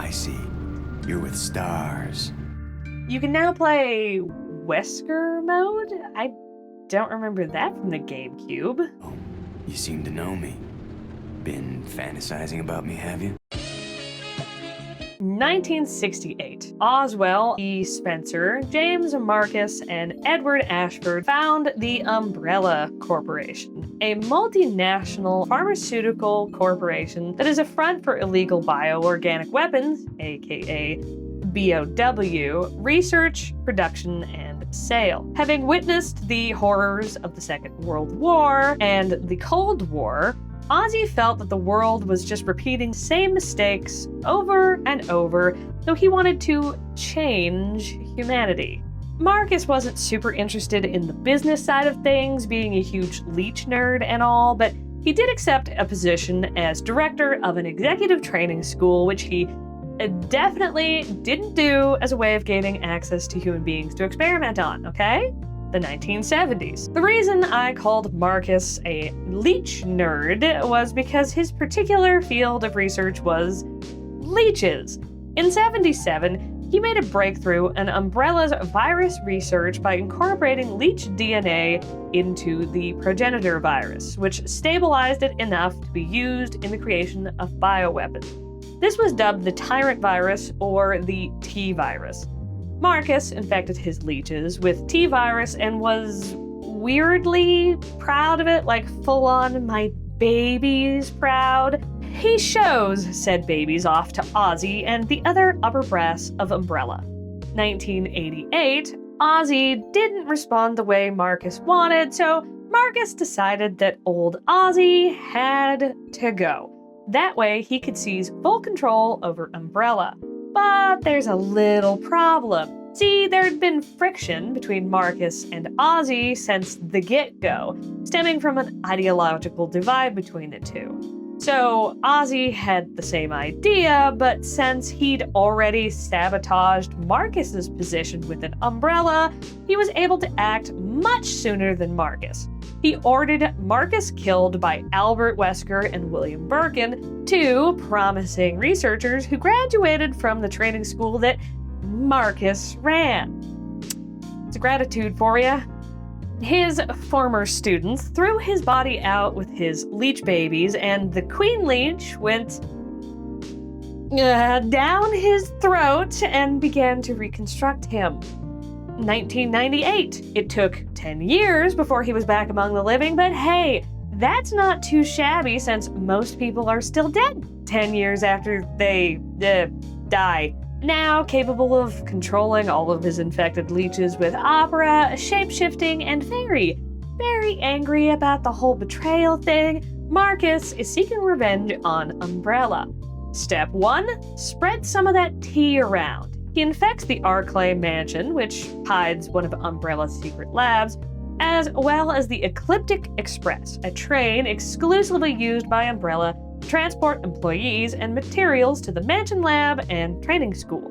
I see. You're with stars. You can now play Wesker mode? I don't remember that from the GameCube. Oh, you seem to know me. Been fantasizing about me, have you? 1968. Oswell E. Spencer, James Marcus, and Edward Ashford found the Umbrella Corporation, a multinational pharmaceutical corporation that is a front for illegal bioorganic weapons, aka BOW, research, production, and sale. Having witnessed the horrors of the Second World War and the Cold War, Ozzy felt that the world was just repeating the same mistakes over and over, so he wanted to change humanity. Marcus wasn't super interested in the business side of things, being a huge leech nerd and all, but he did accept a position as director of an executive training school, which he definitely didn't do as a way of gaining access to human beings to experiment on, okay? The 1970s. The reason I called Marcus a leech nerd was because his particular field of research was leeches. In 77, he made a breakthrough in Umbrella's virus research by incorporating leech DNA into the progenitor virus, which stabilized it enough to be used in the creation of bioweapons. This was dubbed the Tyrant virus or the T-virus. Marcus infected his leeches with T-virus and was weirdly proud of it, like full-on my baby's proud. He shows said babies off to Ozzy and the other upper brass of Umbrella. 1988, Ozzy didn't respond the way Marcus wanted, so Marcus decided that old Ozzy had to go. That way he could seize full control over Umbrella. But there's a little problem. See, there'd been friction between Marcus and Ozzy since the get-go, stemming from an ideological divide between the two. So Ozzy had the same idea, but since he'd already sabotaged Marcus's position with an umbrella, he was able to act much sooner than Marcus. He ordered Marcus killed by Albert Wesker and William Birkin, two promising researchers who graduated from the training school that Marcus ran. It's a gratitude for ya. His former students threw his body out with his leech babies, and the queen leech went down his throat and began to reconstruct him. 1998. It took 10 years before he was back among the living, but hey, that's not too shabby since most people are still dead 10 years after they die. Now capable of controlling all of his infected leeches with opera, shape-shifting, and very angry about the whole betrayal thing, Marcus is seeking revenge on Umbrella. Step 1, spread some of that tea around. He infects the Arclay mansion, which hides one of Umbrella's secret labs, as well as the Ecliptic Express, a train exclusively used by Umbrella to transport employees and materials to the mansion lab and training school.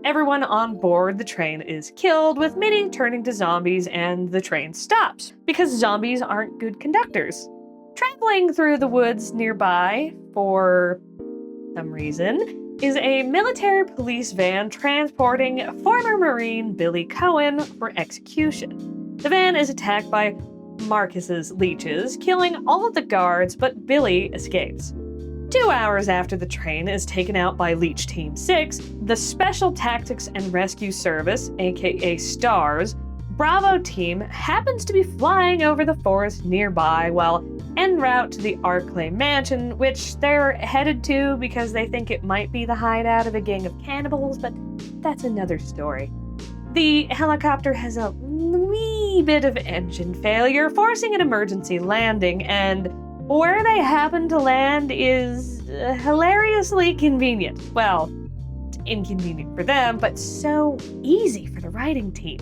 Everyone on board the train is killed, with many turning to zombies, and the train stops, because zombies aren't good conductors. Traveling through the woods nearby, for some reason, is a military police van transporting former Marine Billy Cohen for execution. The van is attacked by Marcus's leeches, killing all of the guards, but Billy escapes. 2 hours after the train is taken out by Leech Team 6, the Special Tactics and Rescue Service, aka STARS, Bravo team happens to be flying over the forest nearby while en route to the Arclay mansion, which they're headed to because they think it might be the hideout of a gang of cannibals, but that's another story. The helicopter has a wee bit of engine failure, forcing an emergency landing, and where they happen to land is hilariously convenient. Well, it's inconvenient for them, but so easy for the writing team.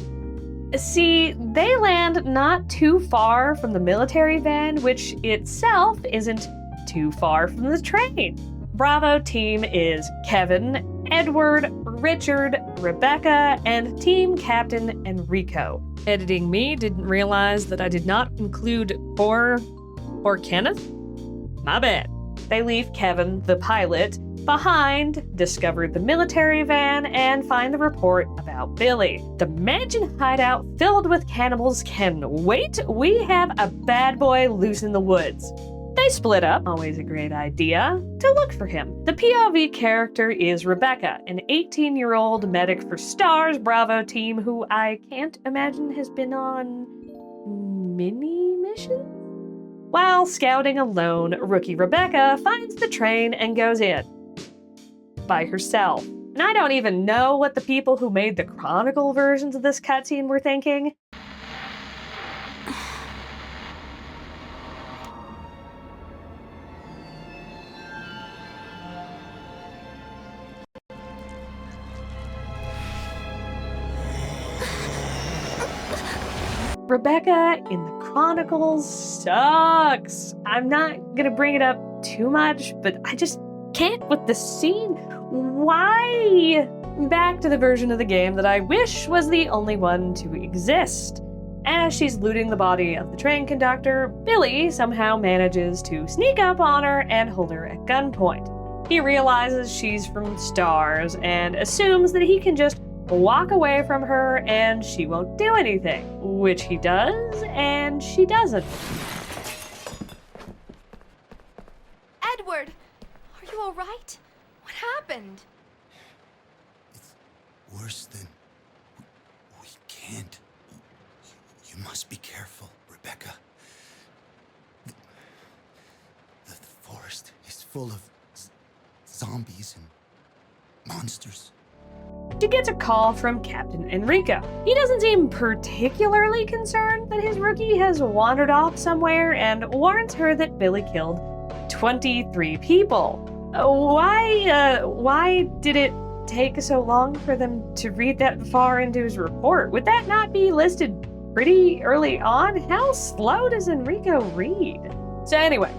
See, they land not too far from the military van, which itself isn't too far from the train. Bravo team is Kevin, Edward, Richard, Rebecca, and team captain Enrico. Editing me didn't realize that I did not include or Kenneth? My bad. They leave Kevin, the pilot, behind, discovered the military van, and find the report about Billy. The mansion hideout filled with cannibals can wait. We have a bad boy loose in the woods. They split up, always a great idea, to look for him. The POV character is Rebecca, an 18-year-old medic for STAR's Bravo team who I can't imagine has been on mini missions? While scouting alone, rookie Rebecca finds the train and goes in by herself. And I don't even know what the people who made the Chronicle versions of this cutscene were thinking. Rebecca in the Chronicles sucks. I'm not gonna bring it up too much, but I just can't with the scene. Why? Back to the version of the game that I wish was the only one to exist. As she's looting the body of the train conductor, Billy somehow manages to sneak up on her and hold her at gunpoint. He realizes she's from STARS and assumes that he can just walk away from her and she won't do anything, which he does, and she doesn't. Edward, are you all right? What happened? It's worse than... We can't. You must be careful, Rebecca. The forest is full of zombies and monsters. She gets a call from Captain Enrico. He doesn't seem particularly concerned that his rookie has wandered off somewhere and warns her that Billy killed 23 people. Why did it take so long for them to read that far into his report? Would that not be listed pretty early on? How slow does Enrico read? So anyway,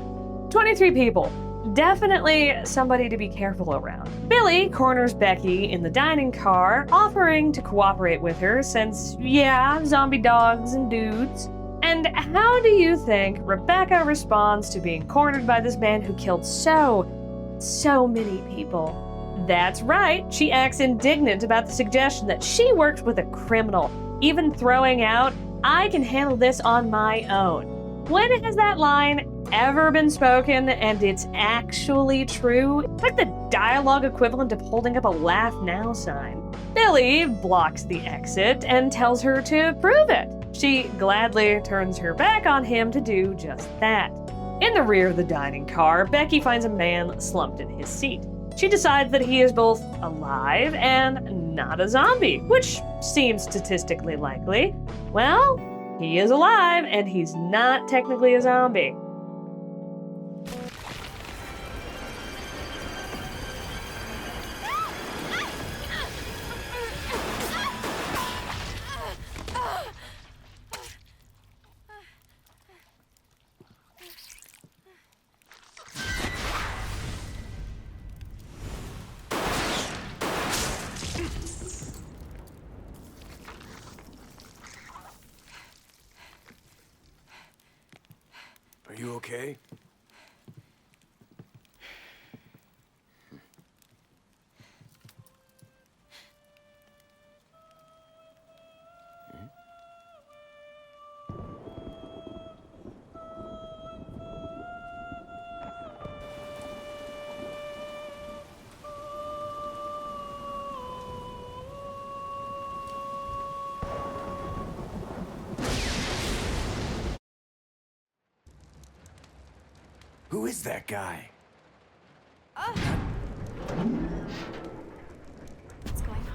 23 people. Definitely somebody to be careful around. Billy corners Becky in the dining car, offering to cooperate with her since, yeah, zombie dogs and dudes. And how do you think Rebecca responds to being cornered by this man who killed so many people? That's right, she acts indignant about the suggestion that she worked with a criminal, even throwing out, "I can handle this on my own." When has that line ever been spoken and it's actually true? It's like the dialogue equivalent of holding up a laugh now sign. Billy blocks the exit and tells her to prove it. She gladly turns her back on him to do just that. In the rear of the dining car, Becky finds a man slumped in his seat. She decides that he is both alive and not a zombie, which seems statistically likely. Well, he is alive and he's not technically a zombie. Are you okay? Who is that guy? What's going on?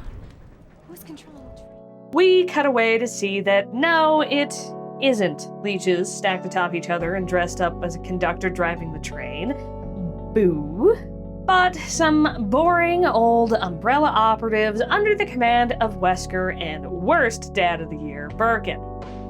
Who's controlling the train? We cut away to see that no, it isn't leeches stacked atop each other and dressed up as a conductor driving the train. Boo. But some boring old Umbrella operatives under the command of Wesker and worst dad of the year, Birkin.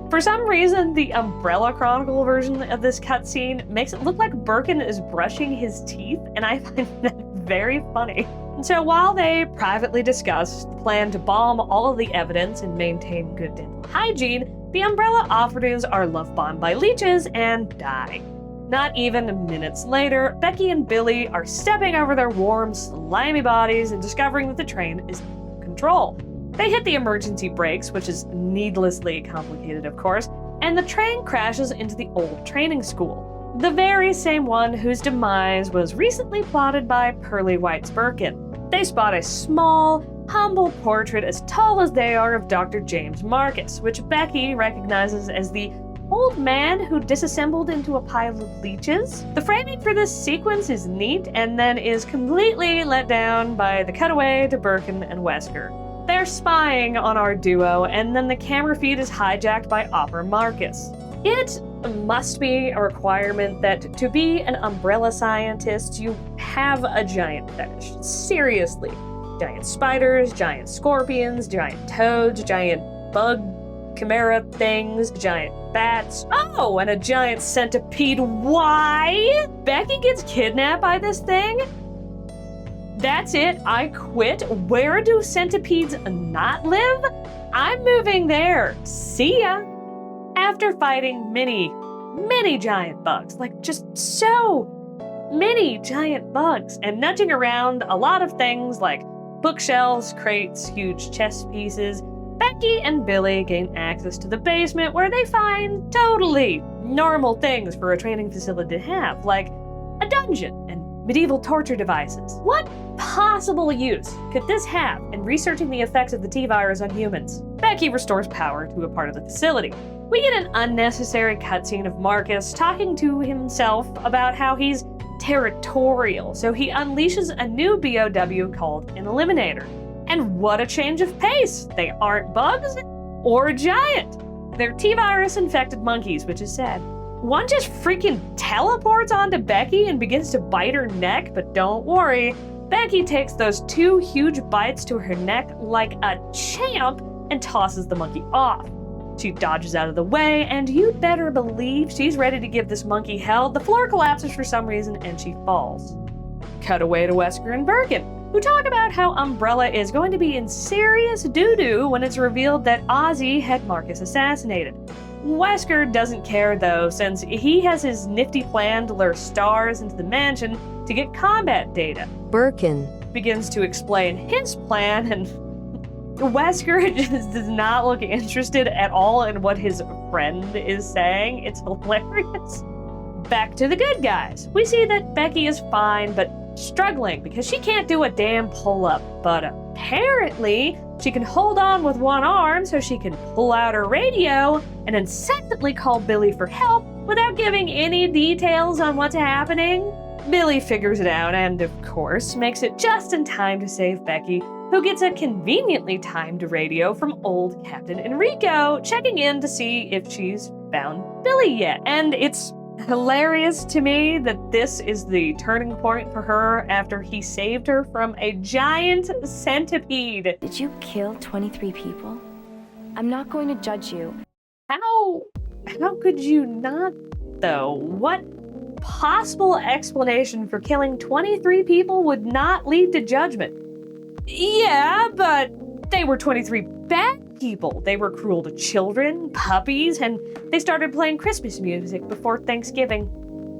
For some reason, the Umbrella Chronicle version of this cutscene makes it look like Birkin is brushing his teeth, and I find that very funny. And so while they privately discuss the plan to bomb all of the evidence and maintain good dental hygiene, the Umbrella operatives are love-bombed by leeches and die. Not even minutes later, Becky and Billy are stepping over their warm, slimy bodies and discovering that the train is out of control. They hit the emergency brakes, which is needlessly complicated, of course, and the train crashes into the old training school, the very same one whose demise was recently plotted by Pearly White's Birkin. They spot a small, humble portrait as tall as they are of Dr. James Marcus, which Becky recognizes as the old man who disassembled into a pile of leeches. The framing for this sequence is neat and then is completely let down by the cutaway to Birkin and Wesker. They're spying on our duo, and then the camera feed is hijacked by Opera Marcus. It must be a requirement that to be an umbrella scientist, you have a giant fetish. Seriously. Giant spiders, giant scorpions, giant toads, giant bug chimera things, giant bats. Oh, and a giant centipede. Why? Becky gets kidnapped by this thing? That's it, I quit. Where do centipedes not live? I'm moving there. See ya. After fighting many giant bugs, like just so many giant bugs, and nudging around a lot of things like bookshelves, crates, huge chess pieces, Becky and Billy gain access to the basement where they find totally normal things for a training facility to have, like a dungeon and medieval torture devices. What possible use could this have in researching the effects of the T-virus on humans? Becky restores power to a part of the facility. We get an unnecessary cutscene of Marcus talking to himself about how he's territorial, so he unleashes a new BOW called an Eliminator. And what a change of pace! They aren't bugs or giant. They're T-virus infected monkeys, which is sad. One just freaking teleports onto Becky and begins to bite her neck, but don't worry, Becky takes those 2 huge bites to her neck like a champ and tosses the monkey off. She dodges out of the way, and you'd better believe she's ready to give this monkey hell. The floor collapses for some reason, and she falls. Cut away to Wesker and Birkin, who talk about how Umbrella is going to be in serious doo-doo when it's revealed that Ozzy had Marcus assassinated. Wesker doesn't care though, since he has his nifty plan to lure stars into the mansion to get combat data. Birkin Begins to explain his plan, and Wesker just does not look interested at all in what his friend is saying. It's hilarious. Back to the good guys. We see that Becky is fine, but struggling because she can't do a damn pull-up. But apparently, she can hold on with one arm so she can pull out her radio and incessantly call Billy for help without giving any details on what's happening. Billy figures it out and, of course, makes it just in time to save Becky, who gets a conveniently timed radio from old Captain Enrico, checking in to see if she's found Billy yet. And it's hilarious to me that this is the turning point for her after he saved her from a giant centipede. Did you kill 23 people? I'm not going to judge you. How could you not, though? What possible explanation for killing 23 people would not lead to judgment? Yeah, but they were 23 bad people. They were cruel to children, puppies, and they started playing Christmas music before Thanksgiving.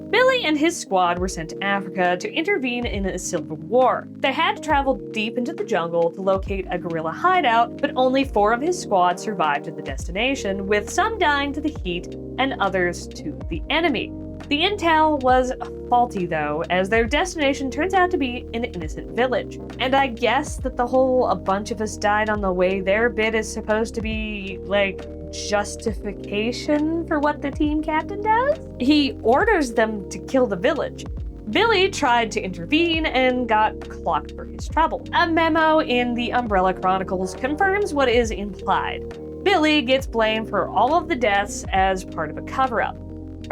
Billy and his squad were sent to Africa to intervene in a civil war. They had to travel deep into the jungle to locate a guerrilla hideout, but only 4 of his squad survived to the destination, with some dying to the heat and others to the enemy. The intel was faulty though, as their destination turns out to be an innocent village. And I guess that the whole "a bunch of us died on the way there" bit is supposed to be, like, justification for what the team captain does? He orders them to kill the village. Billy tried to intervene and got clocked for his trouble. A memo in the Umbrella Chronicles confirms what is implied. Billy gets blamed for all of the deaths as part of a cover-up.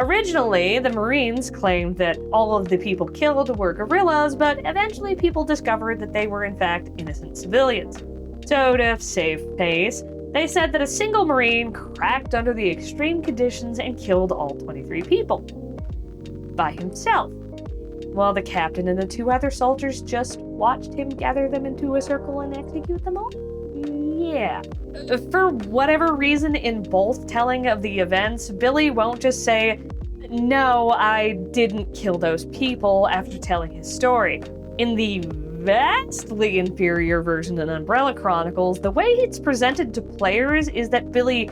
Originally, the Marines claimed that all of the people killed were guerrillas, but eventually people discovered that they were in fact innocent civilians. So to save face, they said that a single Marine cracked under the extreme conditions and killed all 23 people. By himself. While the captain and the 2 other soldiers just watched him gather them into a circle and execute them all? Yeah. For whatever reason, in both telling of the events, Billy won't just say, no, I didn't kill those people after telling his story. In the vastly inferior version of Umbrella Chronicles, the way it's presented to players is that Billy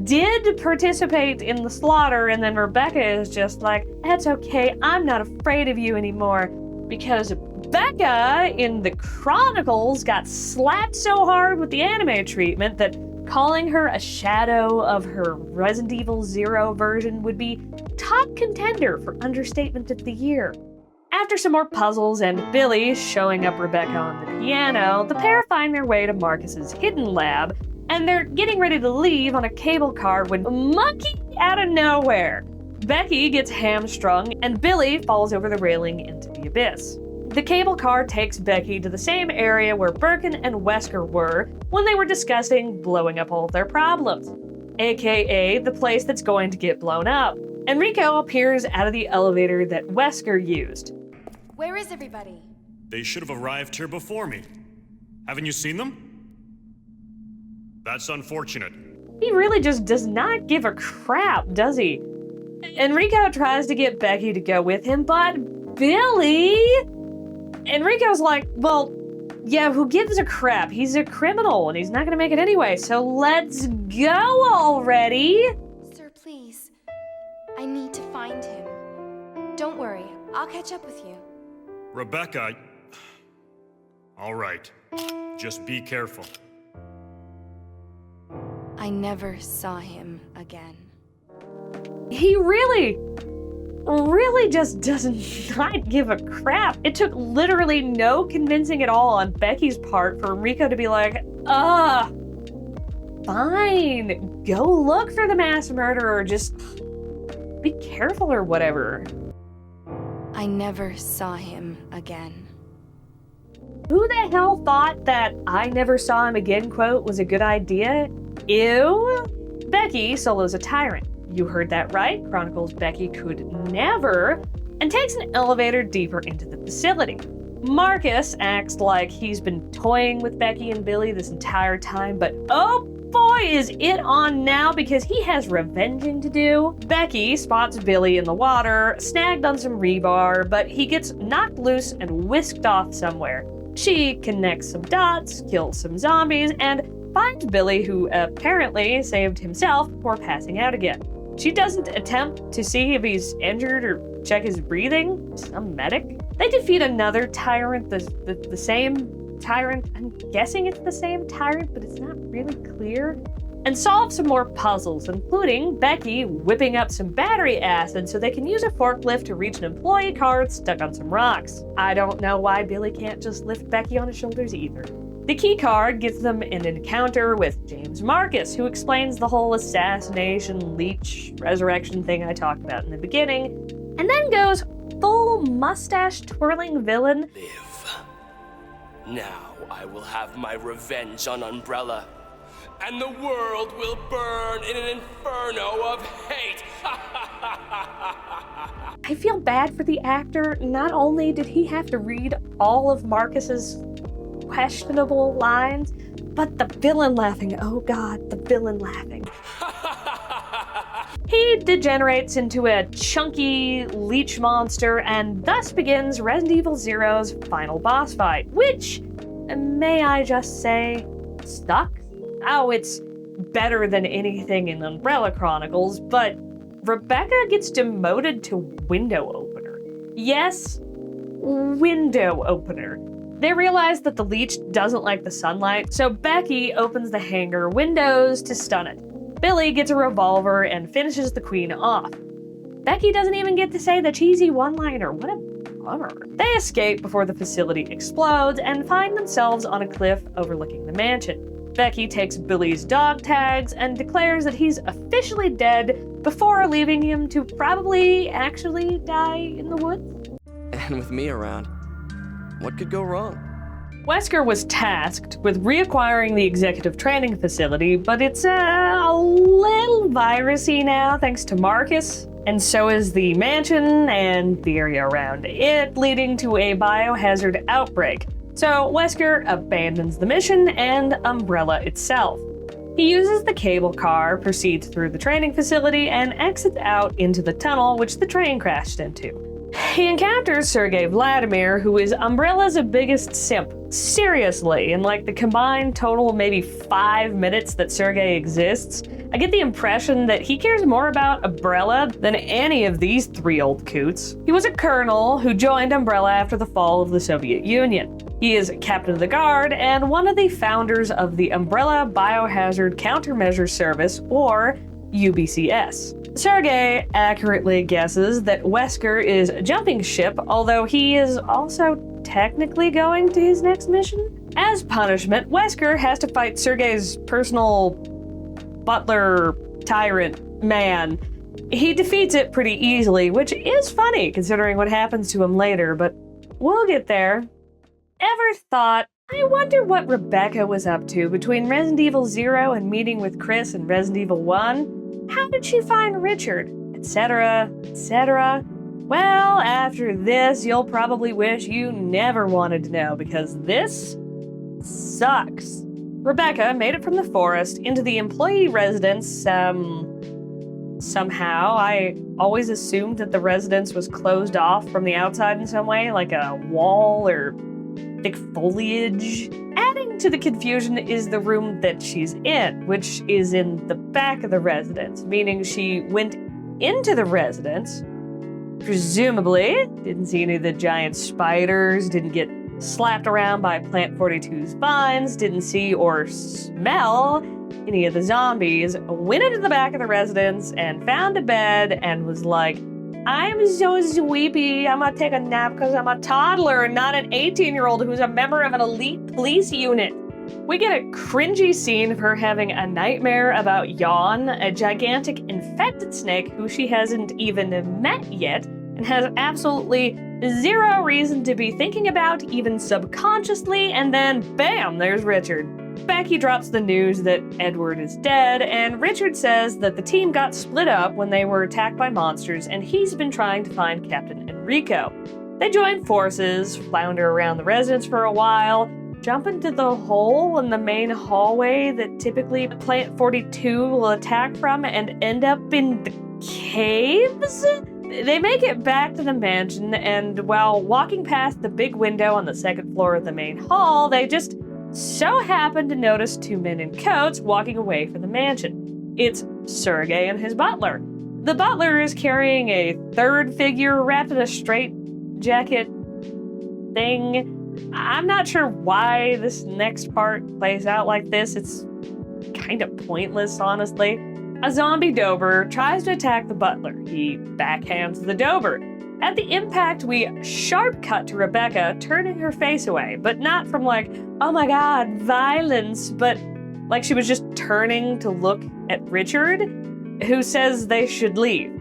did participate in the slaughter, and then Rebecca is just like, that's okay, I'm not afraid of you anymore. Because Becca in the Chronicles got slapped so hard with the anime treatment that calling her a shadow of her Resident Evil 0 version would be top contender for Understatement of the Year. After some more puzzles and Billy showing up Rebecca on the piano, the pair find their way to Marcus's hidden lab, and they're getting ready to leave on a cable car when monkey out of nowhere. Becky gets hamstrung, and Billy falls over the railing into the abyss. The cable car takes Becky to the same area where Birkin and Wesker were when they were discussing blowing up all of their problems, aka the place that's going to get blown up. Enrico appears out of the elevator that Wesker used. Where is everybody? They should have arrived here before me. Haven't you seen them? That's unfortunate. He really just does not give a crap, does he? Enrico tries to get Becky to go with him, but Billy... Enrico's like, well, yeah, who gives a crap? He's a criminal and he's not gonna make it anyway, so let's go already! Sir, please. I need to find him. Don't worry, I'll catch up with you. Rebecca... All right. Just be careful. I never saw him again. He really just does not give a crap. It took literally no convincing at all on Becky's part for Enrico to be like, fine, go look for the mass murderer, just be careful or whatever. I never saw him again. Who the hell thought that I never saw him again quote was a good idea? Ew. Becky solos a tyrant. You heard that right. Chronicles Becky could never, and takes an elevator deeper into the facility. Marcus acts like he's been toying with Becky and Billy this entire time, but oh boy is it on now because he has revenging to do. Becky spots Billy in the water, snagged on some rebar, but he gets knocked loose and whisked off somewhere. She connects some dots, kills some zombies, and finds Billy, who apparently saved himself before passing out again. She doesn't attempt to see if he's injured or check his breathing. Some medic. They defeat another tyrant, the same tyrant. I'm guessing it's the same tyrant, but it's not really clear. And solve some more puzzles, including Becky whipping up some battery acid so they can use a forklift to reach an employee car stuck on some rocks. I don't know why Billy can't just lift Becky on his shoulders either. The key card gets them an encounter with James Marcus, who explains the whole assassination, leech, resurrection thing I talked about in the beginning, and then goes full mustache-twirling villain. Live. Now I will have my revenge on Umbrella, and the world will burn in an inferno of hate. I feel bad for the actor. Not only did he have to read all of Marcus's questionable lines, but the villain laughing. Oh god, the villain laughing. He degenerates into a chunky leech monster and thus begins Resident Evil 0's final boss fight, which, may I just say, sucks. Oh, it's better than anything in Umbrella Chronicles, but Rebecca gets demoted to window opener. Yes, window opener. They realize that the leech doesn't like the sunlight, so Becky opens the hangar windows to stun it. Billy gets a revolver and finishes the queen off. Becky doesn't even get to say the cheesy one-liner. What a bummer. They escape before the facility explodes and find themselves on a cliff overlooking the mansion. Becky takes Billy's dog tags and declares that he's officially dead before leaving him to probably actually die in the woods. And with me around, what could go wrong? Wesker was tasked with reacquiring the executive training facility, but it's a little virusy now thanks to Marcus, and so is the mansion and the area around it, leading to a biohazard outbreak. So Wesker abandons the mission and Umbrella itself. He uses the cable car, proceeds through the training facility, and exits out into the tunnel which the train crashed into. He encounters Sergei Vladimir, who is Umbrella's biggest simp. Seriously, in like the combined total maybe 5 minutes that Sergei exists, I get the impression that he cares more about Umbrella than any of these 3 old coots. He was a colonel who joined Umbrella after the fall of the Soviet Union. He is captain of the guard and one of the founders of the Umbrella Biohazard Countermeasure Service, or UBCS. Sergei accurately guesses that Wesker is jumping ship, although he is also technically going to his next mission. As punishment, Wesker has to fight Sergei's personal butler tyrant man. He defeats it pretty easily, which is funny considering what happens to him later, but we'll get there. Ever thought, I wonder what Rebecca was up to between Resident Evil 0 and meeting with Chris in Resident Evil 1? How did she find Richard? Etc., etc. Well, after this, you'll probably wish you never wanted to know, because this sucks. Rebecca made it from the forest into the employee residence, somehow. I always assumed that the residence was closed off from the outside in some way, like a wall or thick foliage. Adding to the confusion is the room that she's in, which is in the back of the residence, meaning she went into the residence, presumably didn't see any of the giant spiders, didn't get slapped around by Plant 42's vines, didn't see or smell any of the zombies, went into the back of the residence and found a bed and was like, I'm so sleepy, I'm gonna take a nap because I'm a toddler and not an 18-year-old who's a member of an elite police unit. We get a cringy scene of her having a nightmare about Yawn, a gigantic infected snake who she hasn't even met yet and has absolutely zero reason to be thinking about, even subconsciously, and then bam, there's Richard. Becky drops the news that Edward is dead, and Richard says that the team got split up when they were attacked by monsters, and he's been trying to find Captain Enrico. They join forces, flounder around the residence for a while, jump into the hole in the main hallway that typically Plant 42 will attack from, and end up in the caves? They make it back to the mansion, and while walking past the big window on the second floor of the main hall, they just so happen to notice 2 men in coats walking away from the mansion. It's Sergei and his butler. The butler is carrying a third figure wrapped in a straitjacket thing. I'm not sure why this next part plays out like this. It's kind of pointless, honestly. A zombie Dober tries to attack the butler. He backhands the Dober. At the impact, we sharp cut to Rebecca turning her face away, but not from like, oh my god, violence, but like she was just turning to look at Richard, who says they should leave.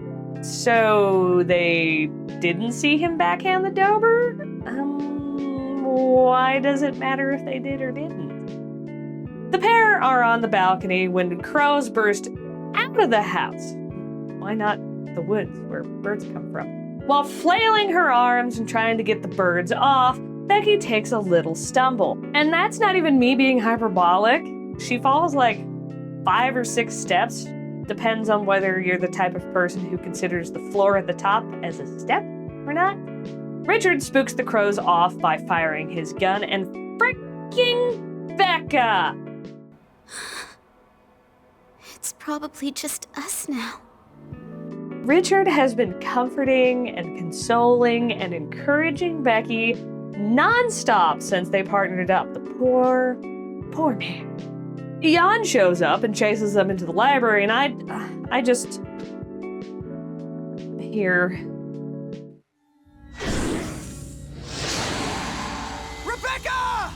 So they didn't see him backhand the Dober? Why does it matter if they did or didn't? The pair are on the balcony when crows burst out of the house. Why not the woods where birds come from? While flailing her arms and trying to get the birds off, Becky takes a little stumble. And that's not even me being hyperbolic. She falls like 5 or 6 steps. Depends on whether you're the type of person who considers the floor at the top as a step or not. Richard spooks the crows off by firing his gun, and freaking Becca! It's probably just us now. Richard has been comforting and consoling and encouraging Becky nonstop since they partnered up. The poor man. Jan shows up and chases them into the library, and I just hear... Rebecca!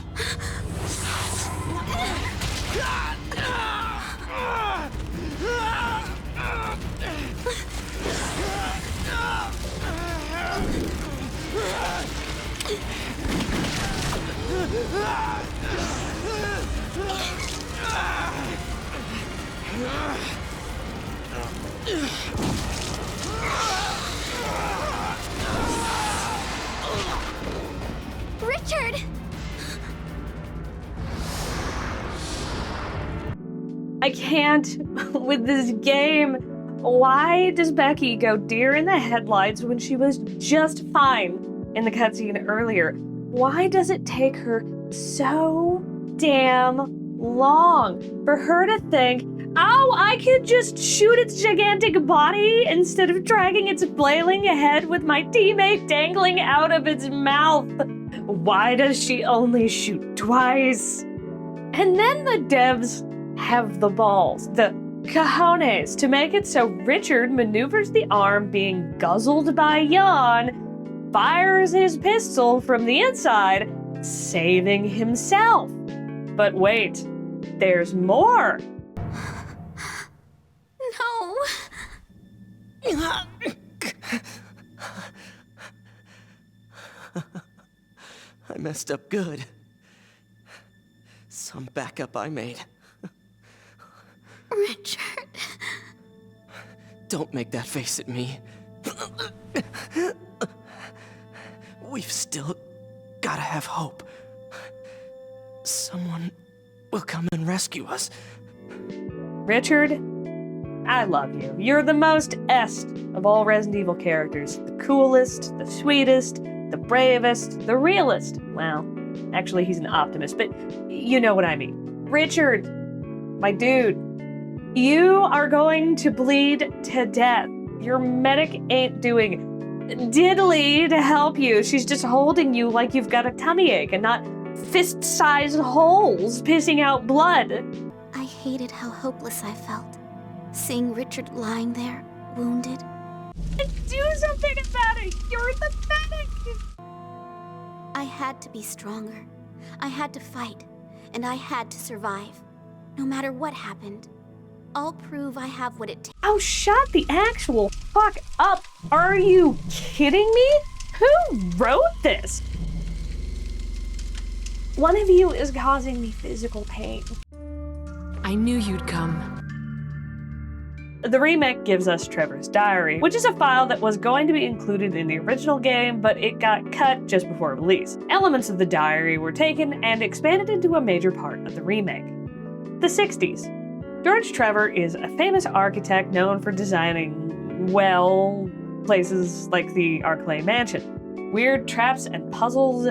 I can't with this game. Why does Becky go deer in the headlights when she was just fine in the cutscene earlier? Why does it take her so damn long for her to think, oh, I could just shoot its gigantic body instead of dragging its flailing head with my teammate dangling out of its mouth? Why does she only shoot twice? And then the devs have the balls, the cojones, to make it so Richard maneuvers the arm being guzzled by Jan, fires his pistol from the inside, saving himself. But wait, there's more. No. I messed up good. Some backup I made. Richard. Don't make that face at me. We've still gotta have hope. Someone will come and rescue us. Richard, I love you. You're the most est of all Resident Evil characters. The coolest, the sweetest, the bravest, the realest. Well, actually, he's an optimist, but you know what I mean. Richard, my dude, you are going to bleed to death. Your medic ain't doing diddly to help you. She's just holding you like you've got a tummy ache and not fist-sized holes pissing out blood. I hated how hopeless I felt. Seeing Richard lying there, wounded. Do something about it! You're the medic! I had to be stronger. I had to fight. And I had to survive. No matter what happened. I'll prove I have what it takes. Oh, shut the actual fuck up! Are you kidding me? Who wrote this? One of you is causing me physical pain. I knew you'd come. The remake gives us Trevor's diary, which is a file that was going to be included in the original game, but it got cut just before release. Elements of the diary were taken and expanded into a major part of the remake. The 60s. George Trevor is a famous architect known for designing, well, places like the Arklay Mansion. Weird traps and puzzles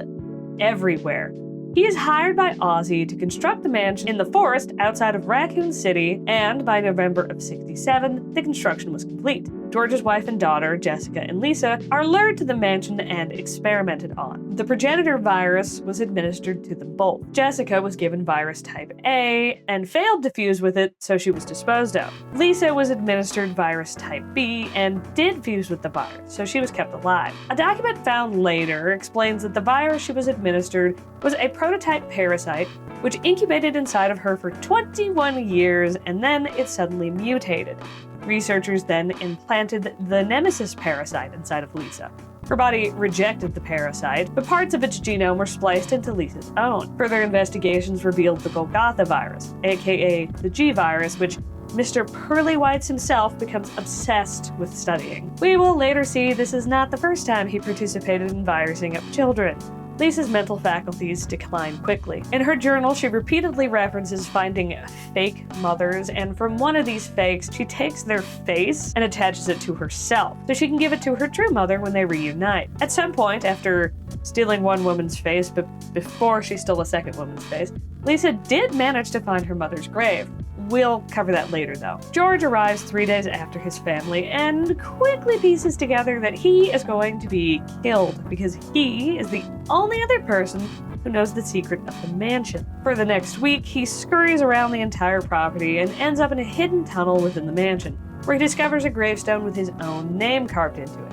everywhere. He is hired by Ozzy to construct the mansion in the forest outside of Raccoon City, and by November of '67, the construction was complete. George's wife and daughter, Jessica and Lisa, are lured to the mansion and experimented on. The progenitor virus was administered to them both. Jessica was given virus type A and failed to fuse with it, so she was disposed of. Lisa was administered virus type B and did fuse with the virus, so she was kept alive. A document found later explains that the virus she was administered was a prototype parasite which incubated inside of her for 21 years, and then it suddenly mutated. Researchers then implanted the Nemesis parasite inside of Lisa. Her body rejected the parasite, but parts of its genome were spliced into Lisa's own. Further investigations revealed the Golgotha virus, aka the G virus, which Mr. Pearly-Whites himself becomes obsessed with studying. We will later see this is not the first time he participated in virusing up children. Lisa's mental faculties decline quickly. In her journal, she repeatedly references finding fake mothers, and from one of these fakes, she takes their face and attaches it to herself, so she can give it to her true mother when they reunite. At some point, after stealing one woman's face, but before she stole a second woman's face, Lisa did manage to find her mother's grave. We'll cover that later, though. George arrives 3 days after his family and quickly pieces together that he is going to be killed because he is the only other person who knows the secret of the mansion. For the next week, he scurries around the entire property and ends up in a hidden tunnel within the mansion, where he discovers a gravestone with his own name carved into it.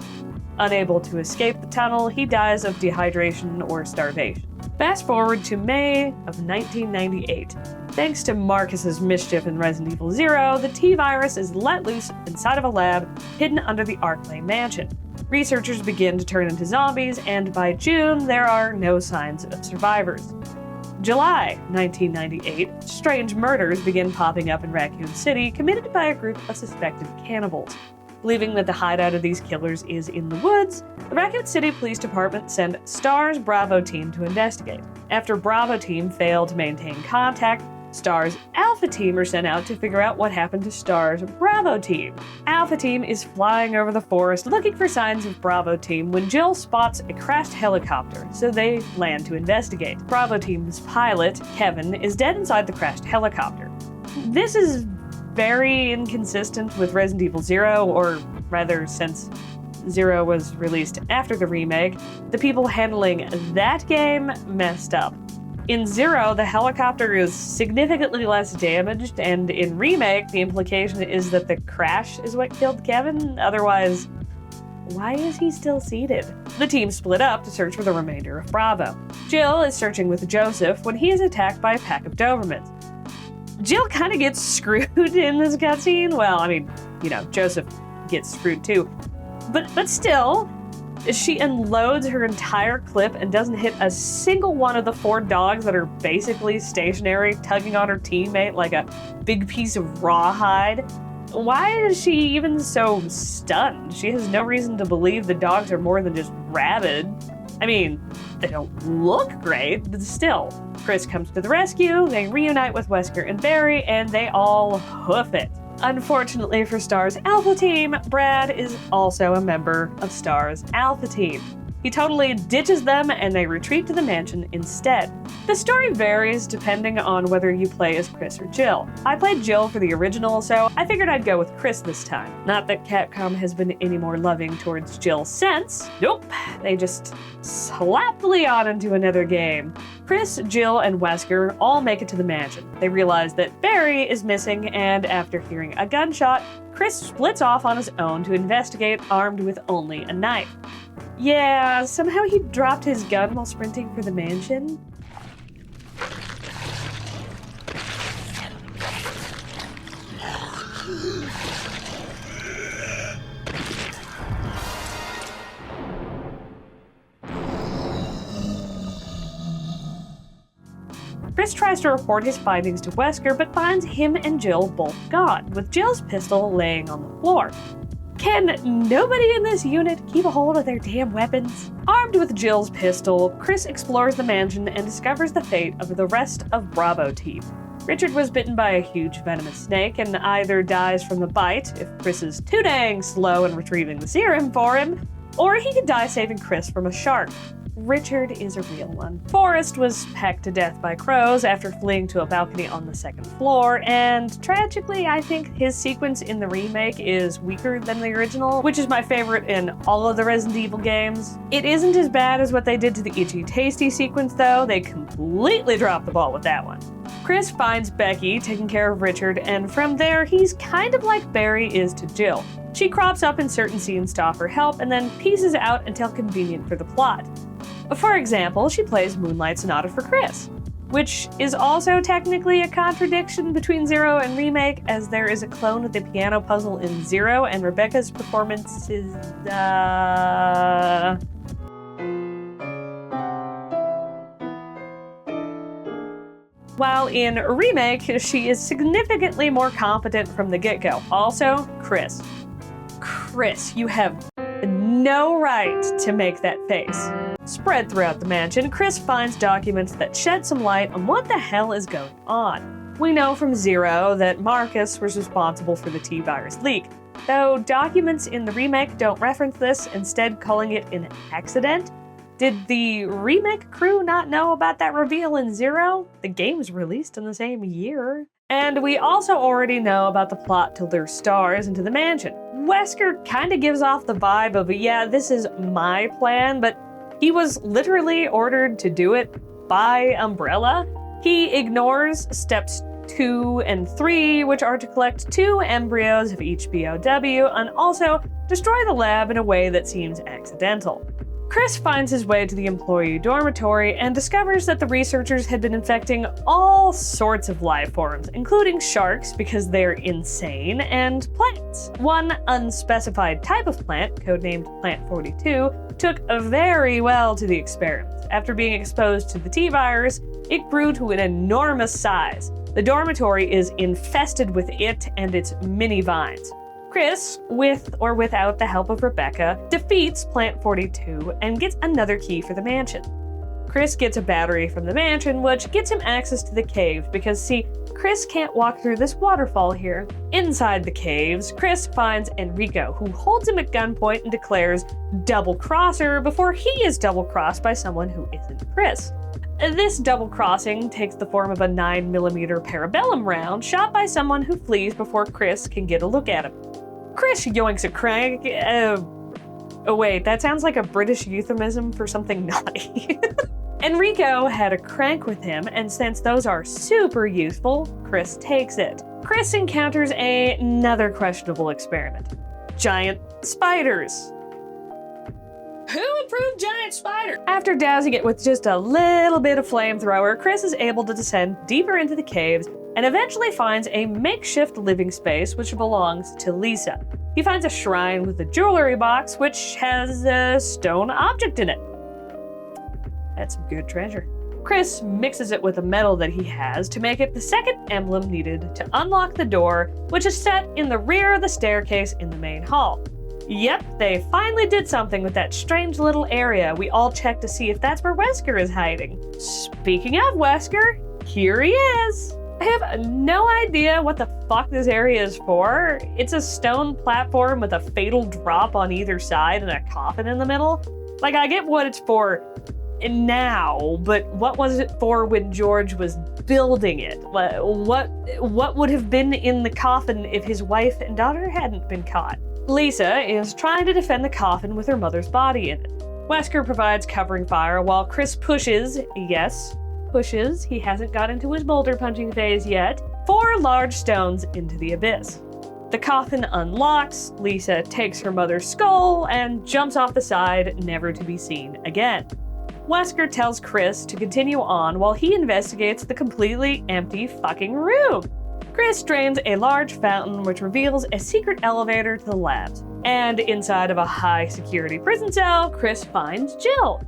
Unable to escape the tunnel, he dies of dehydration or starvation. Fast forward to May of 1998. Thanks to Marcus's mischief in Resident Evil 0, the T-Virus is let loose inside of a lab hidden under the Arklay Mansion. Researchers begin to turn into zombies, and by June, there are no signs of survivors. July 1998, strange murders begin popping up in Raccoon City, committed by a group of suspected cannibals. Believing that the hideout of these killers is in the woods, the Raccoon City Police Department sent STAR's Bravo team to investigate. After Bravo team failed to maintain contact, STAR's Alpha Team are sent out to figure out what happened to STAR's Bravo Team. Alpha Team is flying over the forest looking for signs of Bravo Team when Jill spots a crashed helicopter, so they land to investigate. Bravo Team's pilot, Kevin, is dead inside the crashed helicopter. This is very inconsistent with Resident Evil 0, or rather, since 0 was released after the remake, the people handling that game messed up. In 0, the helicopter is significantly less damaged, and in Remake, the implication is that the crash is what killed Kevin. Otherwise, why is he still seated? The team split up to search for the remainder of Bravo. Jill is searching with Joseph when he is attacked by a pack of Dobermans. Jill kind of gets screwed in this cutscene. Well, I mean, Joseph gets screwed too. But still, she unloads her entire clip and doesn't hit a single one of the 4 dogs that are basically stationary, tugging on her teammate like a big piece of rawhide. Why is she even so stunned? She has no reason to believe the dogs are more than just rabid. I mean, they don't look great, but still. Chris comes to the rescue, they reunite with Wesker and Barry, and they all hoof it. Unfortunately for STAR's Alpha Team, Brad is also a member of STAR's Alpha Team. He totally ditches them and they retreat to the mansion instead. The story varies depending on whether you play as Chris or Jill. I played Jill for the original, so I figured I'd go with Chris this time. Not that Capcom has been any more loving towards Jill since. Nope, they just slapped Leon into another game. Chris, Jill, and Wesker all make it to the mansion. They realize that Barry is missing, and after hearing a gunshot, Chris splits off on his own to investigate, armed with only a knife. Yeah, somehow he dropped his gun while sprinting for the mansion. Chris tries to report his findings to Wesker, but finds him and Jill both gone, with Jill's pistol laying on the floor. Can nobody in this unit keep a hold of their damn weapons? Armed with Jill's pistol, Chris explores the mansion and discovers the fate of the rest of Bravo Team. Richard was bitten by a huge venomous snake and either dies from the bite, if Chris is too dang slow in retrieving the serum for him, or he could die saving Chris from a shark. Richard is a real one. Forrest was pecked to death by crows after fleeing to a balcony on the 2nd floor, and tragically, I think his sequence in the remake is weaker than the original, which is my favorite in all of the Resident Evil games. It isn't as bad as what they did to the Itchy Tasty sequence, though. They completely dropped the ball with that one. Chris finds Becky taking care of Richard, and from there, he's kind of like Barry is to Jill. She crops up in certain scenes to offer help, and then pieces out until convenient for the plot. For example, she plays Moonlight Sonata for Chris, which is also technically a contradiction between 0 and Remake, as there is a clone of the piano puzzle in 0, and Rebecca's performance is, While in Remake, she is significantly more competent from the get-go. Also, Chris, you have no right to make that face. Spread throughout the mansion, Chris finds documents that shed some light on what the hell is going on. We know from 0 that Marcus was responsible for the T-virus leak, though documents in the remake don't reference this, instead calling it an accident. Did the remake crew not know about that reveal in 0? The game was released in the same year. And we also already know about the plot to lure STARS into the mansion. Wesker kind of gives off the vibe of, yeah, this is my plan, but he was literally ordered to do it by Umbrella. He ignores steps 2 and 3, which are to collect 2 embryos of each BOW and also destroy the lab in a way that seems accidental. Chris finds his way to the employee dormitory and discovers that the researchers had been infecting all sorts of life forms, including sharks because they're insane, and plants. One unspecified type of plant, codenamed Plant 42, took very well to the experiment. After being exposed to the T-virus, it grew to an enormous size. The dormitory is infested with it and its mini vines. Chris, with or without the help of Rebecca, defeats Plant 42 and gets another key for the mansion. Chris gets a battery from the mansion, which gets him access to the caves because, see, Chris can't walk through this waterfall here. Inside the caves, Chris finds Enrico, who holds him at gunpoint and declares double-crosser before he is double-crossed by someone who isn't Chris. This double-crossing takes the form of a 9mm parabellum round shot by someone who flees before Chris can get a look at him. Chris yoinks a crank. Oh wait, that sounds like a British euphemism for something naughty. Enrico had a crank with him, and since those are super useful, Chris takes it. Chris encounters another questionable experiment. Giant spiders. Who approved giant spider? After dousing it with just a little bit of flamethrower, Chris is able to descend deeper into the caves and eventually finds a makeshift living space which belongs to Lisa. He finds a shrine with a jewelry box which has a stone object in it. That's some good treasure. Chris mixes it with a metal that he has to make it the second emblem needed to unlock the door, which is set in the rear of the staircase in the main hall. Yep, they finally did something with that strange little area. We all checked to see if that's where Wesker is hiding. Speaking of Wesker, here he is. I have no idea what the fuck this area is for. It's a stone platform with a fatal drop on either side and a coffin in the middle. Like, I get what it's for now, but what was it for when George was building it? What would have been in the coffin if his wife and daughter hadn't been caught? Lisa is trying to defend the coffin with her mother's body in it. Wesker provides covering fire while Chris pushes, yes, pushes, he hasn't got into his boulder punching phase yet, 4 large stones into the abyss. The coffin unlocks, Lisa takes her mother's skull and jumps off the side, never to be seen again. Wesker tells Chris to continue on while he investigates the completely empty fucking room. Chris drains a large fountain which reveals a secret elevator to the labs. And inside of a high-security prison cell, Chris finds Jill.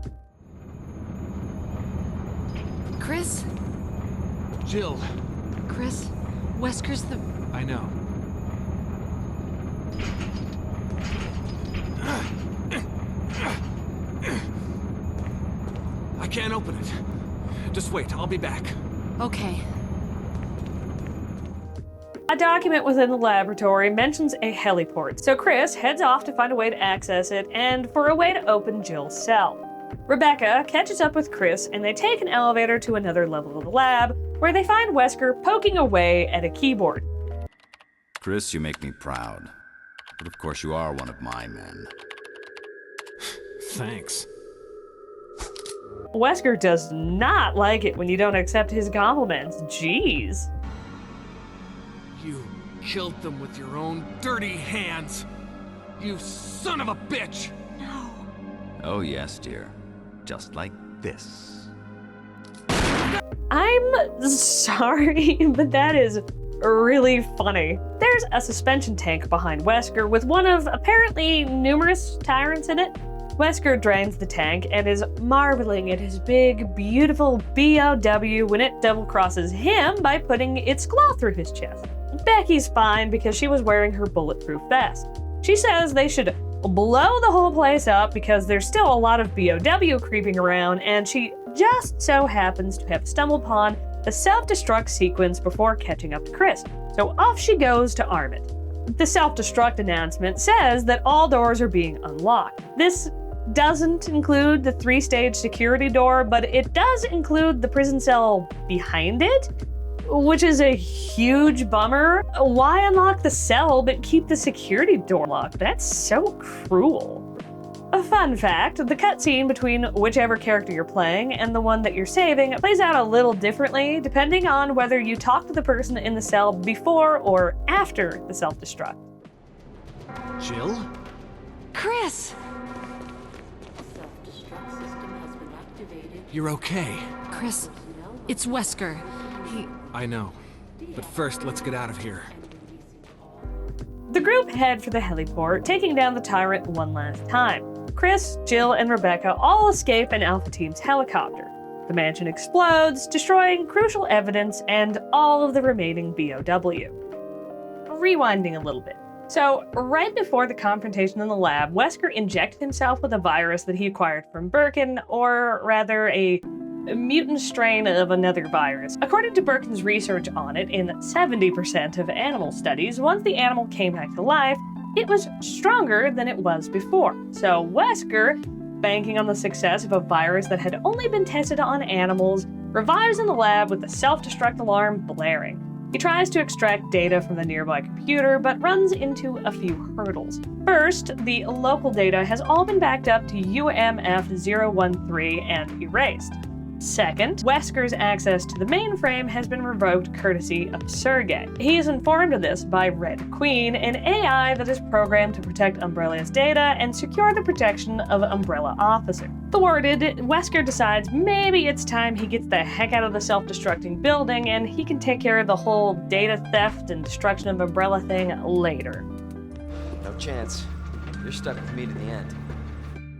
Chris? Jill. Chris? Wesker's the... I know. I can't open it. Just wait, I'll be back. Okay. A document within the laboratory mentions a heliport, so Chris heads off to find a way to access it and for a way to open Jill's cell. Rebecca catches up with Chris and they take an elevator to another level of the lab, where they find Wesker poking away at a keyboard. Chris, you make me proud. But of course you are one of my men. Thanks. Wesker does not like it when you don't accept his compliments. Jeez. You killed them with your own dirty hands. You son of a bitch! No. Oh yes, dear. Just like this. I'm sorry, but that is really funny. There's a suspension tank behind Wesker with one of apparently numerous tyrants in it. Wesker drains the tank and is marveling at his big, beautiful BOW when it double-crosses him by putting its claw through his chest. Becky's fine because she was wearing her bulletproof vest. She says they should blow the whole place up because there's still a lot of BOW creeping around, and she just so happens to have stumbled upon a self-destruct sequence before catching up to Chris. So off she goes to arm it. The self-destruct announcement says that all doors are being unlocked. This doesn't include the 3-stage security door, but it does include the prison cell behind it, which is a huge bummer. Why unlock the cell but keep the security door locked? That's so cruel. A fun fact, the cutscene between whichever character you're playing and the one that you're saving plays out a little differently depending on whether you talk to the person in the cell before or after the self-destruct. Jill? Chris! You're okay. Chris, it's Wesker. I know. But first, let's get out of here. The group head for the heliport, taking down the tyrant one last time. Chris, Jill, and Rebecca all escape in Alpha Team's helicopter. The mansion explodes, destroying crucial evidence and all of the remaining BOW. Rewinding a little bit. So, right before the confrontation in the lab, Wesker injected himself with a virus that he acquired from Birkin, or rather a mutant strain of another virus. According to Birkin's research on it, in 70% of animal studies, once the animal came back to life, it was stronger than it was before. So Wesker, banking on the success of a virus that had only been tested on animals, revives in the lab with the self-destruct alarm blaring. He tries to extract data from the nearby computer, but runs into a few hurdles. First, the local data has all been backed up to UMF-013 and erased. Second, Wesker's access to the mainframe has been revoked courtesy of Sergei. He is informed of this by Red Queen, an AI that is programmed to protect Umbrella's data and secure the protection of Umbrella officers. Thwarted, Wesker decides maybe it's time he gets the heck out of the self-destructing building and he can take care of the whole data theft and destruction of Umbrella thing later. No chance. You're stuck with me to the end.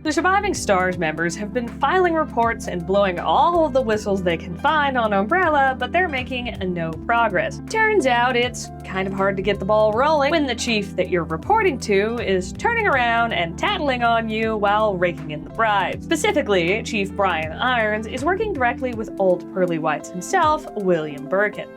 The surviving STARS members have been filing reports and blowing all of the whistles they can find on Umbrella, but they're making no progress. Turns out it's kind of hard to get the ball rolling when the chief that you're reporting to is turning around and tattling on you while raking in the bribes. Specifically, Chief Brian Irons is working directly with Old Pearly Whites himself, William Birkin.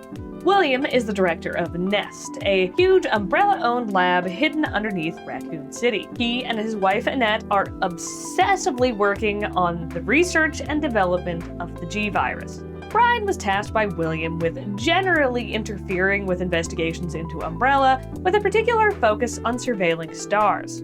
William is the director of Nest, a huge Umbrella-owned lab hidden underneath Raccoon City. He and his wife Annette are obsessively working on the research and development of the G-Virus. Brian was tasked by William with generally interfering with investigations into Umbrella, with a particular focus on surveilling STARS.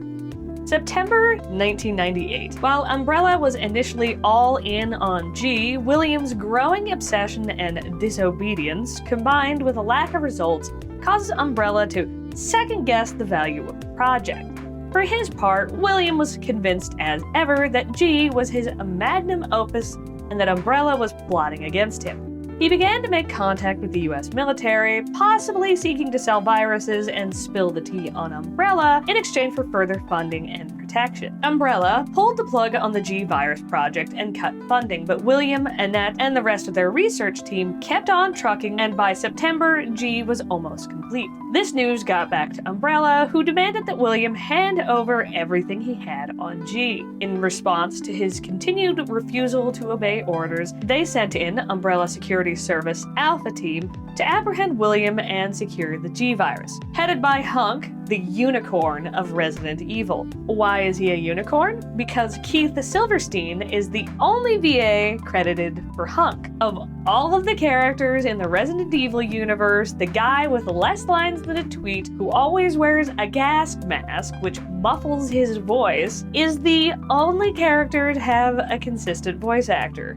September 1998. While Umbrella was initially all in on G, William's growing obsession and disobedience, combined with a lack of results, causes Umbrella to second-guess the value of the project. For his part, William was convinced as ever that G was his magnum opus and that Umbrella was plotting against him. He began to make contact with the US military, possibly seeking to sell viruses and spill the tea on Umbrella in exchange for further funding and protection. Umbrella pulled the plug on the G-Virus project and cut funding, but William, Annette, and the rest of their research team kept on trucking, and by September, G was almost complete. This news got back to Umbrella, who demanded that William hand over everything he had on G. In response to his continued refusal to obey orders, they sent in Umbrella Security Service Alpha Team to apprehend William and secure the G-Virus. Headed by Hunk, the unicorn of Resident Evil. Why is he a unicorn? Because Keith Silverstein is the only VA credited for Hunk. Of all of the characters in the Resident Evil universe, the guy with less lines than a tweet, who always wears a gas mask which muffles his voice, is the only character to have a consistent voice actor.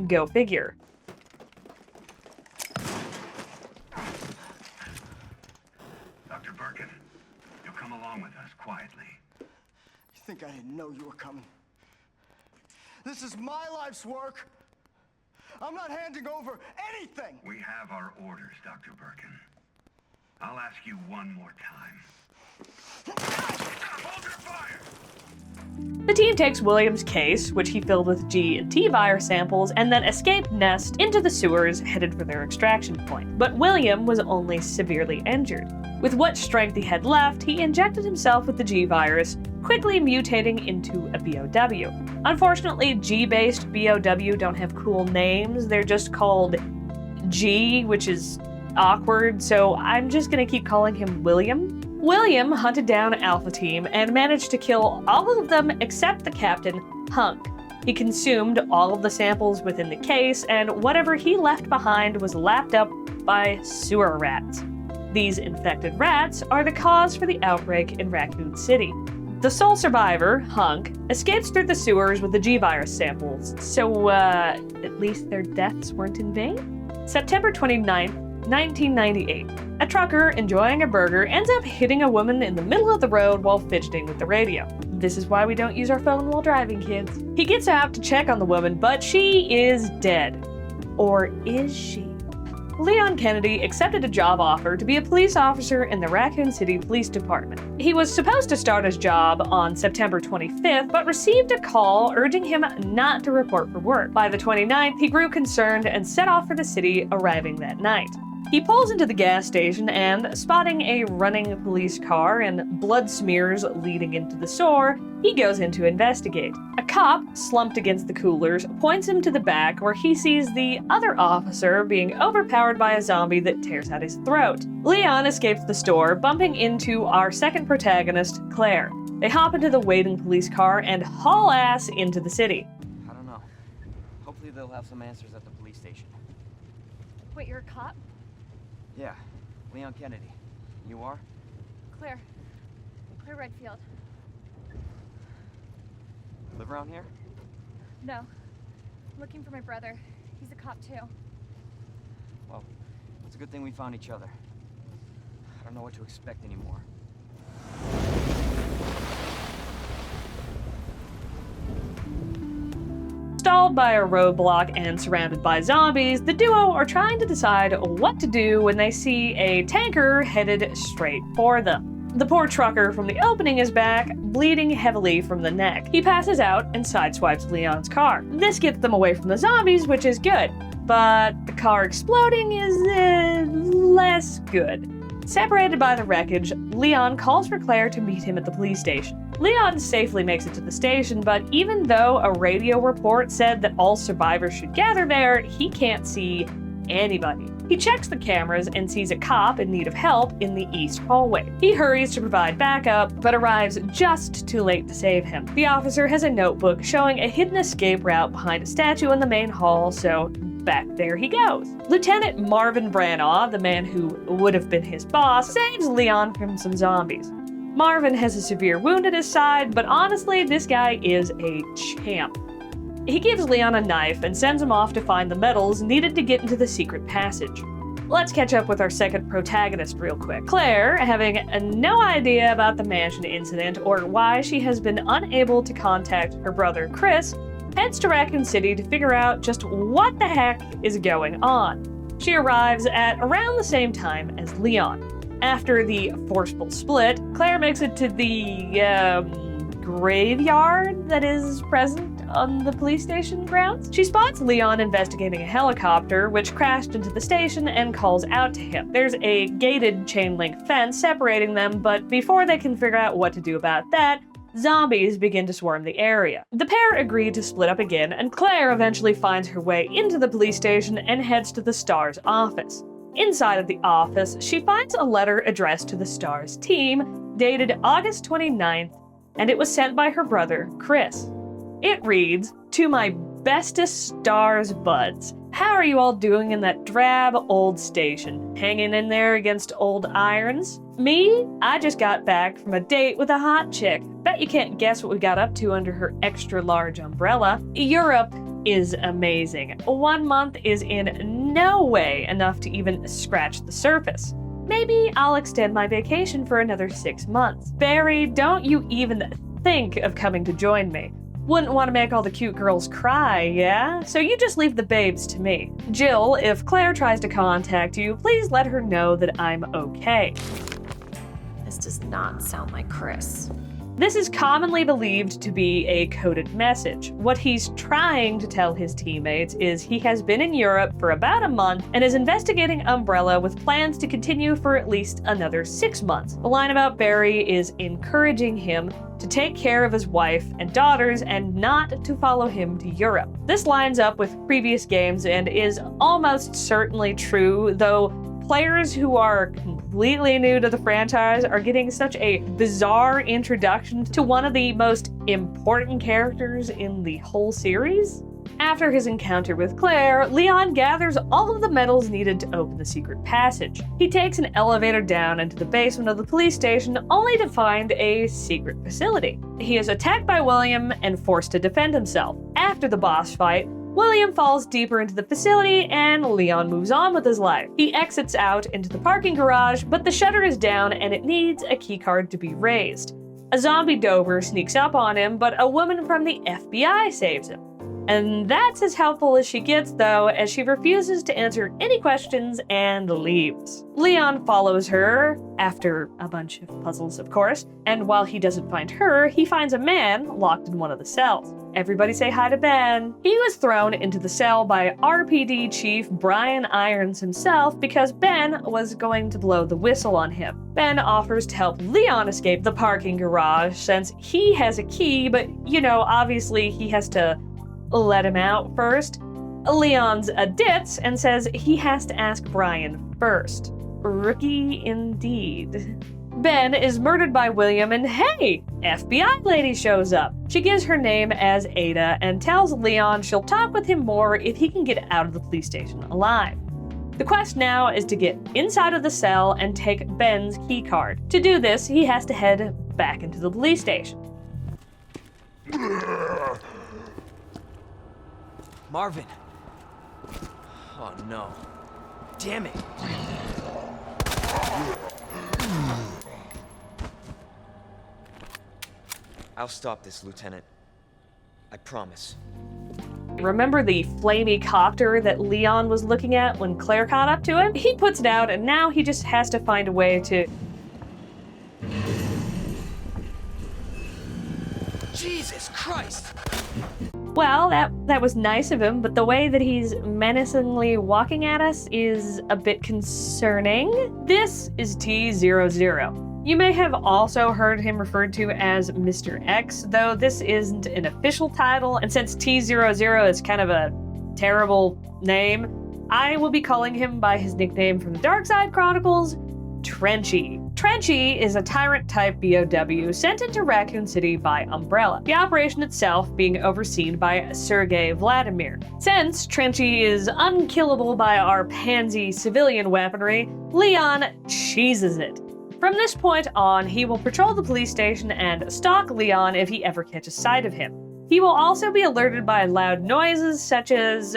Go figure. Dr. Birkin, you'll come along with us quietly. You think I didn't know you were coming? This is my life's work. I'm not handing over anything. We have our orders, Dr. Birkin. I'll ask you one more time. Hold your fire! The team takes William's case, which he filled with G and T virus samples, and then escaped Nest into the sewers headed for their extraction point. But William was only severely injured. With what strength he had left, he injected himself with the G virus, quickly mutating into a BOW. Unfortunately, G-based BOW don't have cool names, they're just called G, which is awkward, so I'm just gonna keep calling him William. William hunted down Alpha Team and managed to kill all of them except the captain, Hunk. He consumed all of the samples within the case, and whatever he left behind was lapped up by sewer rats. These infected rats are the cause for the outbreak in Raccoon City. The sole survivor, Hunk, escapes through the sewers with the G-Virus samples, so at least their deaths weren't in vain? September 29th, 1998. A trucker enjoying a burger ends up hitting a woman in the middle of the road while fidgeting with the radio. This is why we don't use our phone while driving, kids. He gets out to check on the woman, but she is dead. Or is she? Leon Kennedy accepted a job offer to be a police officer in the Raccoon City Police Department. He was supposed to start his job on September 25th, but received a call urging him not to report for work. By the 29th, he grew concerned and set off for the city, arriving that night. He pulls into the gas station and, spotting a running police car and blood smears leading into the store, he goes in to investigate. A cop, slumped against the coolers, points him to the back where he sees the other officer being overpowered by a zombie that tears out his throat. Leon escapes the store, bumping into our second protagonist, Claire. They hop into the waiting police car and haul ass into the city. I don't know. Hopefully they'll have some answers at the police station. Wait, you're a cop? Yeah, Leon Kennedy. You are? Claire. Claire Redfield. Live around here? No. I'm looking for my brother. He's a cop too. Well, it's a good thing we found each other. I don't know what to expect anymore. Stalled by a roadblock and surrounded by zombies, the duo are trying to decide what to do when they see a tanker headed straight for them. The poor trucker from the opening is back, bleeding heavily from the neck. He passes out and sideswipes Leon's car. This gets them away from the zombies, which is good, but the car exploding is less good. Separated by the wreckage, Leon calls for Claire to meet him at the police station. Leon safely makes it to the station, but even though a radio report said that all survivors should gather there, he can't see anybody. He checks the cameras and sees a cop in need of help in the east hallway. He hurries to provide backup, but arrives just too late to save him. The officer has a notebook showing a hidden escape route behind a statue in the main hall, so back there he goes. Lieutenant Marvin Branagh, the man who would have been his boss, saves Leon from some zombies. Marvin has a severe wound at his side, but honestly, this guy is a champ. He gives Leon a knife and sends him off to find the medals needed to get into the secret passage. Let's catch up with our second protagonist real quick. Claire, having no idea about the mansion incident or why she has been unable to contact her brother Chris, heads to Raccoon City to figure out just what the heck is going on. She arrives at around the same time as Leon. After the forceful split, Claire makes it to the graveyard that is present on the police station grounds. She spots Leon investigating a helicopter, which crashed into the station, and calls out to him. There's a gated chain link fence separating them, but before they can figure out what to do about that, zombies begin to swarm the area. The pair agree to split up again, and Claire eventually finds her way into the police station and heads to the Star's office. Inside of the office, she finds a letter addressed to the Star's team, dated August 29th, and it was sent by her brother, Chris. It reads, "To my bestest Stars buds, how are you all doing in that drab old station? Hanging in there against old irons? Me? I just got back from a date with a hot chick. Bet you can't guess what we got up to under her extra large umbrella. Europe is amazing. 1 month is in no way enough to even scratch the surface. Maybe I'll extend my vacation for another 6 months. Barry, don't you even think of coming to join me. Wouldn't want to make all the cute girls cry, yeah? So you just leave the babes to me. Jill, if Claire tries to contact you, please let her know that I'm okay." This does not sound like Chris. This is commonly believed to be a coded message. What he's trying to tell his teammates is he has been in Europe for about a month and is investigating Umbrella with plans to continue for at least another 6 months. The line about Barry is encouraging him to take care of his wife and daughters and not to follow him to Europe. This lines up with previous games and is almost certainly true, though players who are completely new to the franchise are getting such a bizarre introduction to one of the most important characters in the whole series. After his encounter with Claire, Leon gathers all of the medals needed to open the secret passage. He takes an elevator down into the basement of the police station only to find a secret facility. He is attacked by William and forced to defend himself. After the boss fight, William falls deeper into the facility and Leon moves on with his life. He exits out into the parking garage, but the shutter is down and it needs a keycard to be raised. A zombie Dover sneaks up on him, but a woman from the FBI saves him. And that's as helpful as she gets, though, as she refuses to answer any questions and leaves. Leon follows her, after a bunch of puzzles, of course, and while he doesn't find her, he finds a man locked in one of the cells. Everybody say hi to Ben. He was thrown into the cell by RPD Chief Brian Irons himself because Ben was going to blow the whistle on him. Ben offers to help Leon escape the parking garage since he has a key, but, obviously he has to let him out first. Leon's a ditz and says he has to ask Brian first. Rookie indeed. Ben is murdered by William and hey, FBI lady shows up. She gives her name as Ada and tells Leon she'll talk with him more if he can get out of the police station alive. The quest now is to get inside of the cell and take Ben's key card. To do this, he has to head back into the police station. Marvin. Oh no. Damn it. I'll stop this, Lieutenant. I promise. Remember the flamey copter that Leon was looking at when Claire caught up to him? He puts it out and now he just has to find a way to... Jesus Christ! Well, that was nice of him, but the way that he's menacingly walking at us is a bit concerning. This is T-00. You may have also heard him referred to as Mr. X, though this isn't an official title, and since T-00 is kind of a terrible name, I will be calling him by his nickname from the Darkside Chronicles, Trenchy. Trenchy is a tyrant-type BOW sent into Raccoon City by Umbrella, the operation itself being overseen by Sergei Vladimir. Since Trenchy is unkillable by our pansy civilian weaponry, Leon cheeses it. From this point on, he will patrol the police station and stalk Leon if he ever catches sight of him. He will also be alerted by loud noises such as,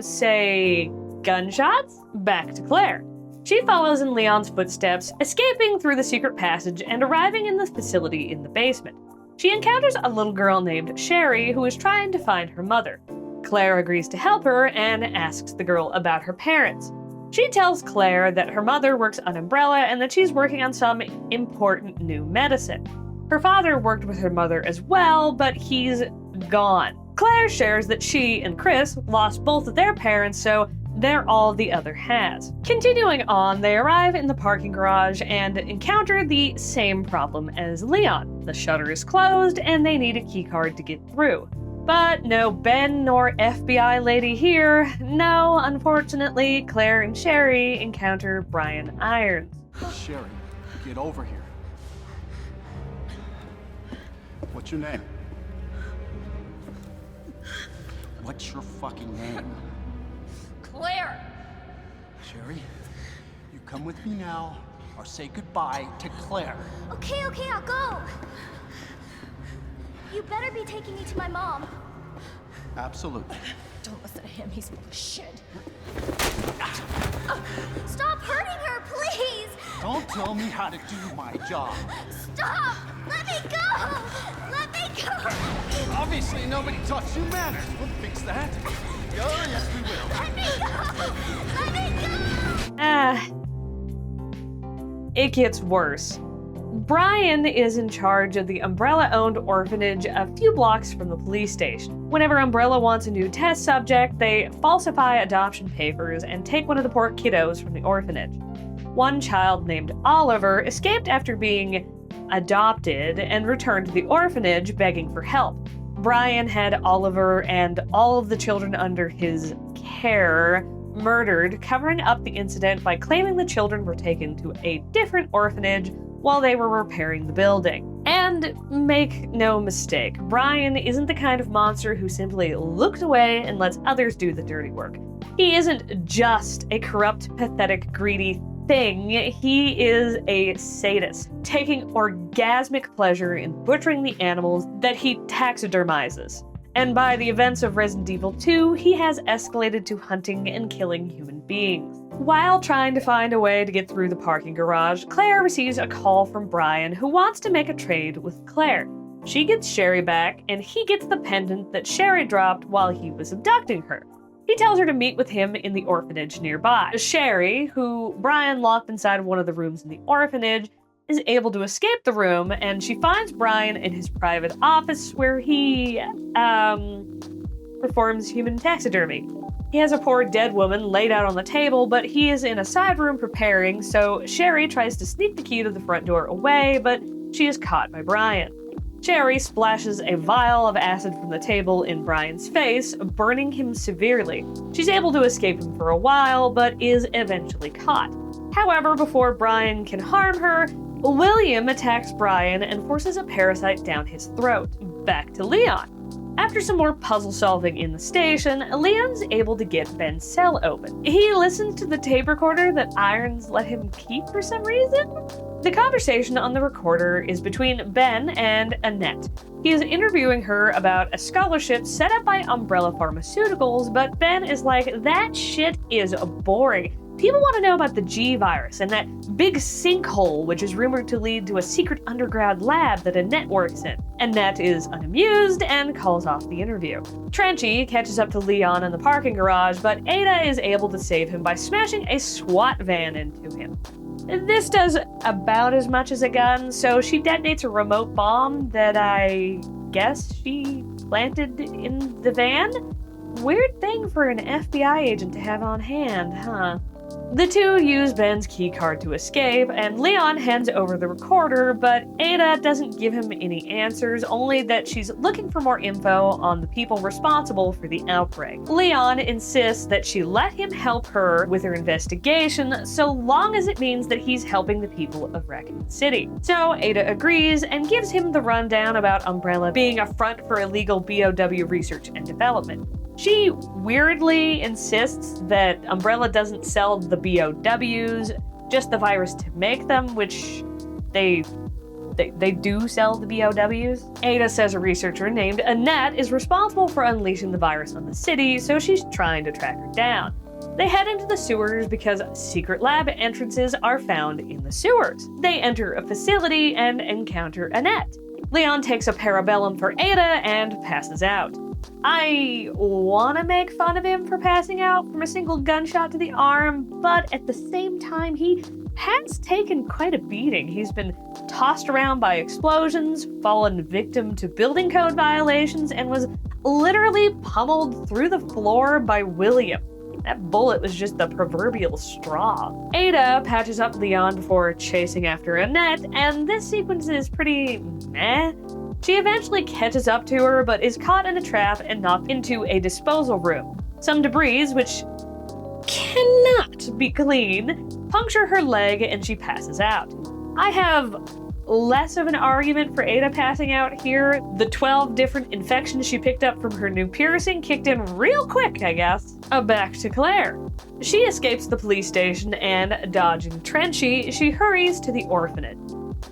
say, gunshots? Back to Claire. She follows in Leon's footsteps, escaping through the secret passage and arriving in the facility in the basement. She encounters a little girl named Sherry who is trying to find her mother. Claire agrees to help her and asks the girl about her parents. She tells Claire that her mother works on Umbrella and that she's working on some important new medicine. Her father worked with her mother as well, but he's gone. Claire shares that she and Chris lost both of their parents, so they're all the other has. Continuing on, they arrive in the parking garage and encounter the same problem as Leon. The shutter is closed and they need a keycard to get through. But no Ben nor FBI lady here. No, unfortunately, Claire and Sherry encounter Brian Irons. Sherry, get over here. What's your name? What's your fucking name? Claire! Sherry, you come with me now, or say goodbye to Claire. Okay, I'll go. You better be taking me to my mom. Absolutely. Don't listen to him, he's full of shit. Stop hurting her, please! Don't tell me how to do my job. Stop! Let me go! Let me go! Obviously, nobody taught you manners. We'll fix that. Oh, yes, we will. Let me go! It gets worse. Brian is in charge of the Umbrella-owned orphanage a few blocks from the police station. Whenever Umbrella wants a new test subject, they falsify adoption papers and take one of the poor kiddos from the orphanage. One child named Oliver escaped after being adopted and returned to the orphanage begging for help. Brian had Oliver and all of the children under his care murdered, covering up the incident by claiming the children were taken to a different orphanage while they were repairing the building. And make no mistake, Brian isn't the kind of monster who simply looks away and lets others do the dirty work. He isn't just a corrupt, pathetic, greedy thing. He is a sadist, taking orgasmic pleasure in butchering the animals that he taxidermizes. And by the events of Resident Evil 2, he has escalated to hunting and killing human beings. While trying to find a way to get through the parking garage, Claire receives a call from Brian, who wants to make a trade with Claire. She gets Sherry back, and he gets the pendant that Sherry dropped while he was abducting her. He tells her to meet with him in the orphanage nearby. Sherry, who Brian locked inside of one of the rooms in the orphanage, is able to escape the room, and she finds Brian in his private office where he, performs human taxidermy. He has a poor dead woman laid out on the table, but he is in a side room preparing, so Sherry tries to sneak the key to the front door away, but she is caught by Brian. Sherry splashes a vial of acid from the table in Brian's face, burning him severely. She's able to escape him for a while, but is eventually caught. However, before Brian can harm her, William attacks Brian and forces a parasite down his throat. Back to Leon. After some more puzzle solving in the station, Leon's able to get Ben's cell open. He listens to the tape recorder that Irons let him keep for some reason. The conversation on the recorder is between Ben and Annette. He is interviewing her about a scholarship set up by Umbrella Pharmaceuticals, but Ben is like, that shit is boring. People want to know about the G virus and that big sinkhole, which is rumored to lead to a secret underground lab that Annette works in. Annette is unamused and calls off the interview. Trenchy catches up to Leon in the parking garage, but Ada is able to save him by smashing a SWAT van into him. This does about as much as a gun, so she detonates a remote bomb that I guess she planted in the van? Weird thing for an FBI agent to have on hand, huh? The two use Ben's keycard to escape, and Leon hands over the recorder, but Ada doesn't give him any answers, only that she's looking for more info on the people responsible for the outbreak. Leon insists that she let him help her with her investigation, so long as it means that he's helping the people of Raccoon City. So Ada agrees and gives him the rundown about Umbrella being a front for illegal BOW research and development. She weirdly insists that Umbrella doesn't sell the BOWs, just the virus to make them, which they do sell the BOWs. Ada says a researcher named Annette is responsible for unleashing the virus on the city, so she's trying to track her down. They head into the sewers because secret lab entrances are found in the sewers. They enter a facility and encounter Annette. Leon takes a parabellum for Ada and passes out. I want to make fun of him for passing out from a single gunshot to the arm, but at the same time, he has taken quite a beating. He's been tossed around by explosions, fallen victim to building code violations, and was literally pummeled through the floor by William. That bullet was just the proverbial straw. Ada patches up Leon before chasing after Annette, and this sequence is pretty meh. She eventually catches up to her, but is caught in a trap and knocked into a disposal room. Some debris, which cannot be clean, puncture her leg and she passes out. I have less of an argument for Ada passing out here. The 12 different infections she picked up from her new piercing kicked in real quick, I guess. Back to Claire. She escapes the police station and, dodging Trenchy, she hurries to the orphanage.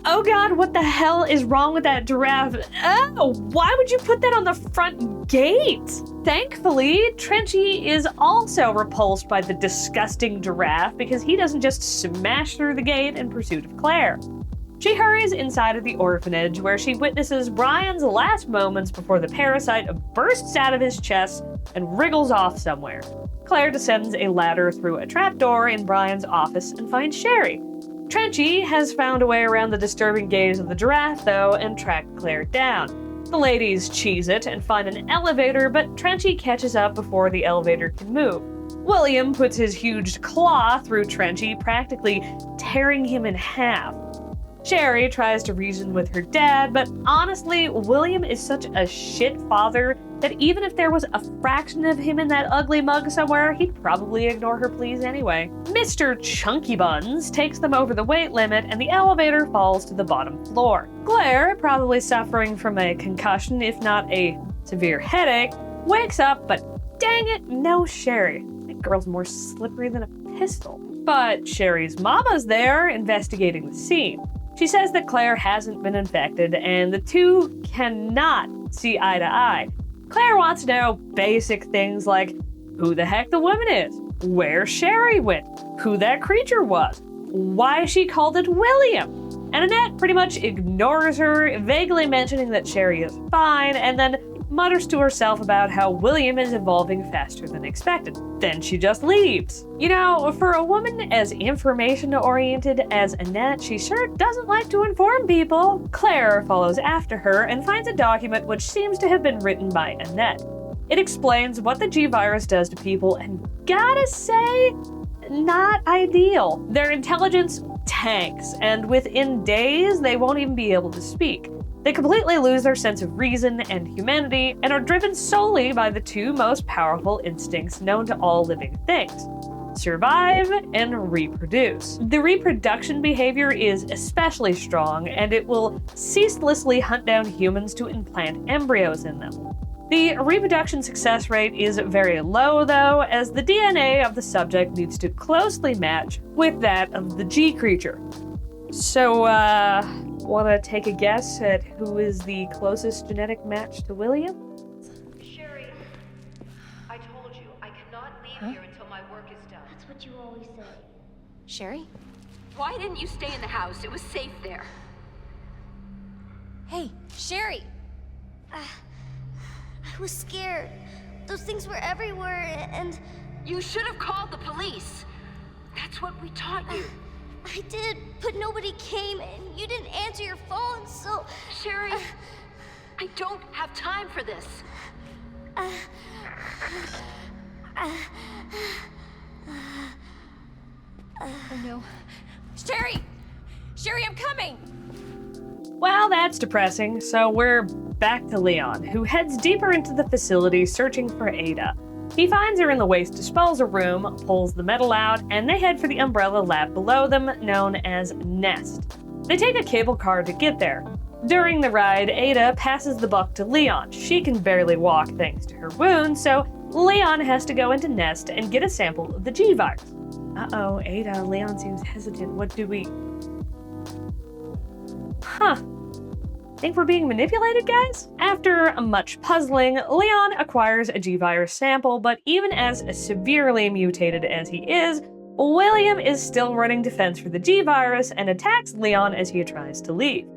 Oh god, what the hell is wrong with that giraffe? Oh, why would you put that on the front gate? Thankfully, Trenchy is also repulsed by the disgusting giraffe because he doesn't just smash through the gate in pursuit of Claire. She hurries inside of the orphanage where she witnesses Brian's last moments before the parasite bursts out of his chest and wriggles off somewhere. Claire descends a ladder through a trapdoor in Brian's office and finds Sherry. Trenchy has found a way around the disturbing gaze of the giraffe, though, and tracked Claire down. The ladies cheese it and find an elevator, but Trenchy catches up before the elevator can move. William puts his huge claw through Trenchy, practically tearing him in half. Sherry tries to reason with her dad, but honestly, William is such a shit father that even if there was a fraction of him in that ugly mug somewhere, he'd probably ignore her pleas anyway. Mr. Chunky Buns takes them over the weight limit and the elevator falls to the bottom floor. Claire, probably suffering from a concussion if not a severe headache, wakes up, but dang it, no Sherry. That girl's more slippery than a pistol. But Sherry's mama's there investigating the scene. She says that Claire hasn't been infected and the two cannot see eye to eye. Claire wants to know basic things like who the heck the woman is, where Sherry went, who that creature was, why she called it William. And Annette pretty much ignores her, vaguely mentioning that Sherry is fine, and then mutters to herself about how William is evolving faster than expected. Then she just leaves. You know, for a woman as information-oriented as Annette, she sure doesn't like to inform people. Claire follows after her and finds a document which seems to have been written by Annette. It explains what the G-Virus does to people, and gotta say, not ideal. Their intelligence tanks, and within days, they won't even be able to speak. They completely lose their sense of reason and humanity, and are driven solely by the two most powerful instincts known to all living things: survive and reproduce. The reproduction behavior is especially strong, and it will ceaselessly hunt down humans to implant embryos in them. The reproduction success rate is very low, though, as the DNA of the subject needs to closely match with that of the G creature. So, wanna take a guess at who is the closest genetic match to William? Sherry, I told you, I cannot leave here until my work is done. That's what you always say. Sherry? Why didn't you stay in the house? It was safe there. Hey, Sherry! I was scared. Those things were everywhere, and... You should have called the police. That's what we taught you. I did, but nobody came, and you didn't answer your phone, so... Sherry, I don't have time for this. Oh no. Sherry! Sherry, I'm coming! Well, that's depressing, so we're back to Leon, who heads deeper into the facility searching for Ada. He finds her in the waste disposal room, pulls the metal out, and they head for the umbrella lab below them, known as Nest. They take a cable car to get there. During the ride, Ada passes the buck to Leon. She can barely walk thanks to her wounds, so Leon has to go into Nest and get a sample of the G-Virus. Uh-oh, Ada, Leon seems hesitant. What do we... Think we're being manipulated, guys? After much puzzling, Leon acquires a G-Virus sample, but even as severely mutated as he is, William is still running defense for the G-Virus and attacks Leon as he tries to leave.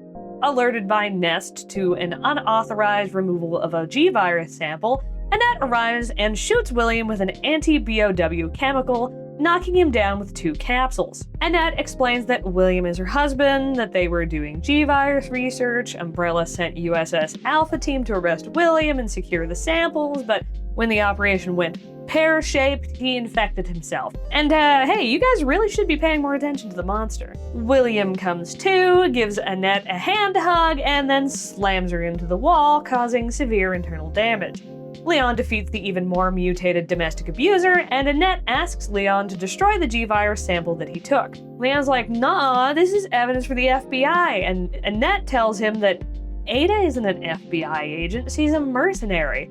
Alerted by Nest to an unauthorized removal of a G-Virus sample, Annette arrives and shoots William with an anti-BOW chemical, knocking him down with 2 capsules. Annette explains that William is her husband, that they were doing G-Virus research, Umbrella sent USS Alpha Team to arrest William and secure the samples, but when the operation went pear-shaped, he infected himself. And hey, you guys really should be paying more attention to the monster. William comes to, gives Annette a hand hug, and then slams her into the wall, causing severe internal damage. Leon defeats the even more mutated domestic abuser, and Annette asks Leon to destroy the G-Virus sample that he took. Leon's like, nah, this is evidence for the FBI, and Annette tells him that Ada isn't an FBI agent, she's a mercenary.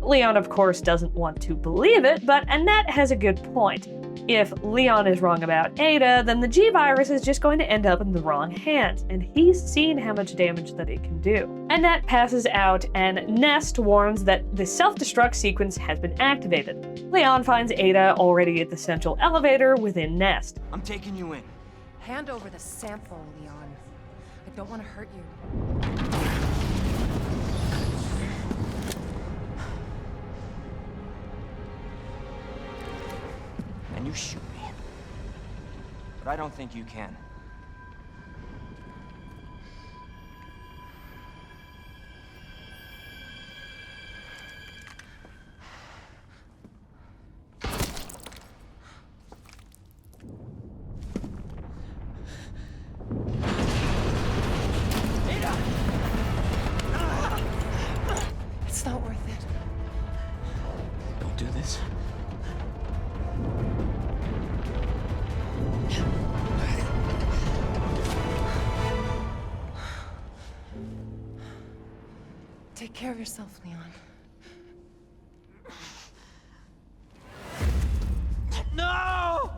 Leon, of course, doesn't want to believe it, but Annette has a good point. If Leon is wrong about Ada, then the G-Virus is just going to end up in the wrong hands, and he's seen how much damage that it can do. Annette passes out, and Nest warns that the self-destruct sequence has been activated. Leon finds Ada already at the central elevator within Nest. I'm taking you in. Hand over the sample, Leon. I don't want to hurt you. And you shoot me. But I don't think you can. It's not worth it. Don't do this. Take care of yourself, Leon. No!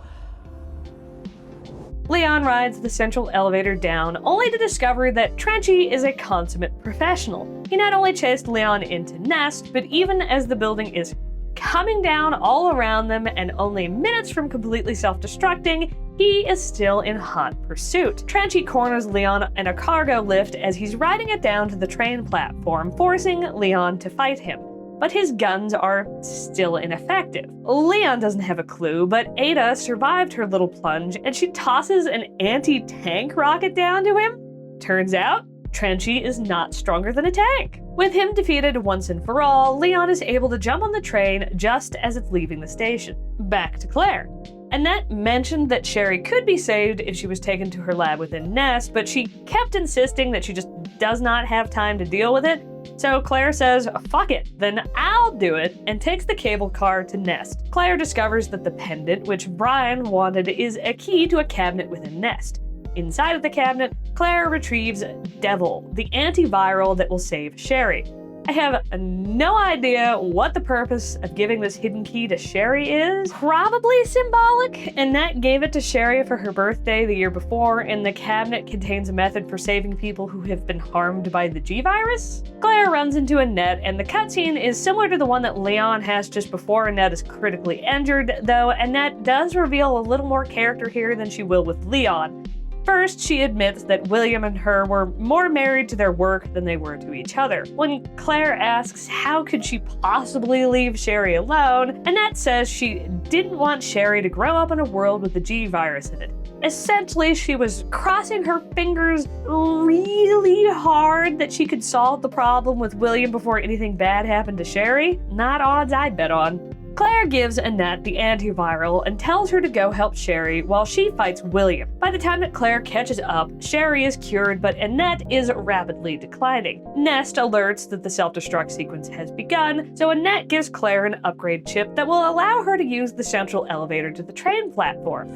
Leon rides the central elevator down, only to discover that Trenchy is a consummate professional. He not only chased Leon into Nest, but even as the building is coming down all around them and only minutes from completely self-destructing, he is still in hot pursuit. Trenchy corners Leon in a cargo lift as he's riding it down to the train platform, forcing Leon to fight him. But his guns are still ineffective. Leon doesn't have a clue, but Ada survived her little plunge and she tosses an anti-tank rocket down to him. Turns out, Trenchy is not stronger than a tank. With him defeated once and for all, Leon is able to jump on the train just as it's leaving the station. Back to Claire. Annette mentioned that Sherry could be saved if she was taken to her lab within Nest, but she kept insisting that she just does not have time to deal with it. So Claire says, fuck it, then I'll do it, and takes the cable car to Nest. Claire discovers that the pendant, which Brian wanted, is a key to a cabinet within Nest. Inside of the cabinet, Claire retrieves Devil, the antiviral that will save Sherry. I have no idea what the purpose of giving this hidden key to Sherry is. Probably symbolic. Annette gave it to Sherry for her birthday the year before, and the cabinet contains a method for saving people who have been harmed by the G-Virus. Claire runs into Annette, and the cutscene is similar to the one that Leon has just before Annette is critically injured, though Annette does reveal a little more character here than she will with Leon. First, she admits that William and her were more married to their work than they were to each other. When Claire asks how could she possibly leave Sherry alone, Annette says she didn't want Sherry to grow up in a world with the G-Virus in it. Essentially, she was crossing her fingers really hard that she could solve the problem with William before anything bad happened to Sherry. Not odds I'd bet on. Claire gives Annette the antiviral and tells her to go help Sherry while she fights William. By the time that Claire catches up, Sherry is cured, but Annette is rapidly declining. Nest alerts that the self-destruct sequence has begun, so Annette gives Claire an upgrade chip that will allow her to use the central elevator to the train platform.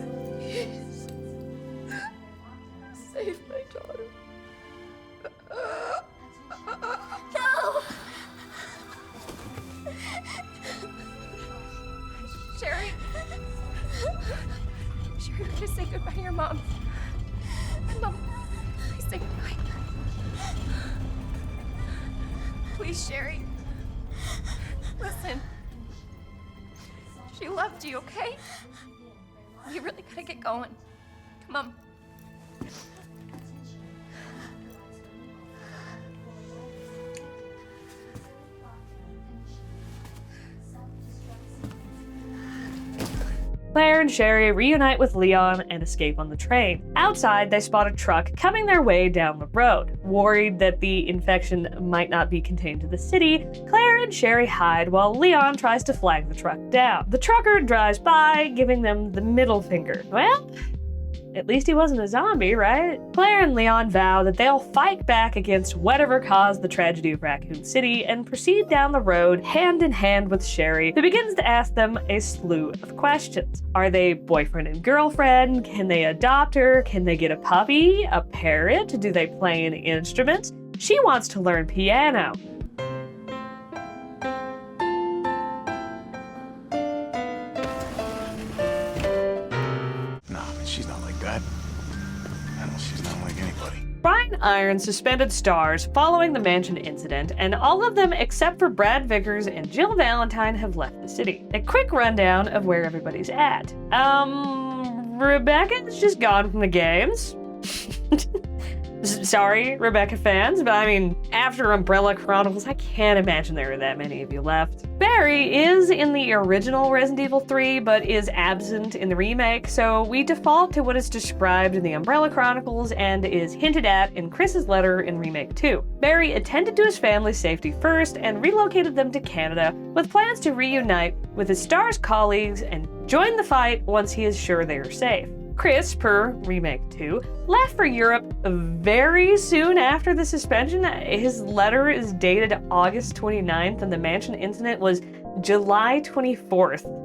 Save my daughter. No! Sherry? Sherry, just say goodbye to your mom. Mom, please say goodbye. Please, Sherry. Listen. She loved you, okay? You really gotta get going. Come on. Claire and Sherry reunite with Leon and escape on the train. Outside, they spot a truck coming their way down the road. Worried that the infection might not be contained to the city, Claire and Sherry hide while Leon tries to flag the truck down. The trucker drives by, giving them the middle finger. Well, at least he wasn't a zombie, right? Claire and Leon vow that they'll fight back against whatever caused the tragedy of Raccoon City and proceed down the road hand in hand with Sherry, who begins to ask them a slew of questions. Are they boyfriend and girlfriend? Can they adopt her? Can they get a puppy? A parrot? Do they play any instruments? She wants to learn piano. She's not like that. No, she's not like anybody. Brian irons suspended stars following the mansion incident, and all of them except for Brad Vickers and Jill Valentine have left the city. A quick rundown of where everybody's at. Rebecca's just gone from the games. Sorry, Rebecca fans, but I mean, after Umbrella Chronicles, I can't imagine there are that many of you left. Barry is in the original Resident Evil 3, but is absent in the remake, so we default to what is described in the Umbrella Chronicles and is hinted at in Chris's letter in Remake 2. Barry attended to his family's safety first and relocated them to Canada with plans to reunite with his STARS colleagues and join the fight once he is sure they are safe. Chris, per Remake 2, left for Europe very soon after the suspension. His letter is dated August 29th and the mansion incident was July 24th.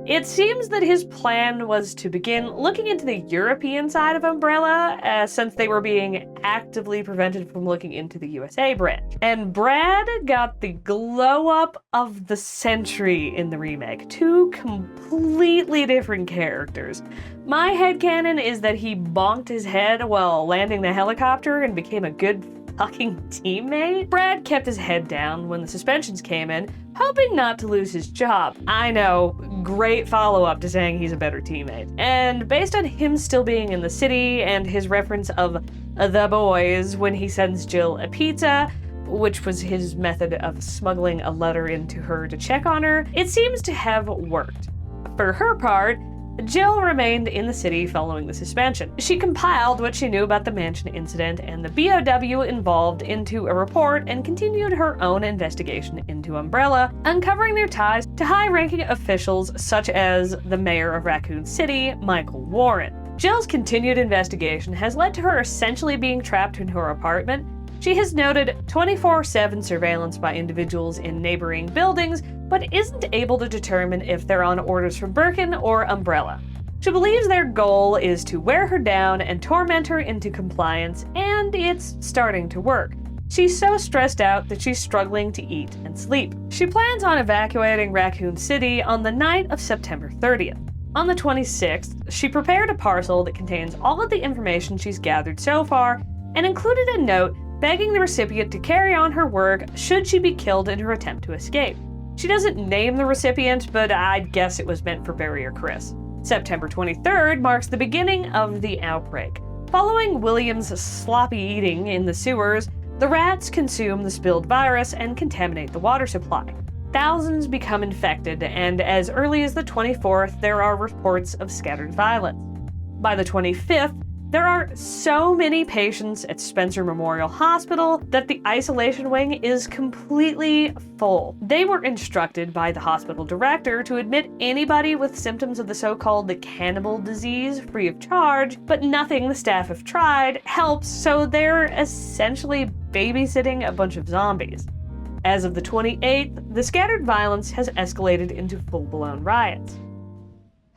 It seems that his plan was to begin looking into the European side of Umbrella, since they were being actively prevented from looking into the USA branch. And Brad got the glow-up of the century in the remake. Two completely different characters. My headcanon is that he bonked his head while landing the helicopter and became a good fucking teammate? Brad kept his head down when the suspensions came in, hoping not to lose his job. I know, great follow-up to saying he's a better teammate. And based on him still being in the city and his reference of the boys when he sends Jill a pizza, which was his method of smuggling a letter into her to check on her, it seems to have worked. For her part, Jill remained in the city following the suspension. She compiled what she knew about the mansion incident and the BOW involved into a report and continued her own investigation into Umbrella, uncovering their ties to high-ranking officials such as the mayor of Raccoon City, Michael Warren. Jill's continued investigation has led to her essentially being trapped in her apartment. She has noted 24/7 surveillance by individuals in neighboring buildings, but isn't able to determine if they're on orders from Birkin or Umbrella. She believes their goal is to wear her down and torment her into compliance, and it's starting to work. She's so stressed out that she's struggling to eat and sleep. She plans on evacuating Raccoon City on the night of September 30th. On the 26th, she prepared a parcel that contains all of the information she's gathered so far and included a note begging the recipient to carry on her work should she be killed in her attempt to escape. She doesn't name the recipient, but I'd guess it was meant for Barry or Chris. September 23rd marks the beginning of the outbreak. Following William's sloppy eating in the sewers, the rats consume the spilled virus and contaminate the water supply. Thousands become infected, and as early as the 24th, there are reports of scattered violence. By the 25th, there are so many patients at Spencer Memorial Hospital that the isolation wing is completely full. They were instructed by the hospital director to admit anybody with symptoms of the so-called cannibal disease free of charge, but nothing the staff have tried helps, so they're essentially babysitting a bunch of zombies. As of the 28th, the scattered violence has escalated into full-blown riots.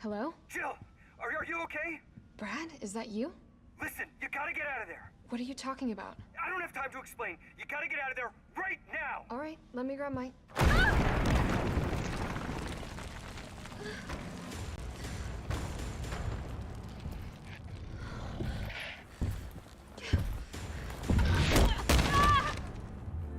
Hello? Jill, are you okay? Brad, is that you? Listen, you gotta get out of there. What are you talking about? I don't have time to explain. You gotta get out of there right now. All right, let me grab my...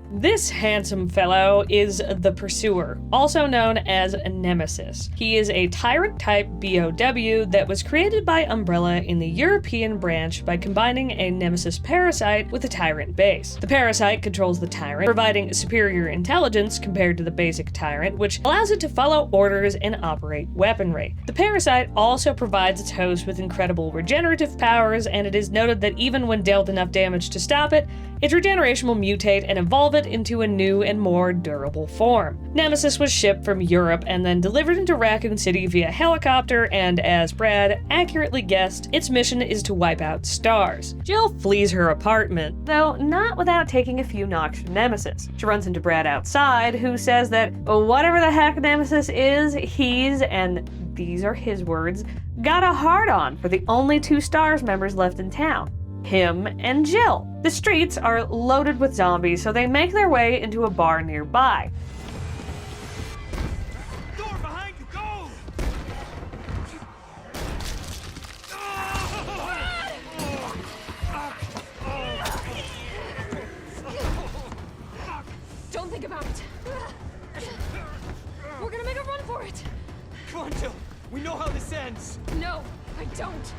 This handsome fellow is the Pursuer, also known as Nemesis. He is a tyrant-type BOW that was created by Umbrella in the European branch by combining a Nemesis parasite with a tyrant base. The parasite controls the tyrant, providing superior intelligence compared to the basic tyrant, which allows it to follow orders and operate weaponry. The parasite also provides its host with incredible regenerative powers, and it is noted that even when dealt enough damage to stop it, its regeneration will mutate and evolve it into a new and more durable form. Nemesis was shipped from Europe and then delivered into Raccoon City via helicopter, and as Brad accurately guessed, its mission is to wipe out stars. Jill flees her apartment, though not without taking a few knocks from Nemesis. She runs into Brad outside, who says that whatever the heck Nemesis is, he's, and these are his words, got a hard-on for the only two STARS members left in town. Him and Jill. The streets are loaded with zombies, so they make their way into a bar nearby. Door behind you, go! Don't think about it. We're gonna make a run for it. Come on, Jill. We know how this ends. No, I don't.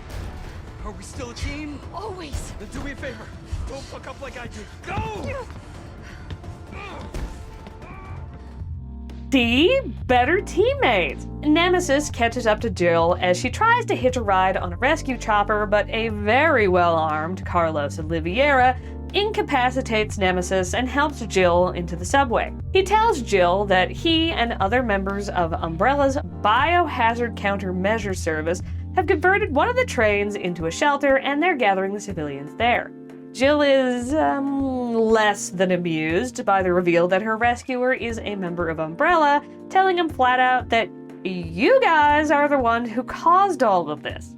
Are we still a team? Always. Then do me a favor. Don't fuck up like I did. Go! See? Better teammates! Nemesis catches up to Jill as she tries to hitch a ride on a rescue chopper, but a very well-armed Carlos Oliveira incapacitates Nemesis and helps Jill into the subway. He tells Jill that he and other members of Umbrella's Biohazard Countermeasure Service have converted one of the trains into a shelter, and they're gathering the civilians there. Jill is, less than amused by the reveal that her rescuer is a member of Umbrella, telling him flat out that you guys are the one who caused all of this.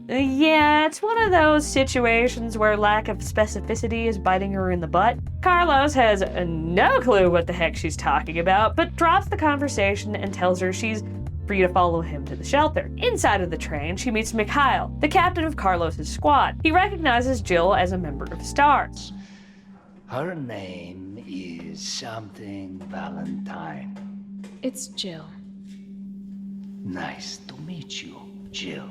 Yeah, it's one of those situations where lack of specificity is biting her in the butt. Carlos has no clue what the heck she's talking about, but drops the conversation and tells her she's free to follow him to the shelter. Inside of the train, she meets Mikhail, the captain of Carlos's squad. He recognizes Jill as a member of STARS. Her name is something Valentine. It's Jill. Nice to meet you, Jill.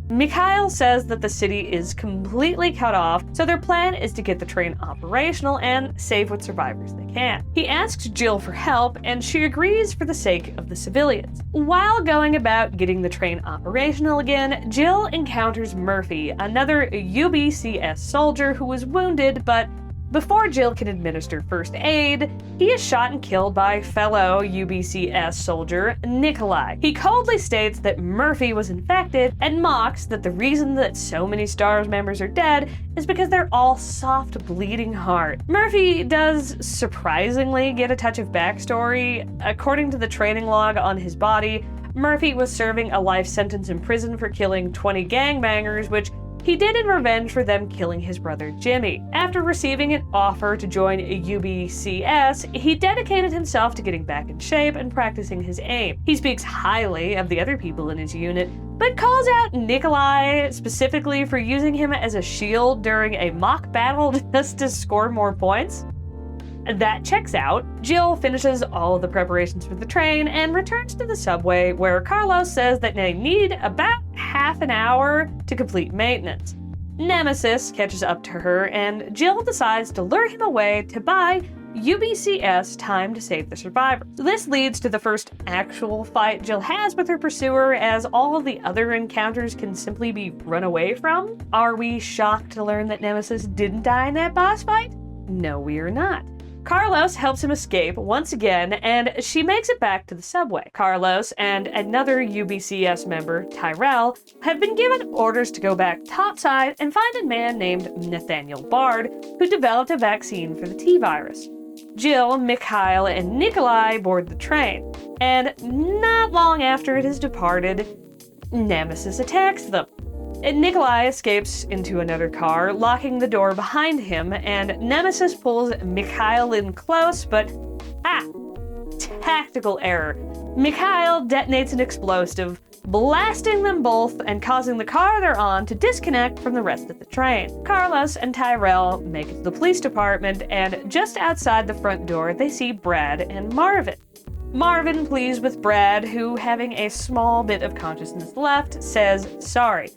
Mikhail says that the city is completely cut off, so their plan is to get the train operational and save what survivors they can. He asks Jill for help, and she agrees for the sake of the civilians. While going about getting the train operational again, Jill encounters Murphy, another UBCS soldier who was wounded, but before Jill can administer first aid, he is shot and killed by fellow UBCS soldier Nikolai. He coldly states that Murphy was infected and mocks that the reason that so many STARS members are dead is because they're all soft, bleeding heart. Murphy does surprisingly get a touch of backstory. According to the training log on his body, Murphy was serving a life sentence in prison for killing 20 gangbangers, which he did in revenge for them killing his brother Jimmy. After receiving an offer to join UBCS, he dedicated himself to getting back in shape and practicing his aim. He speaks highly of the other people in his unit, but calls out Nikolai specifically for using him as a shield during a mock battle just to score more points. That checks out. Jill finishes all of the preparations for the train and returns to the subway, where Carlos says that they need about half an hour to complete maintenance. Nemesis catches up to her, and Jill decides to lure him away to buy UBCS time to save the survivors. This leads to the first actual fight Jill has with her pursuer, as all of the other encounters can simply be run away from. Are we shocked to learn that Nemesis didn't die in that boss fight? No, we are not. Carlos helps him escape once again, and she makes it back to the subway. Carlos and another UBCS member, Tyrell, have been given orders to go back topside and find a man named Nathaniel Bard, who developed a vaccine for the T-virus. Jill, Mikhail, and Nikolai board the train, and not long after it has departed, Nemesis attacks them. Nikolai escapes into another car, locking the door behind him, and Nemesis pulls Mikhail in close, but tactical error. Mikhail detonates an explosive, blasting them both and causing the car they're on to disconnect from the rest of the train. Carlos and Tyrell make it to the police department, and just outside the front door, they see Brad and Marvin. Marvin pleads with Brad, who, having a small bit of consciousness left, says sorry.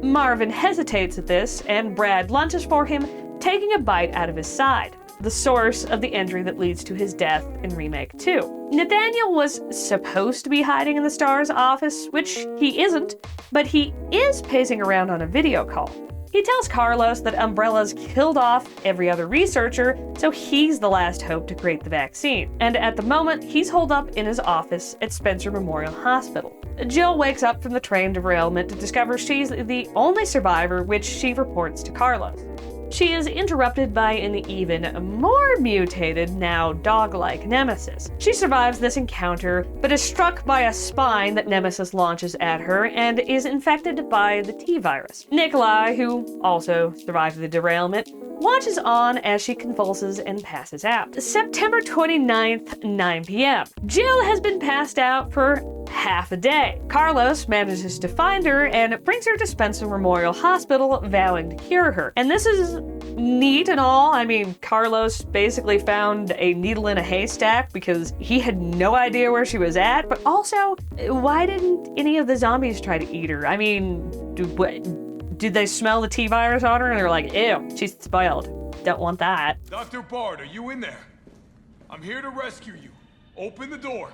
Marvin hesitates at this, and Brad lunges for him, taking a bite out of his side, the source of the injury that leads to his death in Remake 2. Nathaniel was supposed to be hiding in the STARS office, which he isn't, but he is pacing around on a video call. He tells Carlos that Umbrella's killed off every other researcher, so he's the last hope to create the vaccine. And at the moment, he's holed up in his office at Spencer Memorial Hospital. Jill wakes up from the train derailment to discover she's the only survivor, which she reports to Carlos. She is interrupted by an even more mutated, now dog-like Nemesis. She survives this encounter, but is struck by a spine that Nemesis launches at her and is infected by the T-virus. Nikolai, who also survived the derailment, watches on as she convulses and passes out. September 29th, 9 p.m. Jill has been passed out for half a day. Carlos manages to find her and brings her to Spencer Memorial Hospital, vowing to cure her. And this is neat and all. I mean, Carlos basically found a needle in a haystack because he had no idea where she was at, but also, why didn't any of the zombies try to eat her? I mean, did they smell the T-virus on her and they're like, ew, she's spoiled. Don't want that. Dr. Bard, are you in there? I'm here to rescue you. Open the door.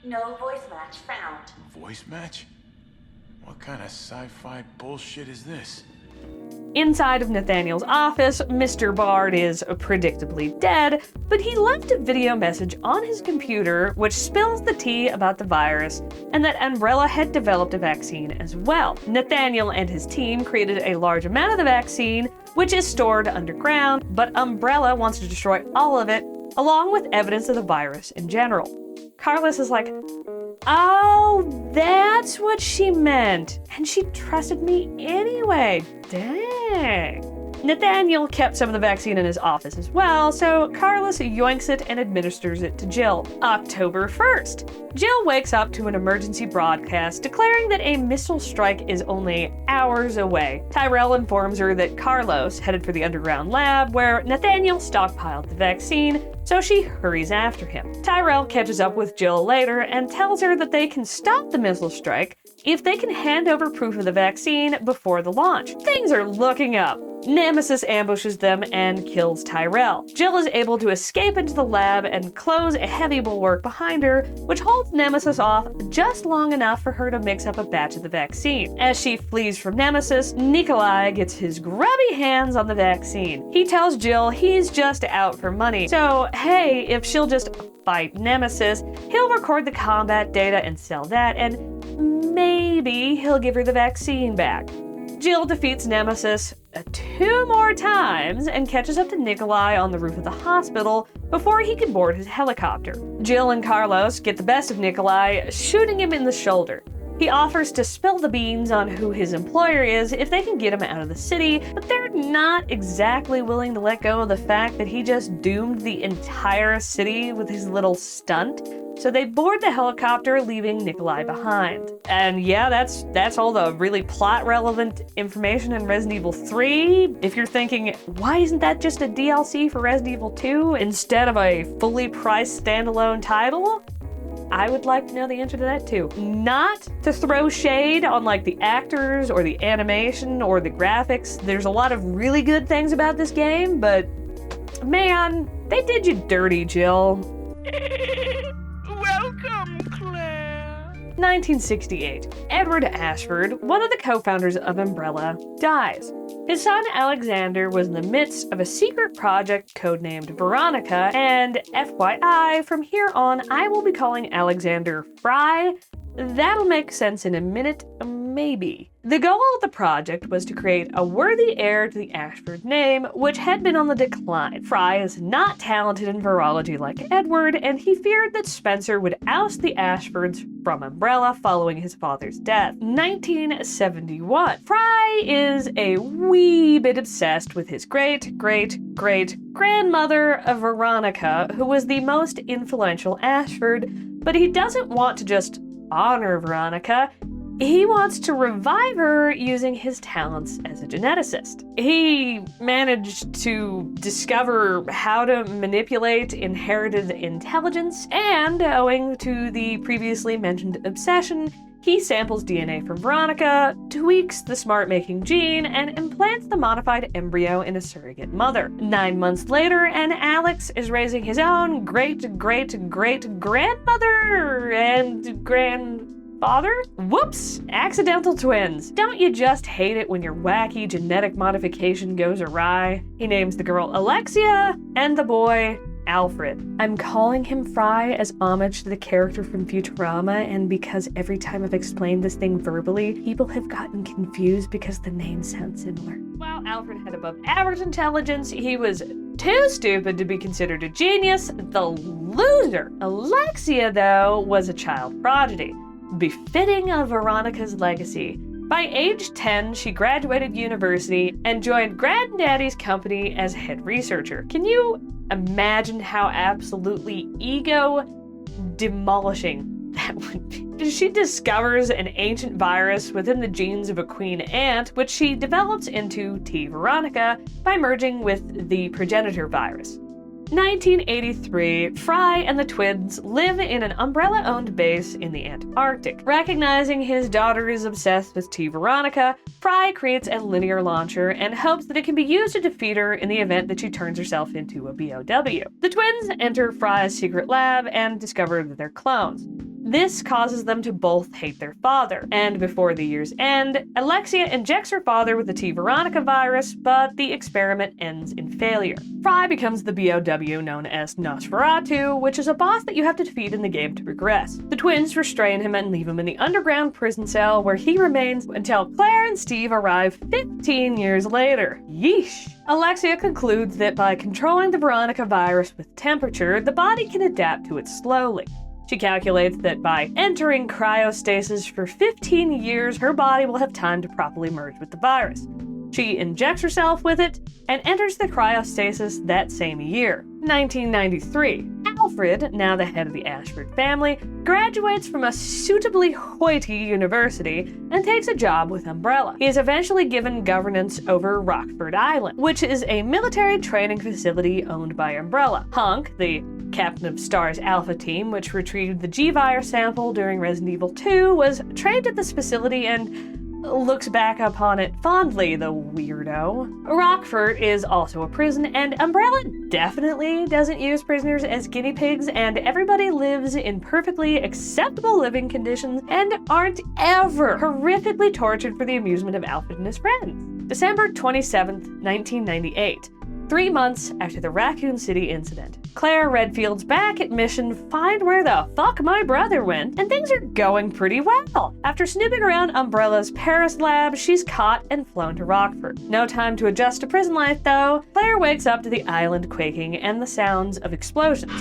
No voice match found. Voice match? What kind of sci-fi bullshit is this? Inside of Nathaniel's office, Mr. Bard is predictably dead, but he left a video message on his computer which spills the tea about the virus and that Umbrella had developed a vaccine as well. Nathaniel and his team created a large amount of the vaccine, which is stored underground, but Umbrella wants to destroy all of it, along with evidence of the virus in general. Carlos is like, oh, that's what she meant. And she trusted me anyway. Dang. Nathaniel kept some of the vaccine in his office as well, so Carlos yoinks it and administers it to Jill. October 1st. Jill wakes up to an emergency broadcast declaring that a missile strike is only hours away. Tyrell informs her that Carlos headed for the underground lab where Nathaniel stockpiled the vaccine, so she hurries after him. Tyrell catches up with Jill later and tells her that they can stop the missile strike if they can hand over proof of the vaccine before the launch. Things are looking up. Nemesis ambushes them and kills Tyrell. Jill is able to escape into the lab and close a heavy bulwark behind her, which holds Nemesis off just long enough for her to mix up a batch of the vaccine. As she flees from Nemesis, Nikolai gets his grubby hands on the vaccine. He tells Jill he's just out for money, so hey, if she'll just fight Nemesis, he'll record the combat data and sell that, and maybe he'll give her the vaccine back. Jill defeats Nemesis 2 more times and catches up to Nikolai on the roof of the hospital before he can board his helicopter. Jill and Carlos get the best of Nikolai, shooting him in the shoulder. He offers to spill the beans on who his employer is if they can get him out of the city, but they're not exactly willing to let go of the fact that he just doomed the entire city with his little stunt. So they board the helicopter, leaving Nikolai behind. And yeah, that's all the really plot-relevant information in Resident Evil 3. If you're thinking, why isn't that just a DLC for Resident Evil 2 instead of a fully priced standalone title? I would like to know the answer to that too. Not to throw shade on like the actors or the animation or the graphics. There's a lot of really good things about this game, but man, they did you dirty, Jill. Welcome, Claire. 1968. Edward Ashford, one of the co-founders of Umbrella, dies. His son Alexander was in the midst of a secret project codenamed Veronica, and FYI, from here on I will be calling Alexander Fry. That'll make sense in a minute, maybe. The goal of the project was to create a worthy heir to the Ashford name, which had been on the decline. Fry is not talented in virology like Edward, and he feared that Spencer would oust the Ashfords from Umbrella following his father's death. 1971. Fry is a wee bit obsessed with his great-great-great-grandmother, Veronica, who was the most influential Ashford, but he doesn't want to just honor Veronica. He wants to revive her using his talents as a geneticist. He managed to discover how to manipulate inherited intelligence, and owing to the previously mentioned obsession, he samples DNA from Veronica, tweaks the smart-making gene, and implants the modified embryo in a surrogate mother. 9 months later, and Alex is raising his own great-great-great-grandmother and grandfather? Whoops! Accidental twins. Don't you just hate it when your wacky genetic modification goes awry? He names the girl Alexia and the boy Alfred. I'm calling him Fry as homage to the character from Futurama, and because every time I've explained this thing verbally, people have gotten confused because the names sound similar. While Alfred had above average intelligence, he was too stupid to be considered a genius, the loser. Alexia, though, was a child prodigy, befitting of Veronica's legacy. By age 10, she graduated university and joined Granddaddy's company as head researcher. Can you imagine how absolutely ego-demolishing that would be? She discovers an ancient virus within the genes of a queen ant, which she develops into T. Veronica by merging with the progenitor virus. 1983, Fry and the twins live in an Umbrella-owned base in the Antarctic. Recognizing his daughter is obsessed with T. Veronica, Fry creates a linear launcher and hopes that it can be used to defeat her in the event that she turns herself into a BOW. The twins enter Fry's secret lab and discover that they're clones. This causes them to both hate their father, and before the year's end, Alexia injects her father with the T. Veronica virus, but the experiment ends in failure. Fry becomes the BOW known as Nosferatu, which is a boss that you have to defeat in the game to progress. The twins restrain him and leave him in the underground prison cell, where he remains until Claire and Steve arrive 15 years later. Yeesh! Alexia concludes that by controlling the Veronica virus with temperature, the body can adapt to it slowly. She calculates that by entering cryostasis for 15 years, her body will have time to properly merge with the virus. She injects herself with it and enters the cryostasis that same year. 1993. Alfred, now the head of the Ashford family, graduates from a suitably hoity university and takes a job with Umbrella. He is eventually given governance over Rockford Island, which is a military training facility owned by Umbrella. Hunk, the captain of STAR's Alpha team, which retrieved the G-Virus sample during Resident Evil 2, was trained at this facility and looks back upon it fondly, the weirdo. Rockford is also a prison, and Umbrella definitely doesn't use prisoners as guinea pigs, and everybody lives in perfectly acceptable living conditions and aren't ever horrifically tortured for the amusement of Alfred and his friends. December 27th, 1998. 3 months after the Raccoon City incident. Claire Redfield's back at mission Find Where the Fuck My Brother Went, and things are going pretty well. After snooping around Umbrella's Paris lab, she's caught and flown to Rockford. No time to adjust to prison life, though. Claire wakes up to the island quaking and the sounds of explosions.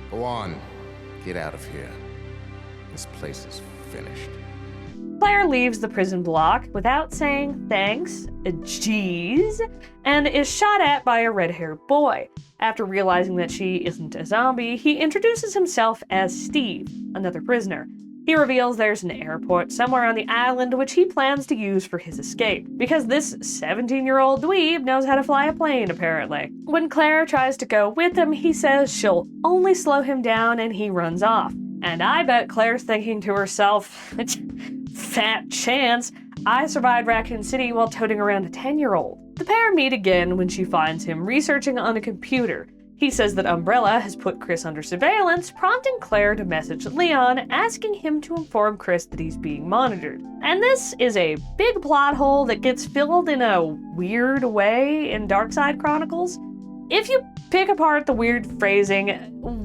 Go on. Get out of here. This place is finished. Claire leaves the prison block without saying thanks, jeez, and is shot at by a red-haired boy. After realizing that she isn't a zombie, he introduces himself as Steve, another prisoner. He reveals there's an airport somewhere on the island which he plans to use for his escape, because this 17-year-old dweeb knows how to fly a plane, apparently. When Claire tries to go with him, he says she'll only slow him down and he runs off. And I bet Claire's thinking to herself, fat chance, I survived Raccoon City while toting around a 10-year-old. The pair meet again when she finds him researching on a computer. He says that Umbrella has put Chris under surveillance, prompting Claire to message Leon, asking him to inform Chris that he's being monitored. And this is a big plot hole that gets filled in a weird way in Darkside Chronicles. If you pick apart the weird phrasing,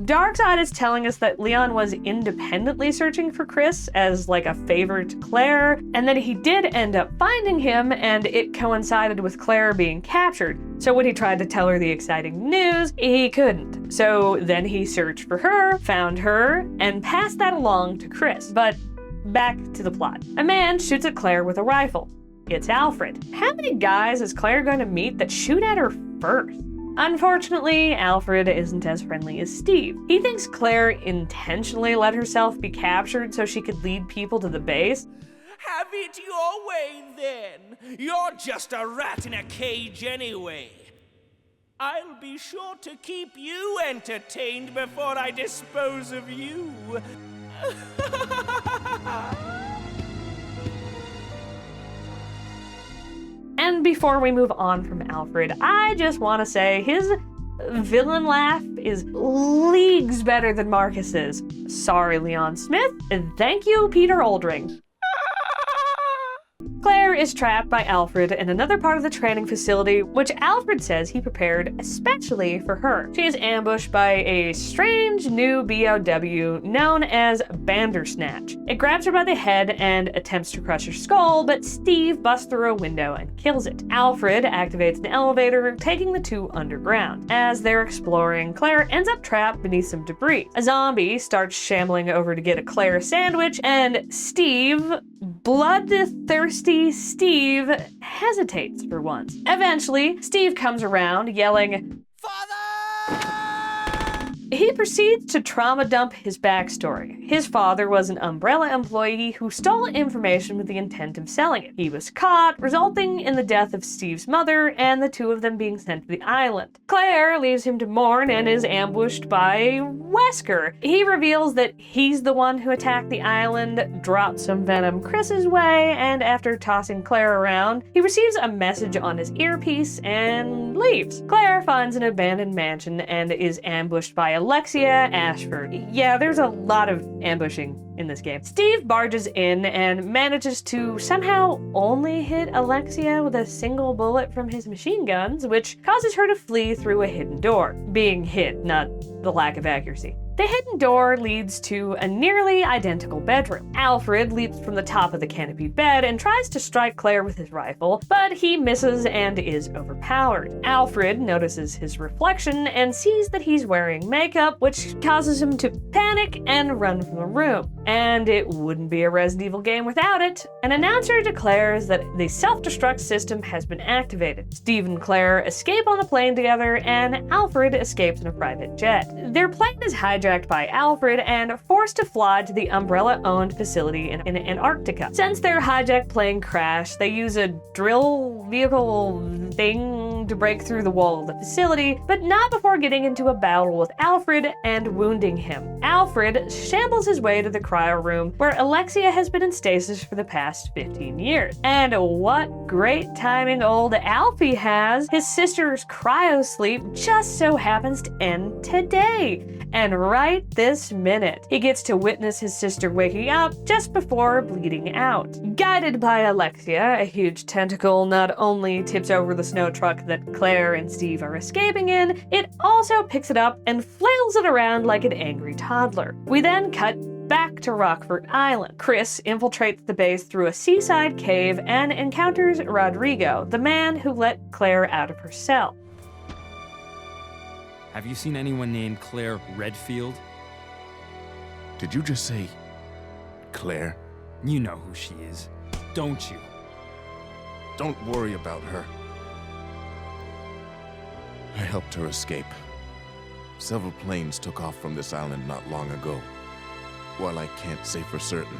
Darkside is telling us that Leon was independently searching for Chris as like a favor to Claire, and that he did end up finding him, and it coincided with Claire being captured. So when he tried to tell her the exciting news, he couldn't. So then he searched for her, found her, and passed that along to Chris. But back to the plot. A man shoots at Claire with a rifle. It's Alfred. How many guys is Claire going to meet that shoot at her first? Unfortunately, Alfred isn't as friendly as Steve. He thinks Claire intentionally let herself be captured so she could lead people to the base. Have it your way, then. You're just a rat in a cage anyway. I'll be sure to keep you entertained before I dispose of you. And before we move on from Alfred, I just want to say his villain laugh is leagues better than Marcus's. Sorry, Leon Smith, and thank you, Peter Oldring. Claire is trapped by Alfred in another part of the training facility, which Alfred says he prepared especially for her. She is ambushed by a strange new BOW known as Bandersnatch. It grabs her by the head and attempts to crush her skull, but Steve busts through a window and kills it. Alfred activates an elevator, taking the two underground. As they're exploring, Claire ends up trapped beneath some debris. A zombie starts shambling over to get a Claire sandwich, and Steve, bloodthirsty Steve, hesitates for once. Eventually, Steve comes around, yelling, "Father!" He proceeds to trauma dump his backstory. His father was an Umbrella employee who stole information with the intent of selling it. He was caught, resulting in the death of Steve's mother and the two of them being sent to the island. Claire leaves him to mourn and is ambushed by Wesker. He reveals that he's the one who attacked the island, dropped some venom Chris's way, and after tossing Claire around, he receives a message on his earpiece and leaves. Claire finds an abandoned mansion and is ambushed by Alexia Ashford. Yeah, there's a lot of ambushing in this game. Steve barges in and manages to somehow only hit Alexia with a single bullet from his machine guns, which causes her to flee through a hidden door. Being hit, not the lack of accuracy. The hidden door leads to a nearly identical bedroom. Alfred leaps from the top of the canopied bed and tries to strike Claire with his rifle, but he misses and is overpowered. Alfred notices his reflection and sees that he's wearing makeup, which causes him to panic and run from the room. And it wouldn't be a Resident Evil game without it. An announcer declares that the self-destruct system has been activated. Steve and Claire escape on the plane together, and Alfred escapes in a private jet. Their plane is hijacked by Alfred and forced to fly to the Umbrella-owned facility in Antarctica. Since their hijacked plane crashed, they use a drill vehicle thing to break through the wall of the facility, but not before getting into a battle with Alfred and wounding him. Alfred shambles his way to the cryo room where Alexia has been in stasis for the past 15 years. And what great timing old Alfie has! His sister's cryo sleep just so happens to end today. And right this minute, he gets to witness his sister waking up just before bleeding out. Guided by Alexia, a huge tentacle not only tips over the snow truck that Claire and Steve are escaping in, it also picks it up and flails it around like an angry toddler. We then cut back to Rockford Island. Chris infiltrates the base through a seaside cave and encounters Rodrigo, the man who let Claire out of her cell. Have you seen anyone named Claire Redfield? Did you just say Claire? You know who she is, don't you? Don't worry about her. I helped her escape. Several planes took off from this island not long ago. While I can't say for certain,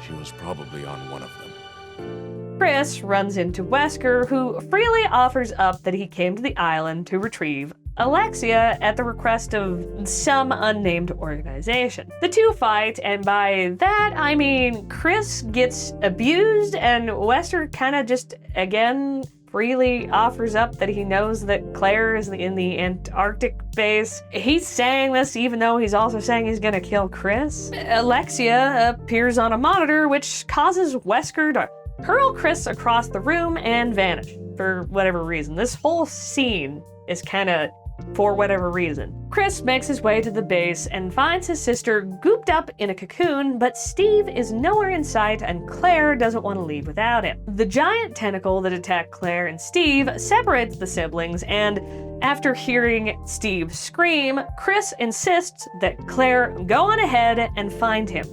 she was probably on one of them. Chris runs into Wesker, who freely offers up that he came to the island to retrieve Alexia at the request of some unnamed organization. The two fight, and by that I mean Chris gets abused and Wesker kind of just, again, freely offers up that he knows that Claire is in the Antarctic base. He's saying this even though he's also saying he's gonna kill Chris. Alexia appears on a monitor, which causes Wesker to hurl Chris across the room and vanish for whatever reason. This whole scene is kind of for whatever reason. Chris makes his way to the base and finds his sister gooped up in a cocoon, but Steve is nowhere in sight and Claire doesn't want to leave without him. The giant tentacle that attacked Claire and Steve separates the siblings, and after hearing Steve scream, Chris insists that Claire go on ahead and find him.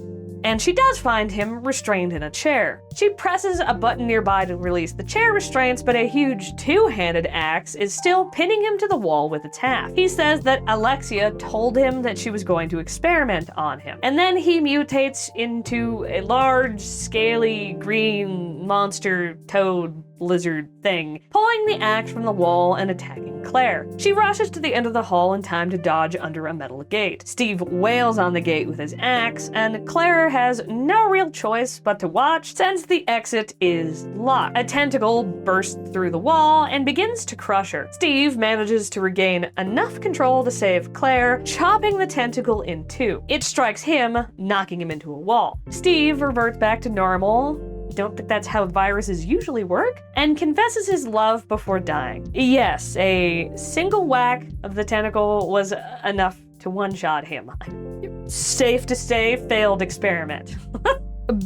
And she does find him restrained in a chair. She presses a button nearby to release the chair restraints, but a huge two-handed axe is still pinning him to the wall with its haft. He says that Alexia told him that she was going to experiment on him. And then he mutates into a large, scaly, green monster toad lizard thing, pulling the axe from the wall and attacking Claire. She rushes to the end of the hall in time to dodge under a metal gate. Steve wails on the gate with his axe, and Claire has no real choice but to watch since the exit is locked. A tentacle bursts through the wall and begins to crush her. Steve manages to regain enough control to save Claire, chopping the tentacle in two. It strikes him, knocking him into a wall. Steve reverts back to normal, don't think that's how viruses usually work, and confesses his love before dying. Yes, a single whack of the tentacle was enough to one-shot him. Safe to say, failed experiment.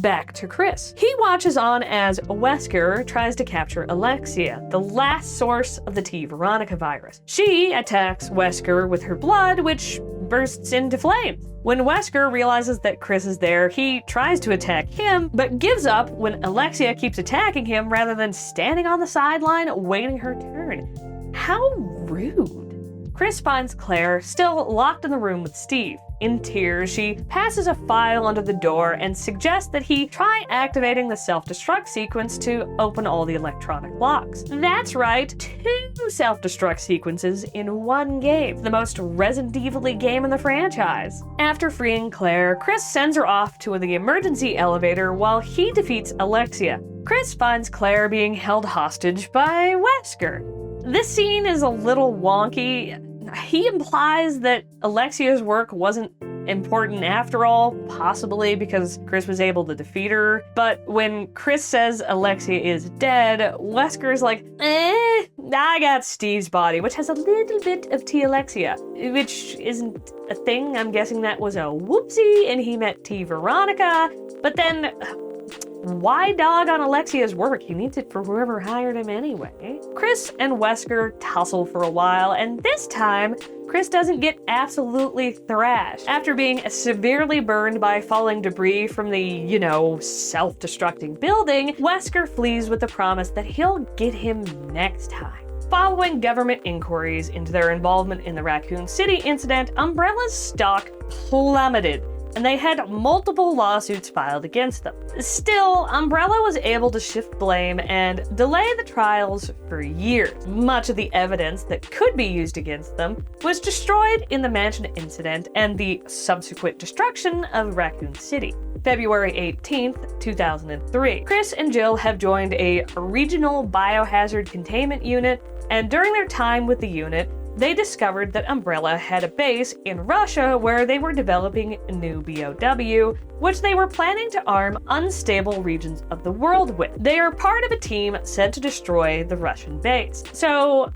Back to Chris. He watches on as Wesker tries to capture Alexia, the last source of the T. Veronica virus. She attacks Wesker with her blood, which bursts into flames. When Wesker realizes that Chris is there, he tries to attack him, but gives up when Alexia keeps attacking him rather than standing on the sideline waiting her turn. How rude. Chris finds Claire still locked in the room with Steve. In tears, she passes a file under the door and suggests that he try activating the self-destruct sequence to open all the electronic locks. That's right, 2 self-destruct sequences in one game, the most Resident Evil-y game in the franchise. After freeing Claire, Chris sends her off to the emergency elevator while he defeats Alexia. Chris finds Claire being held hostage by Wesker. This scene is a little wonky. He implies that Alexia's work wasn't important after all, possibly because Chris was able to defeat her. But when Chris says Alexia is dead, Wesker's like, I got Steve's body, which has a little bit of T. Alexia, which isn't a thing. I'm guessing that was a whoopsie and he meant T. Veronica. But then, why dog on Alexia's work? He needs it for whoever hired him anyway. Chris and Wesker tussle for a while, and this time, Chris doesn't get absolutely thrashed. After being severely burned by falling debris from the, self-destructing building, Wesker flees with the promise that he'll get him next time. Following government inquiries into their involvement in the Raccoon City incident, Umbrella's stock plummeted, and they had multiple lawsuits filed against them. Still, Umbrella was able to shift blame and delay the trials for years. Much of the evidence that could be used against them was destroyed in the mansion incident and the subsequent destruction of Raccoon City. February 18th, 2003. Chris and Jill have joined a regional biohazard containment unit, and during their time with the unit, they discovered that Umbrella had a base in Russia where they were developing a new BOW, which they were planning to arm unstable regions of the world with. They are part of a team sent to destroy the Russian base. So,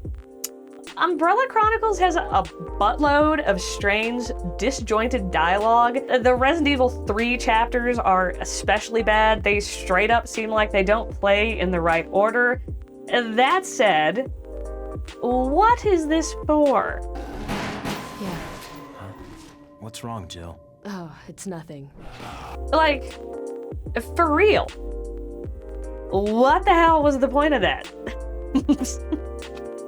Umbrella Chronicles has a buttload of strange, disjointed dialogue. The Resident Evil 3 chapters are especially bad. They straight up seem like they don't play in the right order. That said, what is this for? Yeah. What's wrong, Jill? Oh, it's nothing. Like, for real. What the hell was the point of that?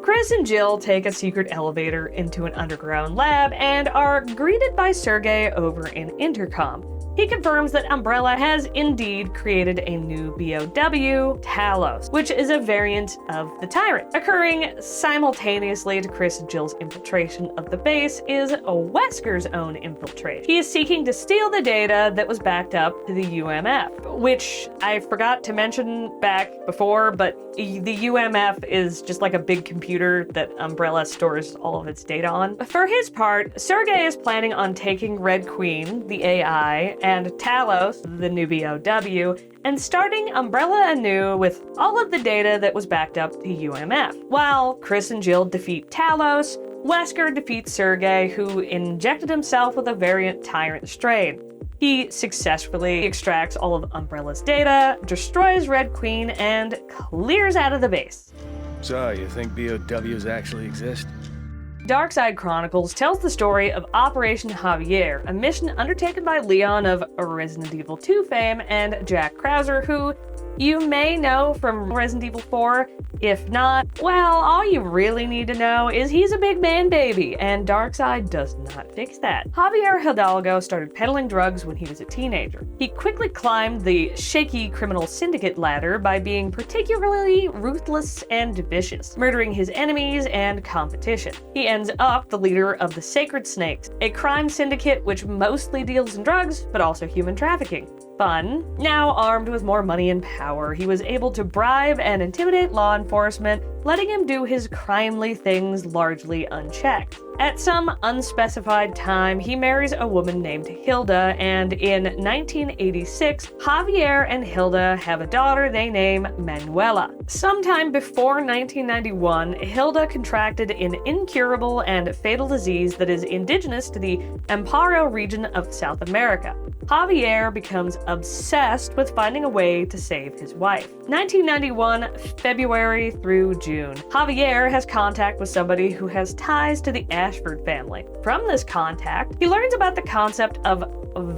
Chris and Jill take a secret elevator into an underground lab and are greeted by Sergey over an intercom. He confirms that Umbrella has indeed created a new BOW, Talos, which is a variant of the Tyrant. Occurring simultaneously to Chris and Jill's infiltration of the base is Wesker's own infiltration. He is seeking to steal the data that was backed up to the UMF, which I forgot to mention back before, but the UMF is just like a big computer that Umbrella stores all of its data on. For his part, Sergey is planning on taking Red Queen, the AI, and Talos, the new BOW, and starting Umbrella anew with all of the data that was backed up to UMF. While Chris and Jill defeat Talos, Wesker defeats Sergey, who injected himself with a variant Tyrant strain. He successfully extracts all of Umbrella's data, destroys Red Queen, and clears out of the base. So, you think BOWs actually exist? Darkside Chronicles tells the story of Operation Javier, a mission undertaken by Leon of Resident Evil 2 fame and Jack Krauser, who you may know from Resident Evil 4. If not, well, all you really need to know is he's a big man baby, and Darkside does not fix that. Javier Hidalgo started peddling drugs when he was a teenager. He quickly climbed the shaky criminal syndicate ladder by being particularly ruthless and vicious, murdering his enemies and competition. He ends up the leader of the Sacred Snakes, a crime syndicate which mostly deals in drugs, but also human trafficking. Fun. Now armed with more money and power, he was able to bribe and intimidate law enforcement, letting him do his crimely things largely unchecked. At some unspecified time, he marries a woman named Hilda, and in 1986, Javier and Hilda have a daughter they name Manuela. Sometime before 1991, Hilda contracted an incurable and fatal disease that is indigenous to the Amparo region of South America. Javier becomes obsessed with finding a way to save his wife. 1991, February through June. Javier has contact with somebody who has ties to the Ashford family. From this contact, he learns about the concept of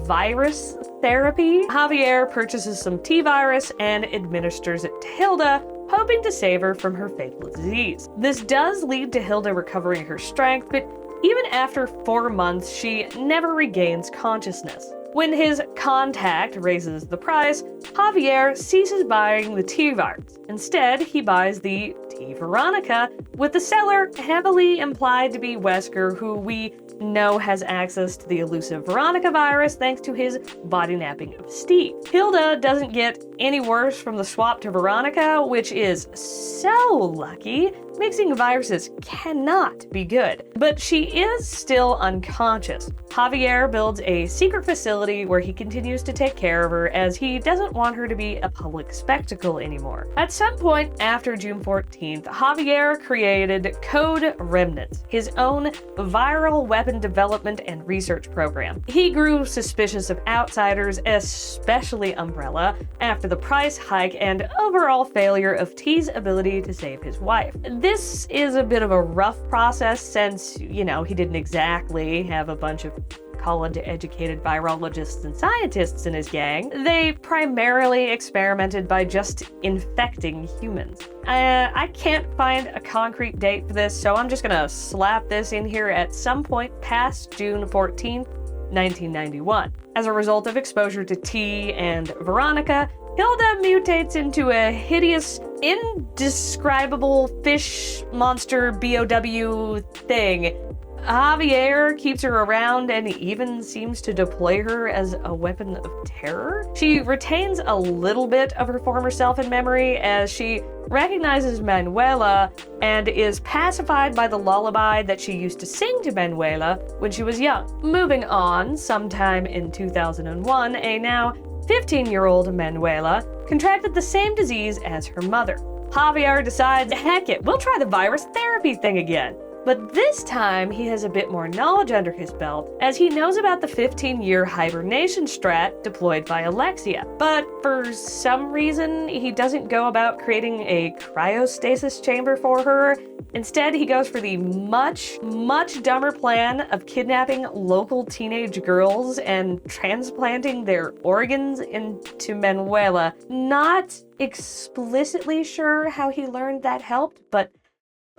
virus therapy. Javier purchases some T-virus and administers it to Hilda, hoping to save her from her fatal disease. This does lead to Hilda recovering her strength, but even after 4 months, she never regains consciousness. When his contact raises the price, Javier ceases buying the T-virus. Instead, he buys the T-Veronica, with the seller heavily implied to be Wesker, who we know has access to the elusive Veronica virus thanks to his body napping of Steve. Hilda doesn't get any worse from the swap to Veronica, which is so lucky, mixing viruses cannot be good. But she is still unconscious. Javier builds a secret facility where he continues to take care of her as he doesn't want her to be a public spectacle anymore. At some point after June 14th, Javier created Code Remnant, his own viral weapon development and research program. He grew suspicious of outsiders, especially Umbrella, after the price hike and overall failure of T's ability to save his wife. This is a bit of a rough process since, he didn't exactly have a bunch of college-educated virologists and scientists in his gang. They primarily experimented by just infecting humans. I can't find a concrete date for this, so I'm just gonna slap this in here at some point past June 14th, 1991. As a result of exposure to T and Veronica, Hilda mutates into a hideous, indescribable fish monster BOW thing. Javier keeps her around and even seems to deploy her as a weapon of terror. She retains a little bit of her former self in memory as she recognizes Manuela and is pacified by the lullaby that she used to sing to Manuela when she was young. Moving on, sometime in 2001, a now 15-year-old Manuela contracted the same disease as her mother. Javier decides, heck it, we'll try the virus therapy thing again. But this time, he has a bit more knowledge under his belt, as he knows about the 15-year hibernation strat deployed by Alexia. But for some reason, he doesn't go about creating a cryostasis chamber for her. Instead, he goes for the much, much dumber plan of kidnapping local teenage girls and transplanting their organs into Manuela. Not explicitly sure how he learned that helped, but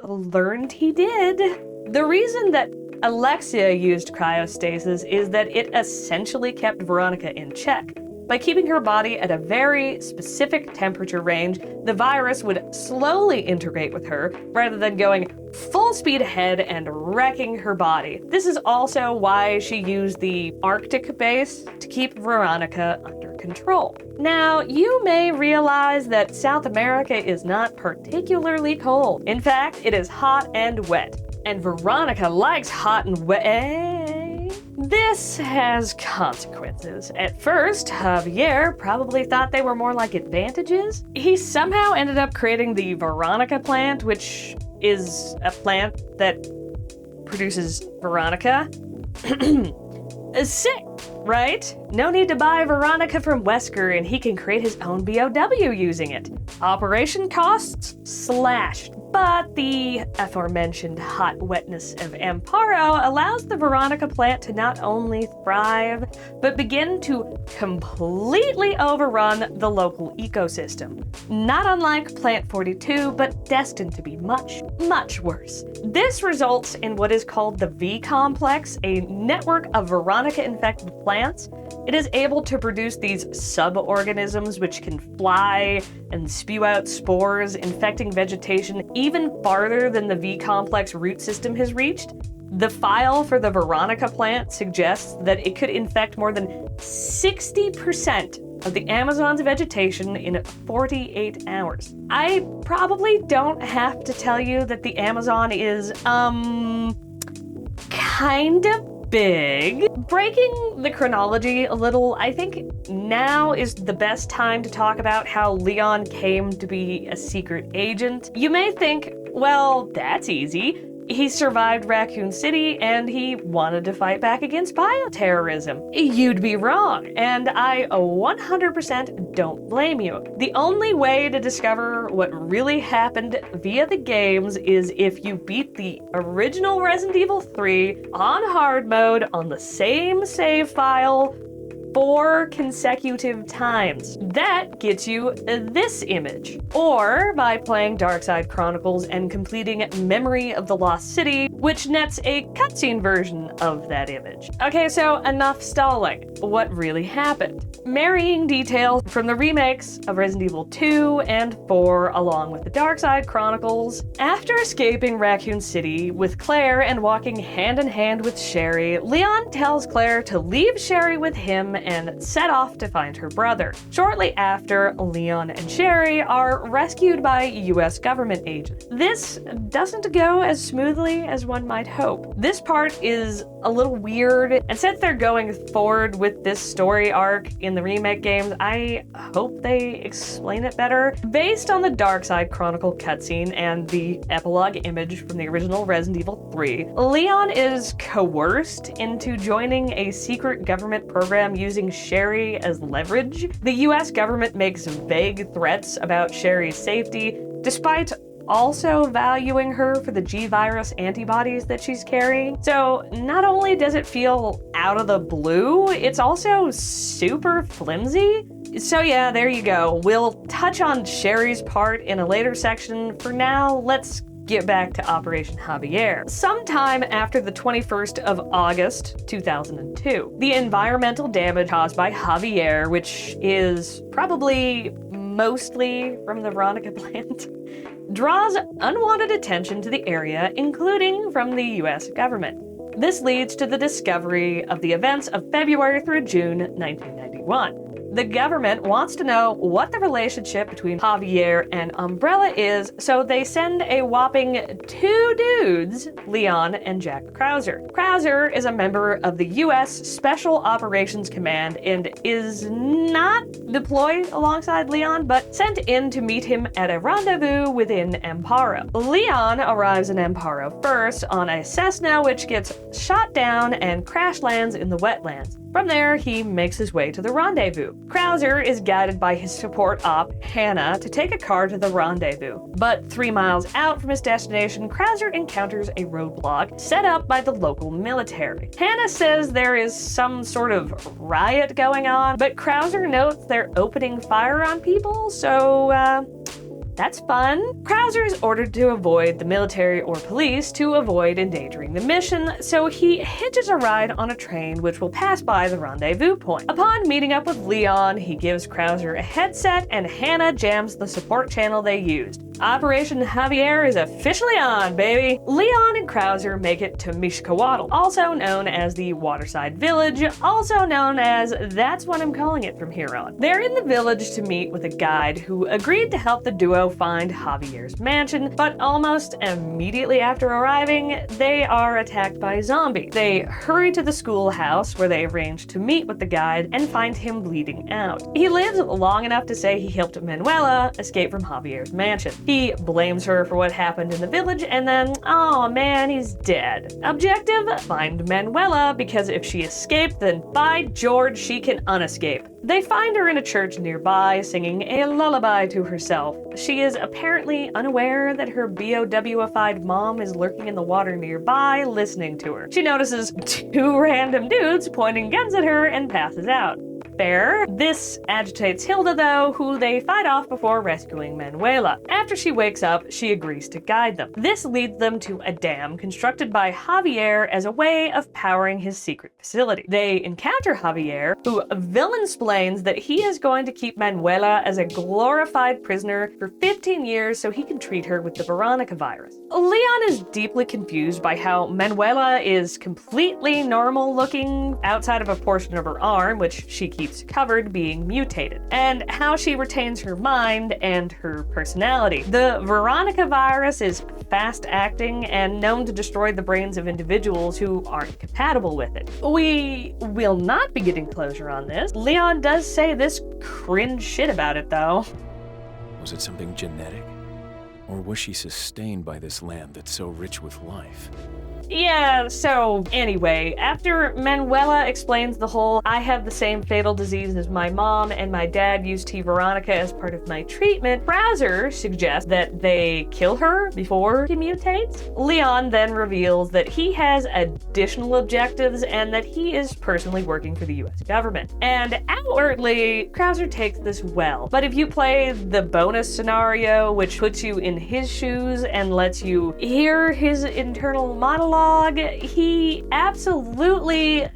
learned he did. The reason that Alexia used cryostasis is that it essentially kept Veronica in check. By keeping her body at a very specific temperature range, the virus would slowly integrate with her rather than going full speed ahead and wrecking her body. This is also why she used the Arctic base to keep Veronica under control. Now, you may realize that South America is not particularly cold. In fact, it is hot and wet. And Veronica likes hot and wet. This has consequences. At first, Javier probably thought they were more like advantages. He somehow ended up creating the Veronica plant, which is a plant that produces Veronica. Sick, right? No need to buy Veronica from Wesker and he can create his own BOW using it. Operation costs slashed. But the aforementioned hot wetness of Amparo allows the Veronica plant to not only thrive, but begin to completely overrun the local ecosystem. Not unlike Plant 42, but destined to be much, much worse. This results in what is called the V-complex, a network of Veronica-infected plants. It is able to produce these sub-organisms which can fly and spew out spores, infecting vegetation even farther than the V-complex root system has reached. The file for the Veronica plant suggests that it could infect more than 60% of the Amazon's vegetation in 48 hours. I probably don't have to tell you that the Amazon is, kind of big. Breaking the chronology a little, I think now is the best time to talk about how Leon came to be a secret agent. You may think, well, that's easy. He survived Raccoon City and he wanted to fight back against bioterrorism. You'd be wrong, and I 100% don't blame you. The only way to discover what really happened via the games is if you beat the original Resident Evil 3 on hard mode on the same save file 4 consecutive times. That gets you this image. Or by playing Darkside Chronicles and completing Memory of the Lost City, which nets a cutscene version of that image. Okay, so enough stalling. what really happened. Marrying details from the remakes of Resident Evil 2 and 4 along with the Darkside Chronicles. After escaping Raccoon City with Claire and walking hand in hand with Sherry, Leon tells Claire to leave Sherry with him and set off to find her brother. Shortly after, Leon and Sherry are rescued by US government agents. This doesn't go as smoothly as one might hope. This part is a little weird, and since they're going forward with this story arc in the remake games, I hope they explain it better. Based on the Darkside Chronicle cutscene and the epilogue image from the original Resident Evil 3, Leon is coerced into joining a secret government program using Sherry as leverage. The US government makes vague threats about Sherry's safety, despite also valuing her for the G-virus antibodies that she's carrying. So not only does it feel out of the blue, it's also super flimsy. So yeah, there you go. We'll touch on Sherry's part in a later section. For now, let's get back to Operation Javier. Sometime after the 21st of August, 2002, the environmental damage caused by Javier, which is probably mostly from the Veronica plant, draws unwanted attention to the area, including from the US government. This leads to the discovery of the events of February through June 1991. The government wants to know what the relationship between Javier and Umbrella is, so they send a whopping 2 dudes, Leon and Jack Krauser. Krauser is a member of the US Special Operations Command and is not deployed alongside Leon, but sent in to meet him at a rendezvous within Amparo. Leon arrives in Amparo first on a Cessna, which gets shot down and crash lands in the wetlands. From there, he makes his way to the rendezvous. Krauser is guided by his support op, Hannah, to take a car to the rendezvous. But 3 miles out from his destination, Krauser encounters a roadblock set up by the local military. Hannah says there is some sort of riot going on, but Krauser notes they're opening fire on people, so that's fun. Krauser is ordered to avoid the military or police to avoid endangering the mission, so he hitches a ride on a train which will pass by the rendezvous point. Upon meeting up with Leon, he gives Krauser a headset and Hannah jams the support channel they used. Operation Javier is officially on, baby! Leon and Krauser make it to Mishkawatl, also known as the Waterside Village, also known as That's What I'm Calling It from here on. They're in the village to meet with a guide who agreed to help the duo find Javier's mansion, but almost immediately after arriving, they are attacked by zombies. They hurry to the schoolhouse where they arrange to meet with the guide and find him bleeding out. He lives long enough to say he helped Manuela escape from Javier's mansion. He blames her for what happened in the village and then, oh man, he's dead. Objective, find Manuela, because if she escaped, then by George, she can unescape. They find her in a church nearby, singing a lullaby to herself. She is apparently unaware that her BOW-ified mom is lurking in the water nearby, listening to her. She notices 2 random dudes pointing guns at her and passes out. Fair. This agitates Hilda, though, who they fight off before rescuing Manuela. After she wakes up, she agrees to guide them. This leads them to a dam constructed by Javier as a way of powering his secret facility. They encounter Javier, who villain-splains that he is going to keep Manuela as a glorified prisoner for 15 years so he can treat her with the Veronica virus. Leon is deeply confused by how Manuela is completely normal-looking outside of a portion of her arm, which she keeps covered, being mutated, and how she retains her mind and her personality. The Veronica virus is fast-acting and known to destroy the brains of individuals who aren't compatible with it. We will not be getting closure on this. Leon does say this cringe shit about it, though. Was it something genetic? Or was she sustained by this land that's so rich with life? Yeah, so anyway, after Manuela explains the whole I have the same fatal disease as my mom and my dad used T. Veronica as part of my treatment, Krauser suggests that they kill her before he mutates. Leon then reveals that he has additional objectives and that he is personally working for the US government. And outwardly, Krauser takes this well. But if you play the bonus scenario, which puts you in in his shoes and lets you hear his internal monologue, he absolutely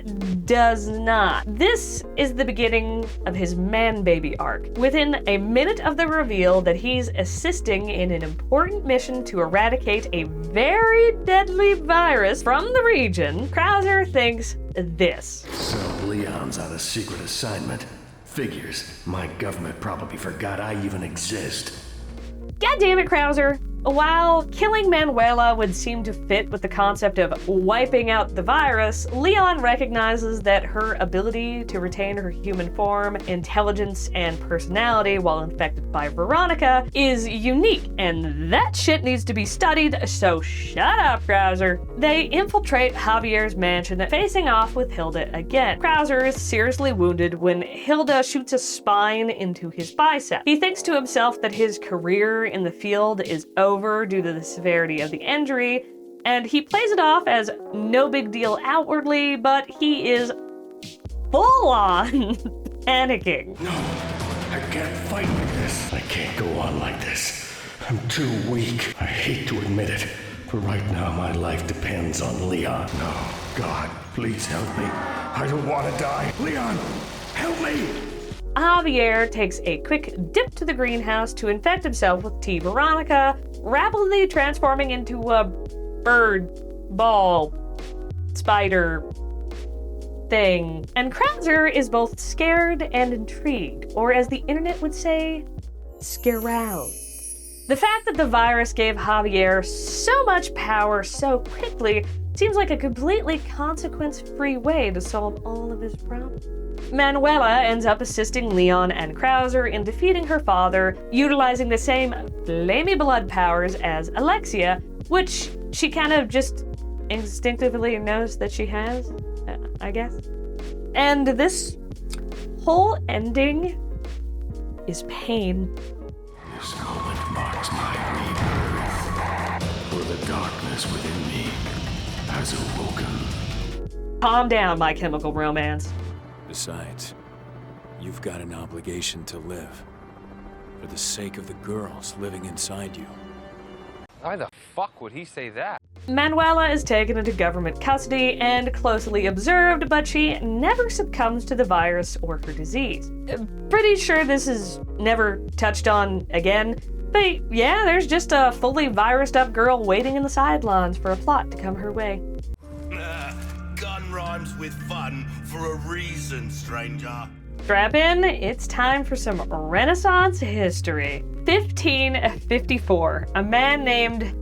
does not. This is the beginning of his man-baby arc. Within a minute of the reveal that he's assisting in an important mission to eradicate a very deadly virus from the region, Krauser thinks this. So Leon's on a secret assignment. Figures. My government probably forgot I even exist. God damn it, Krauser. While killing Manuela would seem to fit with the concept of wiping out the virus, Leon recognizes that her ability to retain her human form, intelligence, and personality while infected by Veronica is unique, and that shit needs to be studied, so shut up, Krauser. They infiltrate Javier's mansion, facing off with Hilda again. Krauser is seriously wounded when Hilda shoots a spine into his bicep. He thinks to himself that his career in the field is over due to the severity of the injury, and he plays it off as no big deal outwardly, but he is full-on panicking. No, I can't fight like this. I can't go on like this. I'm too weak. I hate to admit it, but right now my life depends on Leon. No, God, please help me. I don't want to die. Leon, help me! Javier takes a quick dip to the greenhouse to infect himself with T. Veronica, rapidly transforming into a bird, ball, spider thing. And Krauser is both scared and intrigued, or as the internet would say, scaroused. The fact that the virus gave Javier so much power so quickly seems like a completely consequence-free way to solve all of his problems. Manuela ends up assisting Leon and Krauser in defeating her father, utilizing the same flamey blood powers as Alexia, which she kind of just instinctively knows that she has, I guess. And this whole ending is pain. This moment marks my rebirth, for the darkness within me has awoken. Calm down, My Chemical Romance. Besides, you've got an obligation to live. For the sake of the girls living inside you. Why the fuck would he say that? Manuela is taken into government custody and closely observed, but she never succumbs to the virus or her disease. Pretty sure this is never touched on again, but yeah, there's just a fully virused up girl waiting in the sidelines for a plot to come her way. Gun rhymes with fun for a reason, stranger. Strap in, it's time for some Renaissance history. 1554, a man named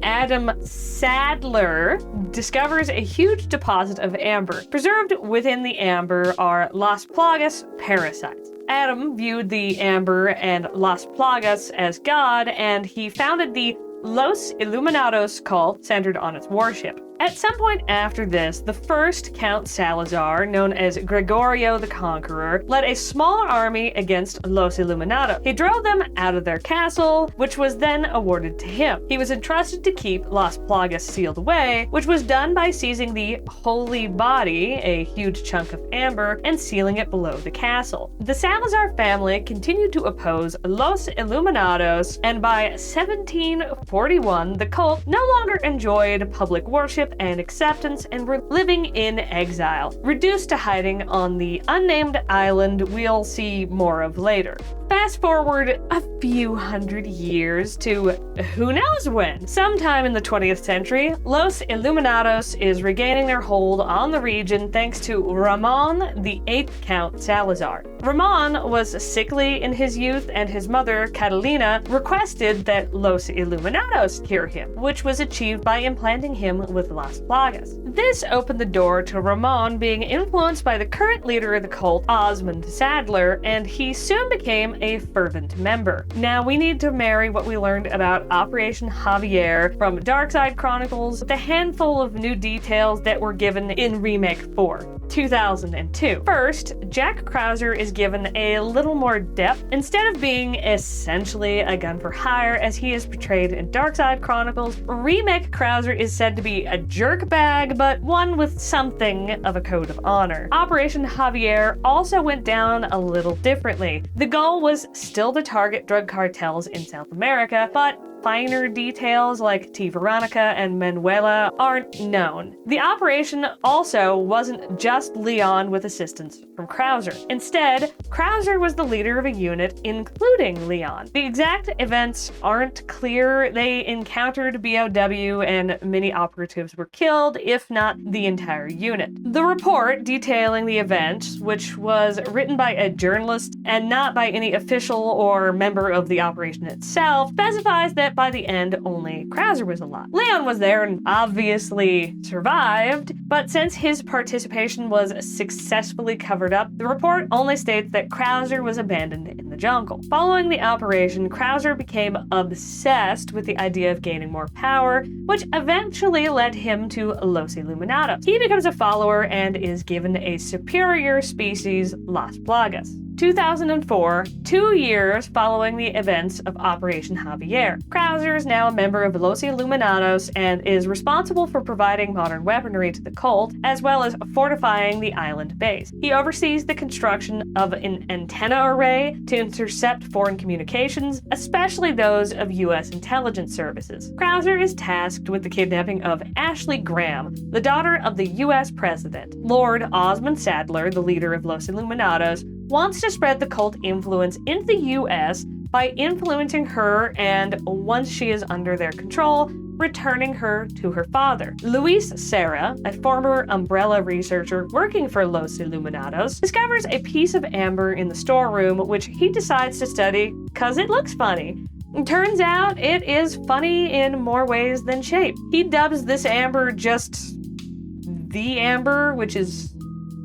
Adam Sadler discovers a huge deposit of amber. Preserved within the amber are Las Plagas parasites. Adam viewed the amber and Las Plagas as God, and he founded the Los Illuminados cult centered on its worship. At some point after this, the first Count Salazar, known as Gregorio the Conqueror, led a small army against Los Illuminados. He drove them out of their castle, which was then awarded to him. He was entrusted to keep Las Plagas sealed away, which was done by seizing the holy body, a huge chunk of amber, and sealing it below the castle. The Salazar family continued to oppose Los Illuminados, and by 1741, the cult no longer enjoyed public worship and acceptance and were living in exile, reduced to hiding on the unnamed island we'll see more of later. Fast forward a few hundred years to who knows when. Sometime in the 20th century, Los Illuminados is regaining their hold on the region thanks to Ramon, the 8th Count Salazar. Ramon was sickly in his youth, and his mother, Catalina, requested that Los Illuminados cure him, which was achieved by implanting him with Las Plagas. This opened the door to Ramon being influenced by the current leader of the cult, Osmond Sadler, and he soon became a fervent member. Now we need to marry what we learned about Operation Javier from Darkside Chronicles with a handful of new details that were given in Remake 4, 2002. First, Jack Krauser is given a little more depth. Instead of being essentially a gun for hire as he is portrayed in Darkside Chronicles, Remake Krauser is said to be a jerkbag, but one with something of a code of honor. Operation Javier also went down a little differently. The goal was still to target drug cartels in South America, but finer details like T. Veronica and Manuela aren't known. The operation also wasn't just Leon with assistance from Krauser. Instead, Krauser was the leader of a unit including Leon. The exact events aren't clear. They encountered BOW and many operatives were killed, if not the entire unit. The report detailing the event, which was written by a journalist and not by any official or member of the operation itself, specifies that by the end only Krauser was alive. Leon was there and obviously survived, but since his participation was successfully covered up, the report only states that Krauser was abandoned in the jungle. Following the operation, Krauser became obsessed with the idea of gaining more power, which eventually led him to Los Illuminados. He becomes a follower and is given a superior species, Las Plagas. 2004, 2 years following the events of Operation Javier. Krauser is now a member of Los Illuminados and is responsible for providing modern weaponry to the cult, as well as fortifying the island base. He oversees the construction of an antenna array to intercept foreign communications, especially those of U.S. intelligence services. Krauser is tasked with the kidnapping of Ashley Graham, the daughter of the U.S. president. Lord Osmond Sadler, the leader of Los Illuminados, wants to spread the cult influence into the US by influencing her and, once she is under their control, returning her to her father. Luis Serra, a former Umbrella researcher working for Los Illuminados, discovers a piece of amber in the storeroom which he decides to study because it looks funny. It turns out it is funny in more ways than shape. He dubs this amber just the amber, which is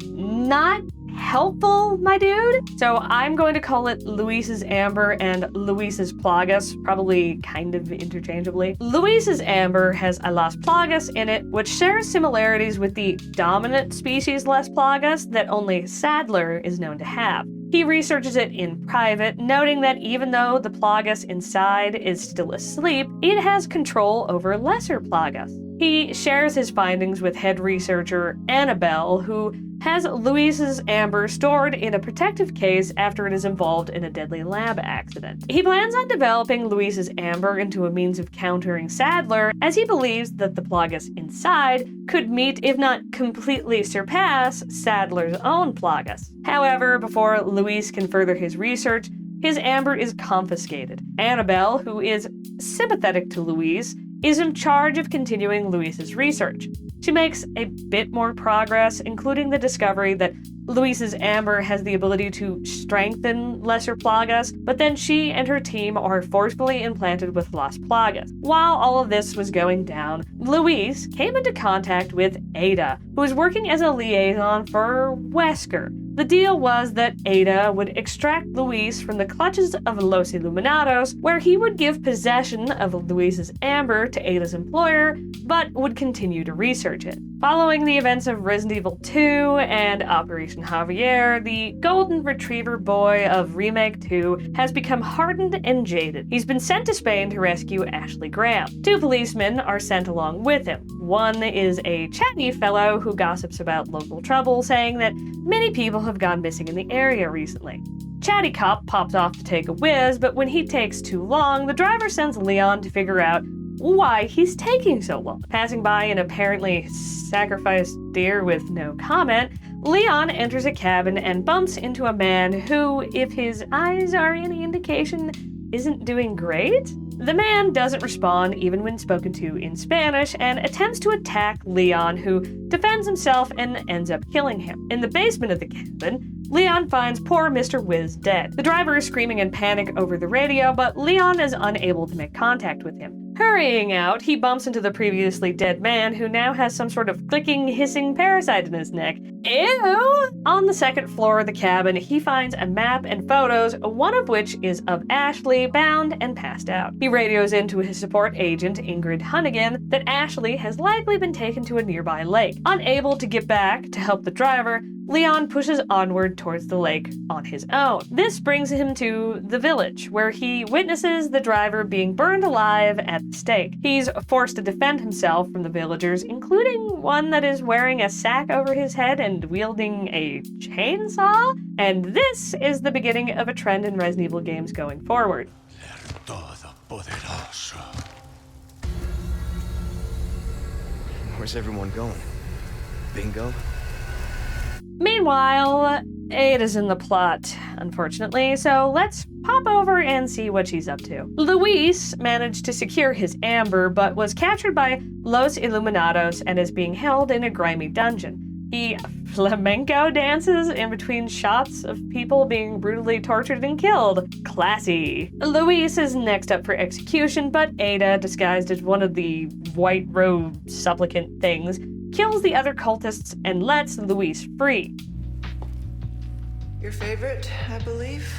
not helpful, my dude. So I'm going to call it Luis's Amber and Luis's Plagas, probably kind of interchangeably. Luis's Amber has a Las Plagas in it, which shares similarities with the dominant species Las Plagas that only Sadler is known to have. He researches it in private, noting that even though the Plagas inside is still asleep, it has control over lesser Plagas. He shares his findings with head researcher Annabelle, who has Luis's Amber stored in a protective case after it is involved in a deadly lab accident. He plans on developing Luis's Amber into a means of countering Sadler, as he believes that the Plagas inside could meet, if not completely surpass, Sadler's own Plagas. However, before Luis can further his research, his Amber is confiscated. Annabelle, who is sympathetic to Luis, is in charge of continuing Luis's research. She makes a bit more progress, including the discovery that Luis's Amber has the ability to strengthen lesser Plagas, but then she and her team are forcefully implanted with Las Plagas. While all of this was going down, Luis came into contact with Ada, who was working as a liaison for Wesker. The deal was that Ada would extract Luis from the clutches of Los Illuminados, where he would give possession of Luis's Amber to Ada's employer, but would continue to research it. Following the events of Resident Evil 2 and Operation Javier, the golden retriever boy of Remake 2 has become hardened and jaded. He's been sent to Spain to rescue Ashley Graham. 2 policemen are sent along with him. One is a chatty fellow who gossips about local trouble, saying that many people have gone missing in the area recently. Chatty Cop pops off to take a whiz, but when he takes too long, the driver sends Leon to figure out why he's taking so long. Passing by an apparently sacrificed deer with no comment, Leon enters a cabin and bumps into a man who, if his eyes are any indication, isn't doing great. The man doesn't respond even when spoken to in Spanish and attempts to attack Leon, who defends himself and ends up killing him. In the basement of the cabin, Leon finds poor Mr. Wiz dead. The driver is screaming in panic over the radio, but Leon is unable to make contact with him. Hurrying out, he bumps into the previously dead man, who now has some sort of clicking, hissing parasite in his neck. Ew! On the second floor of the cabin, he finds a map and photos, one of which is of Ashley, bound and passed out. He radios into his support agent, Ingrid Hunnigan, that Ashley has likely been taken to a nearby lake. Unable to get back to help the driver, Leon pushes onward towards the lake on his own. This brings him to the village, where he witnesses the driver being burned alive at the stake. He's forced to defend himself from the villagers, including one that is wearing a sack over his head and wielding a chainsaw. And this is the beginning of a trend in Resident Evil games going forward. poderoso. Where's everyone going? Bingo? Meanwhile, Ada's in the plot, unfortunately, so let's pop over and see what she's up to. Luis managed to secure his amber, but was captured by Los Illuminados and is being held in a grimy dungeon. He flamenco dances in between shots of people being brutally tortured and killed. Classy. Luis is next up for execution, but Ada, disguised as one of the white robe supplicant things, kills the other cultists and lets Luis free. Your favorite, I believe?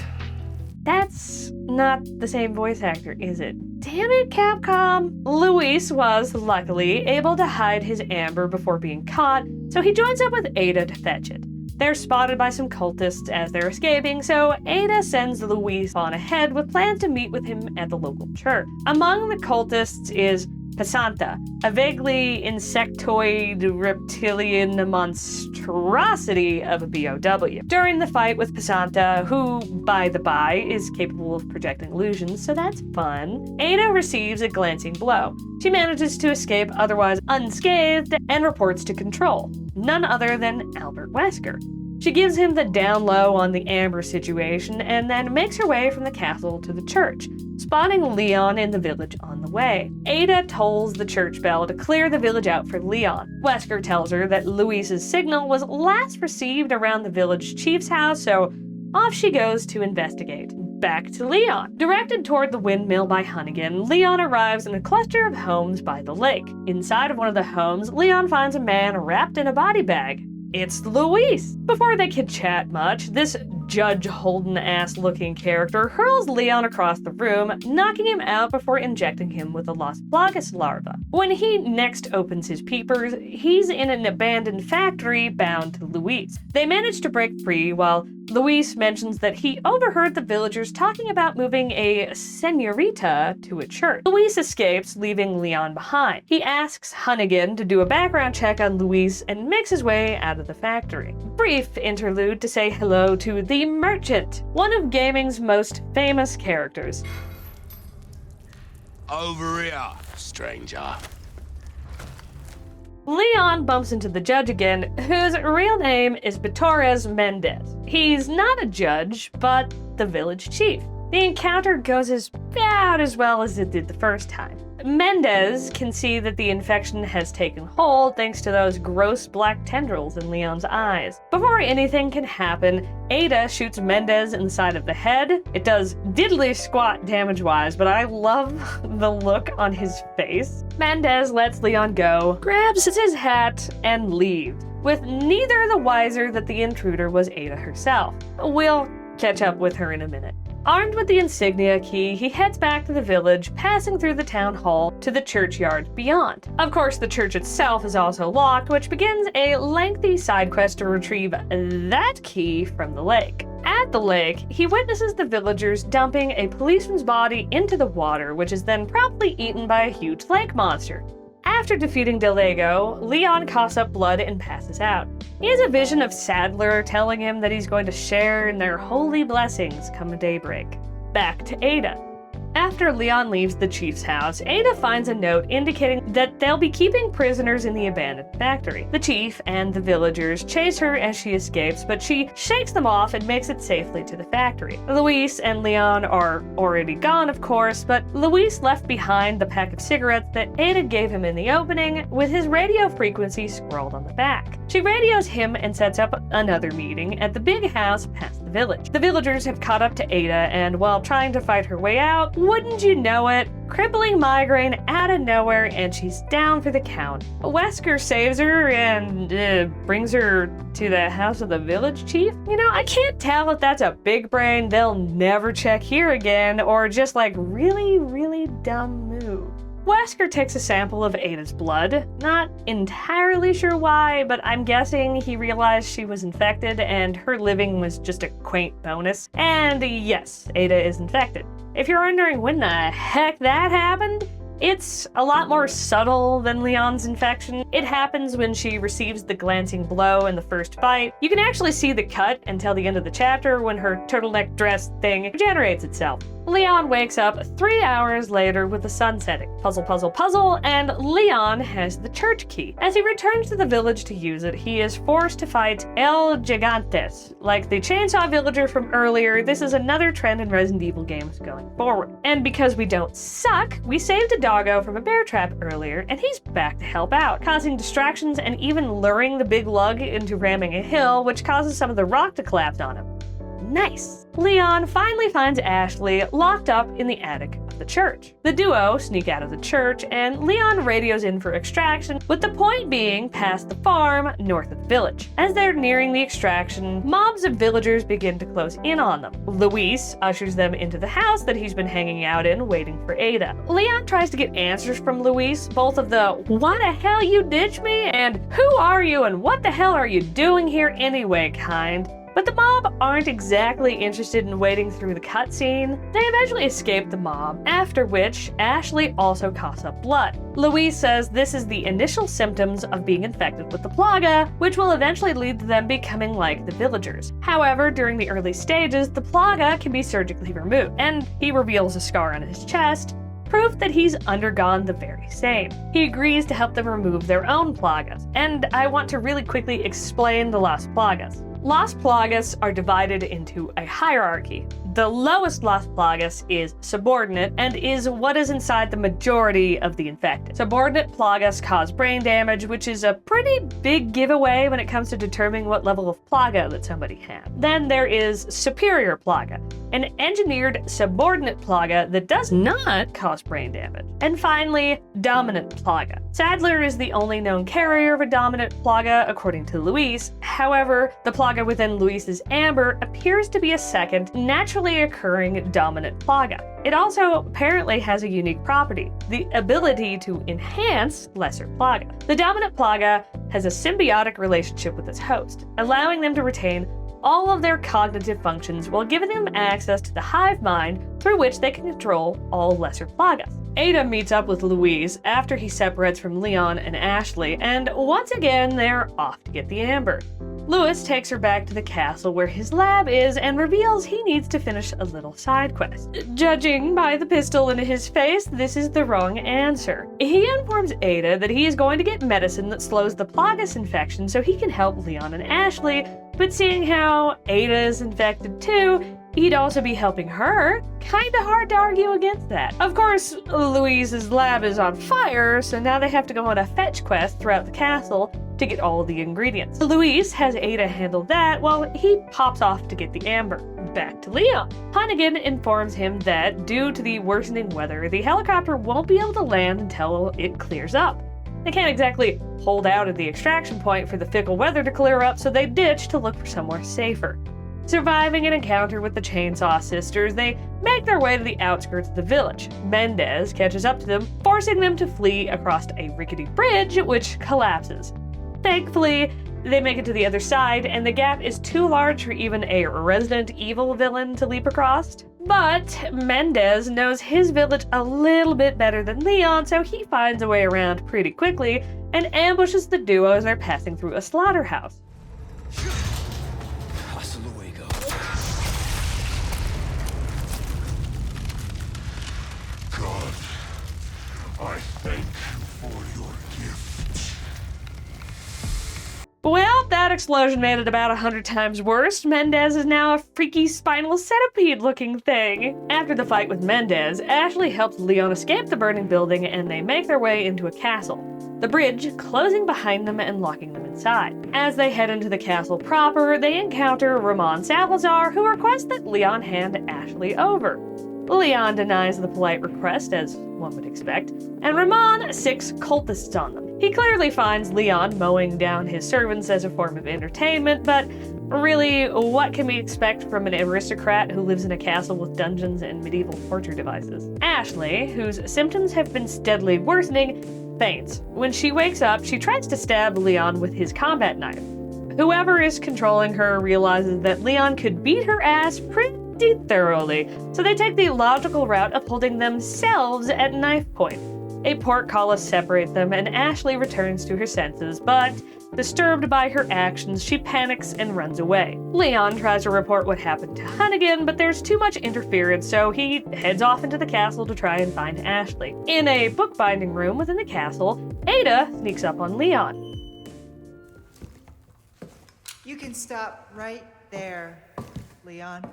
That's not the same voice actor, is it? Damn it, Capcom! Luis was, luckily, able to hide his amber before being caught, so he joins up with Ada to fetch it. They're spotted by some cultists as they're escaping, so Ada sends Luis on ahead with plans to meet with him at the local church. Among the cultists is Pasanta, a vaguely insectoid reptilian monstrosity of a BOW. During the fight with Pasanta, who, by the by, is capable of projecting illusions, so that's fun, Ada receives a glancing blow. She manages to escape otherwise unscathed and reports to Control, none other than Albert Wesker. She gives him the down low on the Amber situation and then makes her way from the castle to the church, spotting Leon in the village on the way. Ada tolls the church bell to clear the village out for Leon. Wesker tells her that Luis's signal was last received around the village chief's house, so off she goes to investigate. Back to Leon. Directed toward the windmill by Hunnigan, Leon arrives in a cluster of homes by the lake. Inside of one of the homes, Leon finds a man wrapped in a body bag. It's Luis. Before they can chat much, this Judge Holden-ass looking character hurls Leon across the room, knocking him out before injecting him with a Las Plagas larva. When he next opens his peepers, he's in an abandoned factory bound to Luis. They manage to break free while Luis mentions that he overheard the villagers talking about moving a señorita to a church. Luis escapes, leaving Leon behind. He asks Hunnigan to do a background check on Luis and makes his way out of the factory. Brief interlude to say hello to the Merchant, one of gaming's most famous characters. Over here, stranger. Leon bumps into the judge again, whose real name is Bitores Mendez. He's not a judge, but the village chief. The encounter goes about as well as it did the first time. Mendez can see that the infection has taken hold thanks to those gross black tendrils in Leon's eyes. Before anything can happen, Ada shoots Mendez in the side of the head. It does diddly squat damage-wise, but I love the look on his face. Mendez lets Leon go, grabs his hat, and leaves, with neither the wiser that the intruder was Ada herself. We'll catch up with her in a minute. Armed with the insignia key, he heads back to the village, passing through the town hall to the churchyard beyond. Of course, the church itself is also locked, which begins a lengthy side quest to retrieve that key from the lake. At the lake, he witnesses the villagers dumping a policeman's body into the water, which is then promptly eaten by a huge lake monster. After defeating Delego, Leon coughs up blood and passes out. He has a vision of Sadler telling him that he's going to share in their holy blessings come daybreak. Back to Ada. After Leon leaves the chief's house, Ada finds a note indicating that they'll be keeping prisoners in the abandoned factory. The chief and the villagers chase her as she escapes, but she shakes them off and makes it safely to the factory. Luis and Leon are already gone, of course, but Luis left behind the pack of cigarettes that Ada gave him in the opening, with his radio frequency scrawled on the back. She radios him and sets up another meeting at the big house past the village. The villagers have caught up to Ada, and while trying to fight her way out, wouldn't you know it, crippling migraine out of nowhere, and she's down for the count. Wesker saves her and brings her to the house of the village chief. You know, I can't tell if that's a big brain they'll never check here again, or just like really, really dumb move. Wesker takes a sample of Ada's blood. Not entirely sure why, but I'm guessing he realized she was infected and her living was just a quaint bonus. And yes, Ada is infected. If you're wondering when the heck that happened, it's a lot more subtle than Leon's infection. It happens when she receives the glancing blow in the first fight. You can actually see the cut until the end of the chapter when her turtleneck dress thing regenerates itself. Leon wakes up 3 hours later with the sun setting. Puzzle, puzzle, puzzle, and Leon has the church key. As he returns to the village to use it, he is forced to fight El Gigantes. Like the chainsaw villager from earlier, this is another trend in Resident Evil games going forward. And because we don't suck, we saved a doggo from a bear trap earlier, and he's back to help out, causing distractions and even luring the big lug into ramming a hill, which causes some of the rock to collapse on him. Nice. Leon finally finds Ashley locked up in the attic of the church. The duo sneak out of the church, and Leon radios in for extraction, with the point being past the farm north of the village. As they're nearing the extraction, mobs of villagers begin to close in on them. Luis ushers them into the house that he's been hanging out in, waiting for Ada. Leon tries to get answers from Luis, both of the "why the hell you ditched me" and "who are you and what the hell are you doing here anyway" kind. But the mob aren't exactly interested in waiting through the cutscene. They eventually escape the mob, after which Ashley also coughs up blood. Luis says this is the initial symptoms of being infected with the plaga, which will eventually lead to them becoming like the villagers. However, during the early stages, the plaga can be surgically removed, and he reveals a scar on his chest, proof that he's undergone the very same. He agrees to help them remove their own plagas, and I want to really quickly explain the Las Plagas. Las Plagas are divided into a hierarchy. The lowest Las Plagas is subordinate and is what is inside the majority of the infected. Subordinate plagas cause brain damage, which is a pretty big giveaway when it comes to determining what level of plaga that somebody has. Then there is superior plaga, an engineered subordinate plaga that does not cause brain damage. And finally, dominant plaga. Sadler is the only known carrier of a dominant plaga according to Luis. However, the plaga within Luis's amber appears to be a second, naturally occurring dominant plaga. It also apparently has a unique property, the ability to enhance lesser plaga. The dominant plaga has a symbiotic relationship with its host, allowing them to retain all of their cognitive functions while giving them access to the hive mind through which they can control all lesser plagas. Ada meets up with Luis after he separates from Leon and Ashley, and once again they're off to get the amber. Luis takes her back to the castle where his lab is and reveals he needs to finish a little side quest. Judging by the pistol in his face, this is the wrong answer. He informs Ada that he is going to get medicine that slows the plagas infection so he can help Leon and Ashley, but seeing how Ada is infected too, he'd also be helping her. Kinda hard to argue against that. Of course, Luis's lab is on fire, so now they have to go on a fetch quest throughout the castle to get all the ingredients. Luis has Ada handle that while he pops off to get the amber. Back to Leon. Hunnigan informs him that due to the worsening weather, the helicopter won't be able to land until it clears up. They can't exactly hold out at the extraction point for the fickle weather to clear up, so they ditch to look for somewhere safer. Surviving an encounter with the Chainsaw Sisters, they make their way to the outskirts of the village. Mendez catches up to them, forcing them to flee across a rickety bridge, which collapses. Thankfully, they make it to the other side, and the gap is too large for even a Resident Evil villain to leap across. But Mendez knows his village a little bit better than Leon, so he finds a way around pretty quickly and ambushes the duo as they're passing through a slaughterhouse. God, I thank you for your gift. Well, that explosion made it about 100 times worse. Mendez is now a freaky spinal centipede-looking thing. After the fight with Mendez, Ashley helps Leon escape the burning building and they make their way into a castle, the bridge closing behind them and locking them inside. As they head into the castle proper, they encounter Ramon Salazar, who requests that Leon hand Ashley over. Leon denies the polite request, as one would expect, and Ramon sicks cultists on them. He clearly finds Leon mowing down his servants as a form of entertainment, but really, what can we expect from an aristocrat who lives in a castle with dungeons and medieval torture devices? Ashley, whose symptoms have been steadily worsening, faints. When she wakes up, she tries to stab Leon with his combat knife. Whoever is controlling her realizes that Leon could beat her ass pretty thoroughly, so they take the logical route of holding themselves at knife point. A portcullis separates them, and Ashley returns to her senses, but disturbed by her actions, she panics and runs away. Leon tries to report what happened to Hunnigan, but there's too much interference, so he heads off into the castle to try and find Ashley. In a bookbinding room within the castle, Ada sneaks up on Leon. You can stop right there, Leon.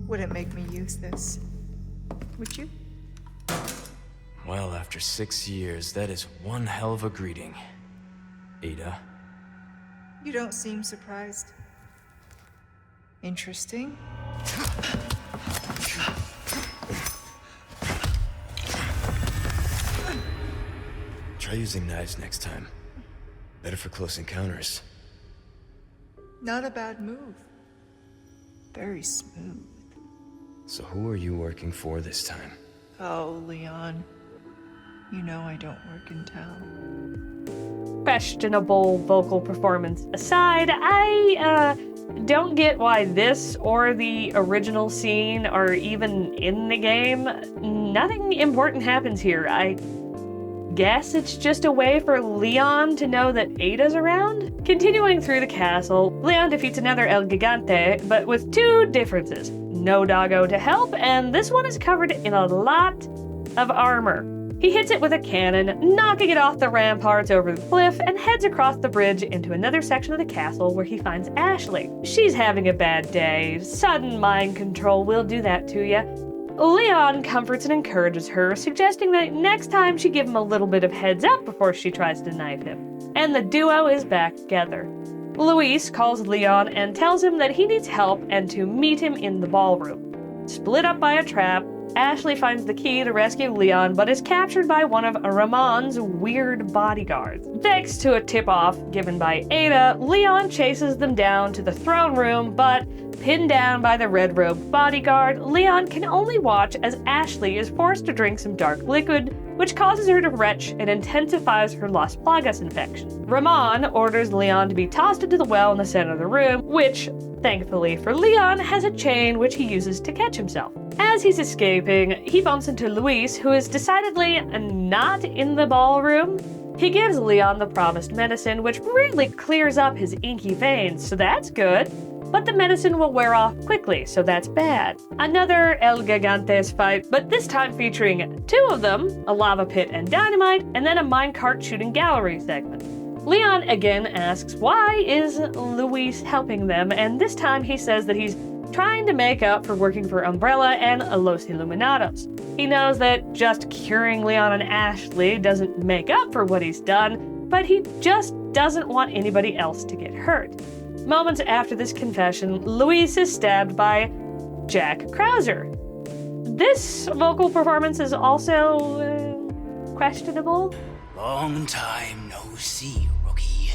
Wouldn't make me use this, would you? Well, after 6 years, that is one hell of a greeting, Ada. You don't seem surprised. Interesting. Try using knives next time. Better for close encounters. Not a bad move. Very smooth. So who are you working for this time? Oh, Leon. You know I don't work in town. Questionable vocal performance aside, I don't get why this or the original scene are even in the game. Nothing important happens here. I guess it's just a way for Leon to know that Ada's around? Continuing through the castle, Leon defeats another El Gigante, but with two differences. No doggo to help, and this one is covered in a lot of armor. He hits it with a cannon, knocking it off the ramparts over the cliff, and heads across the bridge into another section of the castle where he finds Ashley. She's having a bad day. Sudden mind control will do that to ya. Leon comforts and encourages her, suggesting that next time she give him a little bit of heads up before she tries to knife him. And the duo is back together. Luis calls Leon and tells him that he needs help and to meet him in the ballroom. Split up by a trap, Ashley finds the key to rescue Leon, but is captured by one of Ramon's weird bodyguards. Thanks to a tip-off given by Ada, Leon chases them down to the throne room, but pinned down by the red-robed bodyguard, Leon can only watch as Ashley is forced to drink some dark liquid, which causes her to retch and intensifies her Las Plagas infection. Ramon orders Leon to be tossed into the well in the center of the room, which, thankfully for Leon, has a chain which he uses to catch himself. As he's escaping, he bumps into Luis, who is decidedly not in the ballroom. He gives Leon the promised medicine, which really clears up his inky veins, so that's good. But the medicine will wear off quickly, so that's bad. Another El Gigantes fight, but this time featuring two of them, a lava pit and dynamite, and then a minecart shooting gallery segment. Leon again asks why is Luis helping them, and this time he says that he's trying to make up for working for Umbrella and Los Illuminados. He knows that just curing Leon and Ashley doesn't make up for what he's done, but he just doesn't want anybody else to get hurt. Moments after this confession, Luis is stabbed by Jack Krauser. This vocal performance is also questionable. Long time no see, rookie.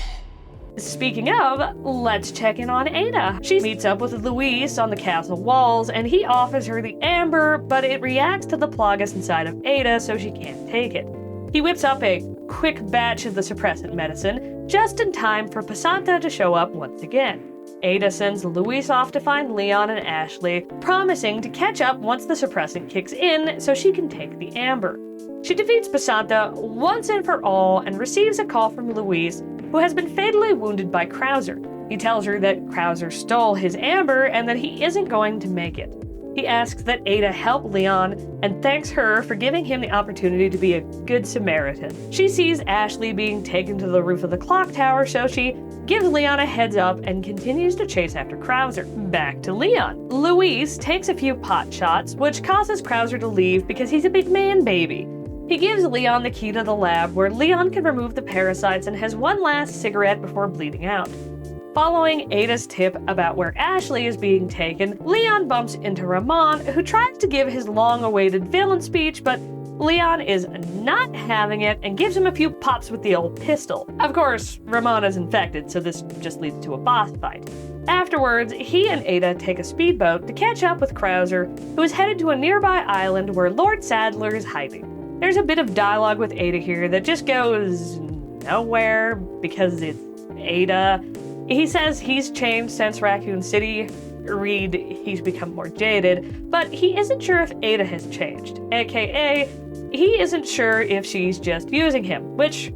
Speaking of, let's check in on Ada. She meets up with Luis on the castle walls, and he offers her the amber, but it reacts to the plagas inside of Ada, so she can't take it. He whips up a quick batch of the suppressant medicine, just in time for Pasanta to show up once again. Ada sends Luis off to find Leon and Ashley, promising to catch up once the suppressant kicks in so she can take the amber. She defeats Pasanta once and for all and receives a call from Luis, who has been fatally wounded by Krauser. He tells her that Krauser stole his amber and that he isn't going to make it. He asks that Ada help Leon and thanks her for giving him the opportunity to be a good Samaritan. She sees Ashley being taken to the roof of the clock tower, so she gives Leon a heads up and continues to chase after Krauser. Back to Leon. Luis takes a few pot shots, which causes Krauser to leave because he's a big man baby. He gives Leon the key to the lab where Leon can remove the parasites and has one last cigarette before bleeding out. Following Ada's tip about where Ashley is being taken, Leon bumps into Ramon, who tries to give his long-awaited villain speech, but Leon is not having it and gives him a few pops with the old pistol. Of course, Ramon is infected, so this just leads to a boss fight. Afterwards, he and Ada take a speedboat to catch up with Krauser, who is headed to a nearby island where Lord Sadler is hiding. There's a bit of dialogue with Ada here that just goes nowhere because it's Ada. He says he's changed since Raccoon City. Read, he's become more jaded, but he isn't sure if Ada has changed, aka he isn't sure if she's just using him, which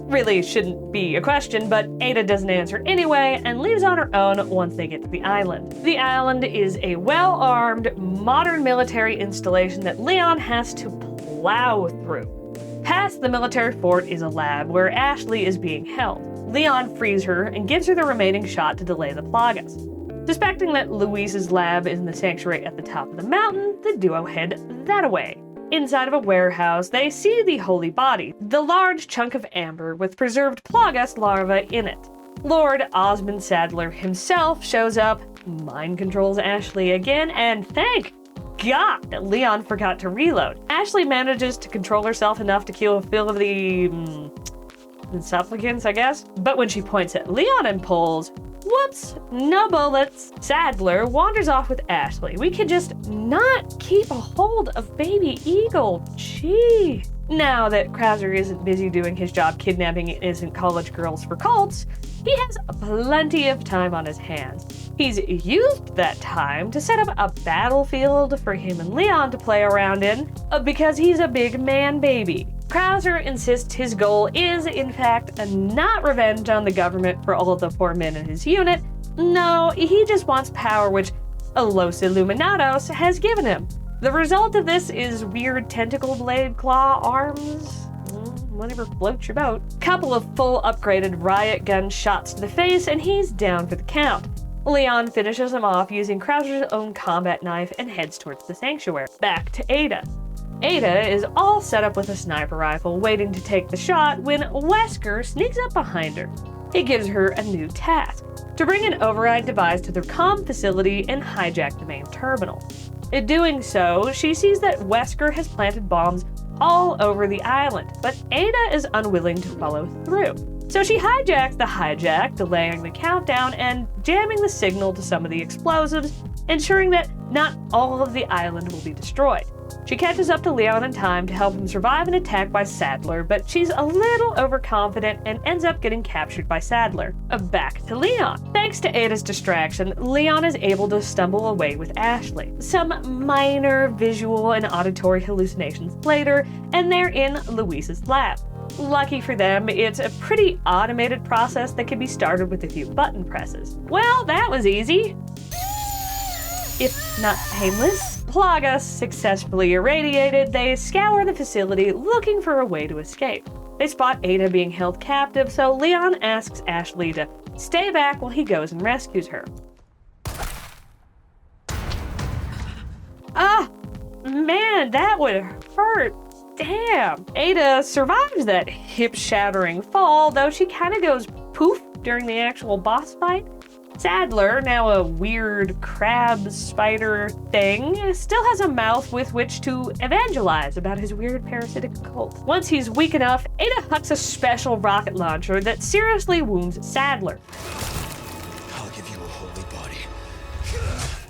really shouldn't be a question, but Ada doesn't answer anyway and leaves on her own once they get to the island. The island is a well-armed, modern military installation that Leon has to plow through. Past the military fort is a lab where Ashley is being held. Leon frees her and gives her the remaining shot to delay the Plagas. Suspecting that Luis's lab is in the sanctuary at the top of the mountain, the duo head that-a-way. Inside of a warehouse, they see the holy body, the large chunk of amber with preserved Plagas larvae in it. Lord Osmond Sadler himself shows up, mind controls Ashley again, and thank God Leon forgot to reload. Ashley manages to control herself enough to kill a few of the supplicants, I guess. But when she points at Leon and pulls, whoops, no bullets. Sadler wanders off with Ashley. We could just not keep a hold of baby Eagle. Gee. Now that Krauser isn't busy doing his job kidnapping innocent college girls for cults, he has plenty of time on his hands. He's used that time to set up a battlefield for him and Leon to play around in, because he's a big man baby. Krauser insists his goal is, in fact, not revenge on the government for all of the poor men in his unit. No, he just wants power which Los Illuminados has given him. The result of this is weird tentacle blade claw arms. Whatever floats your boat. Couple of full upgraded riot gun shots to the face, and he's down for the count. Leon finishes him off using Krauser's own combat knife and heads towards the sanctuary. Back to Ada. Ada is all set up with a sniper rifle, waiting to take the shot when Wesker sneaks up behind her. He gives her a new task, to bring an override device to the comm facility and hijack the main terminal. In doing so, she sees that Wesker has planted bombs all over the island, but Ada is unwilling to follow through. So she hijacks the hijack, delaying the countdown and jamming the signal to some of the explosives, ensuring that not all of the island will be destroyed. She catches up to Leon in time to help him survive an attack by Sadler, but she's a little overconfident and ends up getting captured by Sadler. Back to Leon. Thanks to Ada's distraction, Leon is able to stumble away with Ashley. Some minor visual and auditory hallucinations later, and they're in Luis's lab. Lucky for them, it's a pretty automated process that can be started with a few button presses. Well, that was easy. If not painless. Plagas successfully irradiated, they scour the facility looking for a way to escape. They spot Ada being held captive, so Leon asks Ashley to stay back while he goes and rescues her. Ah, man, that would hurt. Damn. Ada survives that hip-shattering fall, though she kind of goes poof during the actual boss fight. Sadler, now a weird crab spider thing, still has a mouth with which to evangelize about his weird parasitic cult. Once he's weak enough, Ada hucks a special rocket launcher that seriously wounds Sadler. I'll give you a holy body.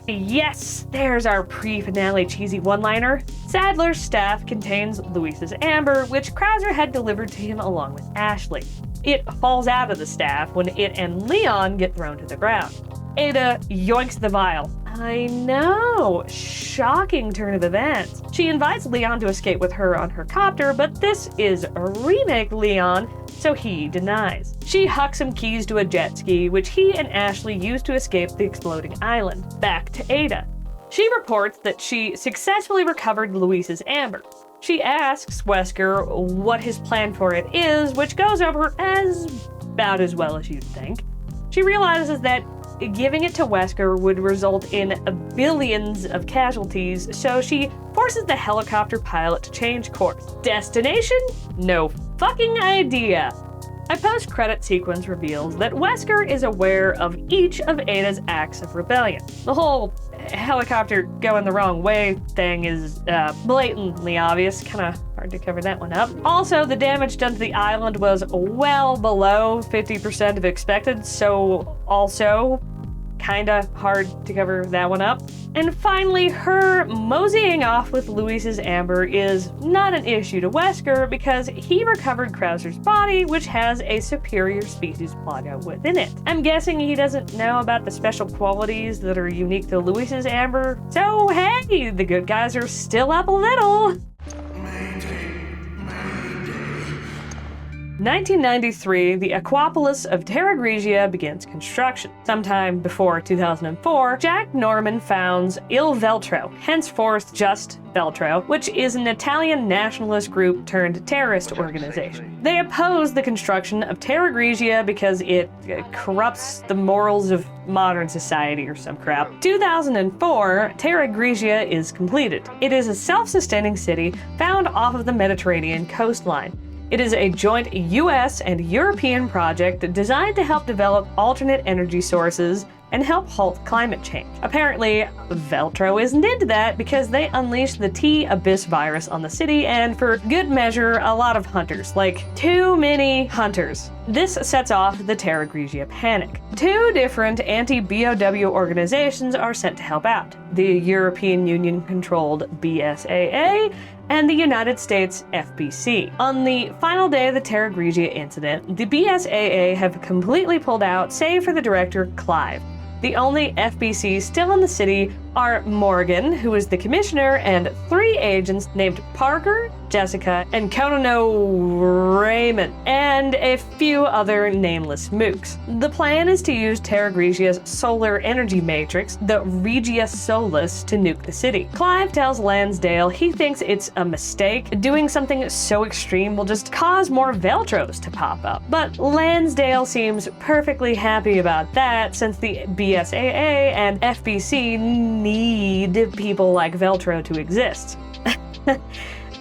Yes, there's our pre-finale cheesy one-liner. Sadler's staff contains Luis's amber, which Krauser had delivered to him along with Ashley. It falls out of the staff when it and Leon get thrown to the ground. Ada yoinks the vial. I know, shocking turn of events. She invites Leon to escape with her on her copter, but this is a remake Leon, so he denies. She hucks some keys to a jet ski, which he and Ashley use to escape the exploding island. Back to Ada. She reports that she successfully recovered Luis's amber. She asks Wesker what his plan for it is, which goes over about as well as you'd think. She realizes that giving it to Wesker would result in billions of casualties, so she forces the helicopter pilot to change course. Destination? No fucking idea. A post-credit sequence reveals that Wesker is aware of each of Ada's acts of rebellion. The whole helicopter going the wrong way thing is blatantly obvious. Kind of hard to cover that one up. Also, the damage done to the island was well below 50% of expected, so also kinda hard to cover that one up. And finally, her moseying off with Luis's amber is not an issue to Wesker because he recovered Krauser's body, which has a superior species plaga within it. I'm guessing he doesn't know about the special qualities that are unique to Luis's amber, so hey, the good guys are still up a little. 1993, the Aquapolis of Terra Grigia begins construction. Sometime before 2004, Jack Norman founds Il Veltro, henceforth just Veltro, which is an Italian nationalist group turned terrorist organization. They oppose the construction of Terra Grigia because it corrupts the morals of modern society or some crap. 2004, Terra Grigia is completed. It is a self-sustaining city found off of the Mediterranean coastline. It is a joint US and European project designed to help develop alternate energy sources and help halt climate change. Apparently, Veltro isn't into that because they unleashed the T-Abyss virus on the city and, for good measure, a lot of hunters. Like, too many hunters. This sets off the Terra Grigia panic. 2 different anti-BOW organizations are sent to help out. The European Union-controlled BSAA and the United States FBC. On the final day of the Terra Grigia incident, the BSAA have completely pulled out, save for the director, Clive. The only FBC still in the city are Morgan, who is the commissioner, and 3 agents named Parker, Jessica, and Conono Raymond, and a few other nameless mooks. The plan is to use Terra Grigia's solar energy matrix, the Regia Solis, to nuke the city. Clive tells Lansdale he thinks it's a mistake. Doing something so extreme will just cause more Veltros to pop up. But Lansdale seems perfectly happy about that since the BSAA and FBC need people like Veltro to exist.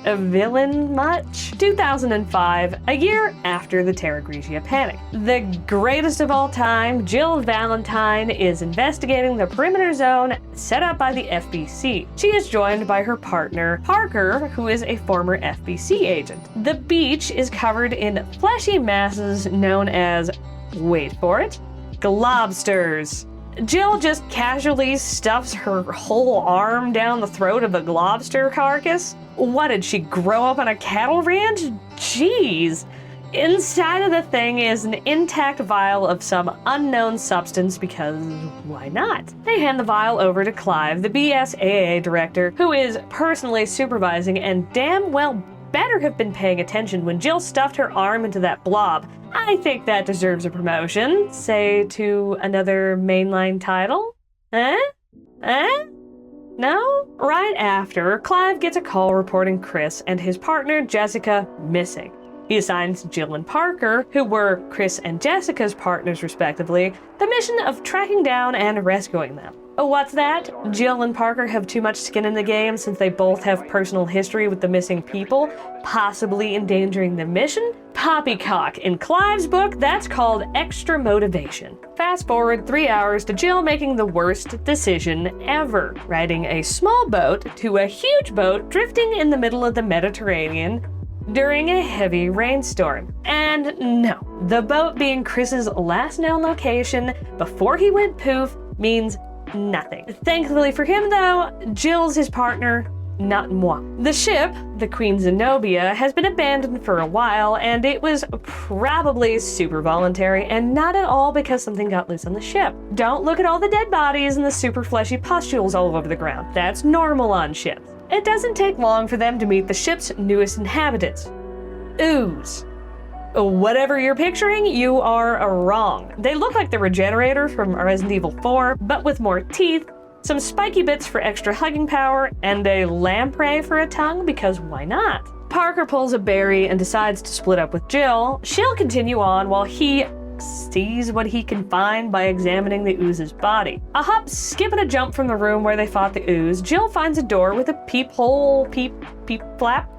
A villain much? 2005, a year after the Terra Grigia panic. The greatest of all time, Jill Valentine, is investigating the perimeter zone set up by the FBC. She is joined by her partner, Parker, who is a former FBC agent. The beach is covered in fleshy masses known as, wait for it, globsters. Jill just casually stuffs her whole arm down the throat of a globster carcass. What, did she grow up on a cattle ranch? Jeez. Inside of the thing is an intact vial of some unknown substance because why not? They hand the vial over to Clive, the BSAA director, who is personally supervising and damn well better have been paying attention when Jill stuffed her arm into that blob. I think that deserves a promotion. Say to another mainline title? No? Right after, Clive gets a call reporting Chris and his partner Jessica missing. He assigns Jill and Parker, who were Chris and Jessica's partners respectively, the mission of tracking down and rescuing them. What's that? Jill and Parker have too much skin in the game since they both have personal history with the missing people, possibly endangering the mission? Poppycock. In Clive's book, that's called extra motivation. Fast forward 3 hours to Jill making the worst decision ever, riding a small boat to a huge boat drifting in the middle of the Mediterranean during a heavy rainstorm. And no, the boat being Chris's last known location before he went poof means nothing. Thankfully for him though, Jill's his partner, not moi. The ship, the Queen Zenobia, has been abandoned for a while, and it was probably super voluntary and not at all because something got loose on the ship. Don't look at all the dead bodies and the super fleshy pustules all over the ground. That's normal on ships. It doesn't take long for them to meet the ship's newest inhabitants, ooze. Whatever you're picturing, you are wrong. They look like the Regenerator from Resident Evil 4, but with more teeth, some spiky bits for extra hugging power, and a lamprey for a tongue, because why not? Parker pulls a berry and decides to split up with Jill. She'll continue on while he sees what he can find by examining the ooze's body. A hop, skip, and a jump from the room where they fought the ooze, Jill finds a door with a peephole, peep flap.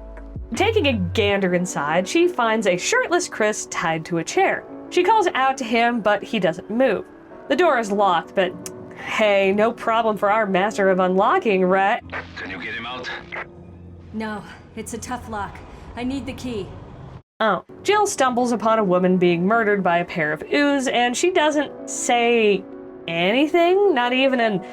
Taking a gander inside, she finds a shirtless Chris tied to a chair. She calls out to him, but he doesn't move. The door is locked, but hey, no problem for our master of unlocking, right? Can you get him out? No, it's a tough lock. I need the key. Oh. Jill stumbles upon a woman being murdered by a pair of ooze, and she doesn't say anything, not even an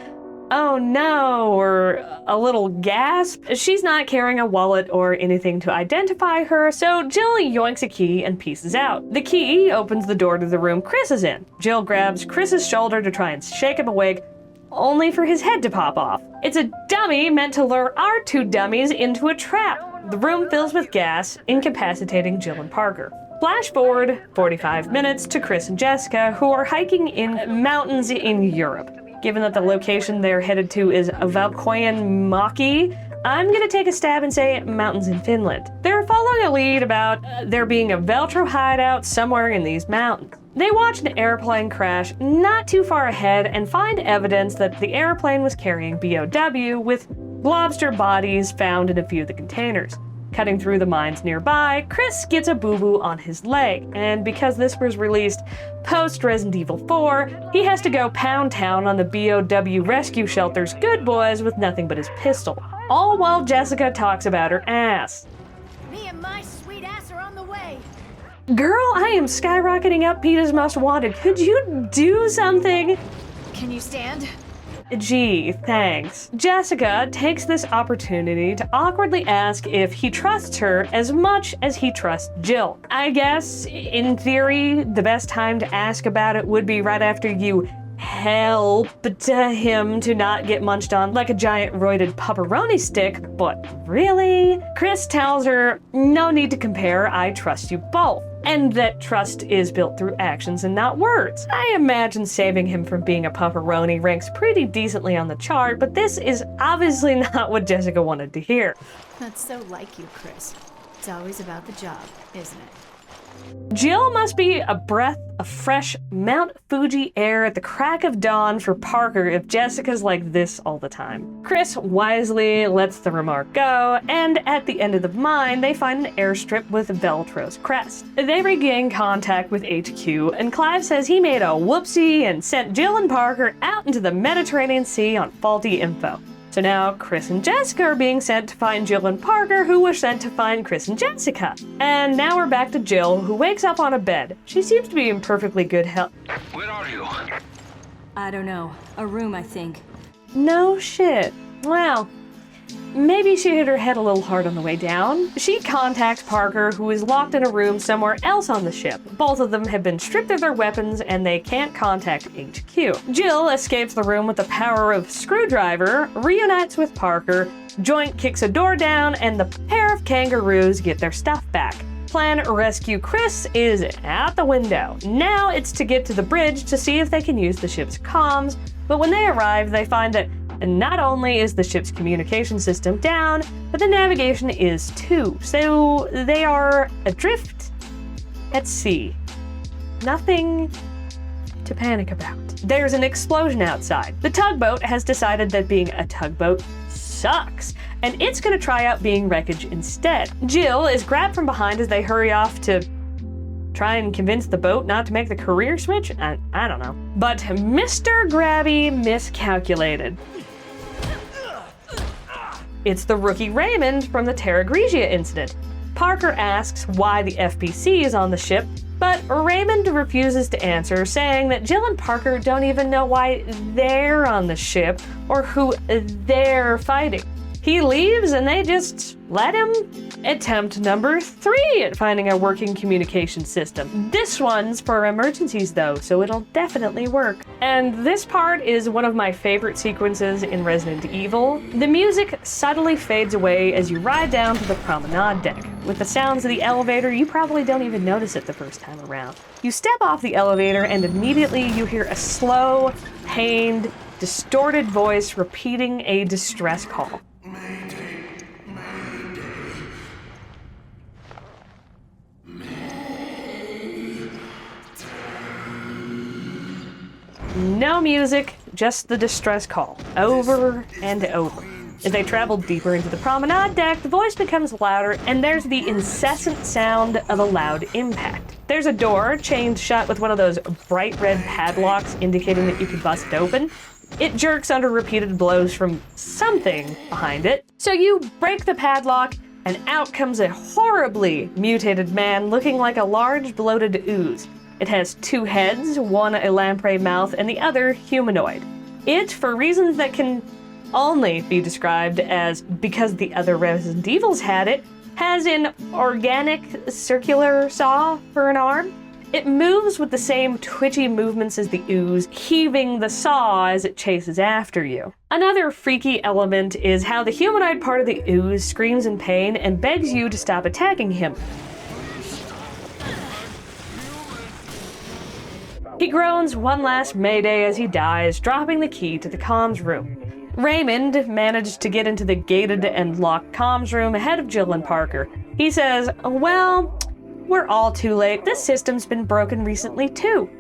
"oh no" or a little gasp. She's not carrying a wallet or anything to identify her, so Jill yoinks a key and pieces out. The key opens the door to the room Chris is in. Jill grabs Chris's shoulder to try and shake him awake, only for his head to pop off. It's a dummy meant to lure our two dummies into a trap. The room fills with gas, incapacitating Jill and Parker. Flash forward 45 minutes to Chris and Jessica, who are hiking in mountains in Europe. Given that the location they're headed to is Valkoianmäki, I'm gonna take a stab and say mountains in Finland. They're following a lead about there being a Veltro hideout somewhere in these mountains. They watch an airplane crash not too far ahead and find evidence that the airplane was carrying BOW with lobster bodies found in a few of the containers. Cutting through the mines nearby, Chris gets a boo-boo on his leg, and because this was released post-Resident Evil 4, he has to go pound town on the BOW rescue shelter's good boys with nothing but his pistol. All while Jessica talks about her ass. Me and my sweet ass are on the way. Girl, I am skyrocketing up PETA's Most Wanted. Could you do something? Can you stand? Gee, thanks. Jessica takes this opportunity to awkwardly ask if he trusts her as much as he trusts Jill. I guess, in theory, the best time to ask about it would be right after you helped him to not get munched on like a giant roided pepperoni stick, but really? Chris tells her, no need to compare, I trust you both. And that trust is built through actions and not words. I imagine saving him from being a pepperoni ranks pretty decently on the chart, but this is obviously not what Jessica wanted to hear. That's so like you, Chris. It's always about the job, isn't it? Jill must be a breath of fresh Mount Fuji air at the crack of dawn for Parker if Jessica's like this all the time. Chris wisely lets the remark go, and at the end of the mine, they find an airstrip with Veltro's crest. They regain contact with HQ, and Clive says he made a whoopsie and sent Jill and Parker out into the Mediterranean Sea on faulty info. So now Chris and Jessica are being sent to find Jill and Parker, who were sent to find Chris and Jessica. And now we're back to Jill, who wakes up on a bed. She seems to be in perfectly good health. Where are you? I don't know. A room, I think. No shit. Well, maybe she hit her head a little hard on the way down. She contacts Parker, who is locked in a room somewhere else on the ship. Both of them have been stripped of their weapons and they can't contact HQ. Jill escapes the room with the power of screwdriver, reunites with Parker, Joint kicks a door down, and the pair of kangaroos get their stuff back. Plan rescue Chris is out the window. Now it's to get to the bridge to see if they can use the ship's comms, but when they arrive, they find that not only is the ship's communication system down, but the navigation is too. So they are adrift at sea. Nothing to panic about. There's an explosion outside. The tugboat has decided that being a tugboat sucks, and it's gonna try out being wreckage instead. Jill is grabbed from behind as they hurry off to try and convince the boat not to make the career switch? I don't know. But Mr. Grabby miscalculated. It's the rookie Raymond from the Terra Grigia incident. Parker asks why the FPC is on the ship, but Raymond refuses to answer, saying that Jill and Parker don't even know why they're on the ship or who they're fighting. He leaves and they just let him. Attempt number 3 at finding a working communication system. This one's for emergencies though, so it'll definitely work. And this part is one of my favorite sequences in Resident Evil. The music subtly fades away as you ride down to the promenade deck. With the sounds of the elevator, you probably don't even notice it the first time around. You step off the elevator and immediately you hear a slow, pained, distorted voice repeating a distress call. No music, just the distress call, over and over. As they travel deeper into the promenade deck, the voice becomes louder, and there's the incessant sound of a loud impact. There's a door chained shut with one of those bright red padlocks indicating that you can bust it open. It jerks under repeated blows from something behind it. So you break the padlock, and out comes a horribly mutated man looking like a large bloated ooze. It has 2 heads, one a lamprey mouth and the other humanoid. It, for reasons that can only be described as because the other Resident Evils had it, has an organic circular saw for an arm. It moves with the same twitchy movements as the ooze, heaving the saw as it chases after you. Another freaky element is how the humanoid part of the ooze screams in pain and begs you to stop attacking him. He groans one last mayday as he dies, dropping the key to the comms room. Raymond managed to get into the gated and locked comms room ahead of Jill and Parker. He says, well, we're all too late. This system's been broken recently too.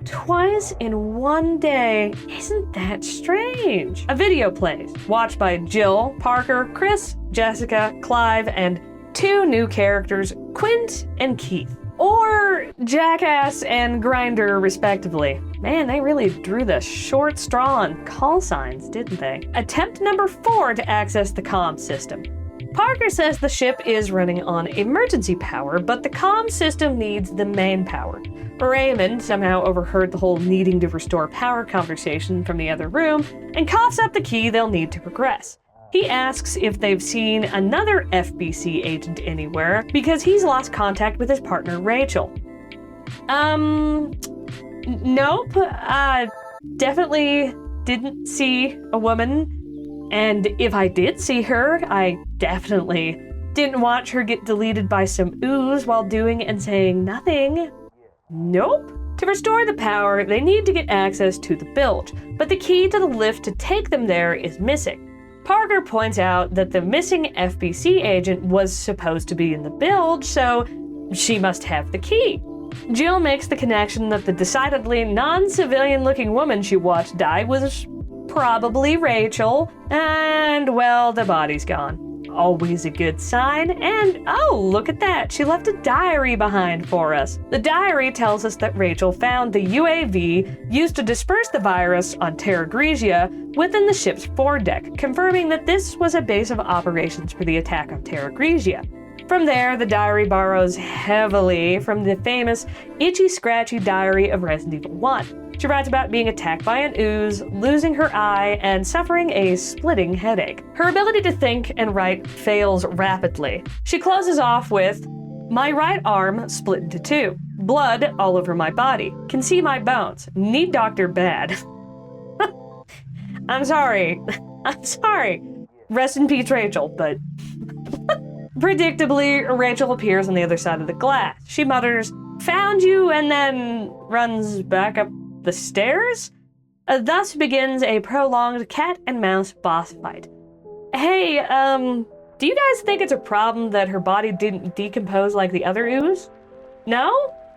Twice in one day. Isn't that strange? A video plays, watched by Jill, Parker, Chris, Jessica, Clive, and 2 new characters, Quint and Keith. Or Jackass and Grinder, respectively. Man, they really drew the short straw on call signs, didn't they? Attempt number 4 to access the comm system. Parker says the ship is running on emergency power, but the comm system needs the main power. Raymond somehow overheard the whole needing to restore power conversation from the other room and coughs up the key they'll need to progress. He asks if they've seen another FBC agent anywhere because he's lost contact with his partner Rachel. Nope. Definitely didn't see a woman. And if I did see her, I definitely didn't watch her get deleted by some ooze while doing and saying nothing. Nope. To restore the power, they need to get access to the bilge, but the key to the lift to take them there is missing. Parker points out that the missing FBC agent was supposed to be in the bilge, so she must have the key. Jill makes the connection that the decidedly non-civilian looking woman she watched die was probably Rachel, and well, the body's gone. Always a good sign, and oh, look at that, she left a diary behind for us. The diary tells us that Rachel found the UAV used to disperse the virus on Terra Grigia within the ship's foredeck, confirming that this was a base of operations for the attack on Terra Grigia. From there, the diary borrows heavily from the famous Itchy Scratchy Diary of Resident Evil 1. She writes about being attacked by an ooze, losing her eye, and suffering a splitting headache. Her ability to think and write fails rapidly. She closes off with, "My right arm split into 2. Blood all over my body. Can see my bones. Need doctor bad." I'm sorry. I'm sorry. Rest in peace, Rachel, but... Predictably, Rachel appears on the other side of the glass. She mutters, "Found you," and then runs back up the stairs? Thus begins a prolonged cat and mouse boss fight. Hey, do you guys think it's a problem that her body didn't decompose like the other ooze? No?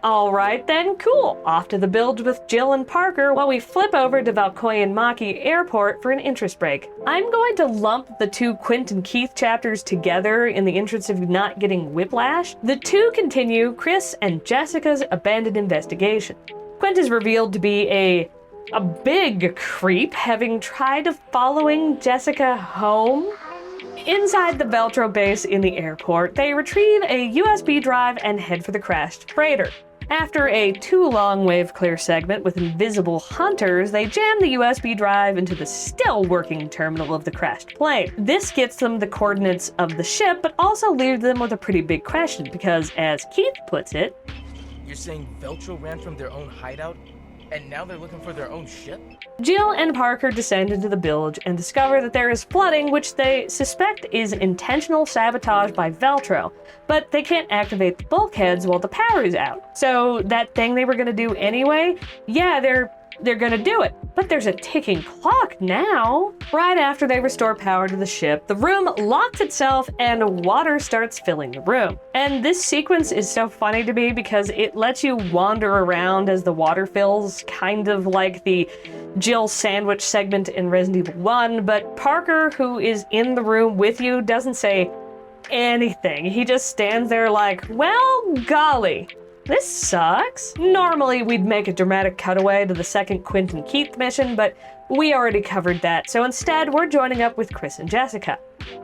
Alright then, cool. Off to the bilge with Jill and Parker while we flip over to Valkoyan Maki Airport for an interest break. I'm going to lump the 2 Quint and Keith chapters together in the interest of not getting whiplash. The 2 continue Chris and Jessica's abandoned investigation. Quint is revealed to be a big creep, having tried following Jessica home. Inside the Veltro base in the airport, they retrieve a USB drive and head for the crashed freighter. After a too long wave clear segment with invisible hunters, they jam the USB drive into the still working terminal of the crashed plane. This gets them the coordinates of the ship, but also leaves them with a pretty big question because, as Keith puts it, "You're saying Veltro ran from their own hideout, and now they're looking for their own ship?" Jill and Parker descend into the bilge and discover that there is flooding, which they suspect is intentional sabotage by Veltro, but they can't activate the bulkheads while the power is out. So that thing they were gonna do anyway, yeah, they're gonna do it. But there's a ticking clock now. Right after they restore power to the ship, the room locks itself and water starts filling the room. And this sequence is so funny to me because it lets you wander around as the water fills, kind of like the Jill sandwich segment in Resident Evil 1, but Parker, who is in the room with you, doesn't say anything. He just stands there like, well, golly. this sucks. Normally, we'd make a dramatic cutaway to the second Quint and Keith mission, but we already covered that, so instead, we're joining up with Chris and Jessica.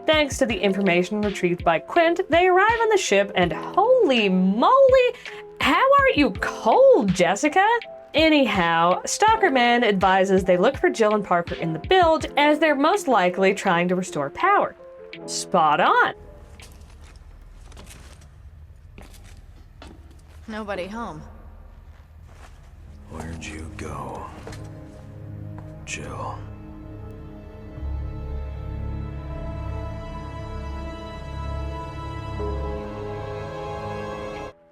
Thanks to the information retrieved by Quint, they arrive on the ship, and holy moly, how are you cold, Jessica? Anyhow, Stalkerman advises they look for Jill and Parker in the bilge, as they're most likely trying to restore power. Spot on. Nobody home. Where'd you go, Jill?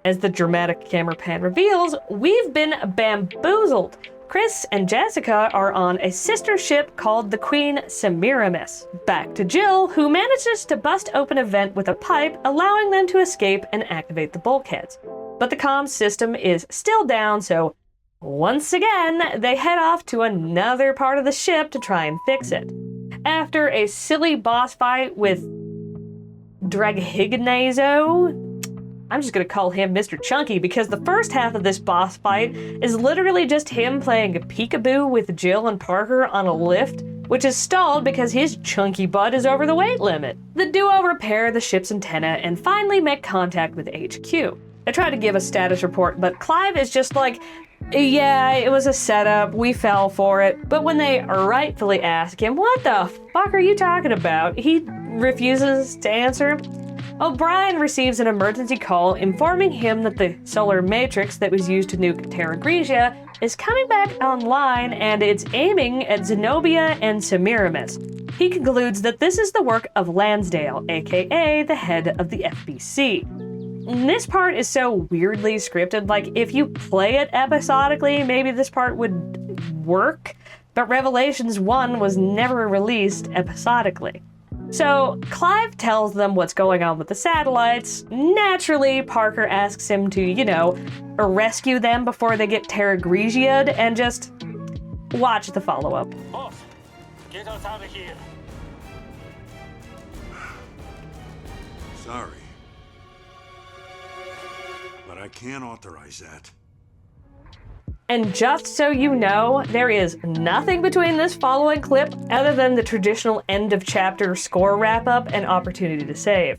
As the dramatic camera pan reveals, we've been bamboozled. Chris and Jessica are on a sister ship called the Queen Semiramis. Back to Jill, who manages to bust open a vent with a pipe, allowing them to escape and activate the bulkheads. But the comms system is still down, so once again, they head off to another part of the ship to try and fix it. After a silly boss fight with Draghigenazo, I'm just gonna call him Mr. Chunky because the first half of this boss fight is literally just him playing a peekaboo with Jill and Parker on a lift, which is stalled because his chunky butt is over the weight limit. The duo repair the ship's antenna and finally make contact with HQ. They try to give a status report, but Clive is just like, yeah, it was a setup, we fell for it. But when they rightfully ask him, what the fuck are you talking about? He refuses to answer. O'Brien receives an emergency call informing him that the solar matrix that was used to nuke Terra Grigia is coming back online and it's aiming at Zenobia and Semiramis. He concludes that this is the work of Lansdale, aka the head of the FBC. This part is so weirdly scripted, like if you play it episodically, maybe this part would work, but Revelations 1 was never released episodically. So Clive tells them what's going on with the satellites. Naturally, Parker asks him to, rescue them before they get Terra Grigio'd, and just watch the follow-up. Boss, get us out of here. Sorry. But I can't authorize that. And just so you know, there is nothing between this following clip other than the traditional end of chapter score wrap-up and opportunity to save.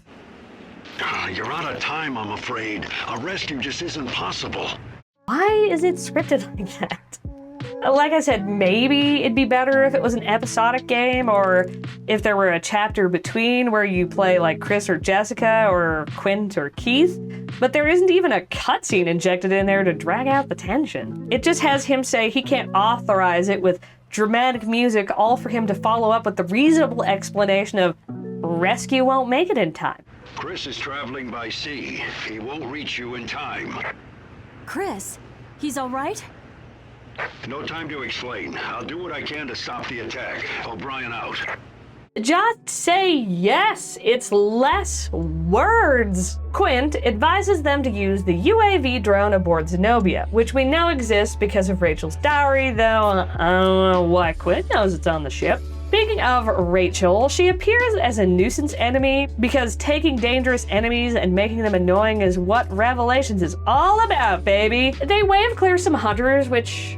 You're out of time, I'm afraid. A rescue just isn't possible. Why is it scripted like that? Like I said, maybe it'd be better if it was an episodic game, or if there were a chapter between where you play like Chris or Jessica or Quint or Keith, but there isn't even a cutscene injected in there to drag out the tension. It just has him say he can't authorize it with dramatic music, all for him to follow up with the reasonable explanation of rescue won't make it in time. Chris is traveling by sea. He won't reach you in time. Chris, he's all right? No time to explain. I'll do what I can to stop the attack. O'Brien out. Just say yes, it's less words. Quint advises them to use the UAV drone aboard Zenobia, which we know exists because of Rachel's dowry, though I don't know why Quint knows it's on the ship. Speaking of Rachel, she appears as a nuisance enemy because taking dangerous enemies and making them annoying is what Revelations is all about, baby. They wave clear some hunters, which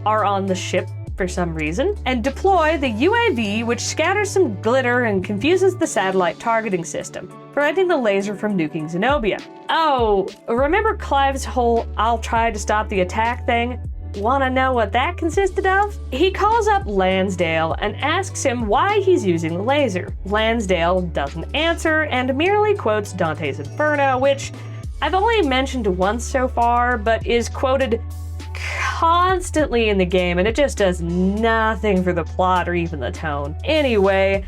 are on the ship for some reason, and deploy the UAV, which scatters some glitter and confuses the satellite targeting system, preventing the laser from nuking Zenobia. Oh, remember Clive's whole "I'll try to stop the attack" thing? Wanna know what that consisted of? He calls up Lansdale and asks him why he's using the laser. Lansdale doesn't answer and merely quotes Dante's Inferno, which I've only mentioned once so far, but is quoted constantly in the game, and it just does nothing for the plot or even the tone. Anyway,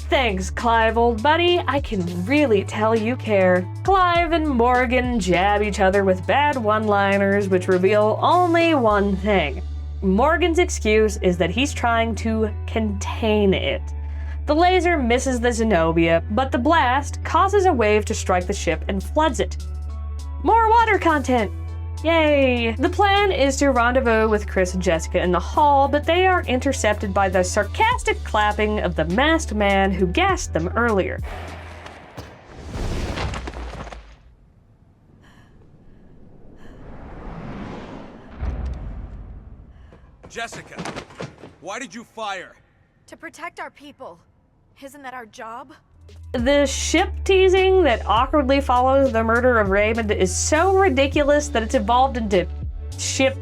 thanks, Clive, old buddy. I can really tell you care. Clive and Morgan jab each other with bad one-liners, which reveal only one thing. Morgan's excuse is that he's trying to contain it. The laser misses the Zenobia, but the blast causes a wave to strike the ship and floods it. More water content! Yay! The plan is to rendezvous with Chris and Jessica in the hall, but they are intercepted by the sarcastic clapping of the masked man who gassed them earlier. Jessica, why did you fire? To protect our people. Isn't that our job? The ship teasing that awkwardly follows the murder of Raymond is so ridiculous that it's evolved into ship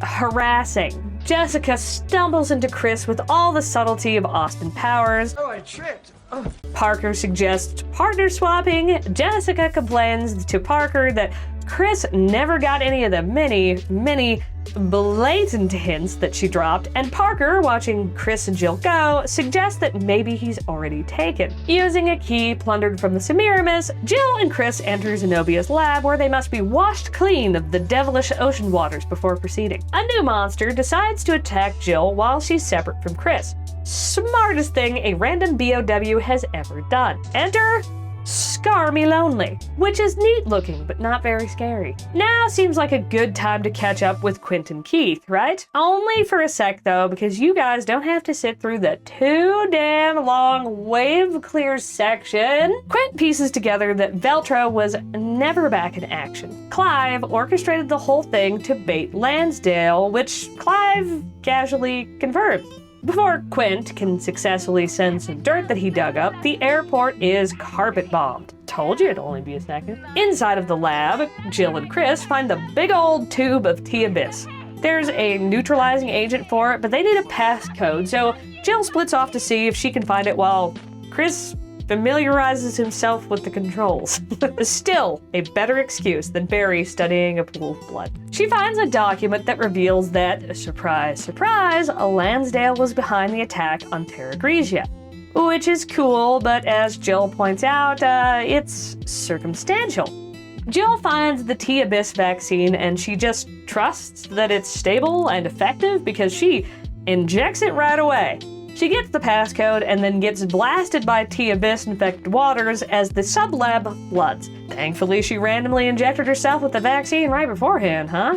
harassing. Jessica stumbles into Chris with all the subtlety of Austin Powers. Oh, I tripped. Oh. Parker suggests partner swapping. Jessica complains to Parker that Chris never got any of the many blatant hints that she dropped, and Parker, watching Chris and Jill go, suggests that maybe he's already taken. Using a key plundered from the Semiramis, Jill and Chris enter Zenobia's lab, where they must be washed clean of the devilish ocean waters before proceeding. A new monster decides to attack Jill while she's separate from Chris. Smartest thing a random BOW has ever done. Enter Scar Me Lonely, which is neat looking but not very scary. Now seems like a good time to catch up with Quint and Keith, right? Only for a sec though, because you guys don't have to sit through the too damn long wave clear section. Quint pieces together that Veltro was never back in action. Clive orchestrated the whole thing to bait Lansdale, which Clive casually confirms. Before Quint can successfully send some dirt that he dug up, the airport is carpet bombed. Told you it'd only be a second. Inside of the lab, Jill and Chris find the big old tube of T-Abyss. There's a neutralizing agent for it, but they need a passcode, so Jill splits off to see if she can find it while Chris familiarizes himself with the controls. Still a better excuse than Barry studying a pool of blood. She finds a document that reveals that, surprise, surprise, Lansdale was behind the attack on Terra Grigia. Which is cool, but as Jill points out, it's circumstantial. Jill finds the T-Abyss vaccine and she just trusts that it's stable and effective because she injects it right away. She gets the passcode and then gets blasted by T-Abyss infected waters as the sublab floods. Thankfully, she randomly injected herself with the vaccine right beforehand, huh?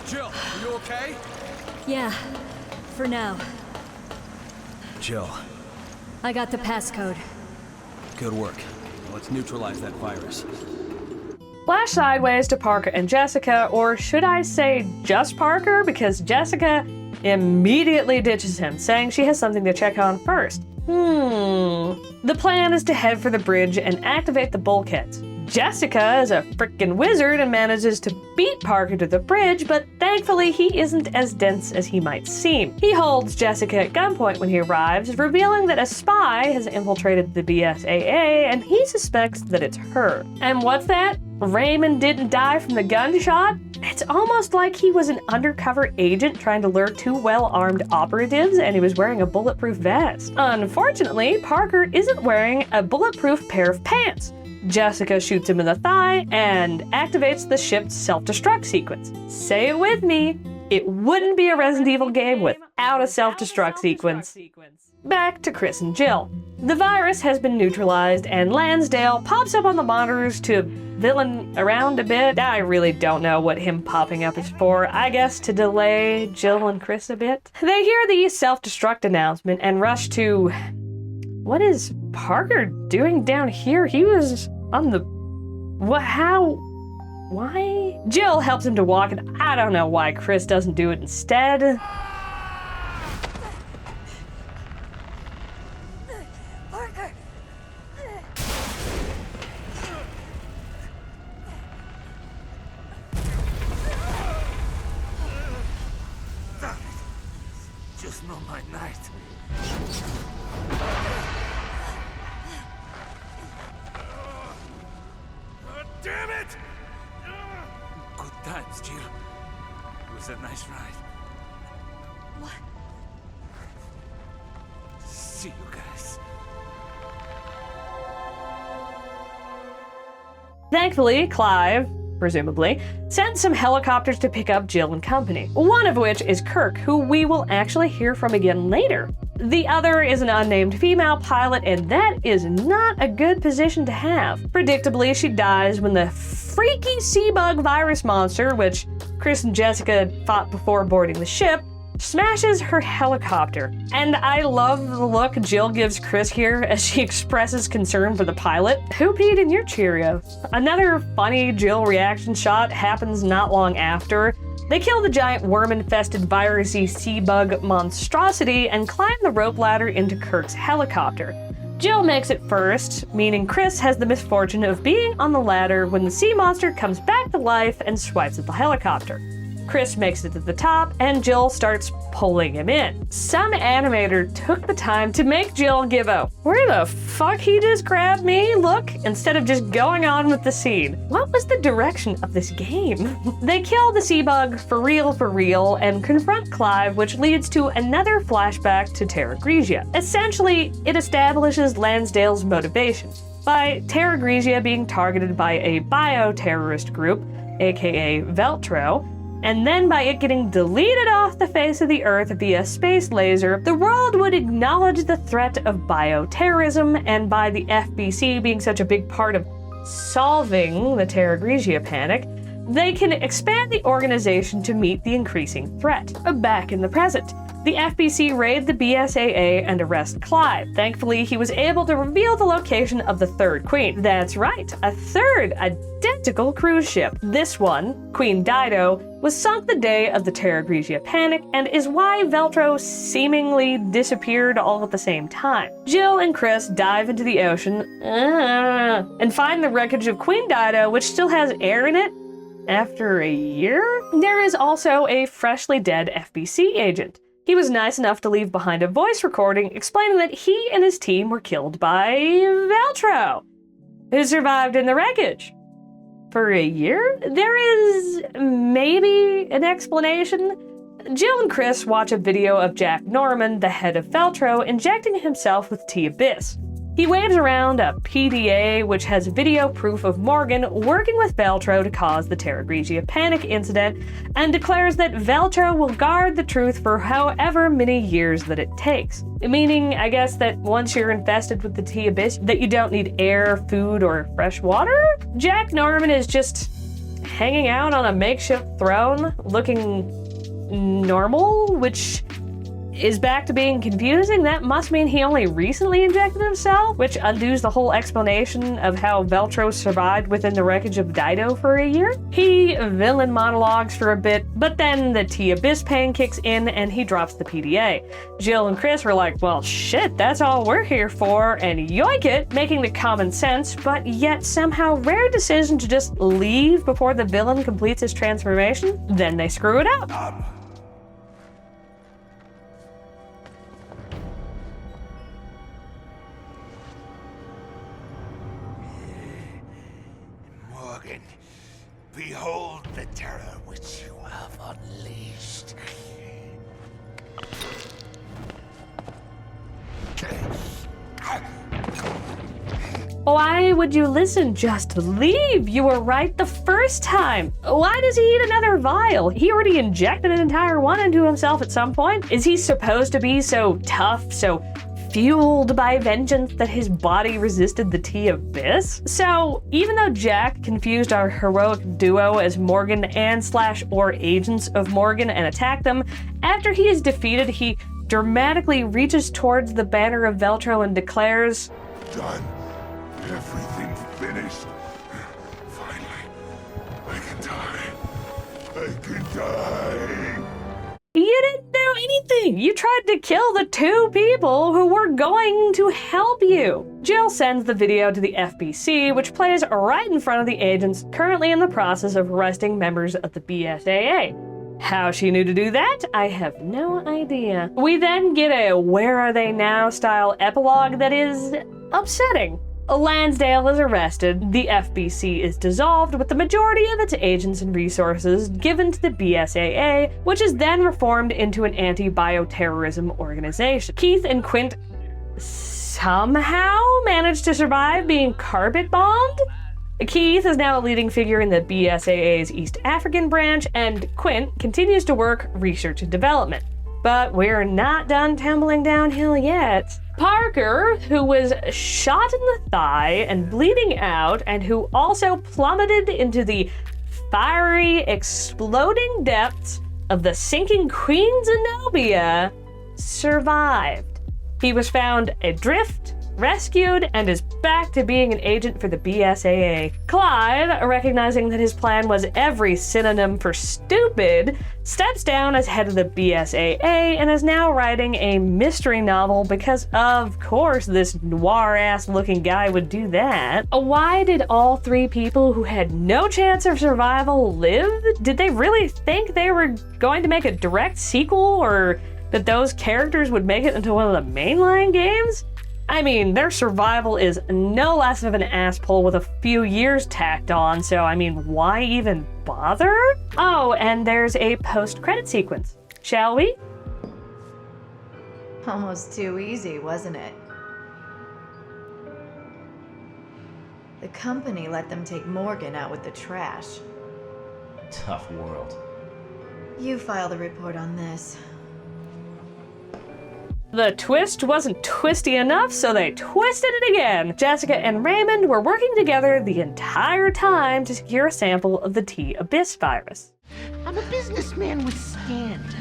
Jill, are you okay? Yeah, for now. Jill, I got the passcode. good work. Let's neutralize that virus. Flash sideways to Parker and Jessica, or should I say just Parker, because Jessica immediately ditches him, saying she has something to check on first. The plan is to head for the bridge and activate the bulkheads. Jessica is a frickin' wizard and manages to beat Parker to the bridge, but thankfully he isn't as dense as he might seem. He holds Jessica at gunpoint when he arrives, revealing that a spy has infiltrated the BSAA and he suspects that it's her. And what's that? Raymond didn't die from the gunshot? It's almost like he was an undercover agent trying to lure two well-armed operatives and he was wearing a bulletproof vest. Unfortunately, Parker isn't wearing a bulletproof pair of pants. Jessica shoots him in the thigh and activates the ship's self-destruct sequence. Say it with me, it wouldn't be a Resident Evil game without a self-destruct sequence. Back to Chris and Jill. The virus has been neutralized and Lansdale pops up on the monitors to villain around a bit. I really don't know what him popping up is for. I guess to delay Jill and Chris a bit. They hear the self-destruct announcement and rush to... What is Parker doing down here? He was on the... What? How? Why? Jill helps him to walk and I don't know why Chris doesn't do it instead. Parker! Just not my night. Damn it! Good times, Jill. It was a nice ride. What? See you guys. Thankfully, Clive, presumably, sent some helicopters to pick up Jill and company, one of which is Kirk, who we will actually hear from again later. The other is an unnamed female pilot, and that is not a good position to have. Predictably, she dies when the freaky sea bug virus monster, which Chris and Jessica fought before boarding the ship, smashes her helicopter. And I love the look Jill gives Chris here as she expresses concern for the pilot. Who peed in your Cheerios? Another funny Jill reaction shot happens not long after. They kill the giant worm-infested virusy sea bug monstrosity and climb the rope ladder into Kirk's helicopter. Jill makes it first, meaning Chris has the misfortune of being on the ladder when the sea monster comes back to life and swipes at the helicopter. Chris makes it to the top, and Jill starts pulling him in. Some animator took the time to make Jill give a "where the fuck he just grabbed me" look, instead of just going on with the scene. What was the direction of this game? They kill the sea bug for real, and confront Clive, which leads to another flashback to Terra Grigia. Essentially, it establishes Lansdale's motivation, by Terra Grigia being targeted by a bioterrorist group, aka Veltro, and then by it getting deleted off the face of the Earth via space laser, the world would acknowledge the threat of bioterrorism, and by the FBC being such a big part of solving the Terra Grigia panic, they can expand the organization to meet the increasing threat. Back in the present, the FBC raid the BSAA and arrest Clive. Thankfully, he was able to reveal the location of the third queen. That's right, a third identical cruise ship. This one, Queen Dido, was sunk the day of the Terra Grigia panic and is why Veltro seemingly disappeared all at the same time. Jill and Chris dive into the ocean and find the wreckage of Queen Dido, which still has air in it after a year? There is also a freshly dead FBC agent. He was nice enough to leave behind a voice recording explaining that he and his team were killed by Veltro, who survived in the wreckage. For a year? There is maybe an explanation. Jill and Chris watch a video of Jack Norman, the head of Veltro, injecting himself with T-Abyss. He waves around a PDA which has video proof of Morgan working with Veltro to cause the Terra Grigia panic incident, and declares that Veltro will guard the truth for however many years that it takes. Meaning, I guess, that once you're infested with the T-Abyss, that you don't need air, food, or fresh water? Jack Norman is just hanging out on a makeshift throne, looking normal, which is back to being confusing. That must mean he only recently injected himself, which undoes the whole explanation of how Veltro survived within the wreckage of Dido for a year. He villain monologues for a bit, but then the T-Abyss pain kicks in and he drops the PDA. Jill and Chris were like, well shit, that's all we're here for, and yoink it, making the common sense, but yet somehow rare decision to just leave before the villain completes his transformation. Then they screw it up. Morgan, behold the terror which you have unleashed. Why would you listen? Just leave. You were right the first time. Why does he eat another vial? He already injected an entire one into himself at some point. Is he supposed to be so tough, so fueled by vengeance that his body resisted the T-Abyss? So even though Jack confused our heroic duo as Morgan and /or agents of Morgan and attacked them, after he is defeated, he dramatically reaches towards the banner of Veltro and declares, "Done. Everything's finished. Finally, I can die. I can die." You didn't do anything! You tried to kill the two people who were going to help you! Jill sends the video to the FBC, which plays right in front of the agents currently in the process of arresting members of the BSAA. How she knew to do that, I have no idea. We then get a "where are they now" style epilogue that is upsetting. Lansdale is arrested, the FBC is dissolved with the majority of its agents and resources given to the BSAA, which is then reformed into an anti-bioterrorism organization. Keith and Quint somehow managed to survive being carpet bombed? Keith is now a leading figure in the BSAA's East African branch, and Quint continues to work research and development. But we're not done tumbling downhill yet. Parker, who was shot in the thigh and bleeding out, and who also plummeted into the fiery, exploding depths of the sinking Queen Zenobia, survived. He was found adrift, rescued, and is back to being an agent for the BSAA. Clyde, recognizing that his plan was every synonym for stupid, steps down as head of the BSAA and is now writing a mystery novel because, of course, this noir-ass looking guy would do that. Why did all three people who had no chance of survival live? Did they really think they were going to make a direct sequel, or that those characters would make it into one of the mainline games? I mean, their survival is no less of an ass pull with a few years tacked on, so I mean, why even bother? Oh, and there's a post-credit sequence. Shall we? Almost too easy, wasn't it? The company let them take Morgan out with the trash. Tough world. You filed a report on this. The twist wasn't twisty enough, so they twisted it again. Jessica and Raymond were working together the entire time to secure a sample of the T-Abyss virus. I'm a businessman with standards.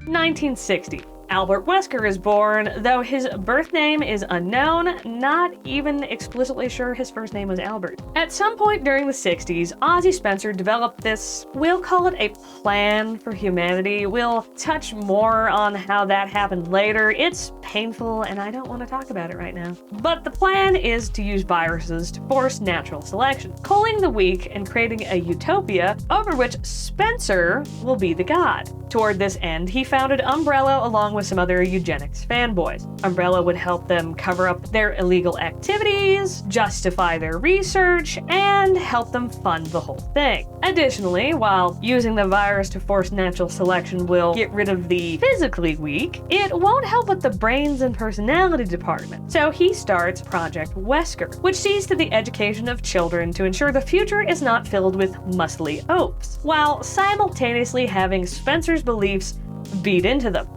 1960. Albert Wesker is born, though his birth name is unknown, not even explicitly sure his first name was Albert. At some point during the 60s, Ozzie Spencer developed this, we'll call it a plan for humanity. We'll touch more on how that happened later. It's painful and I don't want to talk about it right now. But the plan is to use viruses to force natural selection, culling the weak and creating a utopia over which Spencer will be the god. Toward this end, he founded Umbrella along with some other eugenics fanboys. Umbrella would help them cover up their illegal activities, justify their research, and help them fund the whole thing. Additionally, while using the virus to force natural selection will get rid of the physically weak, it won't help with the brains and personality department. So he starts Project Wesker, which sees to the education of children to ensure the future is not filled with muscly oafs, while simultaneously having Spencer's beliefs beat into them.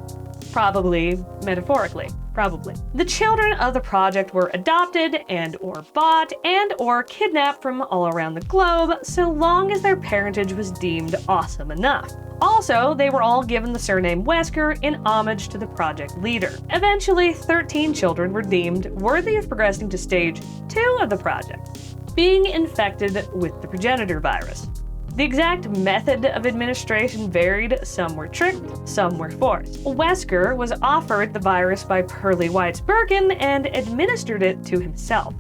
Probably metaphorically. Probably. The children of the project were adopted and or bought and or kidnapped from all around the globe, so long as their parentage was deemed awesome enough. Also, they were all given the surname Wesker in homage to the project leader. Eventually, 13 children were deemed worthy of progressing to stage 2 of the project, being infected with the progenitor virus. The exact method of administration varied. Some were tricked, some were forced. Wesker was offered the virus by Pearly White's Birkin and administered it to himself.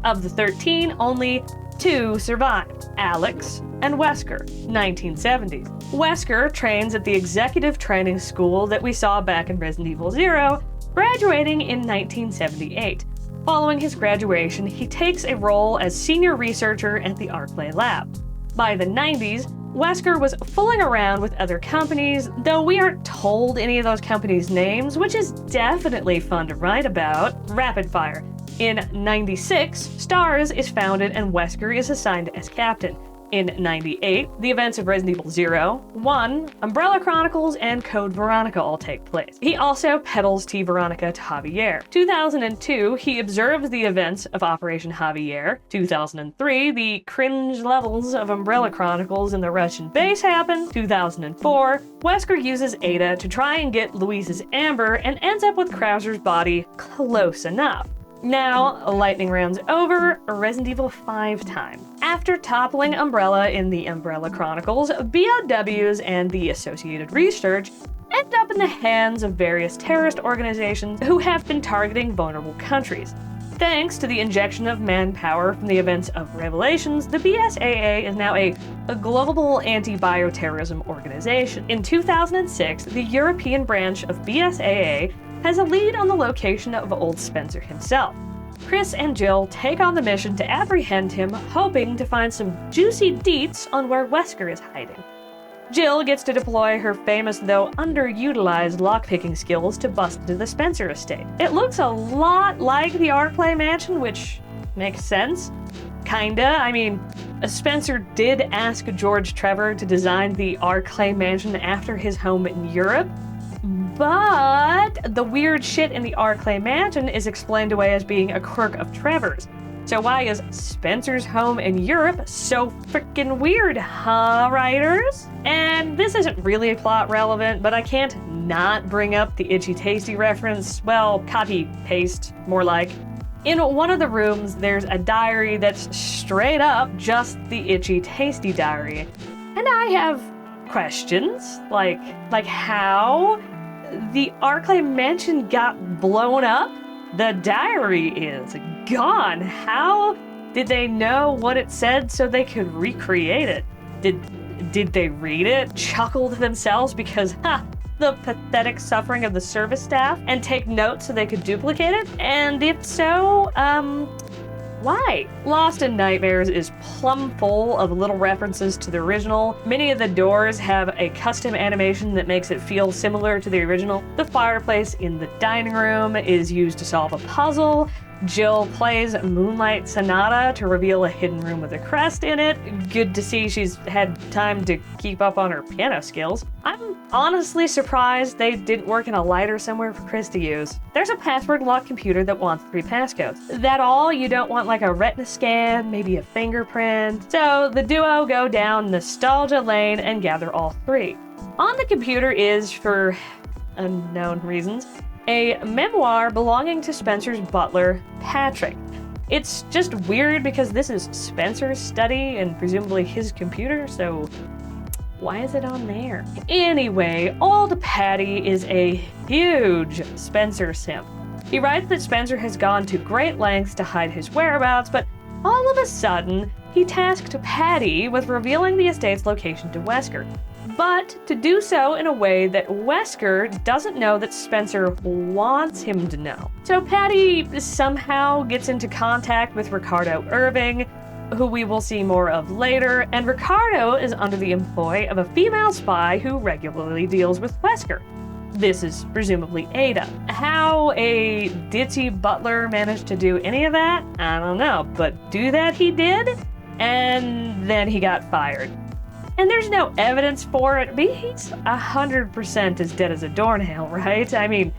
Of the 13, only 2 survived, Alex and Wesker, 1970s. Wesker trains at the executive training school that we saw back in Resident Evil 0, graduating in 1978. Following his graduation, he takes a role as senior researcher at the Arclay lab. By the 90s, Wesker was fooling around with other companies, though we aren't told any of those companies' names, which is definitely fun to write about. Rapid fire. In 96, STARS is founded and Wesker is assigned as captain. In 98, the events of Resident Evil 0, 1, Umbrella Chronicles, and Code Veronica all take place. He also peddles T. Veronica to Javier. 2002, he observes the events of Operation Javier. 2003, the cringe levels of Umbrella Chronicles in the Russian base happen. 2004, Wesker uses Ada to try and get Luis's Amber and ends up with Krauser's body close enough. Now, lightning round's over, Resident Evil 5 time. After toppling Umbrella in the Umbrella Chronicles, BOWs and the associated research end up in the hands of various terrorist organizations who have been targeting vulnerable countries. Thanks to the injection of manpower from the events of Revelations, the BSAA is now a global anti-bioterrorism organization. In 2006, the European branch of BSAA has a lead on the location of old Spencer himself. Chris and Jill take on the mission to apprehend him, hoping to find some juicy deets on where Wesker is hiding. Jill gets to deploy her famous, though underutilized, lockpicking skills to bust into the Spencer estate. It looks a lot like the Arclay mansion, which makes sense. Kinda. I mean, Spencer did ask George Trevor to design the Arclay mansion after his home in Europe, but the weird shit in the Arclay mansion is explained away as being a quirk of Trevor's. So why is Spencer's home in Europe so freaking weird, huh, writers? And this isn't really plot relevant, but I can't not bring up the Itchy Tasty reference. Well, copy-paste, more like. In one of the rooms, there's a diary that's straight up just the Itchy Tasty diary. And I have questions, like how the Arclay mansion got blown up? The diary is gone. How did they know what it said so they could recreate it? Did they read it, chuckle to themselves because, the pathetic suffering of the service staff, and take notes so they could duplicate it? And if so, why? Lost in Nightmares is plumb full of little references to the original. Many of the doors have a custom animation that makes it feel similar to the original. The fireplace in the dining room is used to solve a puzzle. Jill plays Moonlight Sonata to reveal a hidden room with a crest in it. Good to see she's had time to keep up on her piano skills. I'm honestly surprised they didn't work in a lighter somewhere for Chris to use. There's a password-locked computer that wants 3 passcodes. That all? You don't want like a retina scan, maybe a fingerprint? So the duo go down nostalgia lane and gather all 3. On the computer is, for unknown reasons, a memoir belonging to Spencer's butler, Patrick. It's just weird because this is Spencer's study and presumably his computer, so why is it on there? Anyway, old Patty is a huge Spencer simp. He writes that Spencer has gone to great lengths to hide his whereabouts, but all of a sudden, he tasked Patty with revealing the estate's location to Wesker. But to do so in a way that Wesker doesn't know that Spencer wants him to know. So Patty somehow gets into contact with Ricardo Irving, who we will see more of later, and Ricardo is under the employ of a female spy who regularly deals with Wesker. This is presumably Ada. How a ditzy butler managed to do any of that, I don't know, but do that he did, and then he got fired. And there's no evidence for it, but he's 100% as dead as a doornail, right? I mean,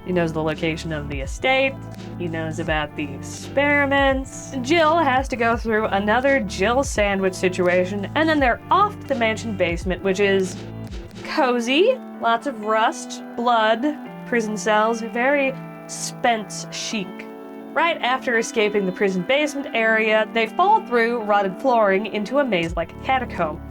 he knows the location of the estate, he knows about the experiments. Jill has to go through another Jill sandwich situation, and then they're off to the mansion basement, which is cozy, lots of rust, blood, prison cells, very Spence chic. Right after escaping the prison basement area, they fall through rotted flooring into a maze-like catacomb.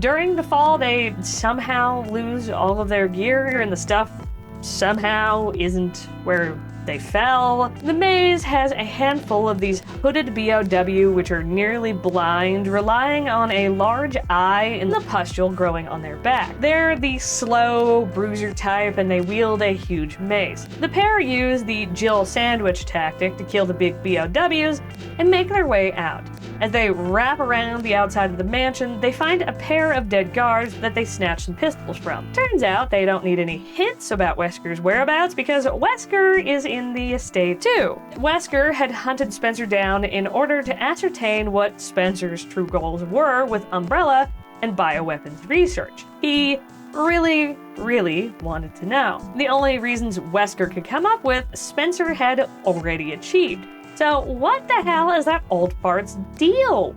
During the fall, they somehow lose all of their gear, and the stuff somehow isn't where they fell. The maze has a handful of these hooded BOW, which are nearly blind, relying on a large eye and the pustule growing on their back. They're the slow bruiser type, and they wield a huge mace. The pair use the Jill sandwich tactic to kill the big BOWs and make their way out. As they wrap around the outside of the mansion, they find a pair of dead guards that they snatch some pistols from. Turns out they don't need any hints about Wesker's whereabouts because Wesker is in the estate too. Wesker had hunted Spencer down in order to ascertain what Spencer's true goals were with Umbrella and bioweapons research. He really wanted to know. The only reasons Wesker could come up with, Spencer had already achieved. So what the hell is that old fart's deal?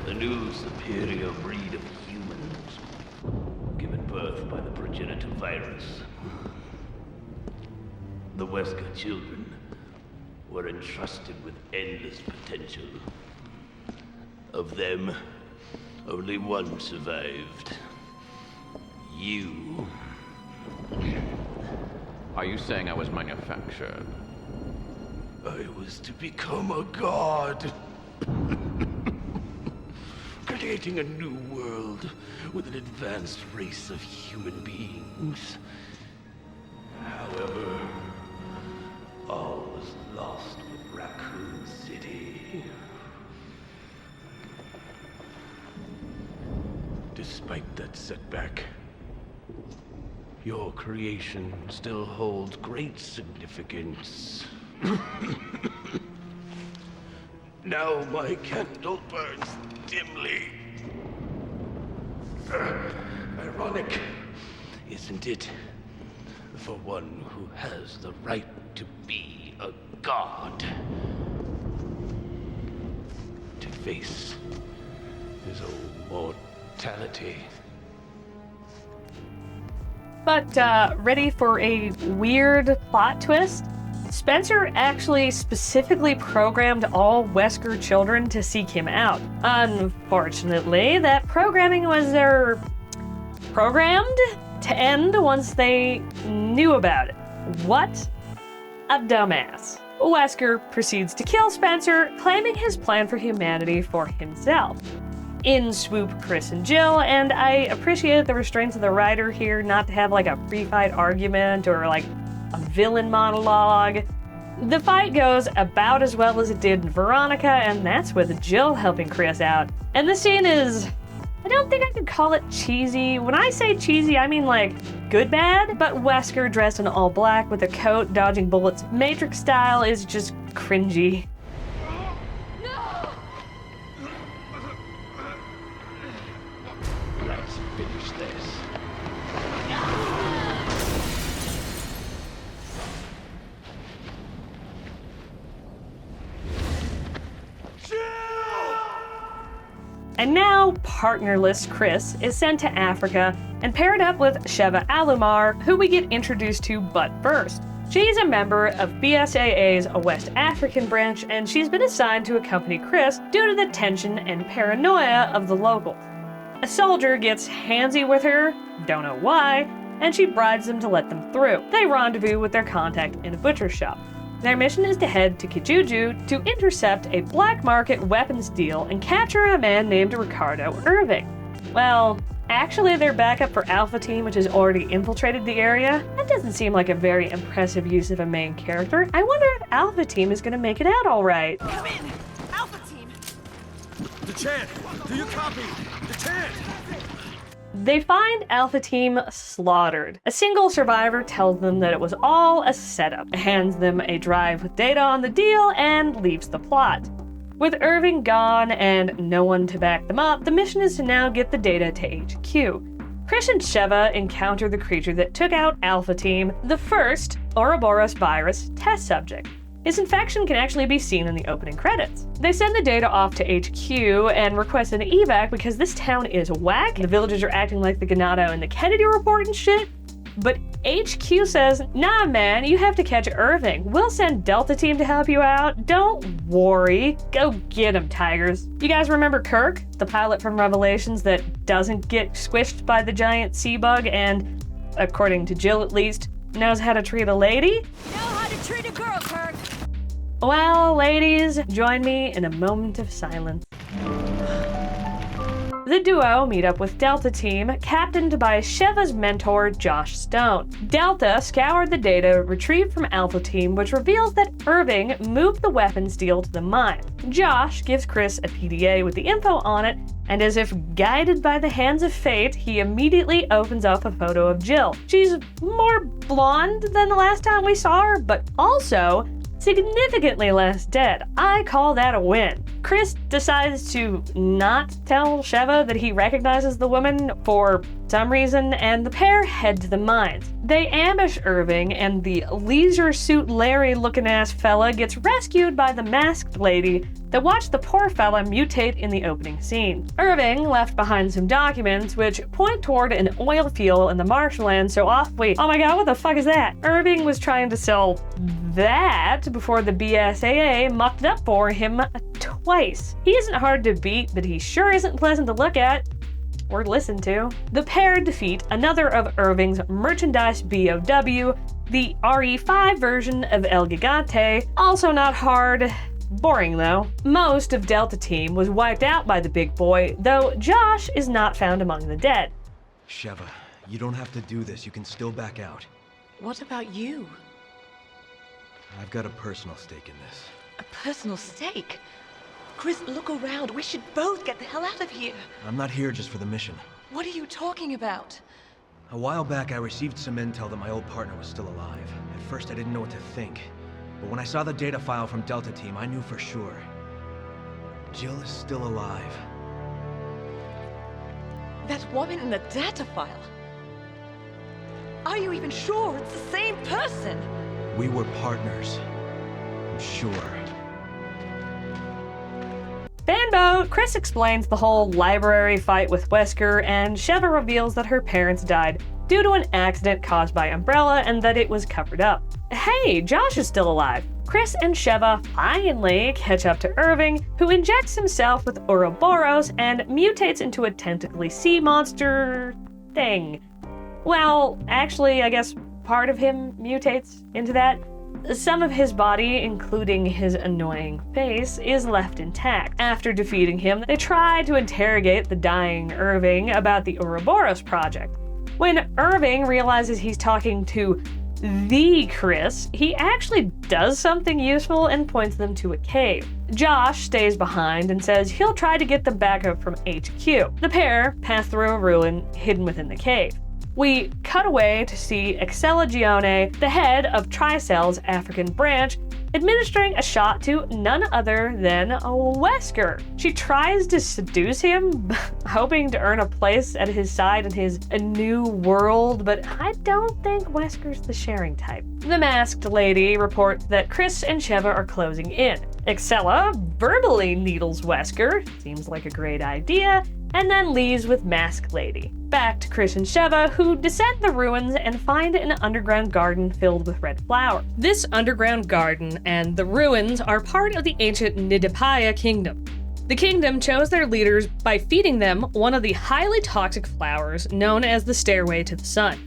A new superior breed of humans, given birth by the progenitor virus. The Wesker children were entrusted with endless potential. Of them, only one survived. You. Are you saying I was manufactured? I was to become a god. Creating a new world with an advanced race of human beings. However, all was lost with Raccoon City. Despite that setback, your creation still holds great significance. Now my candle burns dimly. Ironic, isn't it? For one who has the right to be a god. To face his own mortality. But ready for a weird plot twist? Spencer actually specifically programmed all Wesker children to seek him out. Unfortunately, that programming was programmed to end once they knew about it. What a dumbass. Wesker proceeds to kill Spencer, claiming his plan for humanity for himself. In swoop Chris and Jill, and I appreciate the restraints of the writer here not to have like a pre-fight argument or like a villain monologue. The fight goes about as well as it did in Veronica, and that's with Jill helping Chris out. And the scene is, I don't think I could call it cheesy. When I say cheesy, I mean like good bad, but Wesker dressed in all black with a coat dodging bullets Matrix style is just cringy. Let's finish this. And now, partnerless Chris is sent to Africa and paired up with Sheva Alomar, who we get introduced to but first. She's a member of BSAA's West African branch, and she's been assigned to accompany Chris due to the tension and paranoia of the locals. A soldier gets handsy with her, don't know why, and she bribes them to let them through. They rendezvous with their contact in a butcher shop. Their mission is to head to Kijuju to intercept a black market weapons deal and capture a man named Ricardo Irving. Well, actually they're backup for Alpha Team, which has already infiltrated the area. That doesn't seem like a very impressive use of a main character. I wonder if Alpha Team is gonna make it out all right. Come in! Alpha Team! Dechant, do you copy? Dechant! They find Alpha Team slaughtered. A single survivor tells them that it was all a setup, hands them a drive with data on the deal, and leaves the plot. With Irving gone and no one to back them up, the mission is to now get the data to HQ. Chris and Sheva encounter the creature that took out Alpha Team, the first Ouroboros virus test subject. His infection can actually be seen in the opening credits. They send the data off to HQ and request an evac because this town is whack. The villagers are acting like the Ganado in the Kennedy report and shit. But HQ says, nah man, you have to catch Irving. We'll send Delta Team to help you out. Don't worry. Go get him, tigers. You guys remember Kirk, the pilot from Revelations that doesn't get squished by the giant sea bug and, according to Jill at least, knows how to treat a lady? Know how to treat a girl, Kirk. Well, ladies, join me in a moment of silence. The duo meet up with Delta Team, captained by Sheva's mentor, Josh Stone. Delta scoured the data retrieved from Alpha Team, which reveals that Irving moved the weapons deal to the mine. Josh gives Chris a PDA with the info on it, and as if guided by the hands of fate, he immediately opens up a photo of Jill. She's more blonde than the last time we saw her, but also significantly less dead. I call that a win. Chris decides to not tell Sheva that he recognizes the woman for some reason, and the pair head to the mines. They ambush Irving, and the leisure suit Larry looking ass fella gets rescued by the masked lady that watched the poor fella mutate in the opening scene. Irving left behind some documents which point toward an oil field in the marshland, so off we— oh my god, what the fuck is that? Irving was trying to sell that before the BSAA mucked it up for him twice. He isn't hard to beat, but he sure isn't pleasant to look at or listen to. The pair defeat another of Irving's merchandise BOW, the RE5 version of El Gigante. Also not hard. Boring though. Most of Delta Team was wiped out by the big boy, though Josh is not found among the dead. Sheva, you don't have to do this. You can still back out. What about you? I've got a personal stake in this. A personal stake? Chris, look around. We should both get the hell out of here. I'm not here just for the mission. What are you talking about? A while back, I received some intel that my old partner was still alive. At first, I didn't know what to think. But when I saw the data file from Delta Team, I knew for sure. Jill is still alive. That woman in the data file? Are you even sure it's the same person? We were partners. I'm sure. Fanboat! Chris explains the whole library fight with Wesker, and Sheva reveals that her parents died due to an accident caused by Umbrella and that it was covered up. Hey, Josh is still alive. Chris and Sheva finally catch up to Irving, who injects himself with Ouroboros and mutates into a tentacly sea monster thing. Well, actually, I guess part of him mutates into that. Some of his body, including his annoying face, is left intact. After defeating him, they try to interrogate the dying Irving about the Ouroboros project. When Irving realizes he's talking to the Chris, he actually does something useful and points them to a cave. Josh stays behind and says he'll try to get them back up from HQ. The pair pass through a ruin hidden within the cave. We cut away to see Excella Gione, the head of Tricell's African branch, administering a shot to none other than Wesker. She tries to seduce him, hoping to earn a place at his side in his new world, but I don't think Wesker's the sharing type. The masked lady reports that Chris and Sheva are closing in. Excella verbally needles Wesker, seems like a great idea, and then leaves with Masked Lady. Back to Chris and Sheva, who descend the ruins and find an underground garden filled with red flower. This underground garden and the ruins are part of the ancient Nidipaya kingdom. The kingdom chose their leaders by feeding them one of the highly toxic flowers known as the Stairway to the Sun.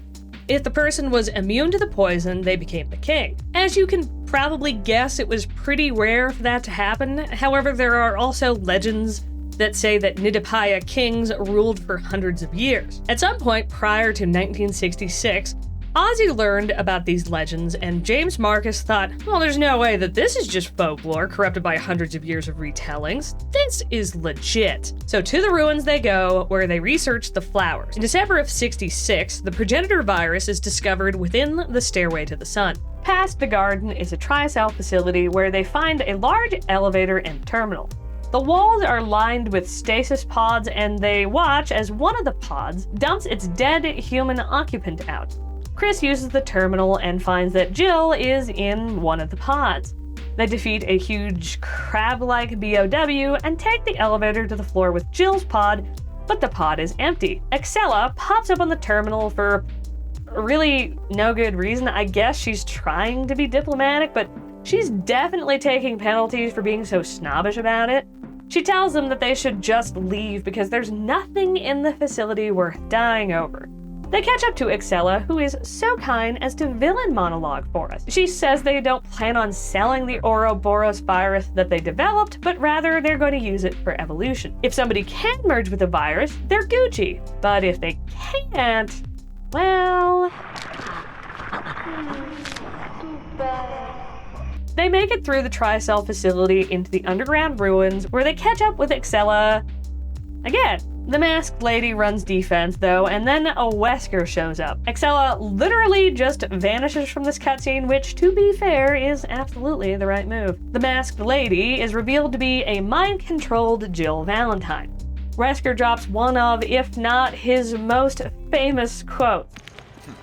If the person was immune to the poison, they became the king. As you can probably guess, it was pretty rare for that to happen. However, there are also legends that say that Nidipaya kings ruled for hundreds of years. At some point prior to 1966, Ozzy learned about these legends, and James Marcus thought, well, there's no way that this is just folklore corrupted by hundreds of years of retellings. This is legit. So to the ruins they go, where they research the flowers. In December of 66, the progenitor virus is discovered within the Stairway to the Sun. Past the garden is a Tricell facility where they find a large elevator and terminal. The walls are lined with stasis pods, and they watch as one of the pods dumps its dead human occupant out. Chris uses the terminal and finds that Jill is in one of the pods. They defeat a huge crab-like BOW and take the elevator to the floor with Jill's pod, but the pod is empty. Excella pops up on the terminal for really no good reason. I guess she's trying to be diplomatic, but she's definitely taking penalties for being so snobbish about it. She tells them that they should just leave because there's nothing in the facility worth dying over. They catch up to Excella, who is so kind as to villain monologue for us. She says they don't plan on selling the Ouroboros virus that they developed, but rather they're going to use it for evolution. If somebody can merge with the virus, they're Gucci. But if they can't, well... They make it through the Tricell facility into the underground ruins, where they catch up with Excella again. The masked lady runs defense, though, and then a Wesker shows up. Excella literally just vanishes from this cutscene, which, to be fair, is absolutely the right move. The masked lady is revealed to be a mind-controlled Jill Valentine. Wesker drops one of, if not his most famous quote.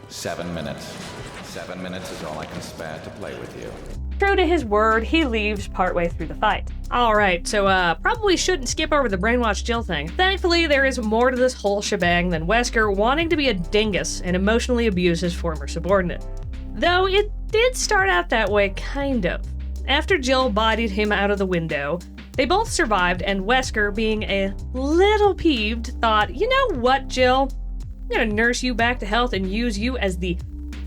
7 minutes. 7 minutes is all I can spare to play with you. True to his word, he leaves partway through the fight. Alright, so probably shouldn't skip over the brainwashed Jill thing. Thankfully, there is more to this whole shebang than Wesker wanting to be a dingus and emotionally abuse his former subordinate. Though it did start out that way, kind of. After Jill bodied him out of the window, they both survived, and Wesker, being a little peeved, thought, you know what, Jill? I'm gonna nurse you back to health and use you as the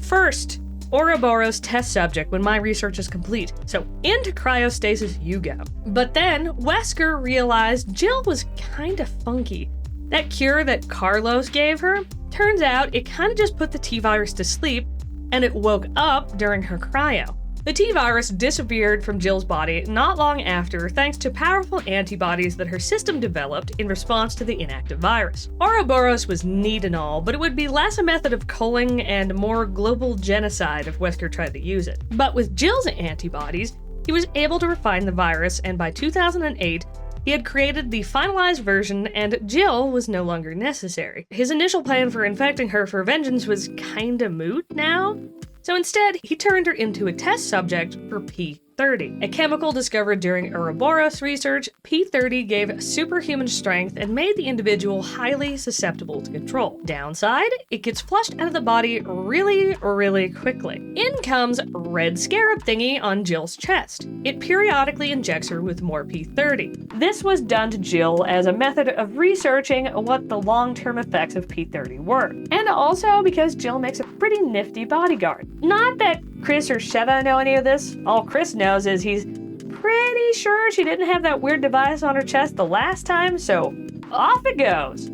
first Ouroboros test subject when my research is complete. So into cryostasis you go. But then Wesker realized Jill was kinda funky. That cure that Carlos gave her, turns out it kinda just put the T-virus to sleep, and it woke up during her cryo. The T-virus disappeared from Jill's body not long after, thanks to powerful antibodies that her system developed in response to the inactive virus. Ouroboros was neat and all, but it would be less a method of culling and more global genocide if Wesker tried to use it. But with Jill's antibodies, he was able to refine the virus, and by 2008, he had created the finalized version, and Jill was no longer necessary. His initial plan for infecting her for vengeance was kinda moot now, so instead, he turned her into a test subject for P. P30. A chemical discovered during Ouroboros research, P30 gave superhuman strength and made the individual highly susceptible to control. Downside, it gets flushed out of the body really, really quickly. In comes red scarab thingy on Jill's chest. It periodically injects her with more P30. This was done to Jill as a method of researching what the long-term effects of P30 were. And also because Jill makes a pretty nifty bodyguard. Not that Chris or Sheva know any of this. All Chris knows is he's pretty sure she didn't have that weird device on her chest the last time, so off it goes.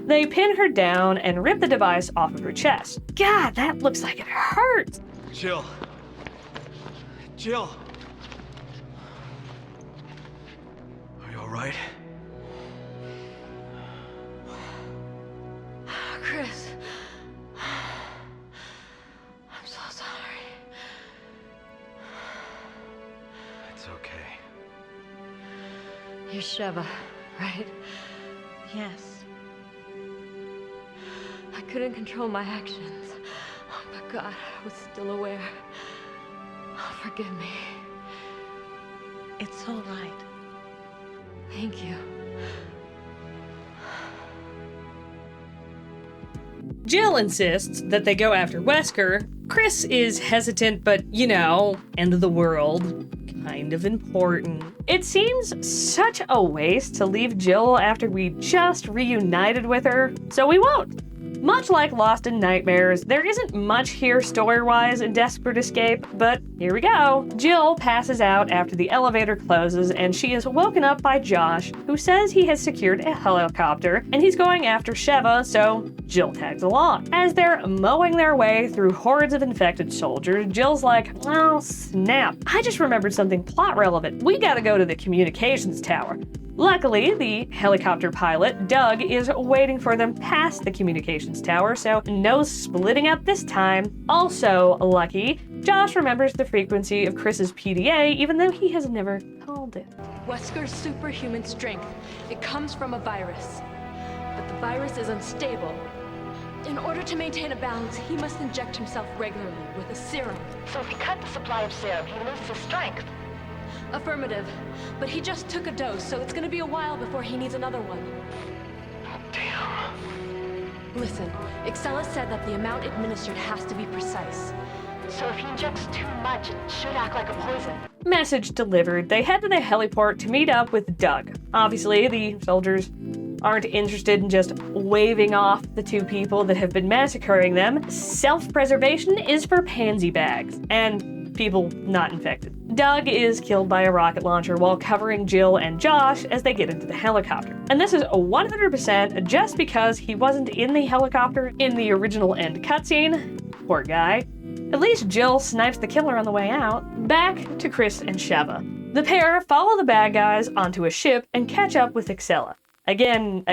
They pin her down and rip the device off of her chest. God, that looks like it hurts. Jill. Jill. Are you all right? Chris. I'm so sorry. It's okay. You're Sheva, right? Yes. I couldn't control my actions. Oh, but God, I was still aware. Oh, forgive me. It's all right. Thank you. Jill insists that they go after Wesker. Chris is hesitant, but end of the world. Kind of important. It seems such a waste to leave Jill after we just reunited with her, so we won't. Much like Lost in Nightmares, there isn't much here story-wise in Desperate Escape, but here we go. Jill passes out after the elevator closes, and she is woken up by Josh, who says he has secured a helicopter, and he's going after Sheva, so Jill tags along. As they're mowing their way through hordes of infected soldiers, Jill's like, oh snap, I just remembered something plot relevant. We gotta go to the communications tower. Luckily, the helicopter pilot, Doug, is waiting for them past the communications tower, so no splitting up this time. Also lucky, Josh remembers the frequency of Chris's PDA, even though he has never called it. Wesker's superhuman strength, it comes from a virus. But the virus is unstable. In order to maintain a balance, he must inject himself regularly with a serum. So if he cut the supply of serum, he loses his strength. Affirmative. But he just took a dose, so it's gonna be a while before he needs another one. Oh, damn. Listen, Excella said that the amount administered has to be precise. So if he injects too much, it should act like a poison. Message delivered. They head to the heliport to meet up with Doug. Obviously, the soldiers aren't interested in just waving off the two people that have been massacring them. Self-preservation is for pansy bags and people not infected. Doug is killed by a rocket launcher while covering Jill and Josh as they get into the helicopter. And this is 100% just because he wasn't in the helicopter in the original end cutscene. Poor guy. At least Jill snipes the killer on the way out. Back to Chris and Sheva. The pair follow the bad guys onto a ship and catch up with Excella. Again.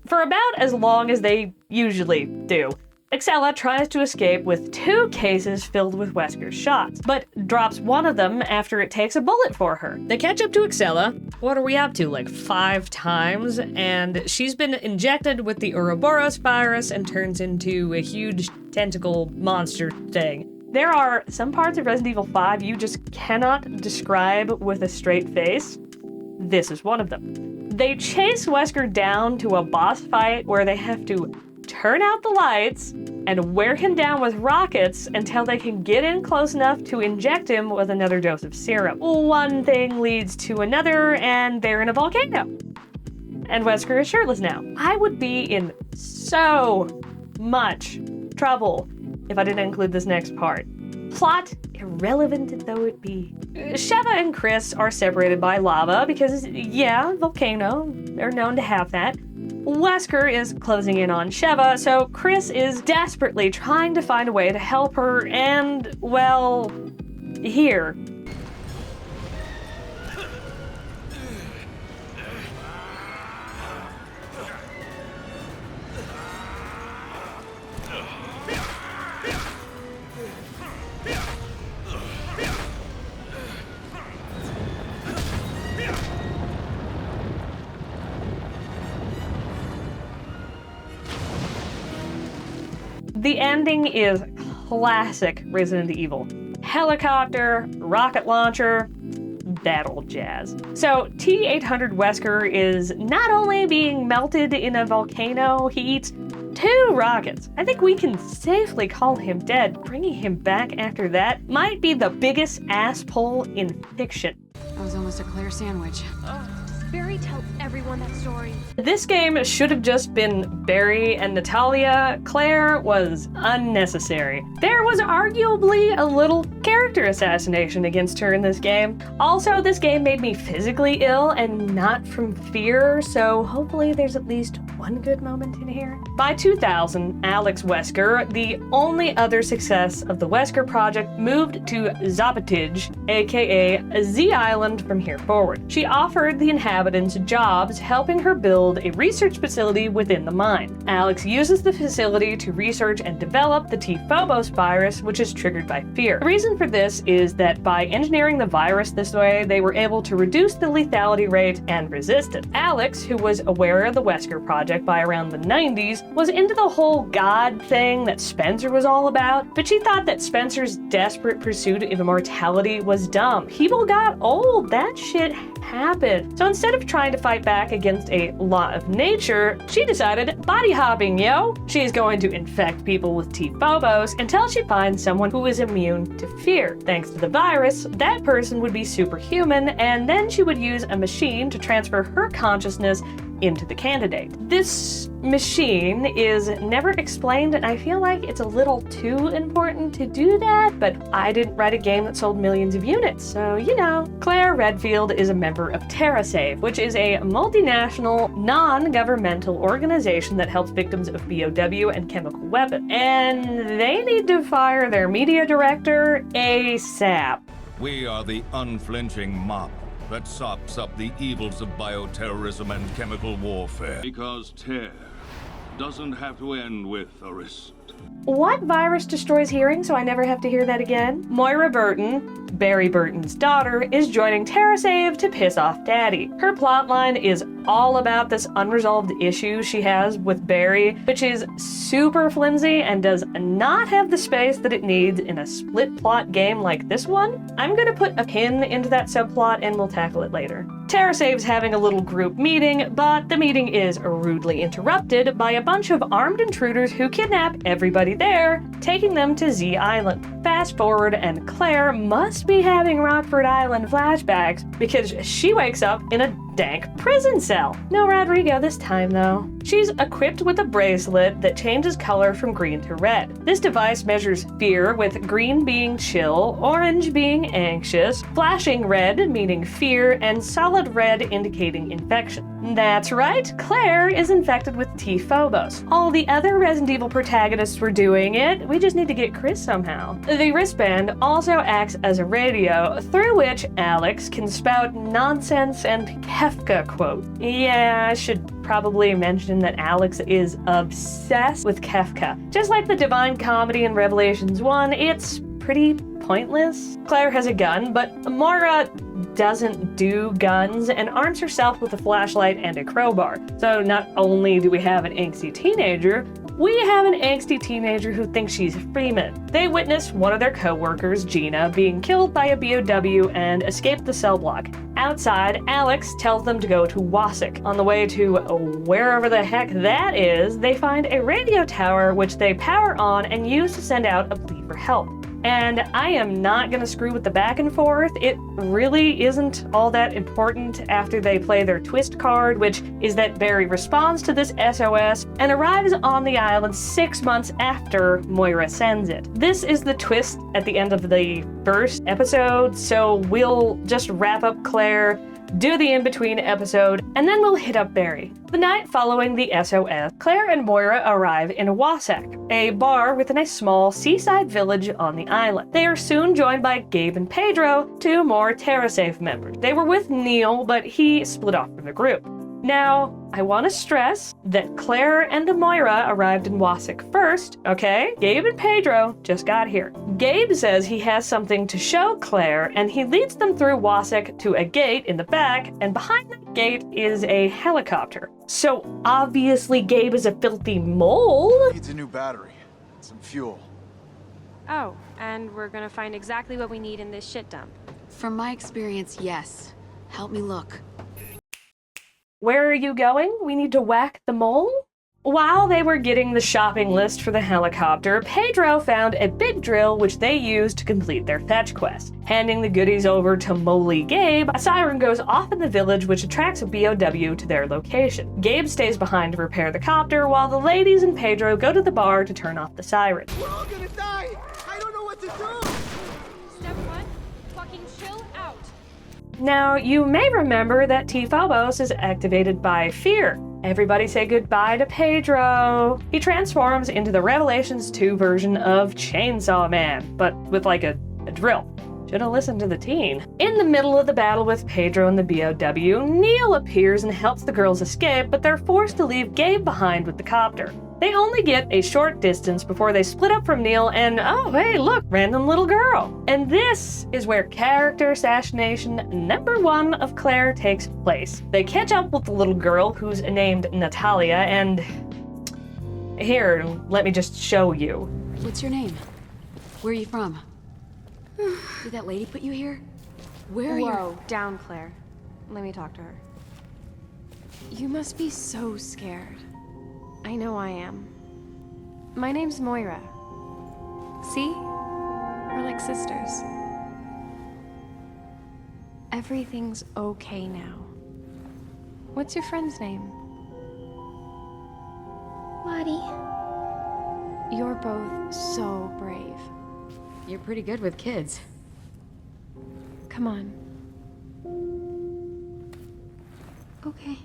For about as long as they usually do. Excella tries to escape with 2 cases filled with Wesker's shots, but drops one of them after it takes a bullet for her. They catch up to Excella. What are we up to, like 5 times? And she's been injected with the Ouroboros virus and turns into a huge tentacle monster thing. There are some parts of Resident Evil 5 you just cannot describe with a straight face. This is one of them. They chase Wesker down to a boss fight where they have to turn out the lights and wear him down with rockets until they can get in close enough to inject him with another dose of serum. One thing leads to another, and they're in a volcano. And Wesker is shirtless now. I would be in so much trouble if I didn't include this next part. Plot irrelevant though it be. Sheva and Chris are separated by lava because, yeah, volcano, they're known to have that. Wesker is closing in on Sheva, so Chris is desperately trying to find a way to help her and, well, here. The ending is classic Resident Evil. helicopter, rocket launcher, that old jazz. So T-800 Wesker is not only being melted in a volcano, he eats 2 rockets. I think we can safely call him dead. Bringing him back after that might be the biggest ass pull in fiction. That was almost a Claire sandwich. Barry, tell everyone that story. This game should have just been Barry and Natalia. Claire was unnecessary. There was arguably a little character assassination against her in this game. Also, this game made me physically ill and not from fear, so hopefully there's at least one good moment in here. By 2000, Alex Wesker, the only other success of the Wesker project, moved to Zapotij, aka Z Island, from here forward. She offered the inhabitants jobs, helping her build a research facility within the mine. Alex uses the facility to research and develop the T-Phobos virus, which is triggered by fear. The reason for this is that by engineering the virus this way, they were able to reduce the lethality rate and resist it. Alex, who was aware of the Wesker project by around the 90s, was into the whole God thing that Spencer was all about, but she thought that Spencer's desperate pursuit of immortality was dumb. People got old, that shit happened. So instead of trying to fight back against a law of nature, she decided body hopping, yo! She's going to infect people with T-Phobos until she finds someone who is immune to fear. Thanks to the virus, that person would be superhuman, and then she would use a machine to transfer her consciousness into the candidate. This machine is never explained, and I feel like it's a little too important to do that, but I didn't write a game that sold millions of units, so you know. Claire Redfield is a member of TerraSave, which is a multinational, non-governmental organization that helps victims of BOW and chemical weapons. And they need to fire their media director ASAP. We are the unflinching mop that sops up the evils of bioterrorism and chemical warfare. Because terror doesn't have to end with a wrist. What virus destroys hearing so I never have to hear that again? Moira Burton, Barry Burton's daughter, is joining TerraSave to piss off Daddy. Her plotline is all about this unresolved issue she has with Barry, which is super flimsy and does not have the space that it needs in a split plot game like this one. I'm gonna put a pin into that subplot and we'll tackle it later. TerraSave's having a little group meeting, but the meeting is rudely interrupted by a bunch of armed intruders who kidnap everybody there, taking them to Z Island. Fast forward, and Claire must be having Rockford Island flashbacks because she wakes up in a dank prison cell. No Rodrigo this time, though. She's equipped with a bracelet that changes color from green to red. This device measures fear, with green being chill, orange being anxious, flashing red meaning fear, and solid red indicating infection. That's right, Claire is infected with T-Phobos. All the other Resident Evil protagonists were doing it, we just need to get Chris somehow. The wristband also acts as a radio, through which Alex can spout nonsense and Kefka quote. Yeah, I should probably mention that Alex is obsessed with Kefka. Just like the Divine Comedy in Revelations 1, it's pretty pointless. Claire has a gun, but Moira doesn't do guns and arms herself with a flashlight and a crowbar. So not only do we have an angsty teenager, we have an angsty teenager who thinks she's Freeman. They witness one of their co-workers, Gina, being killed by a BOW and escape the cell block. Outside, Alex tells them to go to Wasik. On the way to wherever the heck that is, they find a radio tower which they power on and use to send out a plea for help. And I am not gonna screw with the back and forth. It really isn't all that important after they play their twist card, which is that Barry responds to this SOS and arrives on the island 6 months after Moira sends it. This is the twist at the end of the first episode, so we'll just wrap up Claire, do the in-between episode, and then we'll hit up Barry. The night following the SOS, Claire and Moira arrive in Wasek, a bar within a small seaside village on the island. They are soon joined by Gabe and Pedro, 2 more TerraSafe members. They were with Neil, but he split off from the group. Now, I want to stress that Claire and Moira arrived in Wasik first, okay? Gabe and Pedro just got here. Gabe says he has something to show Claire, and he leads them through Wasik to a gate in the back, and behind that gate is a helicopter. So obviously Gabe is a filthy mole. Needs a new battery, some fuel. Oh, and we're gonna find exactly what we need in this shit dump. From my experience, yes. Help me look. Where are you going? We need to whack the mole? While they were getting the shopping list for the helicopter, Pedro found a big drill which they used to complete their fetch quest. Handing the goodies over to Moley Gabe, a siren goes off in the village which attracts a BOW to their location. Gabe stays behind to repair the copter while the ladies and Pedro go to the bar to turn off the siren. We're all gonna die! I don't know what to do! Step one, fucking chill out. Now, you may remember that T-Phobos is activated by fear. Everybody say goodbye to Pedro. He transforms into the Revelations 2 version of Chainsaw Man, but with like a drill. Should've listened to the teen. In the middle of the battle with Pedro and the BOW, Neil appears and helps the girls escape, but they're forced to leave Gabe behind with the copter. They only get a short distance before they split up from Neil and, oh, hey, look, random little girl. And this is where character assassination #1 of Claire takes place. They catch up with the little girl who's named Natalia and... Here, let me just show you. What's your name? Where are you from? Did that lady put you here? Where are you? Whoa, down, Claire. Let me talk to her. You must be so scared. I know I am. My name's Moira. See? We're like sisters. Everything's okay now. What's your friend's name? Lottie. You're both so brave. You're pretty good with kids. Come on. Okay.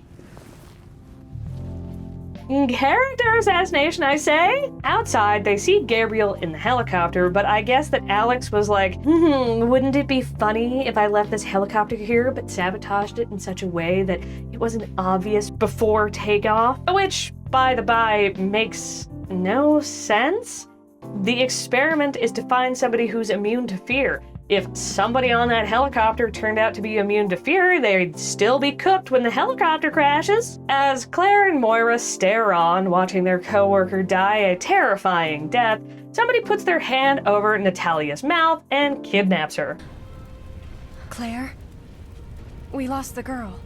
Character assassination, I say? Outside, they see Gabriel in the helicopter, but I guess that Alex was like, wouldn't it be funny if I left this helicopter here but sabotaged it in such a way that it wasn't obvious before takeoff? Which, by the by, makes no sense. The experiment is to find somebody who's immune to fear. If somebody on that helicopter turned out to be immune to fear, they'd still be cooked when the helicopter crashes. As Claire and Moira stare on, watching their coworker die a terrifying death, somebody puts their hand over Natalia's mouth and kidnaps her. Claire? We lost the girl.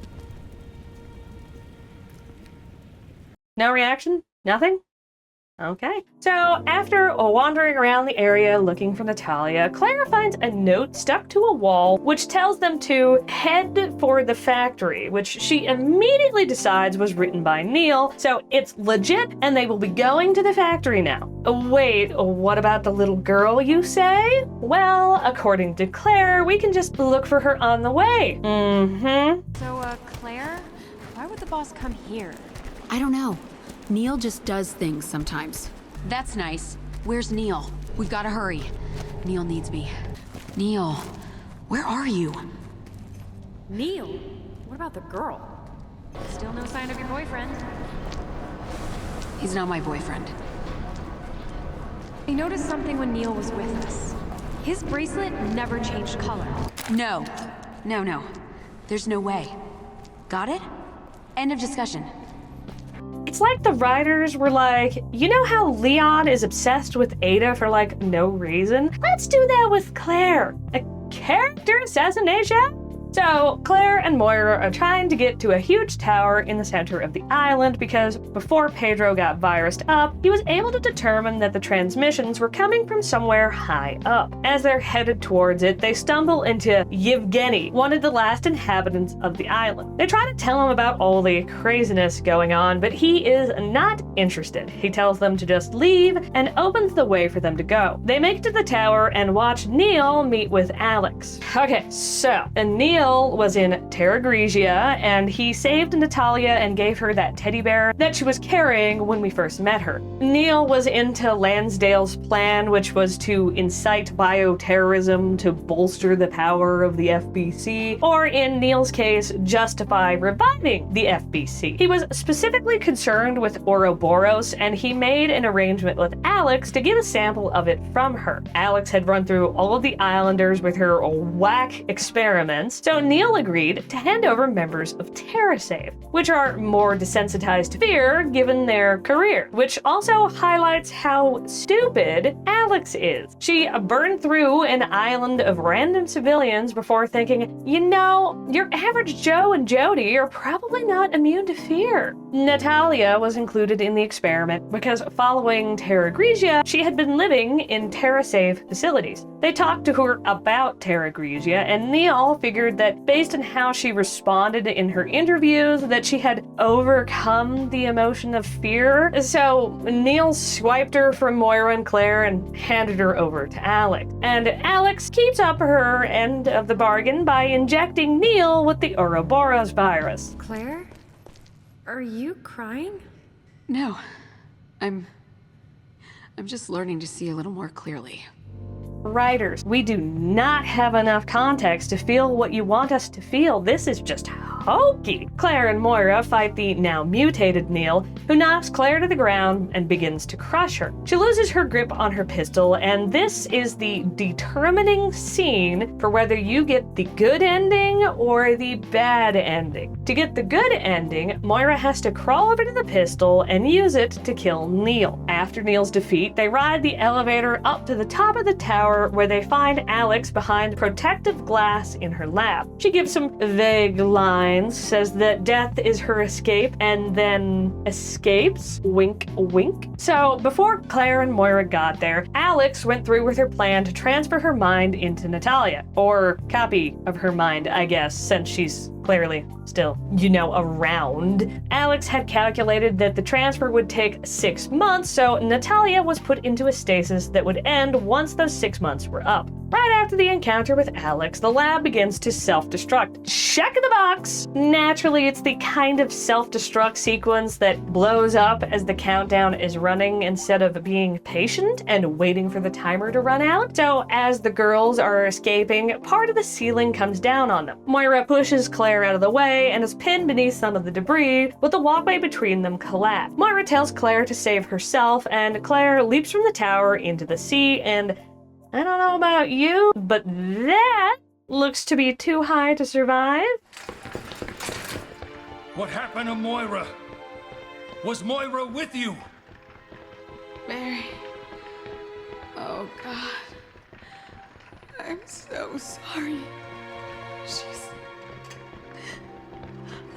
No reaction? Nothing? Okay. So, after wandering around the area looking for Natalia, Claire finds a note stuck to a wall which tells them to head for the factory, which she immediately decides was written by Neil, so it's legit and they will be going to the factory now. Wait, what about the little girl, you say? Well, according to Claire, we can just look for her on the way. So, Claire, why would the boss come here? I don't know. Neil just does things sometimes. That's nice. Where's Neil? We've got to hurry. Neil needs me. Neil, where are you? Neil? What about the girl? Still no sign of your boyfriend. He's not my boyfriend. I noticed something when Neil was with us. His bracelet never changed color. No. No. There's no way. Got it? End of discussion. It's like the writers were like, you know how Leon is obsessed with Ada for like no reason? Let's do that with Claire. A character assassination? So, Claire and Moira are trying to get to a huge tower in the center of the island because before Pedro got virused up, he was able to determine that the transmissions were coming from somewhere high up. As they're headed towards it, they stumble into Yevgeny, one of the last inhabitants of the island. They try to tell him about all the craziness going on, but he is not interested. He tells them to just leave and opens the way for them to go. They make it to the tower and watch Neil meet with Alex. Okay, so, Neil was in Terra Grigia, and he saved Natalia and gave her that teddy bear that she was carrying when we first met her. Neil was into Lansdale's plan, which was to incite bioterrorism to bolster the power of the FBC, or in Neil's case, justify reviving the FBC. He was specifically concerned with Ouroboros, and he made an arrangement with Alex to get a sample of it from her. Alex had run through all of the islanders with her whack experiments, So Neil agreed to hand over members of TerraSave, which are more desensitized to fear given their career, which also highlights how stupid Alex is. She burned through an island of random civilians before thinking, you know, your average Joe and Jody are probably not immune to fear. Natalia was included in the experiment because following Terra Grigia, she had been living in TerraSave facilities. They talked to her about Terra Grigia, and Neil figured that based on how she responded in her interviews, that she had overcome the emotion of fear. So Neil swiped her from Moira and Claire and handed her over to Alex. And Alex keeps up her end of the bargain by injecting Neil with the Ouroboros virus. Claire? Are you crying? No. I'm just learning to see a little more clearly. Writers, we do not have enough context to feel what you want us to feel. This is just hokey. Claire and Moira fight the now mutated Neil, who knocks Claire to the ground and begins to crush her. She loses her grip on her pistol, and this is the determining scene for whether you get the good ending or the bad ending. To get the good ending, Moira has to crawl over to the pistol and use it to kill Neil. After Neil's defeat, they ride the elevator up to the top of the tower where they find Alex behind protective glass in her lab. She gives some vague lines, says that death is her escape, and then escapes. Wink, wink. So before Claire and Moira got there, Alex went through with her plan to transfer her mind into Natalia. Or copy of her mind, I guess, since she's clearly still, around. Alex had calculated that the transfer would take 6 months, so Natalia was put into a stasis that would end once those 6 months were up. Right after the encounter with Alex, the lab begins to self-destruct. Check the box! Naturally, it's the kind of self-destruct sequence that blows up as the countdown is running instead of being patient and waiting for the timer to run out. So as the girls are escaping, part of the ceiling comes down on them. Moira pushes Claire out of the way and is pinned beneath some of the debris, with the walkway between them collapse. Moira tells Claire to save herself, and Claire leaps from the tower into the sea, and I don't know about you, but that looks to be too high to survive. What happened to Moira? Was Moira with you? Mary. Oh, God. I'm so sorry.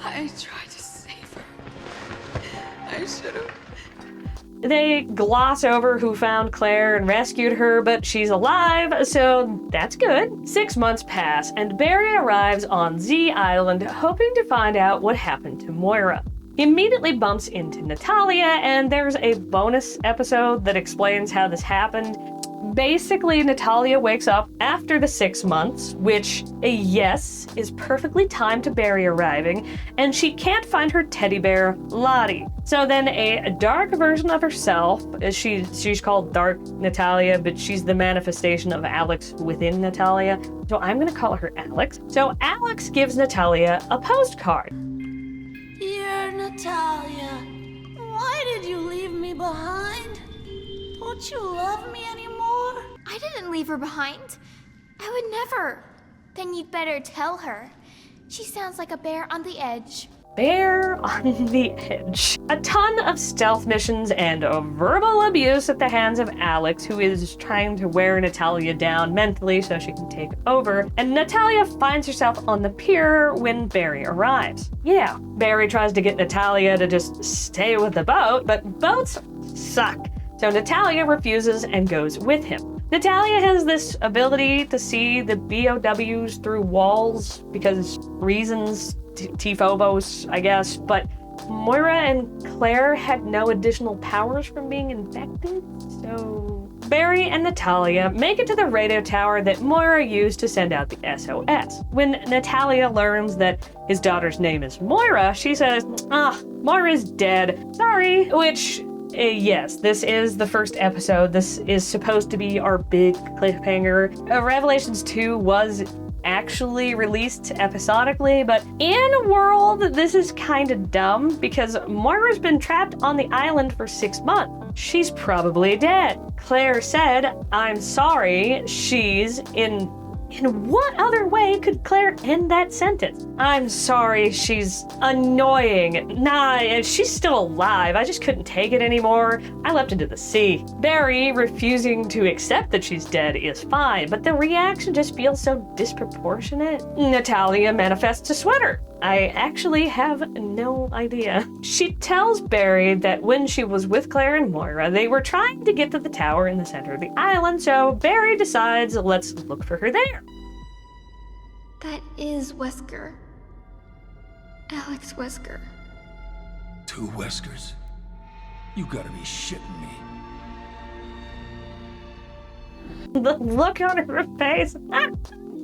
I tried to save her. I should have. They gloss over who found Claire and rescued her, but she's alive, so that's good. 6 months pass, and Barry arrives on Z Island, hoping to find out what happened to Moira. He immediately bumps into Natalia, and there's a bonus episode that explains how this happened. Basically, Natalia wakes up after the 6 months, which, yes, is perfectly timed to Barry arriving, and she can't find her teddy bear, Lottie. So then a dark version of herself, she's called Dark Natalia, but she's the manifestation of Alex within Natalia, so I'm gonna call her Alex. So Alex gives Natalia a postcard. Dear Natalia, why did you leave me behind? Don't you love me anymore? I didn't leave her behind. I would never. Then you'd better tell her. She sounds like a bear on the edge. Bear on the edge. A ton of stealth missions and verbal abuse at the hands of Alex, who is trying to wear Natalia down mentally so she can take over, and Natalia finds herself on the pier when Barry arrives. Yeah, Barry tries to get Natalia to just stay with the boat, but boats suck. So Natalia refuses and goes with him. Natalia has this ability to see the BOWs through walls because reasons, T-Phobos, I guess, but Moira and Claire had no additional powers from being infected, so Barry and Natalia make it to the radio tower that Moira used to send out the SOS. When Natalia learns that his daughter's name is Moira, she says, Moira's dead, sorry, which... yes, this is the first episode. This is supposed to be our big cliffhanger. Revelations 2 was actually released episodically, but in world, this is kind of dumb because Moira's been trapped on the island for 6 months. She's probably dead. Claire said, I'm sorry, she's in In what other way could Claire end that sentence? I'm sorry, she's annoying. Nah, she's still alive. I just couldn't take it anymore. I leapt into the sea. Barry refusing to accept that she's dead is fine, but the reaction just feels so disproportionate. Natalia manifests a sweater. I actually have no idea. She tells Barry that when she was with Claire and Moira, they were trying to get to the tower in the center of the island, so Barry decides let's look for her there. That is Wesker. Alex Wesker. 2 Weskers? You gotta be shitting me. The look on her face.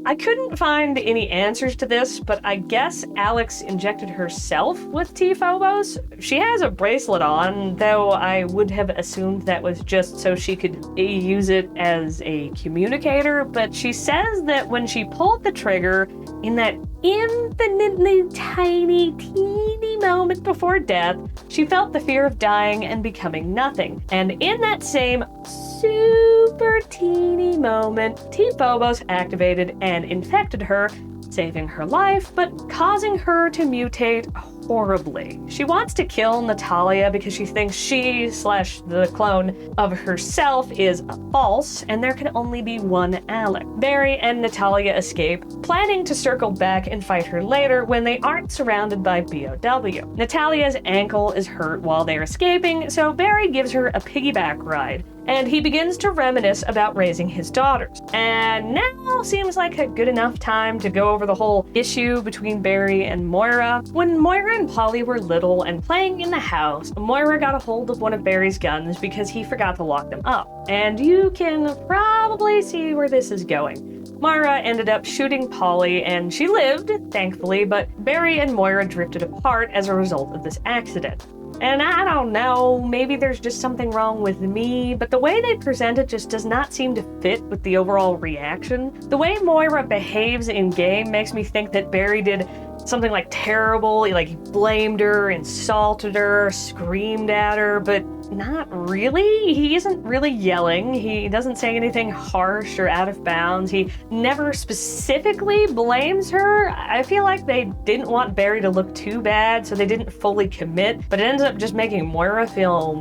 I couldn't find any answers to this, but I guess Alex injected herself with T-Phobos. She has a bracelet on, though I would have assumed that was just so she could use it as a communicator, but she says that when she pulled the trigger in that infinitely tiny, teeny moment before death, she felt the fear of dying and becoming nothing. And in that same super teeny moment, T-Phobos activated and infected her, saving her life, but causing her to mutate horribly. She wants to kill Natalia because she thinks she/the clone of herself is false, and there can only be one Alec. Barry and Natalia escape, planning to circle back and fight her later when they aren't surrounded by BOW. Natalia's ankle is hurt while they're escaping, so Barry gives her a piggyback ride, and he begins to reminisce about raising his daughters. And now seems like a good enough time to go over the whole issue between Barry and Moira. When Moira and Polly were little and playing in the house, Moira got a hold of one of Barry's guns because he forgot to lock them up. And you can probably see where this is going. Moira ended up shooting Polly, and she lived, thankfully, but Barry and Moira drifted apart as a result of this accident. And I don't know, maybe there's just something wrong with me, but the way they present it just does not seem to fit with the overall reaction. The way Moira behaves in-game makes me think that Barry did something like terrible, like he blamed her, insulted her, screamed at her, but not really. He isn't really yelling. He doesn't say anything harsh or out of bounds. He never specifically blames her. I feel like they didn't want Barry to look too bad, so they didn't fully commit, but it ends up just making Moira feel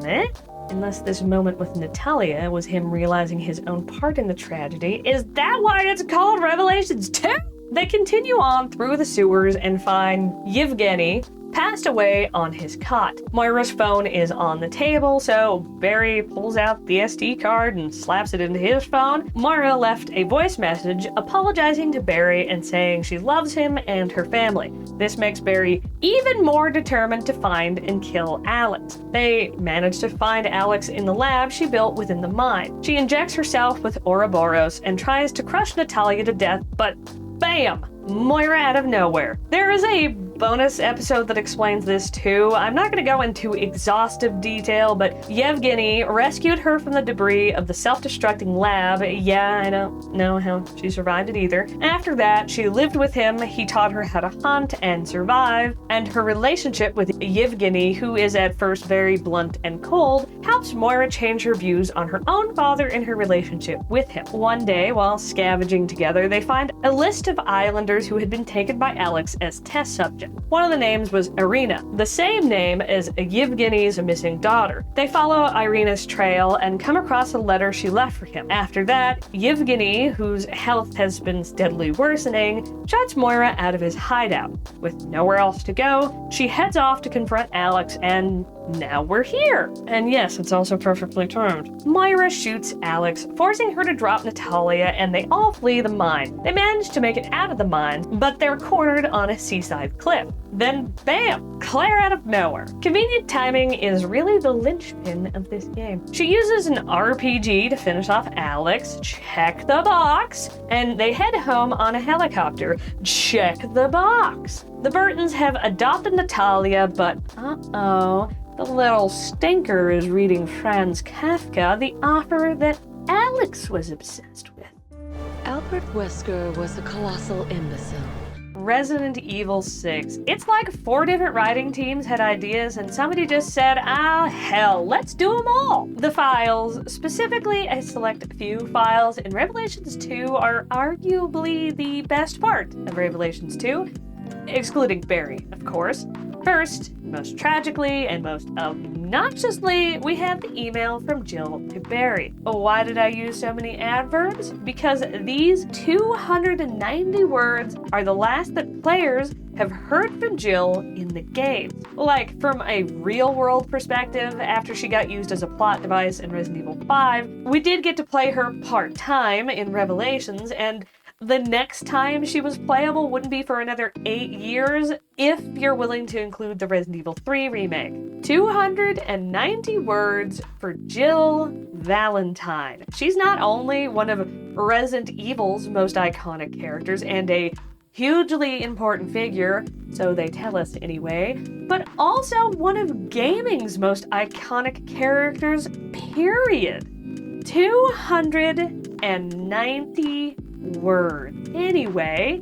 meh? Unless this moment with Natalia was him realizing his own part in the tragedy. Is that why it's called Revelations 2? They continue on through the sewers and find Yevgeny passed away on his cot. Moira's phone is on the table, so Barry pulls out the SD card and slaps it into his phone. Moira left a voice message apologizing to Barry and saying she loves him and her family. This makes Barry even more determined to find and kill Alex. They manage to find Alex in the lab she built within the mine. She injects herself with Ouroboros and tries to crush Natalia to death, but bam! Moira out of nowhere. There is a bonus episode that explains this too. I'm not going to go into exhaustive detail, but Yevgeny rescued her from the debris of the self-destructing lab. Yeah, I don't know how she survived it either. After that, she lived with him. He taught her how to hunt and survive, and her relationship with Yevgeny, who is at first very blunt and cold, helps Moira change her views on her own father and her relationship with him. One day, while scavenging together, they find a list of islanders who had been taken by Alex as test subjects. One of the names was Irina, the same name as Yevgeny's missing daughter. They follow Irina's trail and come across a letter she left for him. After that, Yevgeny, whose health has been steadily worsening, shuts Moira out of his hideout. With nowhere else to go, she heads off to confront Alex, and now we're here. And yes, it's also perfectly timed. Moira shoots Alex, forcing her to drop Natalia, and they all flee the mine. They manage to make it out of the mine, but they're cornered on a seaside cliff. Then bam! Claire out of nowhere. Convenient timing is really the linchpin of this game. She uses an RPG to finish off Alex, check the box, and they head home on a helicopter, check the box. The Burtons have adopted Natalia, but uh-oh, the little stinker is reading Franz Kafka, the author that Alex was obsessed with. Albert Wesker was a colossal imbecile. Resident Evil 6. It's like 4 different writing teams had ideas and somebody just said, hell, let's do them all. The files, specifically a select few files in Revelations 2, are arguably the best part of Revelations 2, excluding Barry, of course. First, most tragically and most obnoxiously, we have the email from Jill to Barry. Why did I use so many adverbs? Because these 290 words are the last that players have heard from Jill in the game. Like, from a real-world perspective, after she got used as a plot device in Resident Evil 5, we did get to play her part-time in Revelations, and the next time she was playable wouldn't be for another 8 years if you're willing to include the Resident Evil 3 remake. 290 words for Jill Valentine. She's not only one of Resident Evil's most iconic characters and a hugely important figure, so they tell us anyway, but also one of gaming's most iconic characters, period. 290 words. Anyway,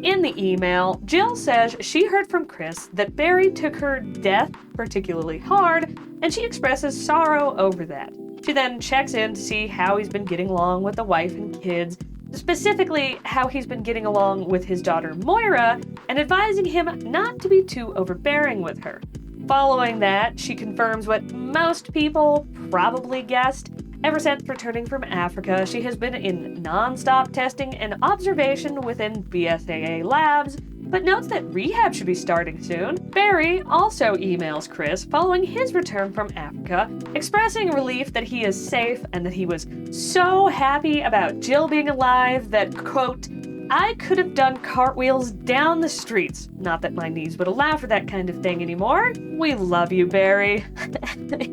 in the email, Jill says she heard from Chris that Barry took her death particularly hard, and she expresses sorrow over that. She then checks in to see how he's been getting along with the wife and kids, specifically how he's been getting along with his daughter Moira, and advising him not to be too overbearing with her. Following that, she confirms what most people probably guessed. Ever since returning from Africa, she has been in non-stop testing and observation within BSAA labs, but notes that rehab should be starting soon. Barry also emails Chris following his return from Africa, expressing relief that he is safe and that he was so happy about Jill being alive that, quote, I could have done cartwheels down the streets. Not that my knees would allow for that kind of thing anymore. We love you, Barry.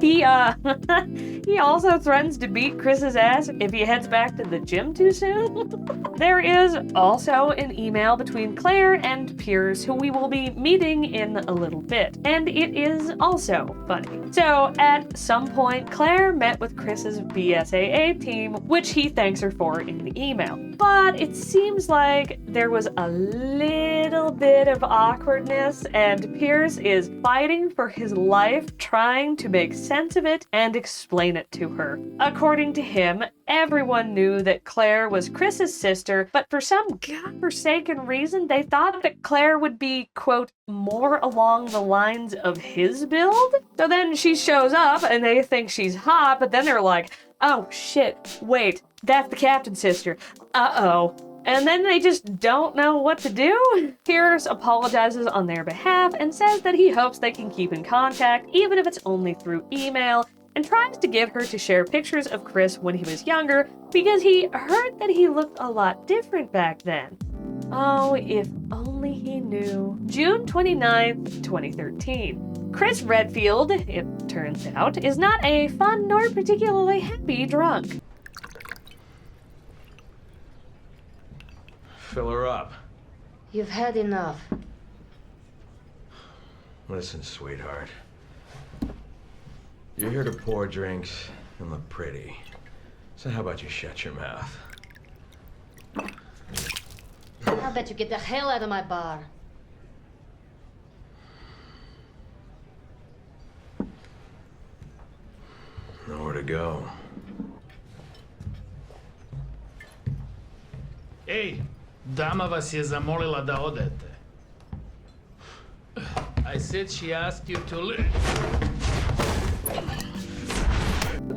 He also threatens to beat Chris's ass if he heads back to the gym too soon. There is also an email between Claire and Piers, who we will be meeting in a little bit, and it is also funny. So, at some point, Claire met with Chris's BSAA team, which he thanks her for in the email. But it seems like there was a little bit of awkwardness, and Piers is fighting for his life, trying to make sense of it and explain it to her. According to him, everyone knew that Claire was Chris's sister, but for some godforsaken reason, they thought that Claire would be, quote, more along the lines of his build. So then she shows up and they think she's hot, but then they're like, oh shit, wait, that's the captain's sister. Uh-oh. And then they just don't know what to do. Piers apologizes on their behalf and says that he hopes they can keep in contact, even if it's only through email, and tries to get her to share pictures of Chris when he was younger because he heard that he looked a lot different back then. Oh, if only he knew. June 29th, 2013. Chris Redfield, it turns out, is not a fun nor particularly happy drunk. Fill her up. You've had enough. Listen, sweetheart. You're here to pour drinks and look pretty. So how about you shut your mouth? I'll bet you get the hell out of my bar. Nowhere to go. Ej, dama vas je zamolila da odete. I said she asked you to leave.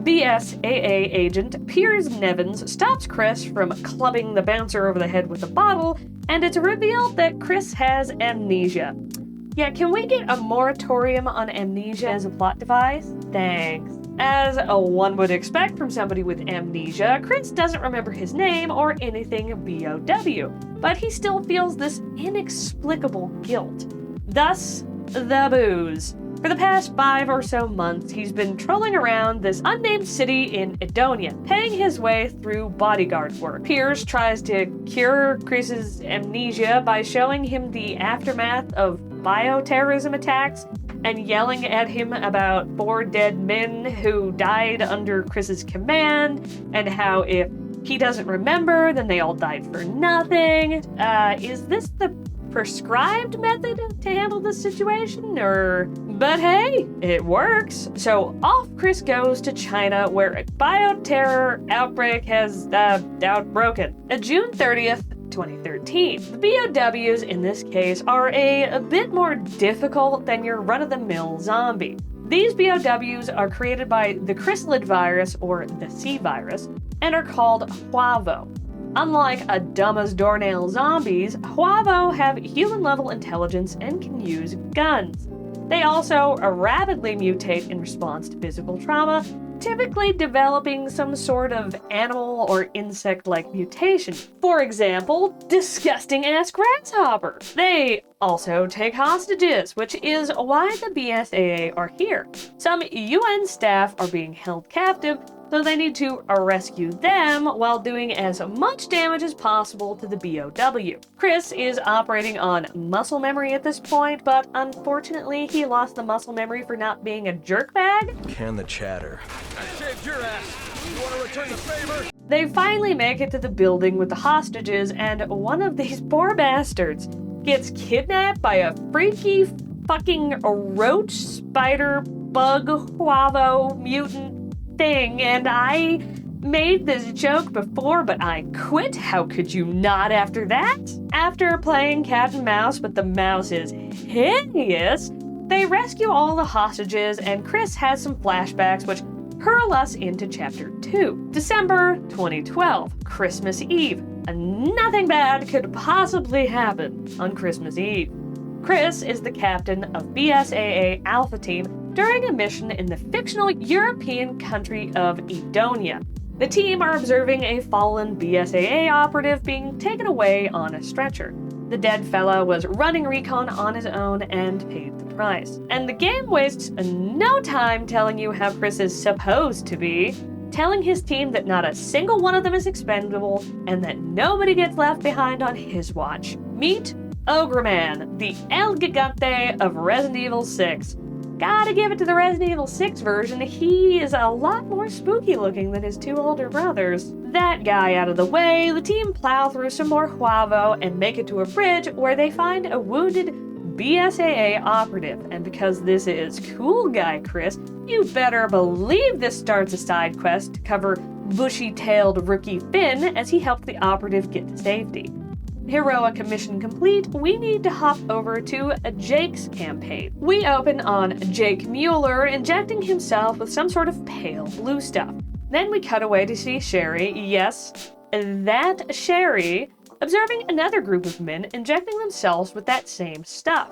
BSAA agent Piers Nevins stops Chris from clubbing the bouncer over the head with a bottle, and it's revealed that Chris has amnesia. Yeah, can we get a moratorium on amnesia as a plot device? Thanks. As one would expect from somebody with amnesia, Chris doesn't remember his name or anything BOW, but he still feels this inexplicable guilt. Thus, the booze. For the past 5 or so months, he's been trolling around this unnamed city in Edonia, paying his way through bodyguard work. Piers tries to cure Chris's amnesia by showing him the aftermath of bioterrorism attacks and yelling at him about 4 dead men who died under Chris's command, and how if he doesn't remember, then they all died for nothing. Is this the prescribed method to handle this situation, but hey, it works. So off Chris goes to China, where a bioterror outbreak has outbroken. June 30th, 2013. The BOWs in this case are a bit more difficult than your run-of-the-mill zombie. These BOWs are created by the chrysalid virus, or the C virus, and are called Huavo. Unlike a dumb as doornail zombies, Huavo have human-level intelligence and can use guns. They also rapidly mutate in response to physical trauma, typically developing some sort of animal or insect-like mutation. For example, disgusting-ass grasshopper. They also take hostages, which is why the BSAA are here. Some UN staff are being held captive, so they need to rescue them while doing as much damage as possible to the BOW. Chris is operating on muscle memory at this point, but unfortunately he lost the muscle memory for not being a jerkbag. Can the chatter. I saved your ass. You want to return the favor? They finally make it to the building with the hostages, and one of these poor bastards gets kidnapped by a freaky fucking roach, spider, bug, Huavo, mutant thing, and I made this joke before, but I quit. How could you not after that? After playing cat and mouse, but the mouse is hideous, they rescue all the hostages, and Chris has some flashbacks which hurl us into Chapter 2. December 2012, Christmas Eve. Nothing bad could possibly happen on Christmas Eve. Chris is the captain of BSAA Alpha Team during a mission in the fictional European country of Edonia. The team are observing a fallen BSAA operative being taken away on a stretcher. The dead fella was running recon on his own and paid the price. And the game wastes no time telling you how Chris is supposed to be, telling his team that not a single one of them is expendable and that nobody gets left behind on his watch. Meet Ogre Man, the El Gigante of Resident Evil 6. Gotta give it to the Resident Evil 6 version, he is a lot more spooky looking than his two older brothers. That guy out of the way, the team plow through some more Huavo and make it to a bridge where they find a wounded BSAA operative. And because this is Cool Guy Chris, you better believe this starts a side quest to cover bushy-tailed rookie Finn as he helped the operative get to safety. Heroic mission complete, we need to hop over to Jake's campaign. We open on Jake Mueller injecting himself with some sort of pale blue stuff. Then we cut away to see Sherry, yes, that Sherry, observing another group of men injecting themselves with that same stuff.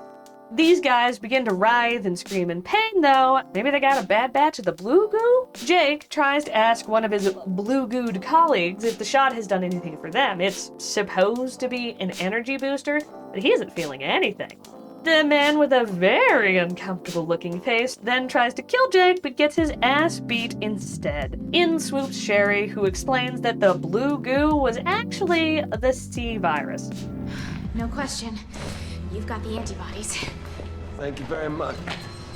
These guys begin to writhe and scream in pain, though. Maybe they got a bad batch of the blue goo? Jake tries to ask one of his blue-gooed colleagues if the shot has done anything for them. It's supposed to be an energy booster, but he isn't feeling anything. The man with a very uncomfortable-looking face then tries to kill Jake, but gets his ass beat instead. In swoops Sherry, who explains that the blue goo was actually the C virus. No question. You've got the antibodies. Thank you very much.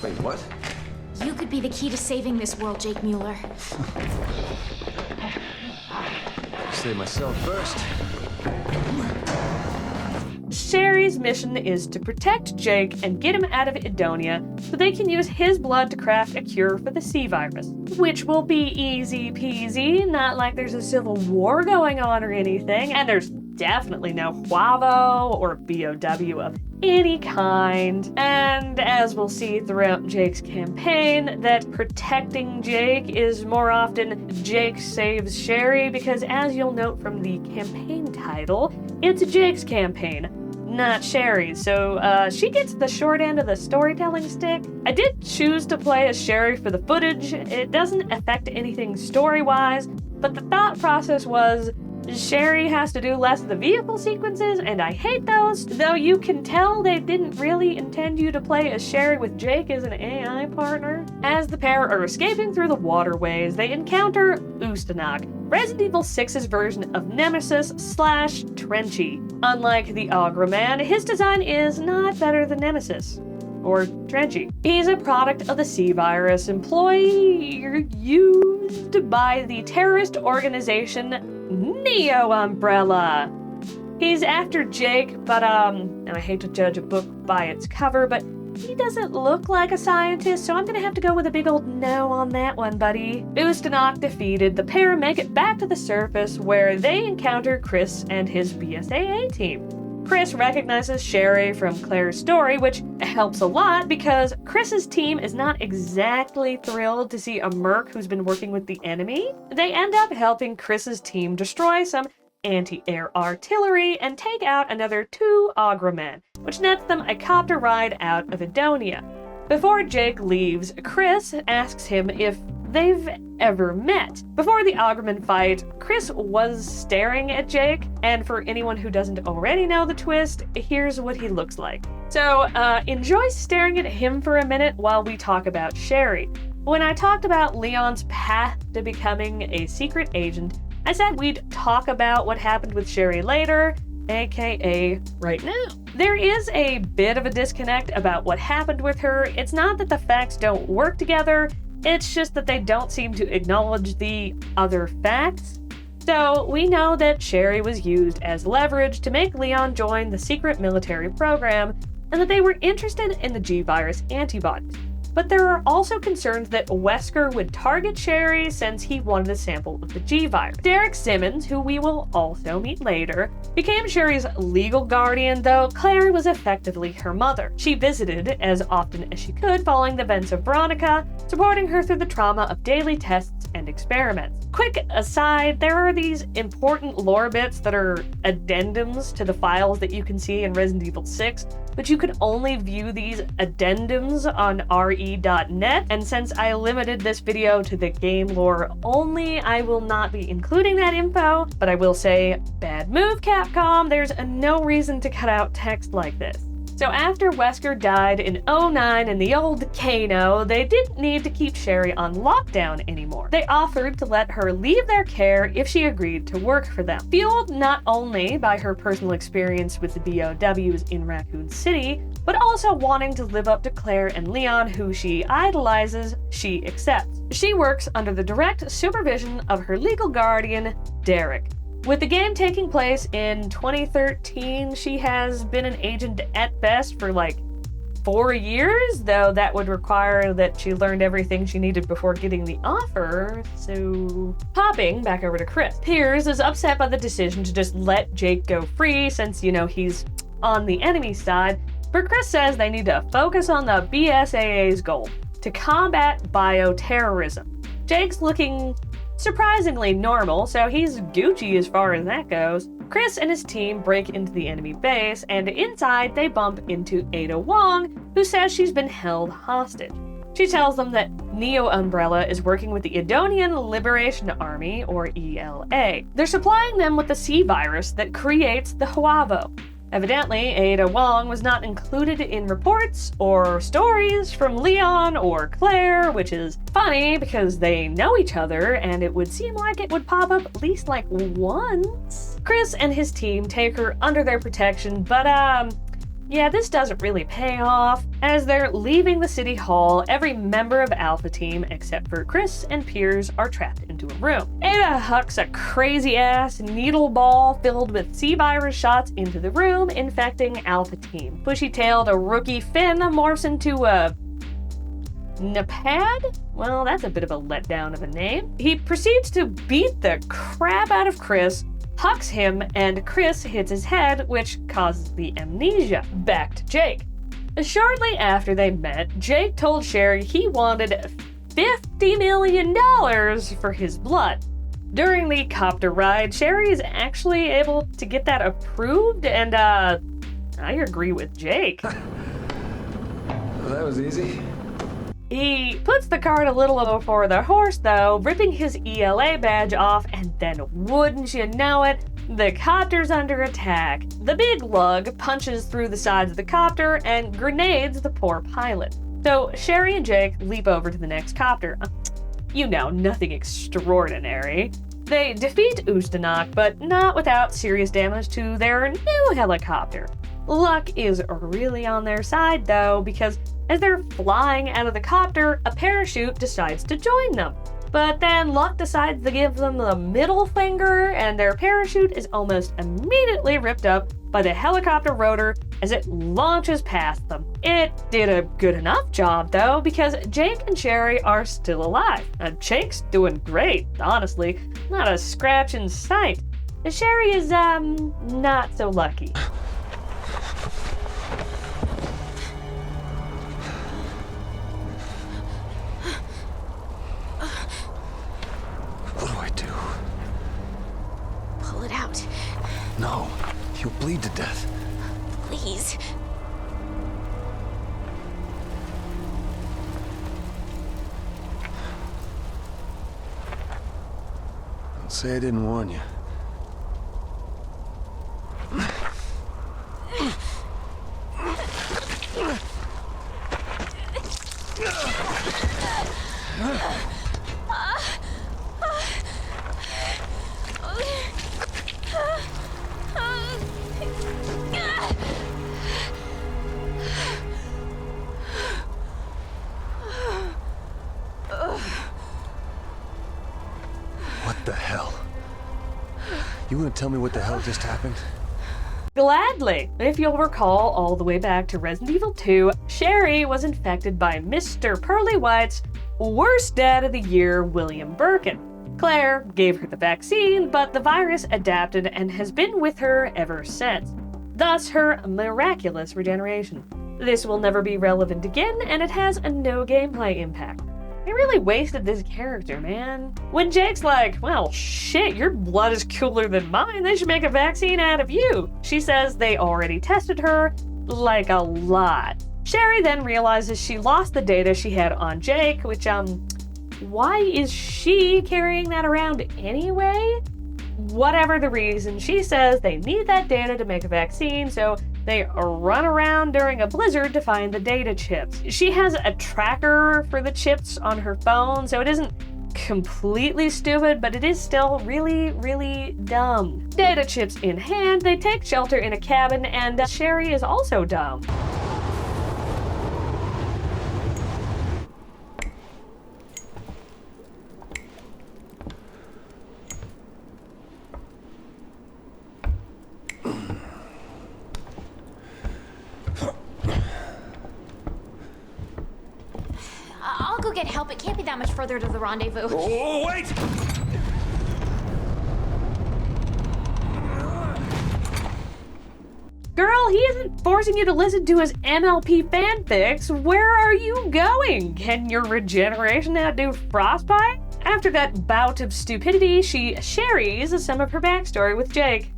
Wait, what? You could be the key to saving this world, Jake Mueller. Save myself first. Sherry's mission is to protect Jake and get him out of Edonia so they can use his blood to craft a cure for the C virus, which will be easy peasy, not like there's a civil war going on or anything, and there's definitely no Huavo or BOW of any kind. And as we'll see throughout Jake's campaign, that protecting Jake is more often Jake saves Sherry, because as you'll note from the campaign title, it's Jake's campaign, not Sherry's, so she gets the short end of the storytelling stick. I did choose to play as Sherry for the footage. It doesn't affect anything story-wise, but the thought process was Sherry has to do less of the vehicle sequences, and I hate those, though you can tell they didn't really intend you to play as Sherry with Jake as an AI partner. As the pair are escaping through the waterways, they encounter Ustanag, Resident Evil 6's version of Nemesis / Trenchy. Unlike the Ogre Man, his design is not better than Nemesis. Or Trenchy. He's a product of the C virus, used by the terrorist organization Neo Umbrella. He's after Jake, but and I hate to judge a book by its cover, but he doesn't look like a scientist, so I'm gonna have to go with a big old no on that one, buddy. Ustinok defeated, the pair make it back to the surface where they encounter Chris and his BSAA team. Chris recognizes Sherry from Claire's story, which helps a lot because Chris's team is not exactly thrilled to see a merc who's been working with the enemy. They end up helping Chris's team destroy some anti-air artillery and take out another 2 Agramen, which nets them a copter ride out of Edonia. Before Jake leaves, Chris asks him if they've ever met. Before the Agramen fight, Chris was staring at Jake, and for anyone who doesn't already know the twist, here's what he looks like. So enjoy staring at him for a minute while we talk about Sherry. When I talked about Leon's path to becoming a secret agent, I said we'd talk about what happened with Sherry later, aka right now. There is a bit of a disconnect about what happened with her. It's not that the facts don't work together, it's just that they don't seem to acknowledge the other facts. So we know that Sherry was used as leverage to make Leon join the secret military program, and that they were interested in the G-Virus antibodies. But there are also concerns that Wesker would target Sherry since he wanted a sample of the G-Virus. Derek Simmons, who we will also meet later, became Sherry's legal guardian, though Claire was effectively her mother. She visited as often as she could following the events of Veronica, supporting her through the trauma of daily tests and experiments. Quick aside, there are these important lore bits that are addendums to the files that you can see in Resident Evil 6, but you can only view these addendums on re.net, and since I limited this video to the game lore only, I will not be including that info, but I will say, bad move, Capcom, there's no reason to cut out text like this. So after Wesker died in 09 in the old Kano, they didn't need to keep Sherry on lockdown anymore. They offered to let her leave their care if she agreed to work for them. Fueled not only by her personal experience with the BOWs in Raccoon City, but also wanting to live up to Claire and Leon, who she idolizes, she accepts. She works under the direct supervision of her legal guardian, Derek. With the game taking place in 2013, she has been an agent at best for like 4 years, though that would require that she learned everything she needed before getting the offer, so... Hopping back over to Chris. Piers is upset by the decision to just let Jake go free since, you know, he's on the enemy side, but Chris says they need to focus on the BSAA's goal, to combat bioterrorism. Jake's looking surprisingly normal, so he's Gucci as far as that goes. Chris and his team break into the enemy base, and inside they bump into Ada Wong, who says she's been held hostage. She tells them that Neo Umbrella is working with the Edonian Liberation Army, or ELA. They're supplying them with the C-Virus that creates the Huavo. Evidently, Ada Wong was not included in reports or stories from Leon or Claire, which is funny because they know each other and it would seem like it would pop up at least like once. Chris and his team take her under their protection, but yeah, this doesn't really pay off. As they're leaving the city hall, every member of Alpha Team, except for Chris and Piers, are trapped into a room. Ada hucks a crazy-ass needle ball filled with C-Virus shots into the room, infecting Alpha Team. Bushy-tailed rookie Finn morphs into a... Napad? Well, that's a bit of a letdown of a name. He proceeds to beat the crap out of Chris, hucks him, and Chris hits his head, which causes the amnesia. Back to Jake. Shortly after they met, Jake told Sherry he wanted $50 million for his blood. During the copter ride, Sherry is actually able to get that approved, and I agree with Jake. That was easy. He puts the cart a little before the horse, though, ripping his ELA badge off, and then wouldn't you know it, the copter's under attack. The big lug punches through the sides of the copter and grenades the poor pilot. So Sherry and Jake leap over to the next copter. You know, nothing extraordinary. They defeat Ustinok, but not without serious damage to their new helicopter. Luck is really on their side, though, because as they're flying out of the copter, a parachute decides to join them. But then luck decides to give them the middle finger, and their parachute is almost immediately ripped up by the helicopter rotor as it launches past them. It did a good enough job though, because Jake and Sherry are still alive. Jake's doing great, honestly. Not a scratch in sight. Sherry is, not so lucky. What do I do? Pull it out. No, you'll bleed to death. Please. Don't say I didn't warn you. What the hell? You want to tell me what the hell just happened? Gladly. If you'll recall all the way back to Resident Evil 2, Sherry was infected by Mr. Pearly White's worst dad of the year, William Birkin. Claire gave her the vaccine, but the virus adapted and has been with her ever since. Thus, her miraculous regeneration. This will never be relevant again, and it has no gameplay impact. They really wasted this character, man. When Jake's like, well, shit, your blood is cooler than mine, they should make a vaccine out of you. She says they already tested her, like a lot. Sherry then realizes she lost the data she had on Jake, which, why is she carrying that around anyway? Whatever the reason, she says they need that data to make a vaccine, so they run around during a blizzard to find the data chips. She has a tracker for the chips on her phone, so it isn't completely stupid, but it is still really, really dumb. Data chips in hand, they take shelter in a cabin, and Sherry is also dumb. I'll go get help. It can't be that much further to the rendezvous. Oh, wait! Girl, he isn't forcing you to listen to his MLP fanfics. Where are you going? Can your regeneration outdo frostbite? After that bout of stupidity, she shares some of her backstory with Jake,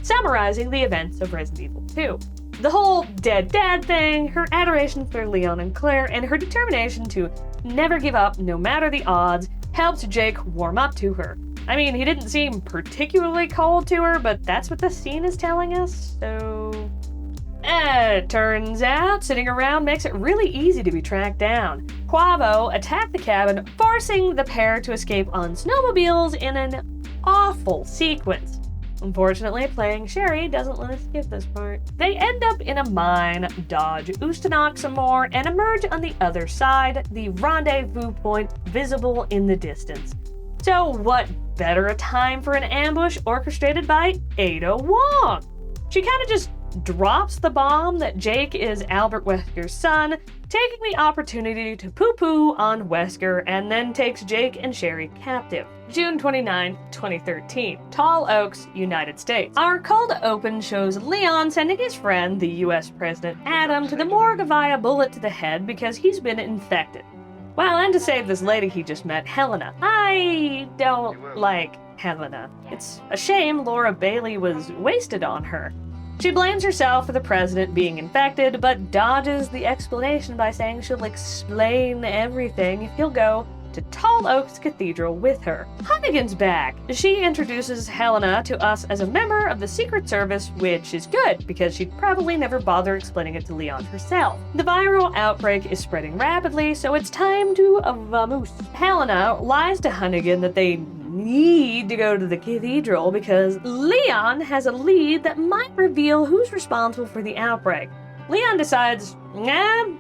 summarizing the events of Resident Evil 2. The whole dead dad thing, her adoration for Leon and Claire, and her determination to never give up no matter the odds helped Jake warm up to her. I mean, he didn't seem particularly cold to her, but that's what the scene is telling us, so... It turns out sitting around makes it really easy to be tracked down. Quavo attacked the cabin, forcing the pair to escape on snowmobiles in an awful sequence. Unfortunately, playing Sherry doesn't let us skip this part. They end up in a mine, dodge Ustanok some more, and emerge on the other side, the rendezvous point visible in the distance. So what better a time for an ambush orchestrated by Ada Wong? She kind of just drops the bomb that Jake is Albert Wesker's son, taking the opportunity to poo-poo on Wesker, and then takes Jake and Sherry captive. June 29, 2013. Tall Oaks, United States. Our cold open shows Leon sending his friend, the US President Adam, to the morgue via bullet to the head because he's been infected. Well, and to save this lady he just met, Helena. I don't like Helena. It's a shame Laura Bailey was wasted on her. She blames herself for the president being infected, but dodges the explanation by saying she'll explain everything if he'll go to Tall Oaks Cathedral with her. Hunnigan's back. She introduces Helena to us as a member of the Secret Service, which is good, because she'd probably never bother explaining it to Leon herself. The viral outbreak is spreading rapidly, so it's time to vamoose. Helena lies to Hunnigan that they need to go to the cathedral because Leon has a lead that might reveal who's responsible for the outbreak. Leon decides,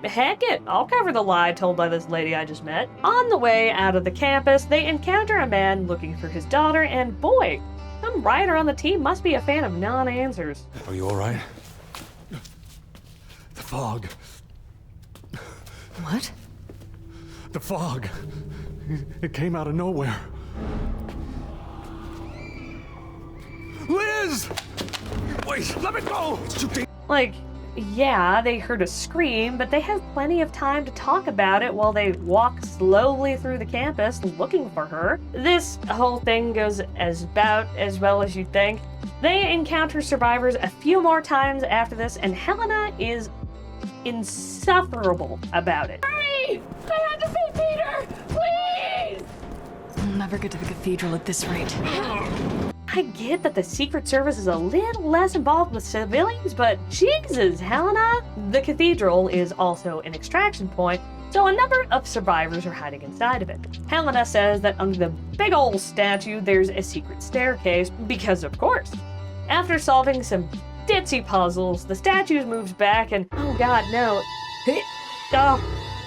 heck it, I'll cover the lie told by this lady I just met. On the way out of the campus, they encounter a man looking for his daughter, and boy, some writer on the team must be a fan of non-answers. Are you all right? The fog. What? The fog. It came out of nowhere. Liz! Wait, let me go! It's too Like, yeah, they heard a scream, but they have plenty of time to talk about it while they walk slowly through the campus looking for her. This whole thing goes about as well as you'd think. They encounter survivors a few more times after this, and Helena is insufferable about it. Hurry! I had to see Peter! Please! I'll never get to the cathedral at this rate. I get that the Secret Service is a little less involved with civilians, but Jesus, Helena! The cathedral is also an extraction point, so a number of survivors are hiding inside of it. Helena says that under the big old statue there's a secret staircase, because of course. After solving some ditzy puzzles, the statue moves back and, oh god, no. Oh,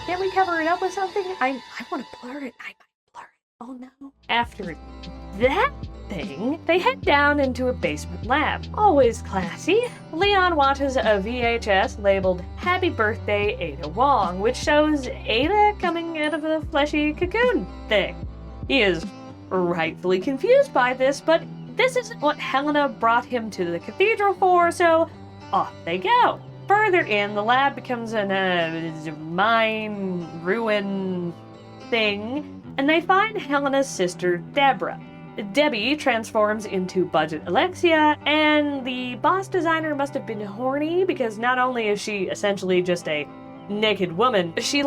can't we cover it up with something? I want to blur it. I might blur it. Oh no. After that thing, they head down into a basement lab. Always classy. Leon watches a VHS labeled Happy Birthday Ada Wong, which shows Ada coming out of a fleshy cocoon thing. He is rightfully confused by this, but this isn't what Helena brought him to the cathedral for, so off they go. Further in, the lab becomes a mine ruin thing, and they find Helena's sister, Deborah. Debbie transforms into Budget Alexia, and the boss designer must have been horny because not only is she essentially just a naked woman, she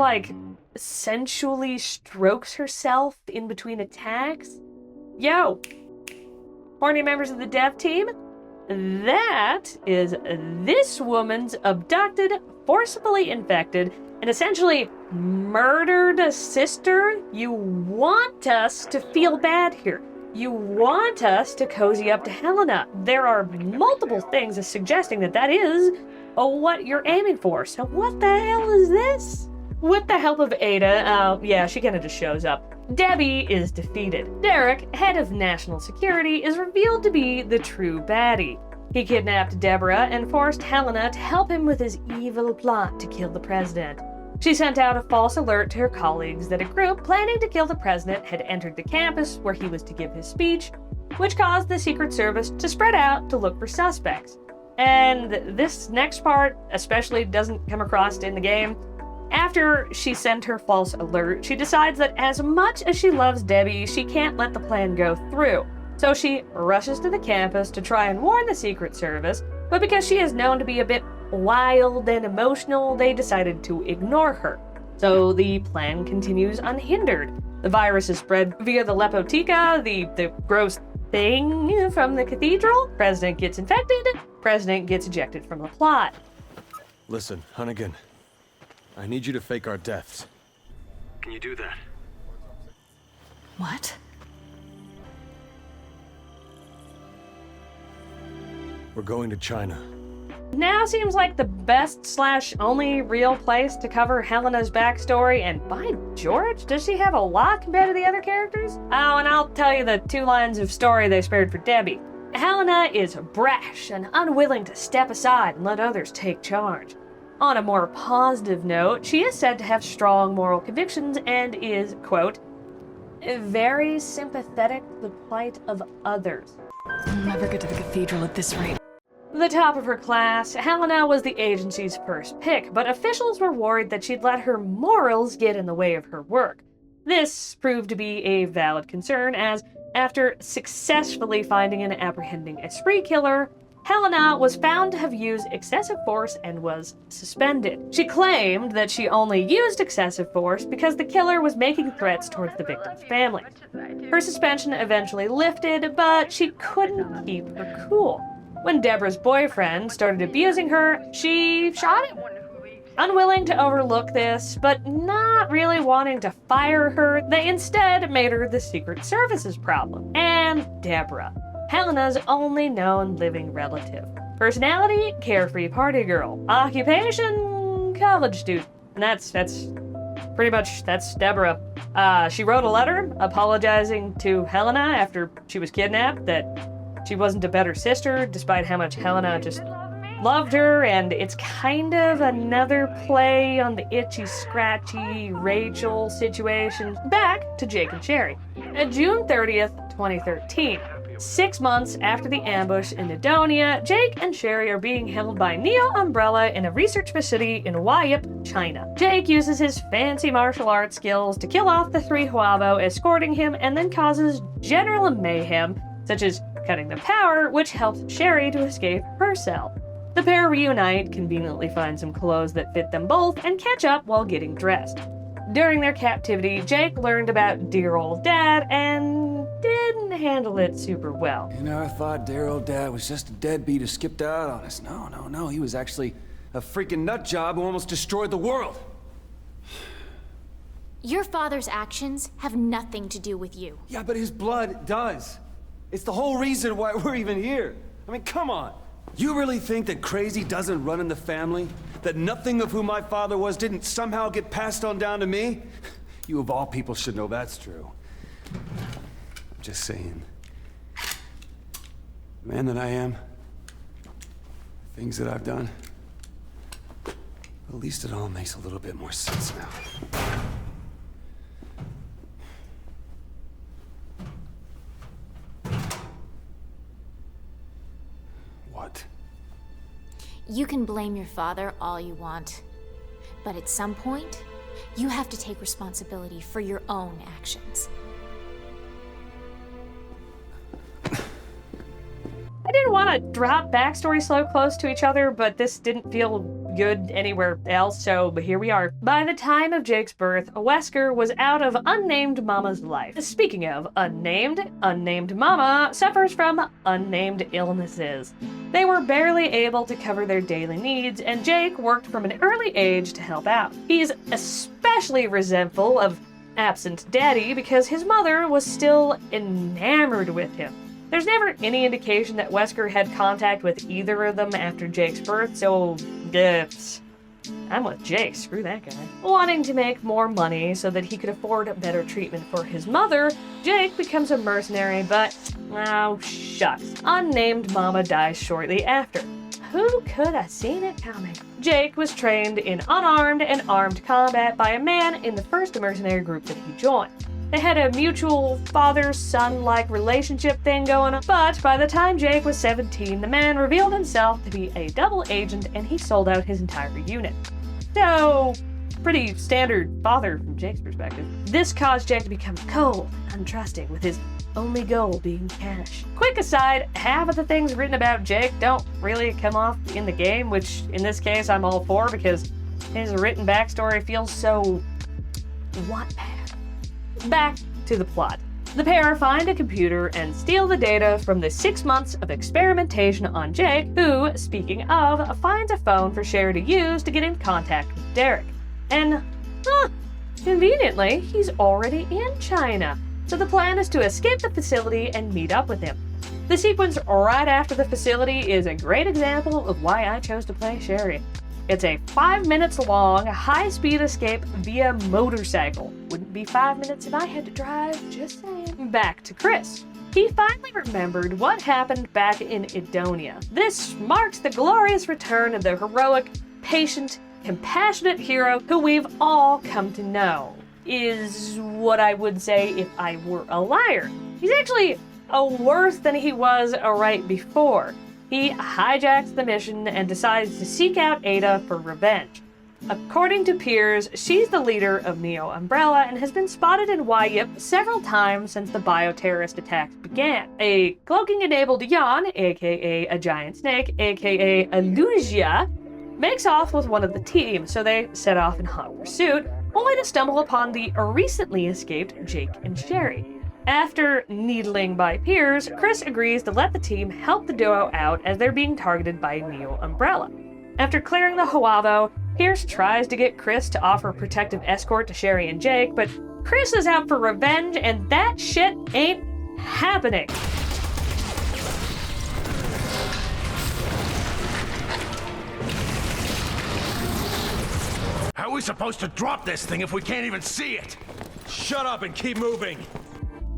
sensually strokes herself in between attacks. Yo! Horny members of the dev team? That is this woman's abducted, forcibly infected, and essentially murdered sister. You want us to feel bad here. You want us to cozy up to Helena. There are multiple things suggesting that is what you're aiming for. So what the hell is this? With the help of Ada, she kind of just shows up. Debbie is defeated. Derek, head of national security, is revealed to be the true baddie. He kidnapped Deborah and forced Helena to help him with his evil plot to kill the president. She sent out a false alert to her colleagues that a group planning to kill the president had entered the campus where he was to give his speech, which caused the Secret Service to spread out to look for suspects. And this next part especially doesn't come across in the game. After she sent her false alert, she decides that as much as she loves Debbie, she can't let the plan go through. So she rushes to the campus to try and warn the Secret Service, but because she is known to be a bit wild and emotional, they decided to ignore her. So the plan continues unhindered. The virus is spread via the Lepotica, the gross thing from the cathedral. President gets infected, President gets ejected from the plot. Listen, Hunnigan. I need you to fake our deaths. Can you do that? What? We're going to China. Now seems like the best/only real place to cover Helena's backstory, and by George, does she have a lot compared to the other characters? Oh, and I'll tell you the 2 lines of story they spared for Debbie. Helena is brash and unwilling to step aside and let others take charge. On a more positive note, she is said to have strong moral convictions and is, quote, very sympathetic to the plight of others. I'll never get to the cathedral at this rate. The top of her class, Helena was the agency's first pick, but officials were worried that she'd let her morals get in the way of her work. This proved to be a valid concern, as after successfully finding and apprehending a spree killer, Helena was found to have used excessive force and was suspended. She claimed that she only used excessive force because the killer was making threats towards the victim's family. Her suspension eventually lifted, but she couldn't keep her cool. When Deborah's boyfriend started abusing her, she shot him. Unwilling to overlook this, but not really wanting to fire her, they instead made her the Secret Service's problem. And Deborah, Helena's only known living relative. Personality, carefree party girl. Occupation, college student. And that's Deborah. She wrote a letter apologizing to Helena after she was kidnapped that she wasn't a better sister, despite how much Helena just loved her, and it's kind of another play on the itchy, scratchy Rachel situation. Back to Jake and Sherry. June 30th, 2013. 6 months after the ambush in Edonia, Jake and Sherry are being held by Neo Umbrella in a research facility in Huaip, China. Jake uses his fancy martial arts skills to kill off the 3 Huavo escorting him and then causes general mayhem, such as cutting the power, which helps Sherry to escape her cell. The pair reunite, conveniently find some clothes that fit them both, and catch up while getting dressed. During their captivity, Jake learned about dear old dad and didn't handle it super well. You know, I thought dear old dad was just a deadbeat who skipped out on us. No. He was actually a freaking nut job who almost destroyed the world. Your father's actions have nothing to do with you. Yeah, but his blood does. It's the whole reason why we're even here. I mean, come on. You really think that crazy doesn't run in the family? That nothing of who my father was didn't somehow get passed on down to me? You of all people should know that's true. I'm just saying. The man that I am, the things that I've done, at least it all makes a little bit more sense now. What? You can blame your father all you want, but at some point, you have to take responsibility for your own actions. I didn't want to drop backstory so close to each other, but this didn't feel good anywhere else, so here we are. By the time of Jake's birth, Wesker was out of unnamed Mama's life. Speaking of unnamed Mama suffers from unnamed illnesses. They were barely able to cover their daily needs, and Jake worked from an early age to help out. He's especially resentful of absent daddy because his mother was still enamored with him. There's never any indication that Wesker had contact with either of them after Jake's birth, so I'm with Jake, screw that guy. Wanting to make more money so that he could afford better treatment for his mother, Jake becomes a mercenary, but, oh shucks, unnamed Mama dies shortly after. Who could have seen it coming? Jake was trained in unarmed and armed combat by a man in the first mercenary group that he joined. They had a mutual father-son-like relationship thing going on, but by the time Jake was 17, the man revealed himself to be a double agent and he sold out his entire unit. So, pretty standard father from Jake's perspective. This caused Jake to become cold and untrusting, with his only goal being cash. Quick aside, half of the things written about Jake don't really come off in the game, which in this case I'm all for because his written backstory feels so Wattpad. Back to the plot. The pair find a computer and steal the data from the 6 months of experimentation on Jake, who, speaking of, finds a phone for Sherry to use to get in contact with Derek. And, conveniently, he's already in China, so the plan is to escape the facility and meet up with him. The sequence right after the facility is a great example of why I chose to play Sherry. It's a 5 minutes long, high-speed escape via motorcycle. Wouldn't be 5 minutes if I had to drive, just saying. Back to Chris. He finally remembered what happened back in Edonia. This marks the glorious return of the heroic, patient, compassionate hero who we've all come to know. Is what I would say if I were a liar. He's actually worse than he was right before. He hijacks the mission and decides to seek out Ada for revenge. According to peers, she's the leader of Neo Umbrella and has been spotted in Huaip several times since the bioterrorist attacks began. A cloaking-enabled Yan, aka a giant snake, aka a Lugia, makes off with one of the team, so they set off in hot pursuit, only to stumble upon the recently escaped Jake and Sherry. After needling by peers, Chris agrees to let the team help the duo out as they're being targeted by Neo Umbrella. After clearing the Huavo, Pierce tries to get Chris to offer protective escort to Sherry and Jake, but Chris is out for revenge and that shit ain't happening. supposed to drop this thing if we can't even see it? Shut up and keep moving!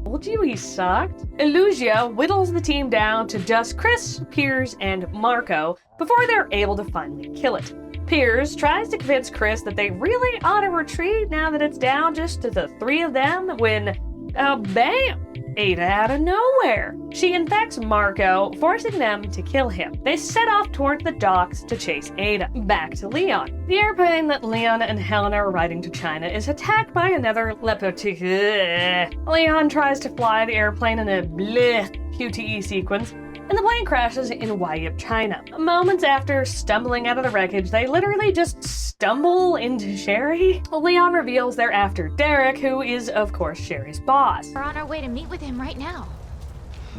Told you he sucked. Illusia whittles the team down to just Chris, Piers, and Marco before they're able to finally kill it. Piers tries to convince Chris that they really ought to retreat now that it's down just to the three of them when, bam! Ada out of nowhere. She infects Marco, forcing them to kill him. They set off towards the docks to chase Ada. Back to Leon. The airplane that Leon and Helena are riding to China is attacked by another Leon tries to fly the airplane in a QTE sequence, and the plane crashes in Wayup, China. Moments after stumbling out of the wreckage, they literally just stumble into Sherry. Leon reveals they're after Derek, who is, of course, Sherry's boss. We're on our way to meet with him right now.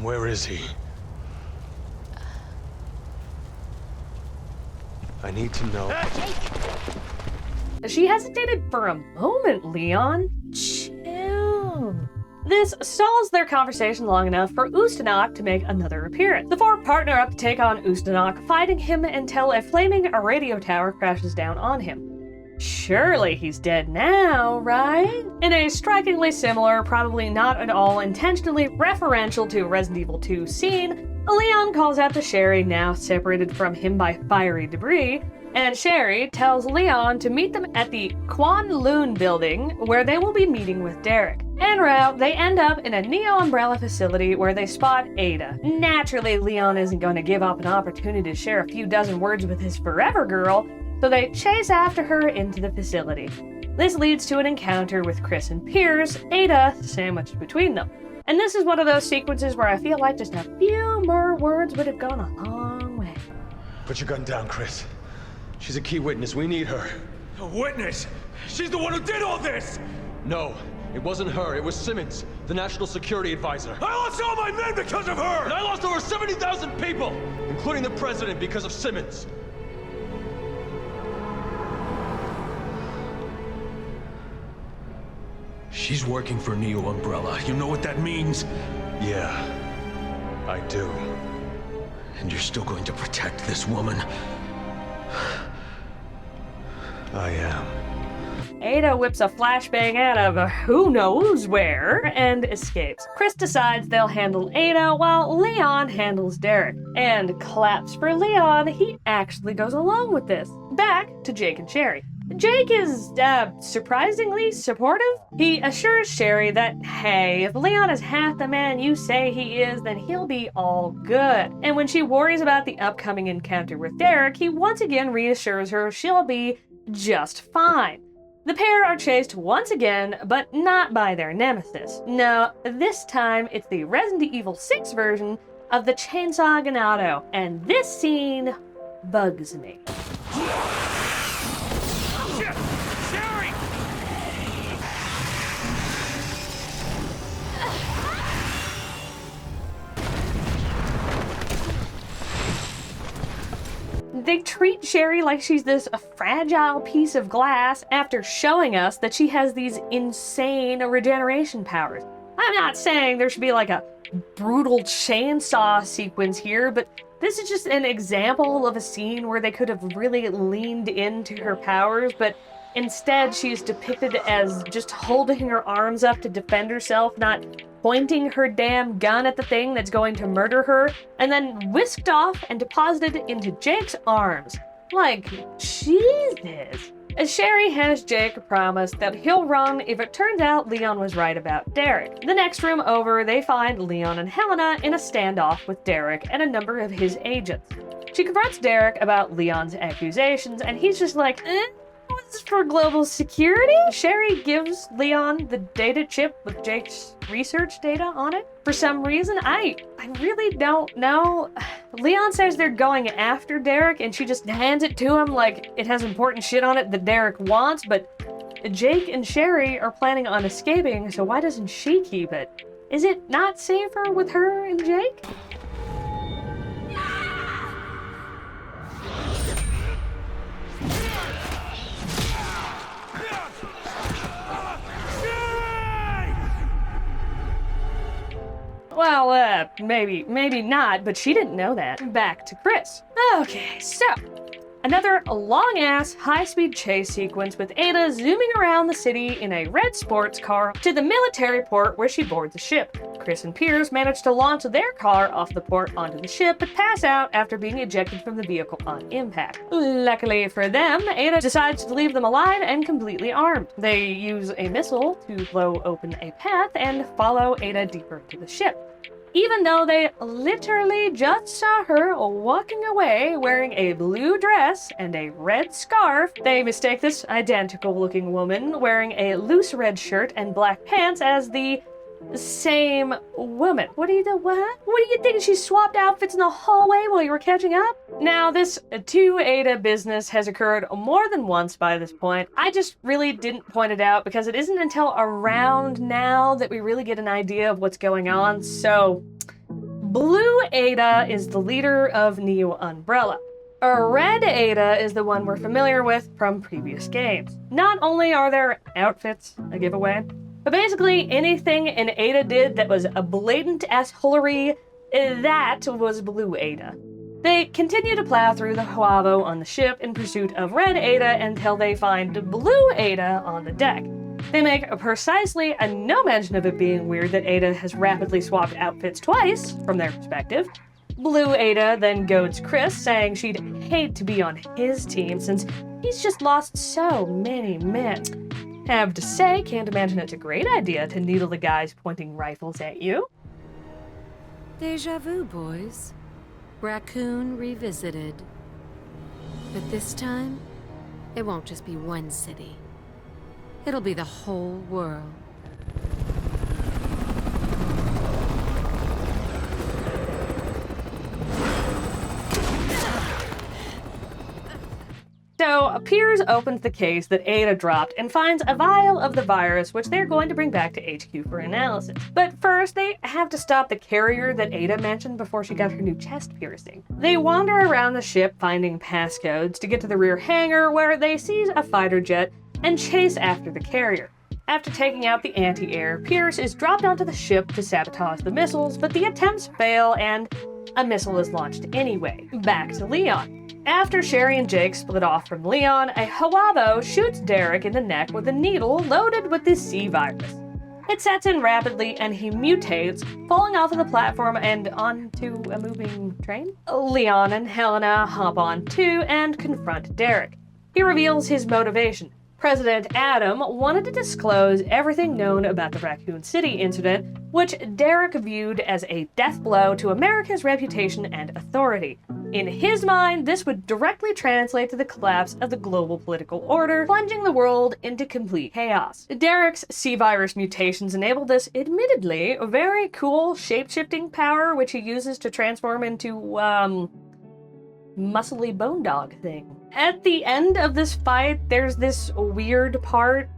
Where is he? I need to know. She hesitated for a moment, Leon. Chill. This stalls their conversation long enough for Ustanok to make another appearance. The four partner up to take on Ustanok, fighting him until a flaming radio tower crashes down on him. Surely he's dead now, right? In a strikingly similar, probably not at all intentionally referential to Resident Evil 2 scene, Leon calls out to Sherry, now separated from him by fiery debris, and Sherry tells Leon to meet them at the Kwanloon building, where they will be meeting with Derek. En route, they end up in a Neo Umbrella facility where they spot Ada. Naturally, Leon isn't going to give up an opportunity to share a few dozen words with his forever girl, so they chase after her into the facility. This leads to an encounter with Chris and Piers, Ada sandwiched between them. And this is one of those sequences where I feel like just a few more words would have gone a long way. Put your gun down, Chris. She's a key witness. We need her. A witness? She's the one who did all this! No, it wasn't her. It was Simmons, the National Security Advisor. I lost all my men because of her! And I lost over 70,000 people, including the president, because of Simmons. She's working for Neo Umbrella. You know what that means? Yeah, I do. And you're still going to protect this woman? I am. Ada whips a flashbang out of who knows where and escapes. Chris decides they'll handle Ada while Leon handles Derek. And claps for Leon, he actually goes along with this. Back to Jake and Sherry. Jake is, surprisingly supportive. He assures Sherry that, hey, if Leon is half the man you say he is, then he'll be all good. And when she worries about the upcoming encounter with Derek, he once again reassures her she'll be just fine. The pair are chased once again, but not by their nemesis. No, this time it's the Resident Evil 6 version of the Chainsaw Ganado, and this scene bugs me. Sherry! They treat Sherry like she's this fragile piece of glass after showing us that she has these insane regeneration powers. I'm not saying there should be like a brutal chainsaw sequence here, but this is just an example of a scene where they could have really leaned into her powers, but instead she's depicted as just holding her arms up to defend herself, not pointing her damn gun at the thing that's going to murder her, and then whisked off and deposited into Jake's arms. Like, Jesus. As Sherry has Jake promise that he'll run if it turns out Leon was right about Derek. The next room over, they find Leon and Helena in a standoff with Derek and a number of his agents. She confronts Derek about Leon's accusations, and he's just like, this is for global security? Sherry gives Leon the data chip with Jake's research data on it. For some reason, I really don't know. Leon says they're going after Derek, and she just hands it to him like it has important shit on it that Derek wants, but Jake and Sherry are planning on escaping, so why doesn't she keep it? Is it not safer with her and Jake? Well, maybe not, but she didn't know that. Back to Chris. Okay, so Another long-ass, high-speed chase sequence with Ada zooming around the city in a red sports car to the military port where she boards a ship. Chris and Piers manage to launch their car off the port onto the ship, but pass out after being ejected from the vehicle on impact. Luckily for them, Ada decides to leave them alive and completely armed. They use a missile to blow open a path and follow Ada deeper into the ship. Even though they literally just saw her walking away wearing a blue dress and a red scarf, they mistake this identical-looking woman wearing a loose red shirt and black pants as the same woman. What? What do you think? She swapped outfits in the hallway while you were catching up? Now, this to Ada business has occurred more than once by this point. I just really didn't point it out because it isn't until around now that we really get an idea of what's going on. So, Blue Ada is the leader of Neo Umbrella. Red Ada is the one we're familiar with from previous games. Not only are their outfits a giveaway, but basically anything an Ada did that was a blatant assholery, that was Blue Ada. They continue to plow through the Huavo on the ship in pursuit of Red Ada until they find Blue Ada on the deck. They make precisely no mention of it being weird that Ada has rapidly swapped outfits twice, from their perspective. Blue Ada then goads Chris, saying she'd hate to be on his team since he's just lost so many men. Have to say, can't imagine it's a great idea to needle the guys pointing rifles at you. Deja vu, boys. Raccoon revisited. But this time, it won't just be one city. It'll be the whole world. So, Piers opens the case that Ada dropped and finds a vial of the virus, which they're going to bring back to HQ for analysis. But first, they have to stop the carrier that Ada mentioned before she got her new chest piercing. They wander around the ship finding passcodes to get to the rear hangar where they seize a fighter jet and chase after the carrier. After taking out the anti-air, Piers is dropped onto the ship to sabotage the missiles, but the attempts fail and a missile is launched anyway. Back to Leon. After Sherry and Jake split off from Leon, a Huavo shoots Derek in the neck with a needle loaded with the C virus. It sets in rapidly and he mutates, falling off of the platform and onto a moving train. Leon and Helena hop on too and confront Derek. He reveals his motivation. President Adam wanted to disclose everything known about the Raccoon City incident, which Derek viewed as a death blow to America's reputation and authority. In his mind, this would directly translate to the collapse of the global political order, plunging the world into complete chaos. Derek's C-virus mutations enable this, admittedly, very cool shape-shifting power, which he uses to transform into, muscly bone dog thing. At the end of this fight, there's this weird part.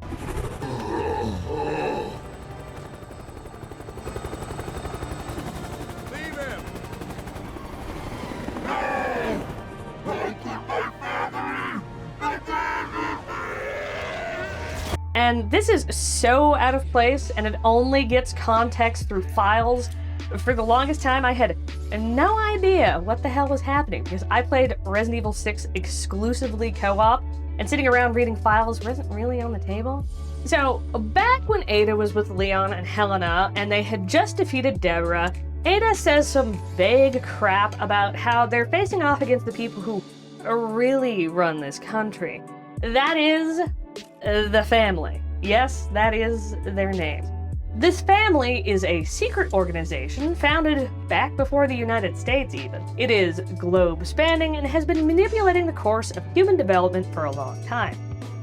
Leave him! And this is so out of place, and it only gets context through files. For the longest time, I had no idea what the hell was happening because I played Resident Evil 6 exclusively co-op, and sitting around reading files wasn't really on the table. So, back when Ada was with Leon and Helena, and they had just defeated Deborah, Ada says some vague crap about how they're facing off against the people who really run this country. That is the family. Yes, that is their name. This family is a secret organization founded back before the United States even. It is globe-spanning and has been manipulating the course of human development for a long time.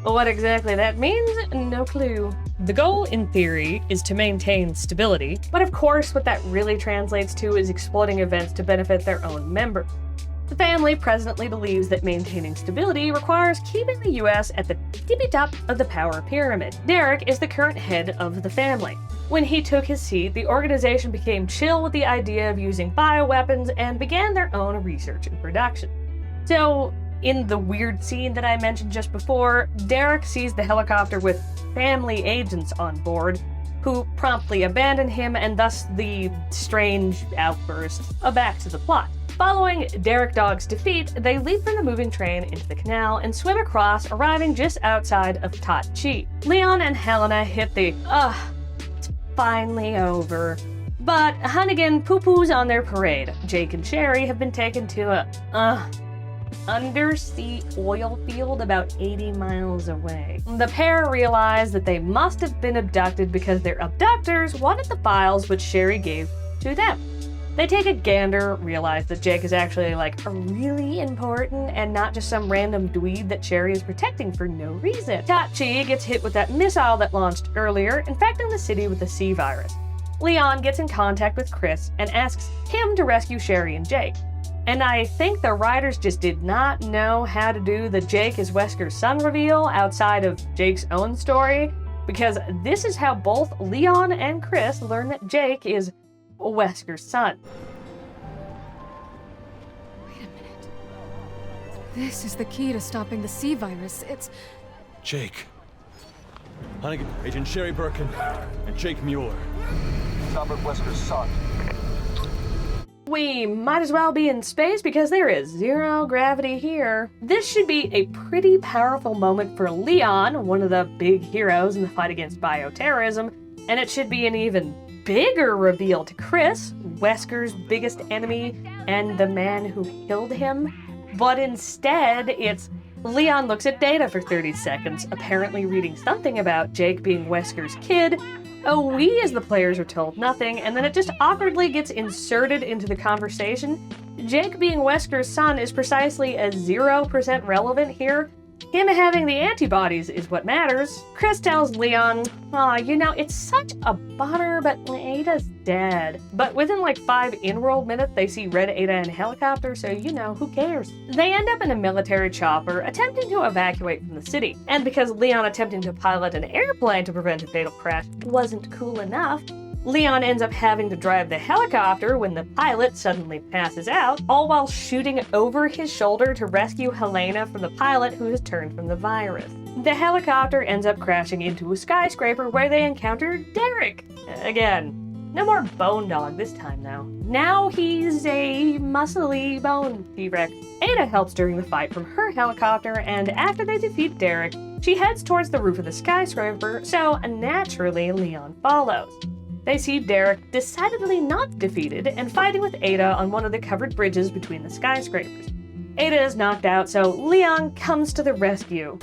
What exactly that means? No clue. The goal, in theory, is to maintain stability, but of course what that really translates to is exploiting events to benefit their own members. The family presently believes that maintaining stability requires keeping the US at the tippy top of the power pyramid. Derek is the current head of the family. When he took his seat, the organization became chill with the idea of using bioweapons and began their own research and production. So, in the weird scene that I mentioned just before, Derek sees the helicopter with family agents on board, who promptly abandon him, and thus the strange outburst. Back to the plot. Following Derek Dog's defeat, they leap from the moving train into the canal and swim across, arriving just outside of Tot Chi. Leon and Helena hit the, it's finally over. But Hunnigan poo-poos on their parade. Jake and Sherry have been taken to a, undersea oil field about 80 miles away. The pair realize that they must have been abducted because their abductors wanted the files which Sherry gave to them. They take a gander, realize that Jake is actually like really important and not just some random dweeb that Sherry is protecting for no reason. Tot Chi gets hit with that missile that launched earlier, infecting the city with the C virus. Leon gets in contact with Chris and asks him to rescue Sherry and Jake. And I think the writers just did not know how to do the Jake is Wesker's son reveal outside of Jake's own story, because this is how both Leon and Chris learn that Jake is Wesker's son. Wait a minute. This is the key to stopping the C virus. It's... Jake. Hunnigan, Agent Sherry Birkin, and Jake Mueller. Robert Wesker's son. We might as well be in space because there is zero gravity here. This should be a pretty powerful moment for Leon, one of the big heroes in the fight against bioterrorism, and it should be an even bigger reveal to Chris, Wesker's biggest enemy and the man who killed him. But instead, it's Leon looks at Data for 30 seconds, apparently reading something about Jake being Wesker's kid. We as the players are told nothing, and then it just awkwardly gets inserted into the conversation. Jake being Wesker's son is precisely as 0% relevant here. Him having the antibodies is what matters. Chris tells Leon, it's such a bummer, but Ada's dead. But within like 5 in-world minutes, they see Red Ada in a helicopter, so who cares? They end up in a military chopper, attempting to evacuate from the city. And because Leon attempting to pilot an airplane to prevent a fatal crash wasn't cool enough, Leon ends up having to drive the helicopter when the pilot suddenly passes out, all while shooting over his shoulder to rescue Helena from the pilot who has turned from the virus. The helicopter ends up crashing into a skyscraper where they encounter Derek. Again, no more Bone Dog this time though. Now he's a muscly bone T-Rex. Ada helps during the fight from her helicopter, and after they defeat Derek, she heads towards the roof of the skyscraper, so naturally Leon follows. They see Derek decidedly not defeated and fighting with Ada on one of the covered bridges between the skyscrapers. Ada is knocked out, so Leon comes to the rescue.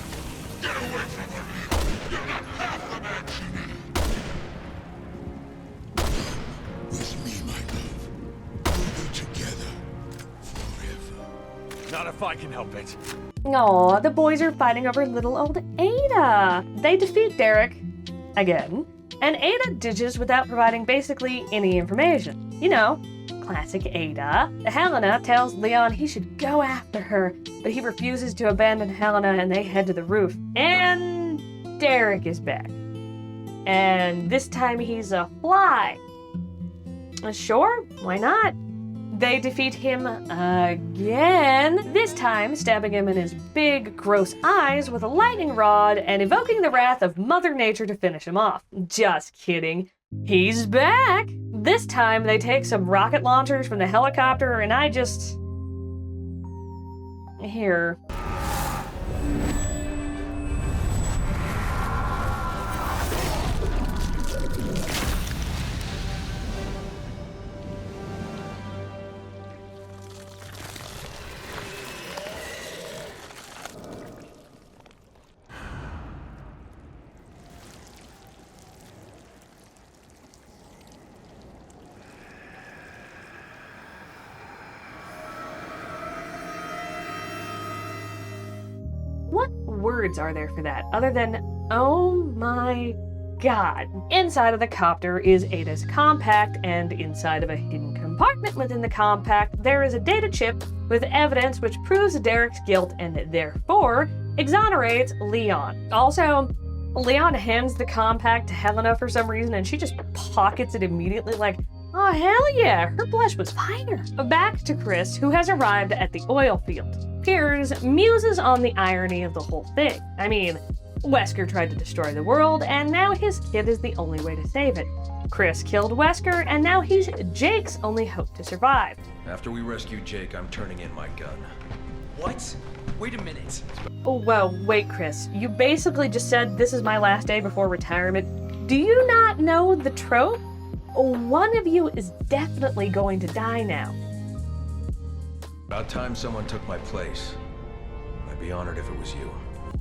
With me, my love. We'll be together forever. Not if I can help it. Aw, the boys are fighting over little old Ada. They defeat Derek again. And Ada ditches without providing basically any information. Classic Ada. Helena tells Leon he should go after her, but he refuses to abandon Helena and they head to the roof. And Derek is back. And this time he's a fly. Sure, why not? They defeat him again, this time stabbing him in his big, gross eyes with a lightning rod and evoking the wrath of Mother Nature to finish him off. Just kidding. He's back! This time they take some rocket launchers from the helicopter and I just... Here. What words are there for that other than, oh my god? Inside of the copter is Ada's compact, and inside of a hidden compartment within the compact, there is a data chip with evidence which proves Derek's guilt and therefore exonerates Leon. Also, Leon hands the compact to Helena for some reason and she just pockets it immediately like, oh hell yeah, her blush was finer. Back to Chris, who has arrived at the oil field. Piers muses on the irony of the whole thing. I mean, Wesker tried to destroy the world, and now his kid is the only way to save it. Chris killed Wesker, and now he's Jake's only hope to survive. After we rescue Jake, I'm turning in my gun. What? Wait a minute. Oh, wow, wait, Chris. You basically just said this is my last day before retirement. Do you not know the trope? One of you is definitely going to die now. About time someone took my place. I'd be honored if it was you.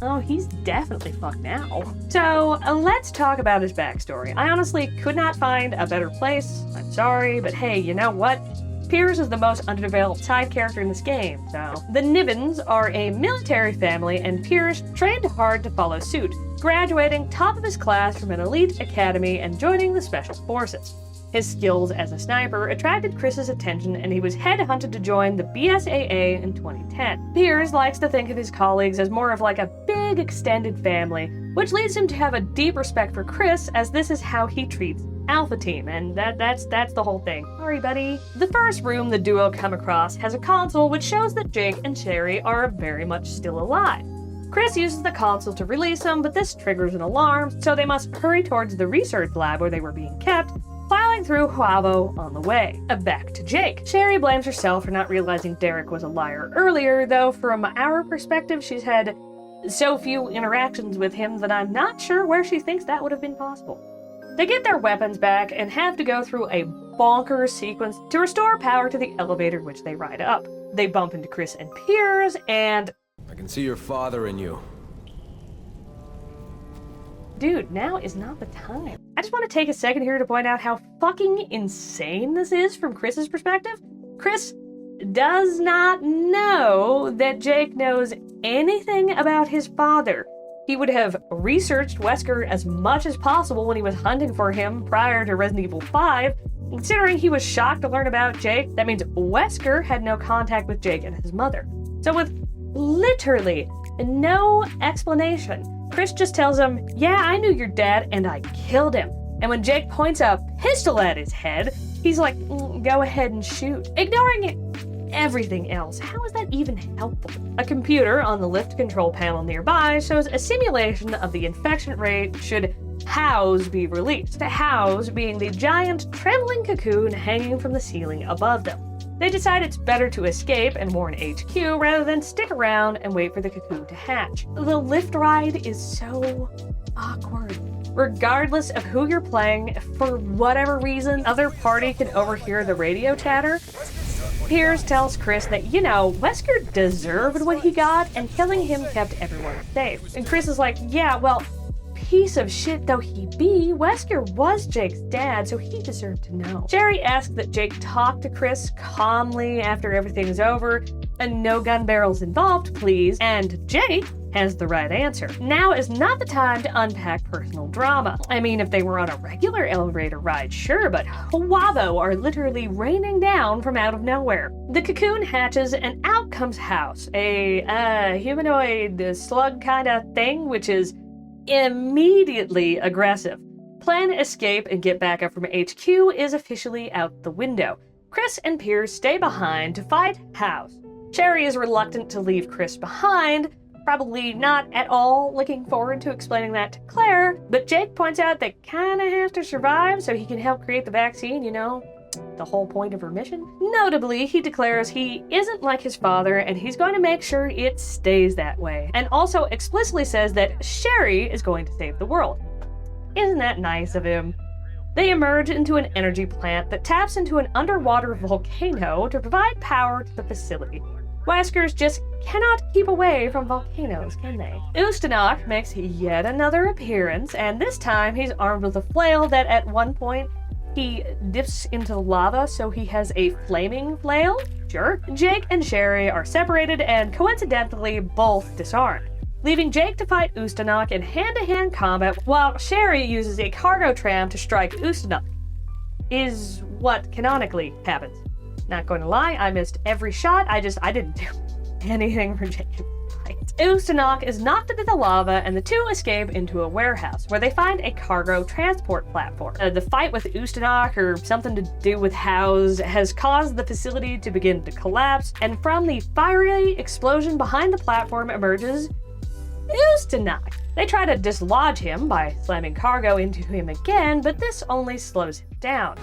Oh, he's definitely fucked now. So, let's talk about his backstory. I honestly could not find a better place. I'm sorry, but hey, you know what? Piers is the most underdeveloped side character in this game, so. The Nivens are a military family, and Piers trained hard to follow suit, graduating top of his class from an elite academy and joining the Special Forces. His skills as a sniper attracted Chris's attention, and he was headhunted to join the BSAA in 2010. Piers likes to think of his colleagues as more of like a big extended family, which leads him to have a deep respect for Chris, as this is how he treats Alpha Team, and that's the whole thing. Sorry, buddy. The first room the duo come across has a console which shows that Jake and Sherry are very much still alive. Chris uses the console to release them, but this triggers an alarm, so they must hurry towards the research lab where they were being kept, plowing through Huavo on the way. Back to Jake. Sherry blames herself for not realizing Derek was a liar earlier, though from our perspective, she's had so few interactions with him that I'm not sure where she thinks that would have been possible. They get their weapons back and have to go through a bonkers sequence to restore power to the elevator which they ride up. They bump into Chris and Piers, and I can see your father in you. dude, now is not the time. I just want to take a second here to point out how fucking insane this is from Chris's perspective. Chris does not know that Jake knows anything about his father. He would have researched Wesker as much as possible when he was hunting for him prior to Resident Evil 5. Considering he was shocked to learn about Jake, that means Wesker had no contact with Jake and his mother. So with literally no explanation, Chris just tells him, yeah, I knew your dad and I killed him. And when Jake points a pistol at his head, he's like, go ahead and shoot. Ignoring everything else, how is that even helpful? A computer on the lift control panel nearby shows a simulation of the infection rate should House be released. House being the giant trembling cocoon hanging from the ceiling above them. They decide it's better to escape and warn HQ rather than stick around and wait for the cocoon to hatch. The lift ride is so awkward. Regardless of who you're playing, for whatever reason, other party can overhear the radio chatter. Piers tells Chris that, you know, Wesker deserved what he got, and killing him kept everyone safe. And Chris is like, yeah, well, piece of shit though he be, Wesker was Jake's dad, so he deserved to know. Sherry asks that Jake talk to Chris calmly after everything's over, and no gun barrels involved, please, and Jake has the right answer. Now is not the time to unpack personal drama. I mean, if they were on a regular elevator ride, sure, but Huavo are literally raining down from out of nowhere. The cocoon hatches and out comes House, a humanoid slug kind of thing, which is immediately aggressive. Plan escape and get back up from HQ is officially out the window. Chris and Piers stay behind to fight House. Sherry is reluctant to leave Chris behind, probably not at all looking forward to explaining that to Claire, but Jake points out they kinda have to survive so he can help create the vaccine, you know, the whole point of her mission. Notably, he declares he isn't like his father and he's going to make sure it stays that way, and also explicitly says that Sherry is going to save the world. Isn't that nice of him? They emerge into an energy plant that taps into an underwater volcano to provide power to the facility. Weskers just cannot keep away from volcanoes, can they? Ustanok makes yet another appearance, and this time he's armed with a flail that at one point he dips into lava, so he has a flaming flail? Sure. Jake and Sherry are separated and coincidentally both disarmed, leaving Jake to fight Ustanok in hand-to-hand combat while Sherry uses a cargo tram to strike Ustanok. Is what canonically happens. Not going to lie, I missed every shot. I didn't do anything for Jake to fight. Ustanok is knocked into the lava, and the two escape into a warehouse, where they find a cargo transport platform. The fight with Ustanok, or something to do with House, has caused the facility to begin to collapse, and from the fiery explosion behind the platform emerges Ustanok. They try to dislodge him by slamming cargo into him again, but this only slows him down.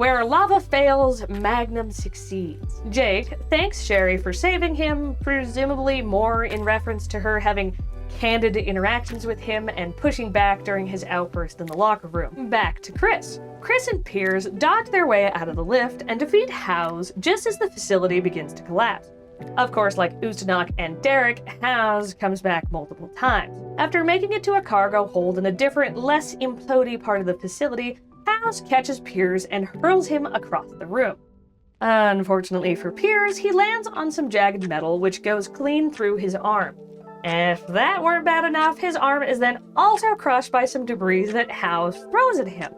Where lava fails, Magnum succeeds. Jake thanks Sherry for saving him, presumably more in reference to her having candid interactions with him and pushing back during his outburst in the locker room. Back to Chris. Chris and Piers dodge their way out of the lift and defeat House just as the facility begins to collapse. Of course, like Ustinok and Derek, House comes back multiple times. After making it to a cargo hold in a different, less implodey part of the facility, House catches Piers and hurls him across the room. Unfortunately for Piers, he lands on some jagged metal which goes clean through his arm. If that weren't bad enough, his arm is then also crushed by some debris that House throws at him.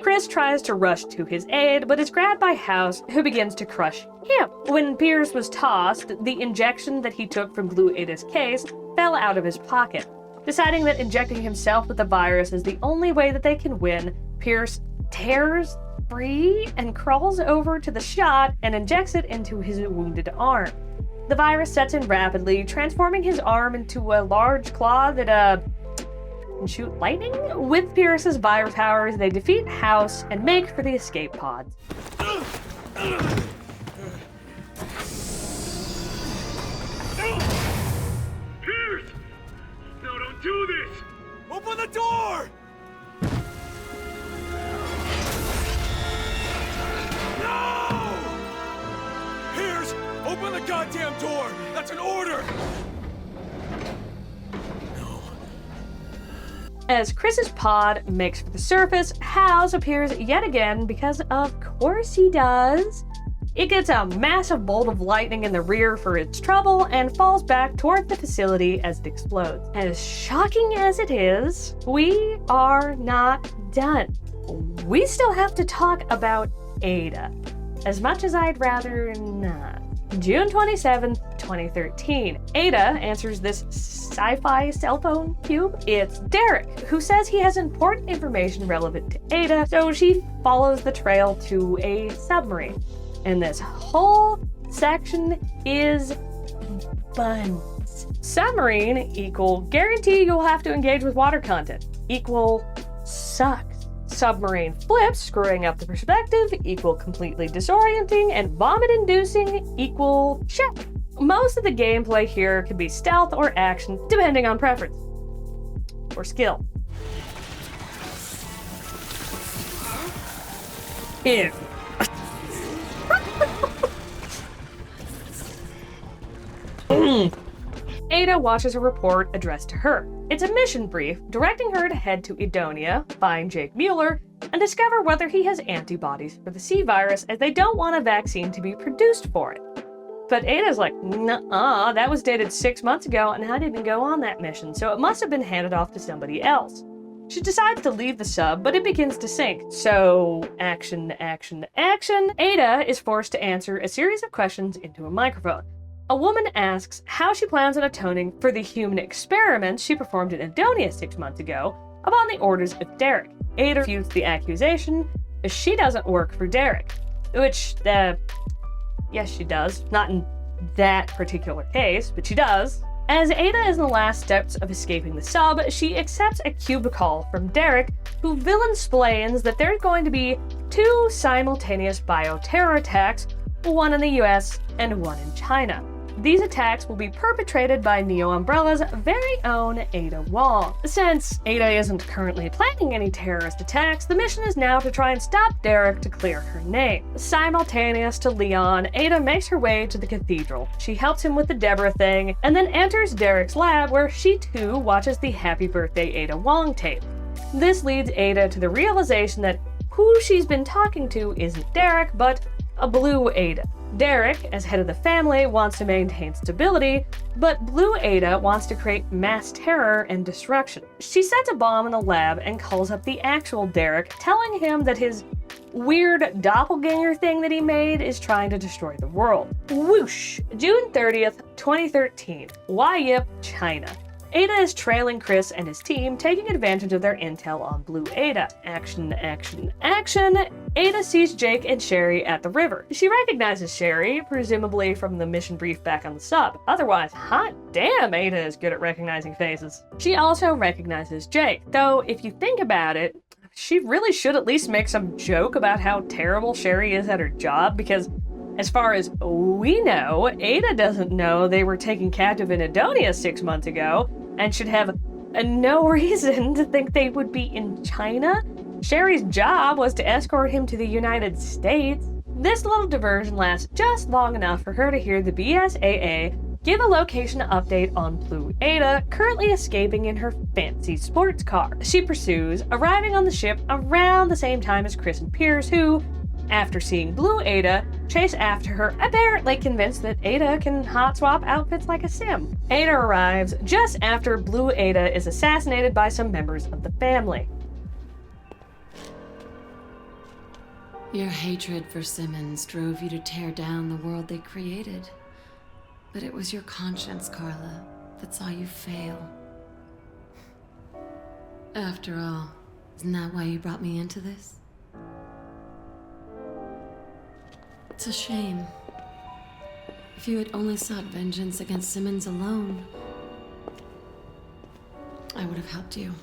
Chris tries to rush to his aid, but is grabbed by House, who begins to crush him. When Piers was tossed, the injection that he took from Blue Ada's case fell out of his pocket. Deciding that injecting himself with the virus is the only way that they can win, Piers tears free and crawls over to the shot and injects it into his wounded arm. The virus sets in rapidly, transforming his arm into a large claw that, can shoot lightning? With Pierce's virus powers, they defeat House and make for the escape pods. Pierce! No, don't do this! Open the door! No! Pierce, open the goddamn door! That's an order! As Chris's pod makes for the surface, House appears yet again because of course he does. It gets a massive bolt of lightning in the rear for its trouble and falls back toward the facility as it explodes. As shocking as it is, we are not done. We still have to talk about Ada, as much as I'd rather not. June 27th, 2013. Ada answers this sci-fi cell phone cube. It's Derek, who says he has important information relevant to Ada, so she follows the trail to a submarine. And this whole section is buns. Submarine equal guarantee you'll have to engage with water content. Equal sucks. Submarine flips, screwing up the perspective, equal completely disorienting, and vomit-inducing, equal check. Most of the gameplay here can be stealth or action, depending on preference. Or skill. Ew. Ada watches a report addressed to her. It's a mission brief directing her to head to Edonia, find Jake Mueller, and discover whether he has antibodies for the C virus, as they don't want a vaccine to be produced for it. But Ada's like, nuh-uh, that was dated 6 months ago and I didn't go on that mission, so it must have been handed off to somebody else. She decides to leave the sub, but it begins to sink. So, action, action, action. Ada is forced to answer a series of questions into a microphone. A woman asks how she plans on atoning for the human experiments she performed in Edonia 6 months ago upon the orders of Derek. Ada refutes the accusation, as she doesn't work for Derek. Which, yes she does. Not in that particular case, but she does. As Ada is in the last steps of escaping the sub, she accepts a call from Derek, who villain-splains that there's going to be 2 simultaneous bioterror attacks, one in the US and one in China. These attacks will be perpetrated by Neo Umbrella's very own Ada Wong. Since Ada isn't currently planning any terrorist attacks, the mission is now to try and stop Derek to clear her name. Simultaneous to Leon, Ada makes her way to the cathedral. She helps him with the Deborah thing, and then enters Derek's lab where she too watches the Happy Birthday Ada Wong tape. This leads Ada to the realization that who she's been talking to isn't Derek, but a Blue Ada. Derek, as head of the family, wants to maintain stability, but Blue Ada wants to create mass terror and destruction. She sets a bomb in the lab and calls up the actual Derek, telling him that his weird doppelganger thing that he made is trying to destroy the world. Whoosh! June 30th, 2013. Yip, China. Ada is trailing Chris and his team, taking advantage of their intel on Blue Ada. Action, action, action! Ada sees Jake and Sherry at the river. She recognizes Sherry, presumably from the mission brief back on the sub. Otherwise, hot damn, Ada is good at recognizing faces. She also recognizes Jake, though if you think about it, she really should at least make some joke about how terrible Sherry is at her job, because as far as we know, Ada doesn't know they were taken captive in Edonia 6 months ago, and should have no reason to think they would be in China. Sherry's job was to escort him to the United States. This little diversion lasts just long enough for her to hear the BSAA give a location update on Blue Ada, currently escaping in her fancy sports car. She pursues, arriving on the ship around the same time as Chris and Pierce, who, after seeing Blue Ada, chase after her, apparently convinced that Ada can hot swap outfits like a sim. Ada arrives just after Blue Ada is assassinated by some members of the family. Your hatred for Simmons drove you to tear down the world they created. But it was your conscience, Carla, that saw you fail. After all, isn't that why you brought me into this? It's a shame. If you had only sought vengeance against Simmons alone, I would have helped you.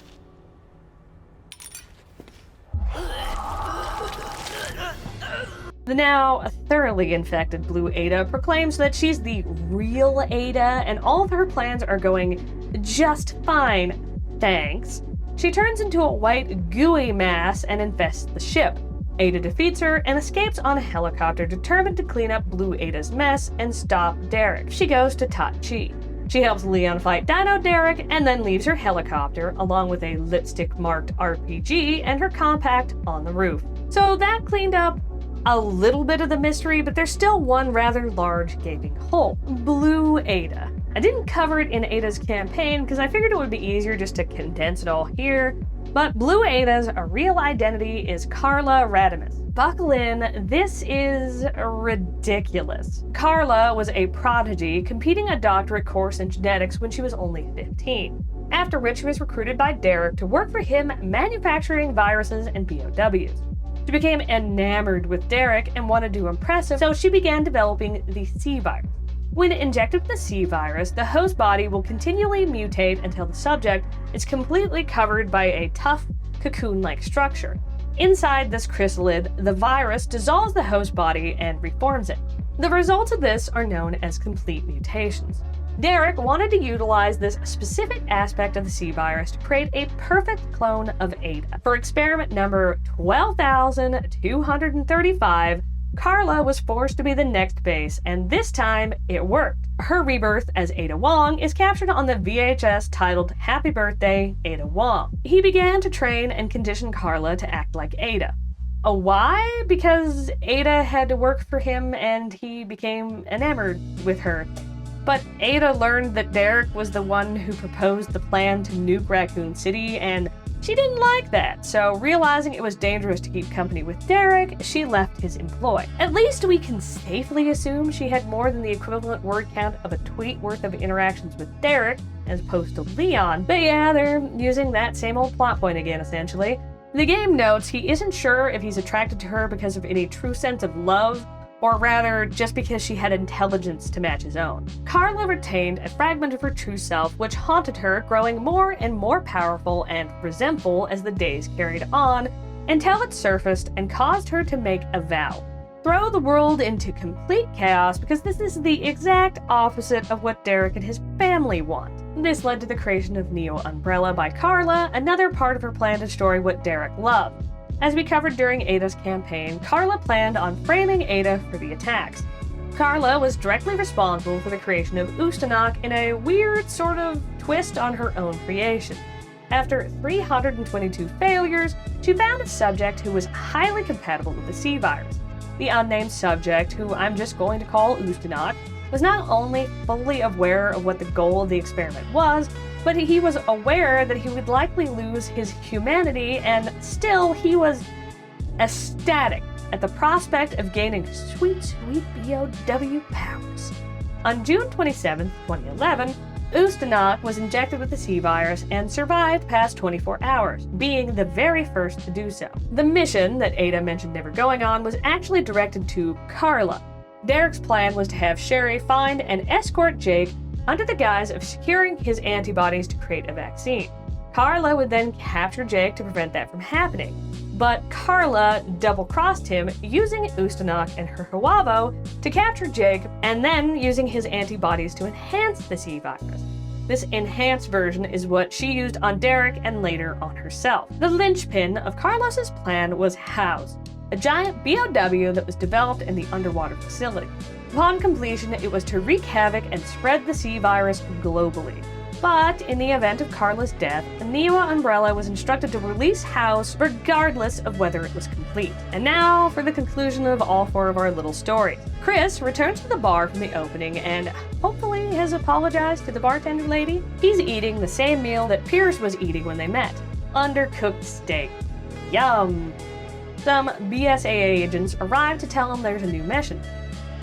The now thoroughly infected Blue Ada proclaims that she's the real Ada and all of her plans are going just fine, thanks. She turns into a white, gooey mass and infests the ship. Ada defeats her and escapes on a helicopter, determined to clean up Blue Ada's mess and stop Derek. She goes to Tachi. She helps Leon fight Dino Derek and then leaves her helicopter along with a lipstick-marked RPG and her compact on the roof. So that cleaned up a little bit of the mystery, but there's still one rather large gaping hole. Blue Ada. I didn't cover it in Ada's campaign because I figured it would be easier just to condense it all here, but Blue Ada's real identity is Carla Radimus. Buckle in, this is ridiculous. Carla was a prodigy, completing a doctorate course in genetics when she was only 15, after which she was recruited by Derek to work for him manufacturing viruses and POWs. She became enamored with Derek and wanted to impress him, so she began developing the C virus. When injected with the C virus, the host body will continually mutate until the subject is completely covered by a tough, cocoon-like structure. Inside this chrysalid, the virus dissolves the host body and reforms it. The results of this are known as complete mutations. Derek wanted to utilize this specific aspect of the C virus to create a perfect clone of Ada. For experiment number 12,235, Carla was forced to be the next base, and this time it worked. Her rebirth as Ada Wong is captured on the VHS titled Happy Birthday, Ada Wong. He began to train and condition Carla to act like Ada. Why? Because Ada had to work for him and he became enamored with her. But Ada learned that Derek was the one who proposed the plan to nuke Raccoon City, and she didn't like that, so realizing it was dangerous to keep company with Derek, she left his employ. At least we can safely assume she had more than the equivalent word count of a tweet worth of interactions with Derek, as opposed to Leon. But yeah, they're using that same old plot point again, essentially. The game notes he isn't sure if he's attracted to her because of any true sense of love, or rather, just because she had intelligence to match his own. Carla retained a fragment of her true self, which haunted her, growing more and more powerful and resentful as the days carried on, until it surfaced and caused her to make a vow. Throw the world into complete chaos, because this is the exact opposite of what Derek and his family want. This led to the creation of Neo Umbrella by Carla, another part of her plan to destroy what Derek loved. As we covered during Ada's campaign, Carla planned on framing Ada for the attacks. Carla was directly responsible for the creation of Ustanok in a weird sort of twist on her own creation. After 322 failures, she found a subject who was highly compatible with the C virus. The unnamed subject, who I'm just going to call Ustanok, was not only fully aware of what the goal of the experiment was, but he was aware that he would likely lose his humanity, and still he was ecstatic at the prospect of gaining sweet, sweet BOW powers. On June 27, 2011, Ustanok was injected with the C virus and survived past 24 hours, being the very first to do so. The mission that Ada mentioned never going on was actually directed to Carla. Derek's plan was to have Sherry find and escort Jake under the guise of securing his antibodies to create a vaccine. Carla would then capture Jake to prevent that from happening. But Carla double-crossed him using Ustanok and her Huavo to capture Jake, and then using his antibodies to enhance the C virus. This enhanced version is what she used on Derek and later on herself. The linchpin of Carlos's plan was House, a giant BOW that was developed in the underwater facility. Upon completion, it was to wreak havoc and spread the C virus globally. But in the event of Carla's death, Neo Umbrella was instructed to release House regardless of whether it was complete. And now for the conclusion of all 4 of our little stories. Chris returns to the bar from the opening and hopefully has apologized to the bartender lady. He's eating the same meal that Pierce was eating when they met. Undercooked steak. Yum! Some BSAA agents arrive to tell him there's a new mission.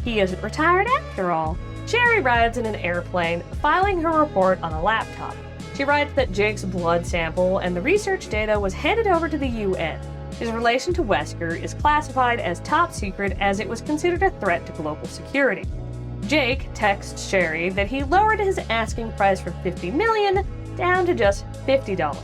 He isn't retired after all. Sherry rides in an airplane, filing her report on a laptop. She writes that Jake's blood sample and the research data was handed over to the UN. His relation to Wesker is classified as top secret as it was considered a threat to global security. Jake texts Sherry that he lowered his asking price from $50 million down to just $50.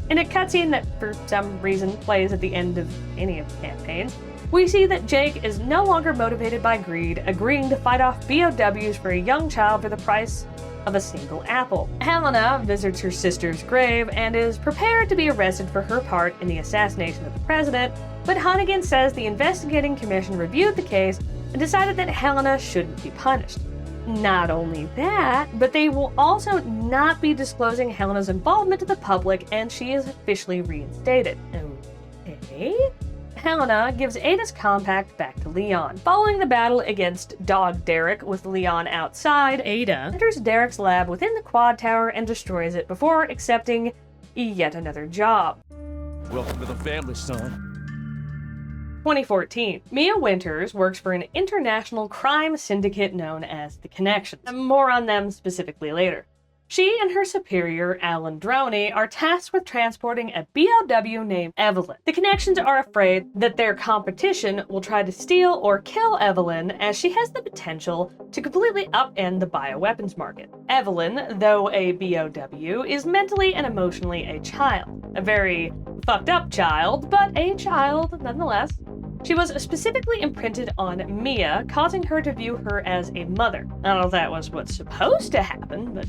In a cutscene that for some reason plays at the end of any of the campaigns, we see that Jake is no longer motivated by greed, agreeing to fight off BOWs for a young child for the price of a single apple. Helena visits her sister's grave and is prepared to be arrested for her part in the assassination of the president, but Hunnigan says the investigating commission reviewed the case and decided that Helena shouldn't be punished. Not only that, but they will also not be disclosing Helena's involvement to the public, and she is officially reinstated. Okay? Helena gives Ada's compact back to Leon. Following the battle against Dog Derek with Leon outside, Ada enters Derek's lab within the quad tower and destroys it before accepting yet another job. Welcome to the family, son. 2014. Mia Winters works for an international crime syndicate known as The Connections. More on them specifically later. She and her superior, Alan Droney, are tasked with transporting a BOW named Evelyn. The Connections are afraid that their competition will try to steal or kill Evelyn, as she has the potential to completely upend the bioweapons market. Evelyn, though a BOW, is mentally and emotionally a child. A very fucked up child, but a child nonetheless. She was specifically imprinted on Mia, causing her to view her as a mother. I don't know if that was what's supposed to happen, but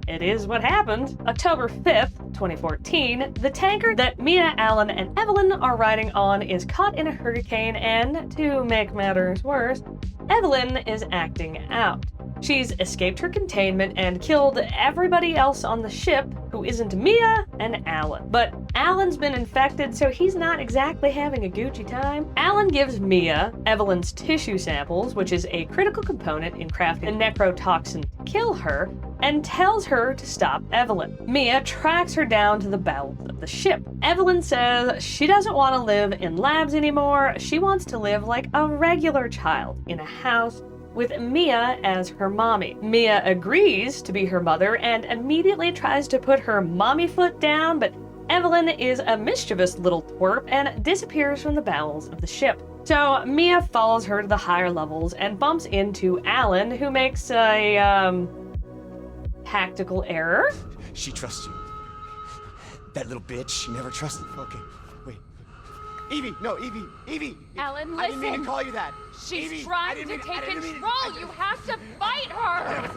it is what happened. October 5th, 2014, the tanker that Mia, Alan, and Evelyn are riding on is caught in a hurricane, and to make matters worse, Evelyn is acting out. She's escaped her containment and killed everybody else on the ship who isn't Mia and Alan. But Alan's been infected, so he's not exactly having a Gucci time. Alan gives Mia Evelyn's tissue samples, which is a critical component in crafting a necrotoxin to kill her, and tells her to stop Evelyn. Mia tracks her down to the bowels of the ship. Evelyn says she doesn't want to live in labs anymore. She wants to live like a regular child in a house with Mia as her mommy. Mia agrees to be her mother and immediately tries to put her mommy foot down, but Evelyn is a mischievous little twerp and disappears from the bowels of the ship. So Mia follows her to the higher levels and bumps into Alan, who makes a, tactical error. She trusts you. That little bitch, she never trusted. Okay, wait. Evie, no, Evie. Alan, listen. I didn't mean to call you that. She's Evie, trying to take control. You have to fight her.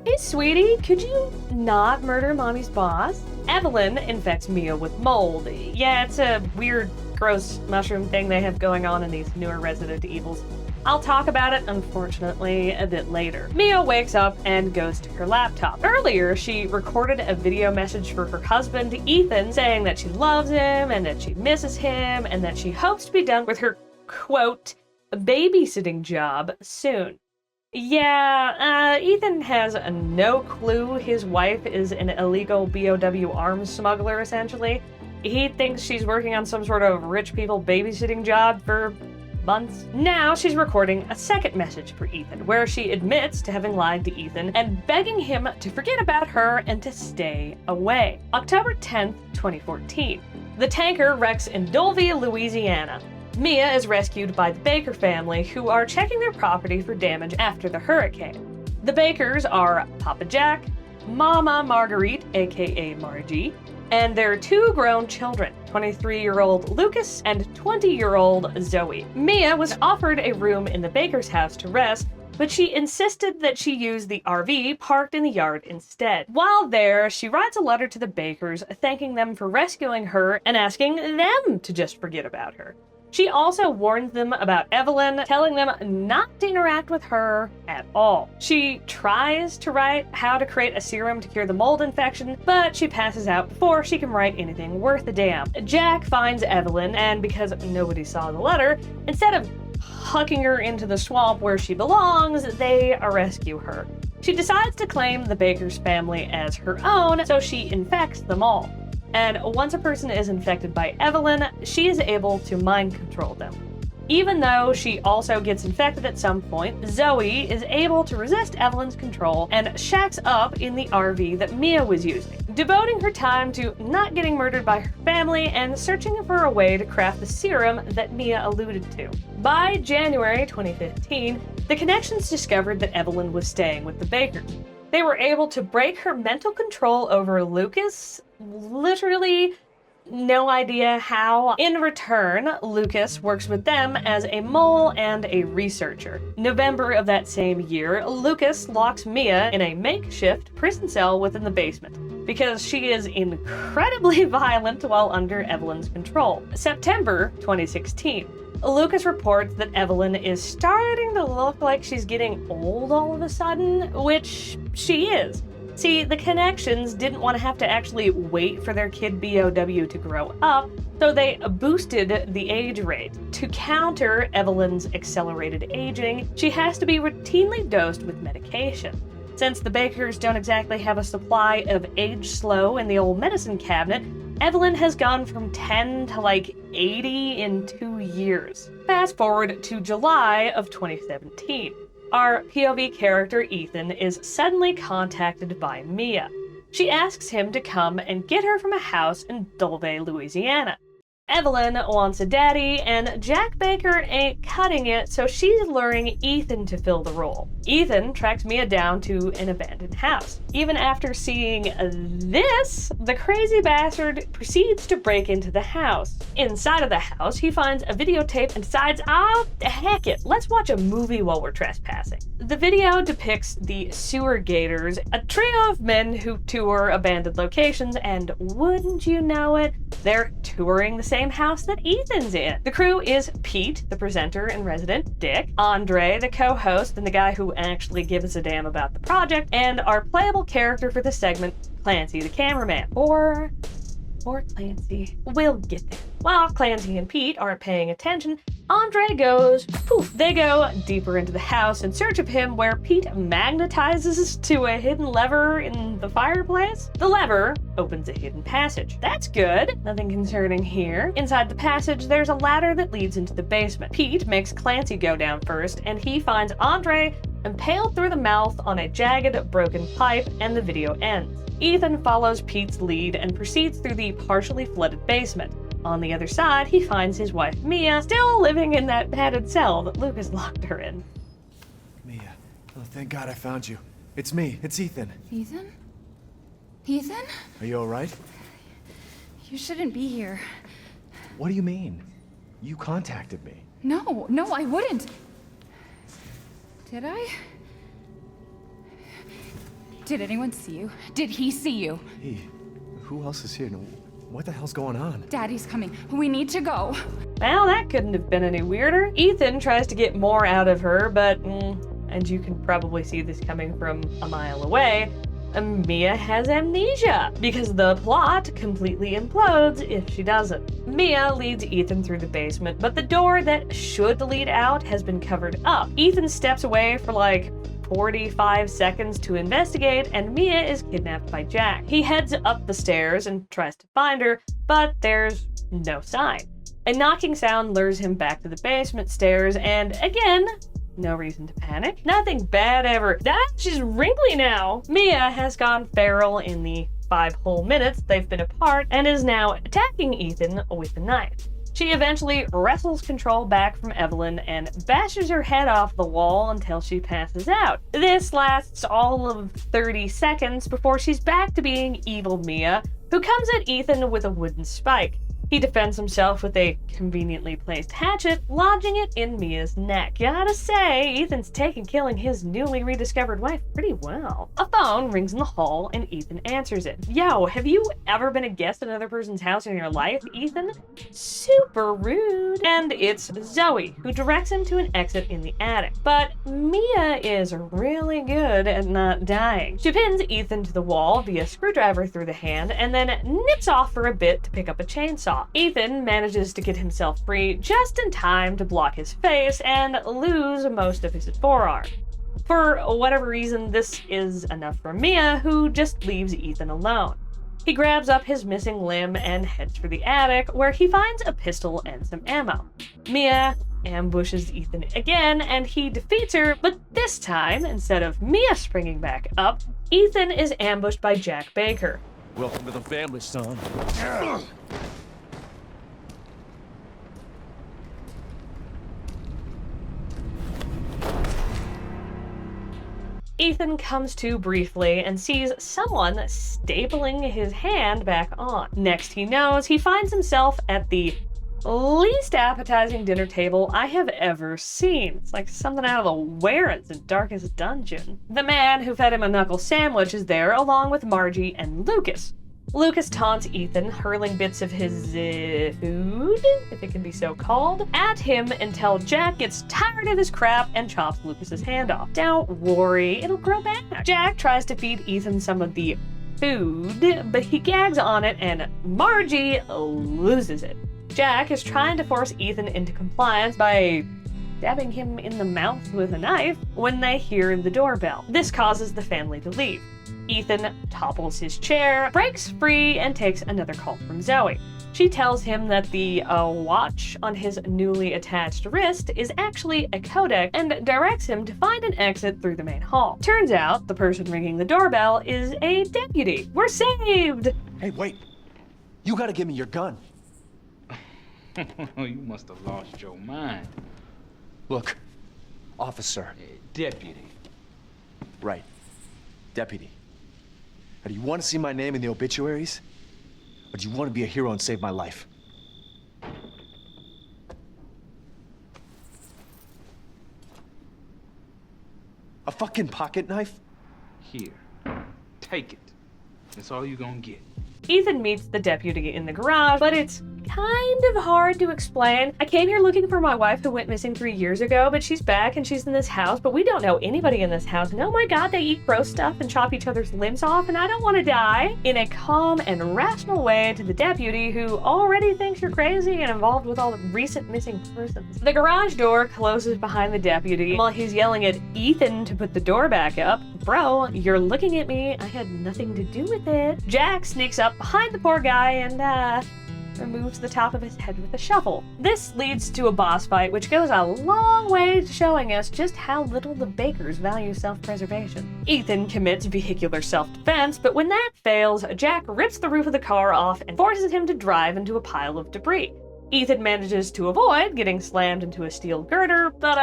Hey, sweetie, could you not murder mommy's boss? Evelyn infects Mia with mold. Yeah, it's a weird, gross mushroom thing they have going on in these newer Resident Evils. I'll talk about it, unfortunately, a bit later. Mia wakes up and goes to her laptop. Earlier, she recorded a video message for her husband, Ethan, saying that she loves him and that she misses him and that she hopes to be done with her, quote, babysitting job soon. Yeah, Ethan has no clue his wife is an illegal BOW arms smuggler, essentially. He thinks she's working on some sort of rich people babysitting job for months. Now she's recording a second message for Ethan, where she admits to having lied to Ethan and begging him to forget about her and to stay away. October 10th, 2014. The tanker wrecks in Dulvey, Louisiana. Mia is rescued by the Baker family, who are checking their property for damage after the hurricane. The Bakers are Papa Jack, Mama Marguerite, aka Margie, and their 2 grown children, 23-year-old Lucas and 20-year-old Zoe. Mia was offered a room in the Baker's house to rest, but she insisted that she use the RV parked in the yard instead. While there, she writes a letter to the Bakers thanking them for rescuing her and asking them to just forget about her. She also warns them about Evelyn, telling them not to interact with her at all. She tries to write how to create a serum to cure the mold infection, but she passes out before she can write anything worth a damn. Jack finds Evelyn, and because nobody saw the letter, instead of hucking her into the swamp where she belongs, they rescue her. She decides to claim the Baker's family as her own, so she infects them all. And once a person is infected by Evelyn, she is able to mind control them. Even though she also gets infected at some point, Zoe is able to resist Evelyn's control and shacks up in the RV that Mia was using, devoting her time to not getting murdered by her family and searching for a way to craft the serum that Mia alluded to. By January 2015, the Connections discovered that Evelyn was staying with the Bakers. They were able to break her mental control over Lucas. Literally no idea how. In return, Lucas works with them as a mole and a researcher. November of that same year, Lucas locks Mia in a makeshift prison cell within the basement because she is incredibly violent while under Evelyn's control. September 2016. Lucas reports that Evelyn is starting to look like she's getting old all of a sudden, which she is. See, the Connections didn't want to have to actually wait for their kid BOW to grow up, so they boosted the age rate. To counter Evelyn's accelerated aging, she has to be routinely dosed with medication. Since the Bakers don't exactly have a supply of age slow in the old medicine cabinet, Evelyn has gone from 10 to like 80 in 2 years. Fast forward to July of 2017. Our POV character Ethan is suddenly contacted by Mia. She asks him to come and get her from a house in Dulve, Louisiana. Evelyn wants a daddy, and Jack Baker ain't cutting it, so she's luring Ethan to fill the role. Ethan tracks Mia down to an abandoned house. Even after seeing this, the crazy bastard proceeds to break into the house. Inside of the house, he finds a videotape and decides, heck it, let's watch a movie while we're trespassing. The video depicts the Sewer Gators, a trio of men who tour abandoned locations, and wouldn't you know it, they're touring the same house that Ethan's in. The crew is Pete, the presenter and resident dick, Andre, the co-host and the guy who actually gives a damn about the project, and our playable character for the segment, Clancy the cameraman. Or Clancy. We'll get there. While Clancy and Pete aren't paying attention, Andre goes poof. They go deeper into the house in search of him, where Pete magnetizes to a hidden lever in the fireplace. The lever opens a hidden passage. That's good. Nothing concerning here. Inside the passage, there's a ladder that leads into the basement. Pete makes Clancy go down first, and he finds Andre impaled through the mouth on a jagged, broken pipe, and the video ends. Ethan follows Pete's lead and proceeds through the partially flooded basement. On the other side, he finds his wife, Mia, still living in that padded cell that Lucas locked her in. Mia, oh, thank God I found you. It's me, it's Ethan. Ethan? Ethan? Are you all right? You shouldn't be here. What do you mean? You contacted me. No, I wouldn't. Did I? Did anyone see you? Did he see you? He? Who else is here? What the hell's going on? Daddy's coming. We need to go. Well, that couldn't have been any weirder. Ethan tries to get more out of her, but, and you can probably see this coming from a mile away, Mia has amnesia, because the plot completely implodes if she doesn't. Mia leads Ethan through the basement, but the door that should lead out has been covered up. Ethan steps away for like 45 seconds to investigate, and Mia is kidnapped by Jack. He heads up the stairs and tries to find her, but there's no sign. A knocking sound lures him back to the basement stairs, and again, no reason to panic. Nothing bad ever. She's wrinkly now. Mia has gone feral in the 5 whole minutes they've been apart and is now attacking Ethan with a knife. She eventually wrestles control back from Evelyn and bashes her head off the wall until she passes out. This lasts all of 30 seconds before she's back to being evil Mia, who comes at Ethan with a wooden spike. He defends himself with a conveniently placed hatchet, lodging it in Mia's neck. Gotta say, Ethan's taking killing his newly rediscovered wife pretty well. A phone rings in the hall and Ethan answers it. Yo, have you ever been a guest at another person's house in your life, Ethan? Super rude. And it's Zoe, who directs him to an exit in the attic. But Mia is really good at not dying. She pins Ethan to the wall via screwdriver through the hand and then nips off for a bit to pick up a chainsaw. Ethan manages to get himself free just in time to block his face and lose most of his forearm. For whatever reason, this is enough for Mia, who just leaves Ethan alone. He grabs up his missing limb and heads for the attic, where he finds a pistol and some ammo. Mia ambushes Ethan again, and he defeats her, but this time, instead of Mia springing back up, Ethan is ambushed by Jack Baker. Welcome to the family, son. Ethan comes to briefly and sees someone stapling his hand back on. Next he knows, he finds himself at the least appetizing dinner table I have ever seen. It's like something out of the Warrens in Darkest Dungeon. The man who fed him a knuckle sandwich is there, along with Margie and Lucas. Lucas taunts Ethan, hurling bits of his food, if it can be so called, at him until Jack gets tired of his crap and chops Lucas's hand off. Don't worry, it'll grow back. Jack tries to feed Ethan some of the food, but he gags on it and Margie loses it. Jack is trying to force Ethan into compliance by stabbing him in the mouth with a knife when they hear the doorbell. This causes the family to leave. Ethan topples his chair, breaks free, and takes another call from Zoe. She tells him that the watch on his newly attached wrist is actually a codec and directs him to find an exit through the main hall. Turns out the person ringing the doorbell is a deputy. We're saved! Hey, wait. You gotta give me your gun. You must have lost your mind. Look, officer. Deputy. Right. Deputy. Now, do you want to see my name in the obituaries? Or do you want to be a hero and save my life? A fucking pocket knife? Here. Take it. That's all you gonna get. Ethan meets the deputy in the garage, but it's kind of hard to explain. I came here looking for my wife who went missing 3 years ago, but she's back and she's in this house, but we don't know anybody in this house. And oh my god, they eat gross stuff and chop each other's limbs off, and I don't want to die. In a calm and rational way to the deputy, who already thinks you're crazy and involved with all the recent missing persons. The garage door closes behind the deputy while he's yelling at Ethan to put the door back up. Bro, you're looking at me. I had nothing to do with it. Jack sneaks up behind the poor guy and, removes the top of his head with a shovel. This leads to a boss fight, which goes a long way to showing us just how little the Bakers value self-preservation. Ethan commits vehicular self-defense, but when that fails, Jack rips the roof of the car off and forces him to drive into a pile of debris. Ethan manages to avoid getting slammed into a steel girder, but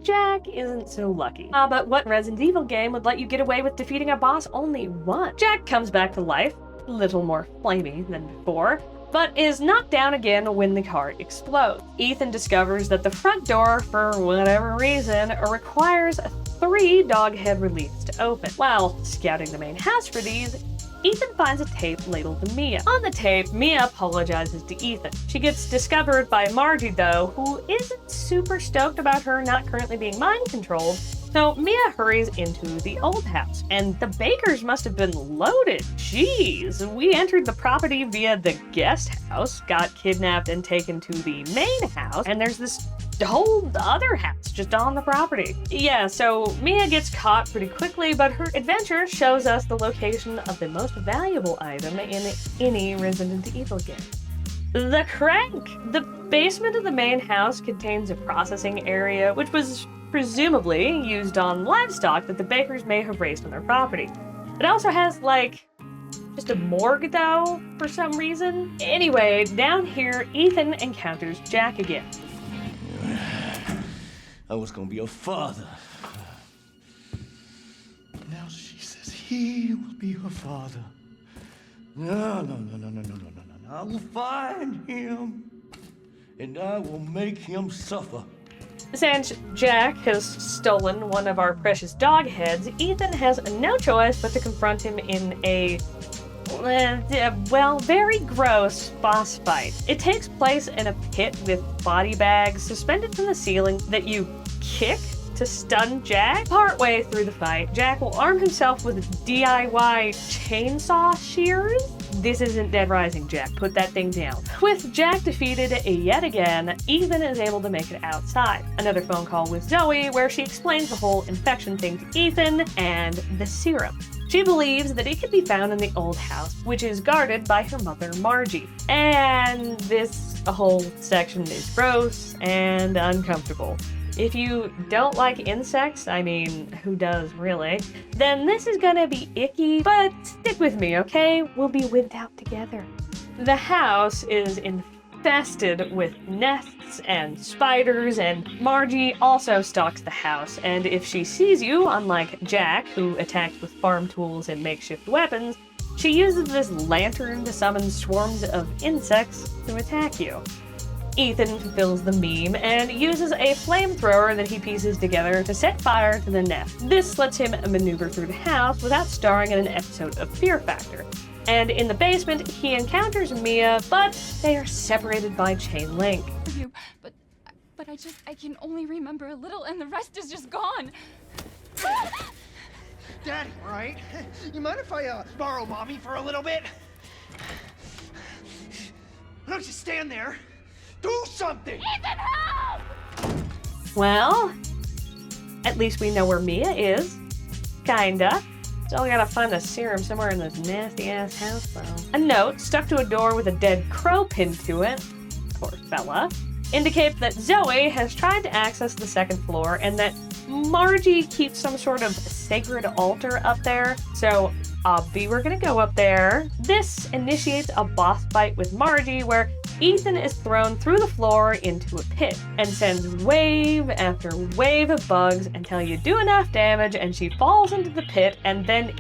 Jack isn't so lucky. But what Resident Evil game would let you get away with defeating a boss only once? Jack comes back to life, a little more flamey than before, but is knocked down again when the car explodes. Ethan discovers that the front door, for whatever reason, requires 3 dog head reliefs to open. While scouting the main house for these, Ethan finds a tape labeled to Mia. On the tape, Mia apologizes to Ethan. She gets discovered by Margie, though, who isn't super stoked about her not currently being mind-controlled, so Mia hurries into the old house. And the Bakers must have been loaded. Jeez, we entered the property via the guest house, got kidnapped and taken to the main house, and there's this whole other house just on the property. Yeah, so Mia gets caught pretty quickly, but her adventure shows us the location of the most valuable item in any Resident Evil game. The crank! The basement of the main house contains a processing area, which was presumably used on livestock that the Bakers may have raised on their property. It also has, like, just a morgue though, for some reason. Anyway, down here, Ethan encounters Jack again. I was gonna be a father. Now she says he will be her father. No. I will find him, and I will make him suffer. Since Jack has stolen one of our precious dog heads, Ethan has no choice but to confront him in a, well, very gross boss fight. It takes place in a pit with body bags suspended from the ceiling that you kick to stun Jack. Partway through the fight, Jack will arm himself with DIY chainsaw shears. This isn't Dead Rising, Jack. Put that thing down. With Jack defeated yet again, Ethan is able to make it outside. Another phone call with Zoe where she explains the whole infection thing to Ethan and the serum. She believes that it could be found in the old house, which is guarded by her mother, Margie. And this whole section is gross and uncomfortable. If you don't like insects, I mean, who does really, then this is gonna be icky, but stick with me, okay? We'll be wigged out together. The house is infested with nests and spiders, and Margie also stalks the house, and if she sees you, unlike Jack, who attacks with farm tools and makeshift weapons, she uses this lantern to summon swarms of insects to attack you. Ethan fulfills the meme and uses a flamethrower that he pieces together to set fire to the nest. This lets him maneuver through the house without starring in an episode of Fear Factor. And in the basement, he encounters Mia, but they are separated by chain link. But I can only remember a little and the rest is just gone. Daddy, right? You mind if I borrow Mommy for a little bit? Why don't you stand there? Do something! Ethan, help! Well, at least we know where Mia is. Kinda. So we gotta find a serum somewhere in this nasty-ass house, though. A note stuck to a door with a dead crow pinned to it, poor fella, indicates that Zoe has tried to access the second floor and that Margie keeps some sort of sacred altar up there. So, we're gonna go up there. This initiates a boss fight with Margie where Ethan is thrown through the floor into a pit and sends wave after wave of bugs until you do enough damage and she falls into the pit and then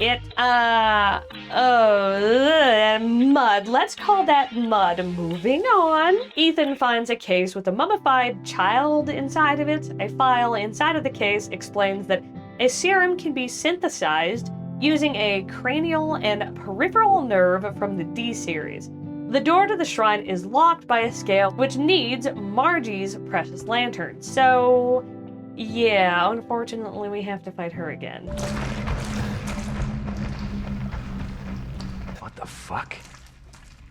mud. Let's call that mud. Moving on. Ethan finds a case with a mummified child inside of it. A file inside of the case explains that a serum can be synthesized using a cranial and peripheral nerve from the D series. The door to the shrine is locked by a scale which needs Margie's precious lantern. So, yeah, unfortunately we have to fight her again. What the fuck?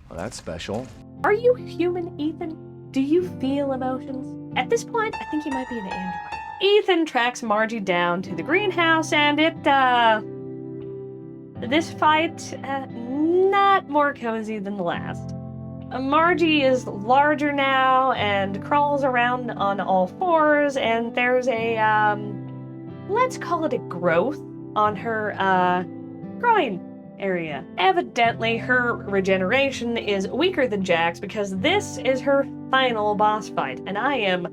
Well, that's special. Are you human, Ethan? Do you feel emotions? At this point, I think you might be an android. Ethan tracks Margie down to the greenhouse and this fight, not more cozy than the last. Margie is larger now and crawls around on all fours, and there's a, let's call it a growth on her, groin area. Evidently, her regeneration is weaker than Jack's because this is her final boss fight, and I am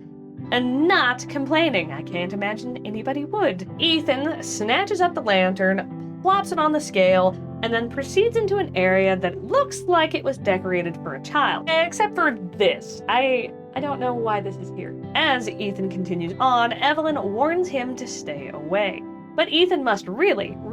not complaining. I can't imagine anybody would. Ethan snatches up the lantern, plops it on the scale, and then proceeds into an area that looks like it was decorated for a child. Except for this. I don't know why this is here. As Ethan continues on, Evelyn warns him to stay away. But Ethan must really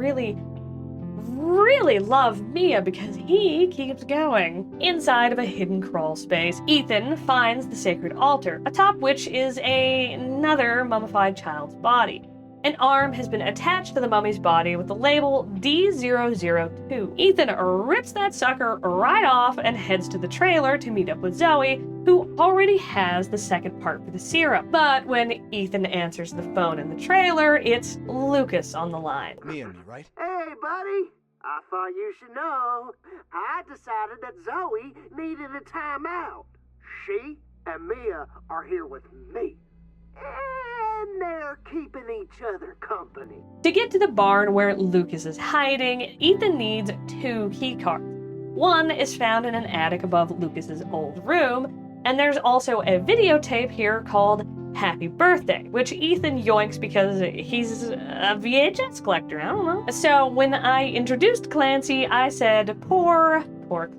love Mia because he keeps going. Inside of a hidden crawl space, Ethan finds the sacred altar, atop which is another mummified child's body. An arm has been attached to the mummy's body with the label D002. Ethan rips that sucker right off and heads to the trailer to meet up with Zoe, who already has the second part for the serum. But when Ethan answers the phone in the trailer, it's Lucas on the line. Me and me, right? Hey, buddy. I thought you should know. I decided that Zoe needed a timeout. She and Mia are here with me. And they're keeping each each other company. To get to the barn where Lucas is hiding, Ethan needs 2 keycards. One is found in an attic above Lucas's old room, and there's also a videotape here called Happy Birthday, which Ethan yoinks because he's a VHS collector, I don't know. So when I introduced Clancy, I said, poor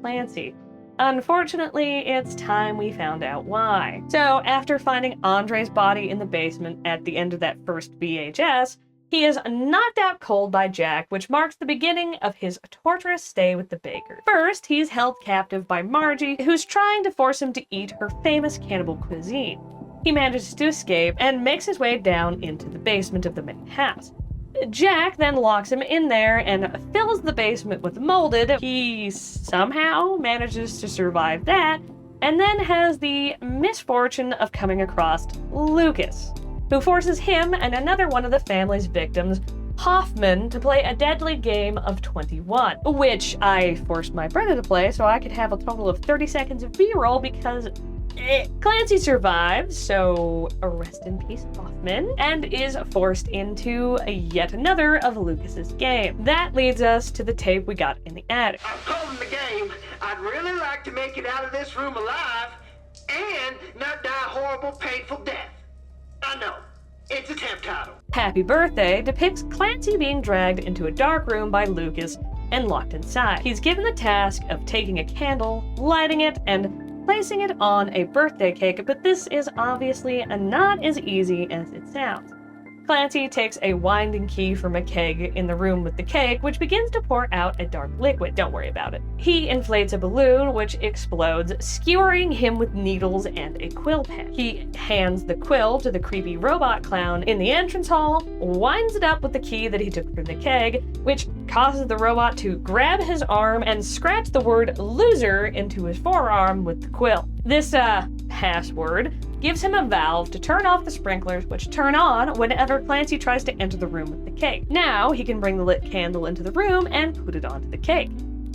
Clancy. Unfortunately, it's time we found out why. So after finding Andre's body in the basement at the end of that first VHS, he is knocked out cold by Jack, which marks the beginning of his torturous stay with the baker. First, he's held captive by Margie, who's trying to force him to eat her famous cannibal cuisine. He manages to escape and makes his way down into the basement of the main house. Jack then locks him in there and fills the basement with molded. He somehow manages to survive that, and then has the misfortune of coming across Lucas, who forces him and another one of the family's victims, Hoffman, to play a deadly game of 21, which I forced my brother to play so I could have a total of 30 seconds of B-roll because Clancy survives, so rest in peace, Hoffman, and is forced into yet another of Lucas's game. That leads us to the tape we got in the attic. I'm calling the game. I'd really like to make it out of this room alive and not die a horrible, painful death. I know. It's a temp title. Happy Birthday depicts Clancy being dragged into a dark room by Lucas and locked inside. He's given the task of taking a candle, lighting it, and placing it on a birthday cake, but this is obviously not as easy as it sounds. Clancy takes a winding key from a keg in the room with the cake, which begins to pour out a dark liquid. Don't worry about it. He inflates a balloon, which explodes, skewering him with needles and a quill pen. He hands the quill to the creepy robot clown in the entrance hall, winds it up with the key that he took from the keg, which causes the robot to grab his arm and scratch the word loser into his forearm with the quill. This, password gives him a valve to turn off the sprinklers, which turn on whenever Clancy tries to enter the room with the cake. Now he can bring the lit candle into the room and put it onto the cake,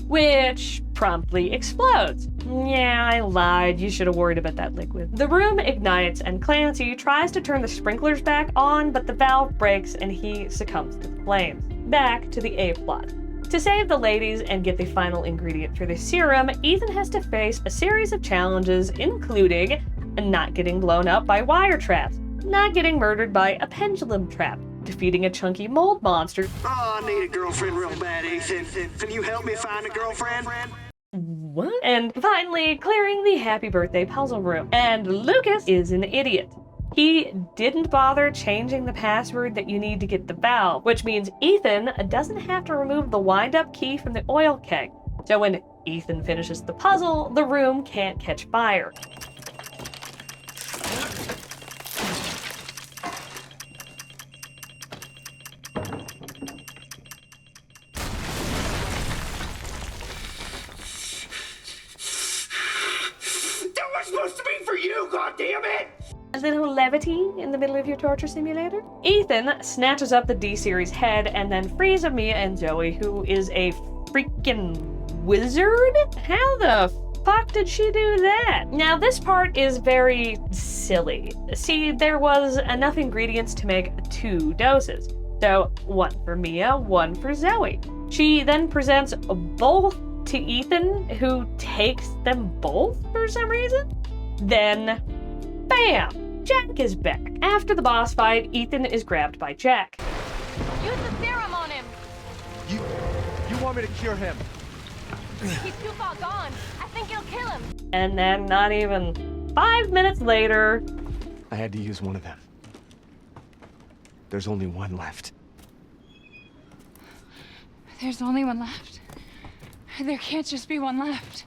which promptly explodes. Yeah, I lied. You should have worried about that liquid. The room ignites and Clancy tries to turn the sprinklers back on, but the valve breaks and he succumbs to the flames. Back to the A-plot. To save the ladies and get the final ingredient for the serum, Ethan has to face a series of challenges, including not getting blown up by wire traps, not getting murdered by a pendulum trap, defeating a chunky mold monster. Oh, I need a girlfriend real bad, Ethan. Can you help me find a girlfriend? What? And finally, clearing the Happy Birthday puzzle room. And Lucas is an idiot. He didn't bother changing the password that you need to get the valve, which means Ethan doesn't have to remove the wind-up key from the oil keg. So when Ethan finishes the puzzle, the room can't catch fire. That was supposed to be for you, goddammit! A little levity in the middle of your torture simulator? Ethan snatches up the D-Series head and then frees Mia and Zoe, who is a freaking wizard? How the fuck did she do that? Now, this part is very silly. See, there was enough ingredients to make 2 doses. So, 1 for Mia, 1 for Zoe. She then presents both to Ethan, who takes them both for some reason. Then, bam! Jack is back. After the boss fight, Ethan is grabbed by Jack. Use the serum on him. You want me to cure him? He's too far gone. I think you'll kill him. And then not even 5 minutes later... I had to use one of them. There's only one left. There's only one left. There can't just be one left.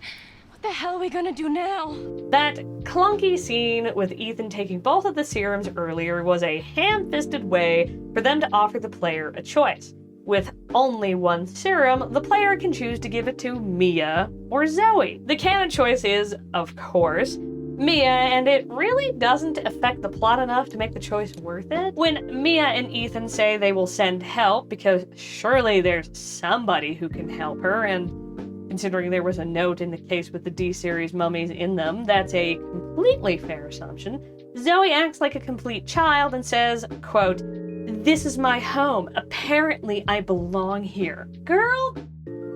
What the hell are we gonna do now? That clunky scene with Ethan taking both of the serums earlier was a ham-fisted way for them to offer the player a choice. With only one serum, the player can choose to give it to Mia or Zoe. The canon choice is, of course, Mia, and it really doesn't affect the plot enough to make the choice worth it. When Mia and Ethan say they will send help, because surely there's somebody who can help her, and considering there was a note in the case with the D-Series mummies in them, that's a completely fair assumption. Zoe acts like a complete child and says, quote, This is my home. Apparently, I belong here. Girl,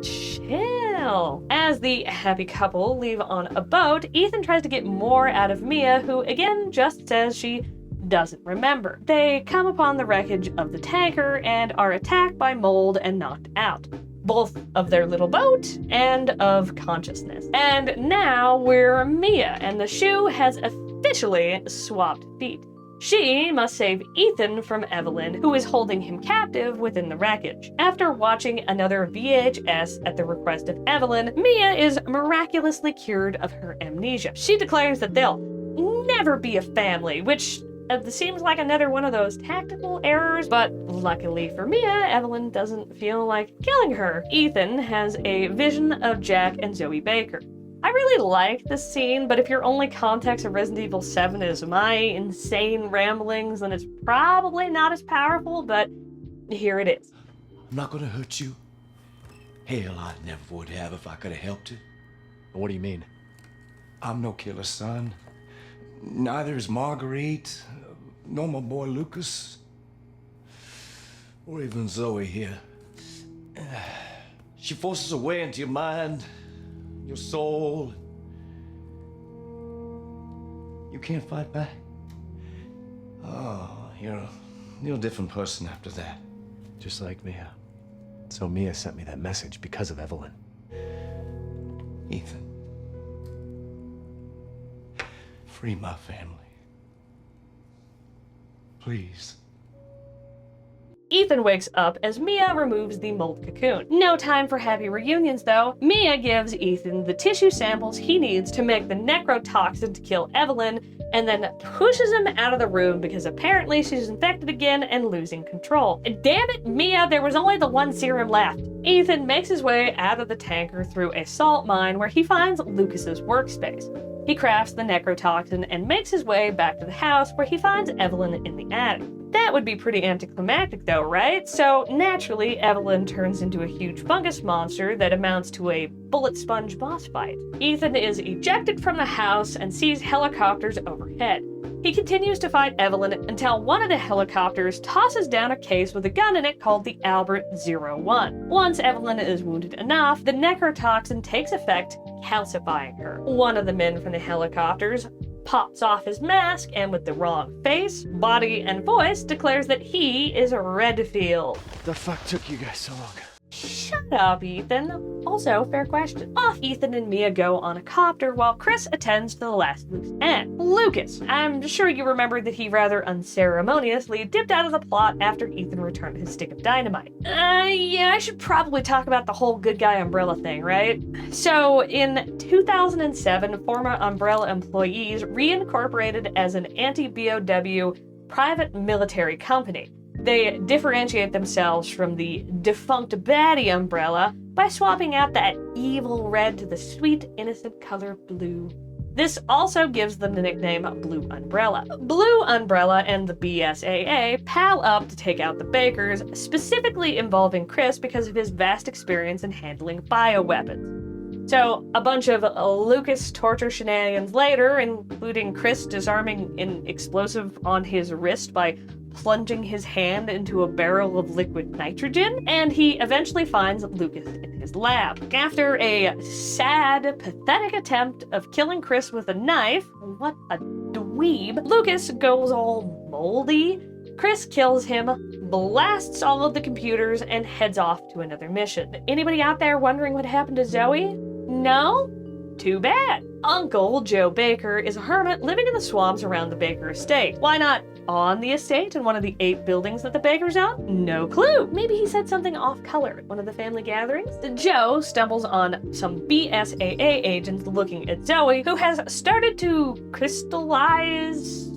chill. As the happy couple leave on a boat, Ethan tries to get more out of Mia, who again just says she doesn't remember. They come upon the wreckage of the tanker and are attacked by mold and knocked out, both of their little boat and of consciousness. And now we're Mia, and the shoe has officially swapped feet. She must save Ethan from Evelyn, who is holding him captive within the wreckage. After watching another VHS at the request of Evelyn, Mia is miraculously cured of her amnesia. She declares that they'll never be a family, which seems like another one of those tactical errors, but luckily for Mia, Evelyn doesn't feel like killing her. Ethan has a vision of Jack and Zoe Baker. I really like this scene, but if your only context of Resident Evil 7 is my insane ramblings, then it's probably not as powerful, but here it is. I'm not gonna hurt you. Hell, I never would have if I could have helped you. What do you mean? I'm no killer, son. Neither is Marguerite, nor my boy Lucas, or even Zoe here. She forces her way into your mind, your soul. You can't fight back. Oh, you're a different person after that. Just like Mia. So Mia sent me that message because of Evelyn. Ethan. Free my family. Please. Ethan wakes up as Mia removes the mold cocoon. No time for happy reunions though. Mia gives Ethan the tissue samples he needs to make the necrotoxin to kill Evelyn, and then pushes him out of the room because apparently she's infected again and losing control. Damn it, Mia, there was only the one serum left. Ethan makes his way out of the tanker through a salt mine where he finds Lucas's workspace. He crafts the necrotoxin and makes his way back to the house where he finds Evelyn in the attic. That would be pretty anticlimactic though, right? So naturally, Evelyn turns into a huge fungus monster that amounts to a bullet sponge boss fight. Ethan is ejected from the house and sees helicopters overhead. He continues to fight Evelyn until one of the helicopters tosses down a case with a gun in it called the Albert 01. Once Evelyn is wounded enough, the necrotoxin takes effect, calcifying her. One of the men from the helicopters pops off his mask and with the wrong face, body, and voice declares that he is Redfield. The fuck took you guys so long? Shut up, Ethan. Also, fair question. Off Ethan and Mia go on a copter while Chris attends to the last loose end. Lucas. I'm sure you remember that he rather unceremoniously dipped out of the plot after Ethan returned his stick of dynamite. Yeah, I should probably talk about the whole good guy umbrella thing, right? So, in 2007, former Umbrella employees reincorporated as an anti-BOW private military company. They differentiate themselves from the defunct baddie Umbrella by swapping out that evil red to the sweet, innocent color blue. This also gives them the nickname Blue Umbrella. Blue Umbrella and the BSAA pal up to take out the Bakers, specifically involving Chris because of his vast experience in handling bioweapons. So, a bunch of Lucas torture shenanigans later, including Chris disarming an explosive on his wrist by plunging his hand into a barrel of liquid nitrogen, and he eventually finds Lucas in his lab. After a sad, pathetic attempt of killing Chris with a knife, what a dweeb, Lucas goes all moldy. Chris kills him, blasts all of the computers, and heads off to another mission. Anybody out there wondering what happened to Zoe? No? Too bad. Uncle Joe Baker is a hermit living in the swamps around the Baker estate. Why not on the estate in one of the 8 buildings that the Bakers own? No clue. Maybe he said something off-color at one of the family gatherings. Joe stumbles on some BSAA agents looking at Zoe, who has started to crystallize,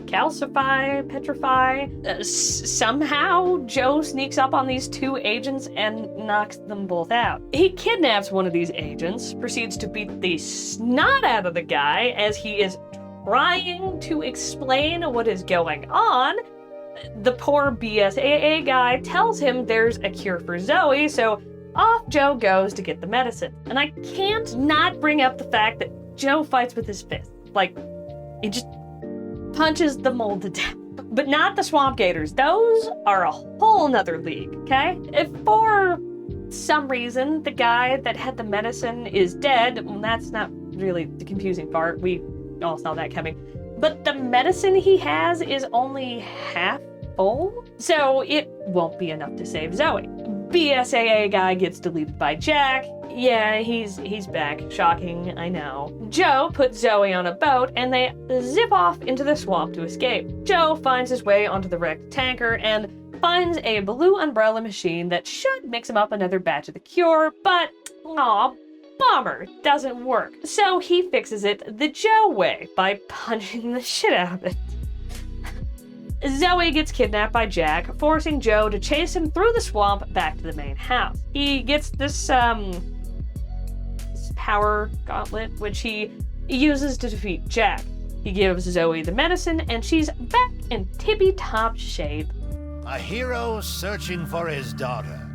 calcify, petrify. Somehow, Joe sneaks up on these 2 agents and knocks them both out. He kidnaps one of these agents, proceeds to beat the snot out of the guy as he is trying to explain what is going on. The poor BSAA guy tells him there's a cure for Zoe, so off Joe goes to get the medicine. And I can't not bring up the fact that Joe fights with his fist. Like, he just punches the mold to death. But not the Swamp Gators. Those are a whole nother league, okay? If for some reason the guy that had the medicine is dead, well, that's not really the confusing part. We all saw that coming. But the medicine he has is only half full, so it won't be enough to save Zoe. BSAA guy gets deleted by Jack. Yeah, he's back. Shocking, I know. Joe puts Zoe on a boat and they zip off into the swamp to escape. Joe finds his way onto the wrecked tanker and finds a blue umbrella machine that should mix him up another batch of the cure, but aw, bummer, doesn't work. So he fixes it the Joe way by punching the shit out of it. Zoe gets kidnapped by Jack, forcing Joe to chase him through the swamp back to the main house. He gets this power gauntlet, which he uses to defeat Jack. He gives Zoe the medicine, and she's back in tippy-top shape. A hero searching for his daughter.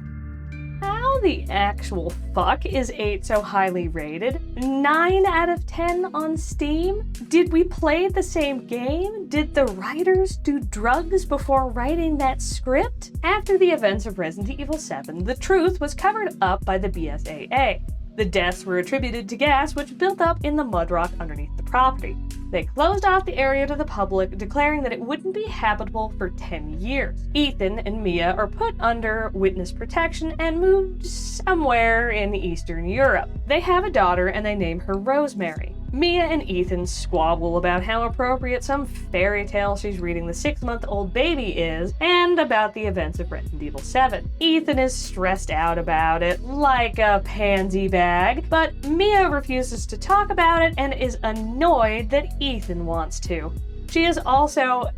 How the actual fuck is 8 so highly rated? 9 out of 10 on Steam? Did we play the same game? Did the writers do drugs before writing that script? After the events of Resident Evil 7, the truth was covered up by the BSAA. The deaths were attributed to gas which built up in the mudrock underneath the property. They closed off the area to the public, declaring that it wouldn't be habitable for 10 years. Ethan and Mia are put under witness protection and moved somewhere in Eastern Europe. They have a daughter and they name her Rosemary. Mia and Ethan squabble about how appropriate some fairy tale she's reading the 6-month-old baby is, and about the events of Resident Evil 7. Ethan is stressed out about it, like a pansy bag, but Mia refuses to talk about it and is annoyed that Ethan wants to. She is also,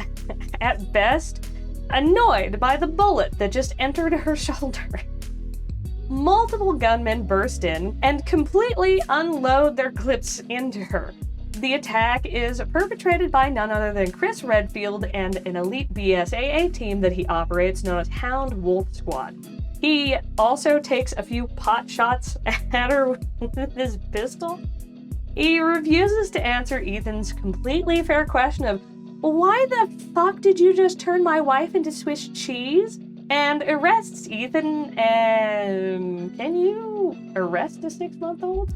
at best, annoyed by the bullet that just entered her shoulder. Multiple gunmen burst in and completely unload their clips into her. The attack is perpetrated by none other than Chris Redfield and an elite BSAA team that he operates known as Hound Wolf Squad. He also takes a few pot shots at her with his pistol. He refuses to answer Ethan's completely fair question of, why the fuck did you just turn my wife into Swiss cheese? And arrests Ethan. Can you arrest a 6-month-old?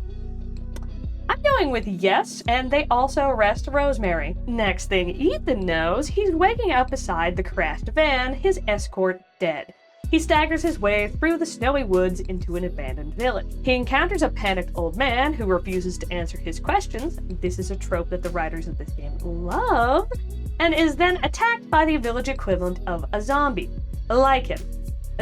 I'm going with yes, and they also arrest Rosemary. Next thing Ethan knows, he's waking up beside the crashed van, his escort dead. He staggers his way through the snowy woods into an abandoned village. He encounters a panicked old man who refuses to answer his questions. This is a trope that the writers of this game love, and is then attacked by the village equivalent of a zombie. Lycan.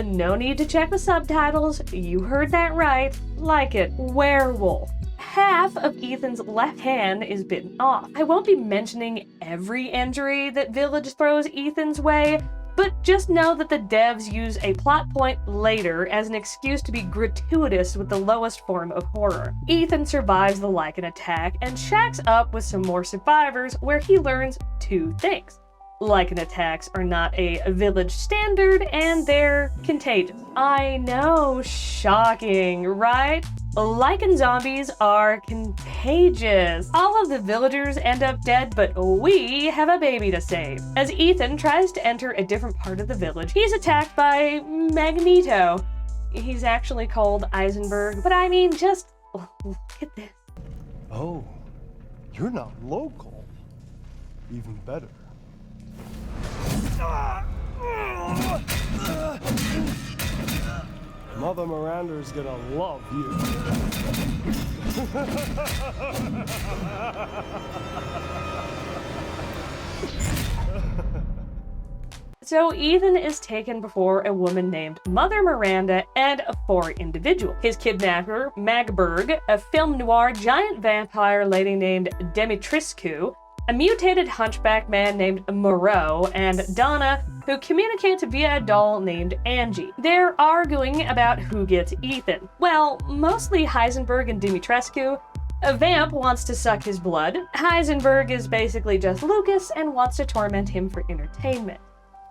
No need to check the subtitles, you heard that right. Lycan, werewolf. Half of Ethan's left hand is bitten off. I won't be mentioning every injury that Village throws Ethan's way, but just know that the devs use a plot point later as an excuse to be gratuitous with the lowest form of horror. Ethan survives the Lycan attack and shacks up with some more survivors where he learns 2 things. Lycan attacks are not a village standard, and they're contagious. I know, shocking, right? Lycan zombies are contagious. All of the villagers end up dead, but we have a baby to save. As Ethan tries to enter a different part of the village, he's attacked by Magneto. He's actually called Eisenberg, but I mean, just look at this. Oh, you're not local. Even better. Mother Miranda's gonna love you. So Ethan is taken before a woman named Mother Miranda and 4 individuals. His kidnapper, Magberg, a film noir giant vampire lady named Dimitrescu, a mutated hunchback man named Moreau, and Donna, who communicates via a doll named Angie. They're arguing about who gets Ethan. Well, mostly Heisenberg and Dimitrescu. A vamp wants to suck his blood. Heisenberg is basically just Lucas and wants to torment him for entertainment.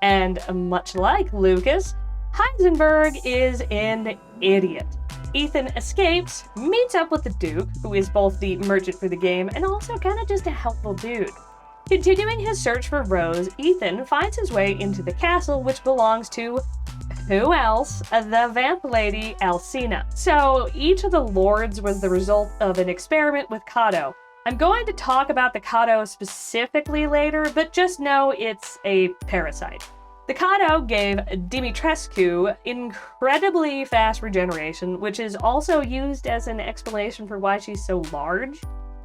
And much like Lucas, Heisenberg is an idiot. Ethan escapes, meets up with the Duke, who is both the merchant for the game and also kind of just a helpful dude. Continuing his search for Rose, Ethan finds his way into the castle, which belongs to who else? The vamp lady Alcina. So each of the lords was the result of an experiment with Kato. I'm going to talk about the Kato specifically later, but just know it's a parasite. The Kato gave Dimitrescu incredibly fast regeneration, which is also used as an explanation for why she's so large.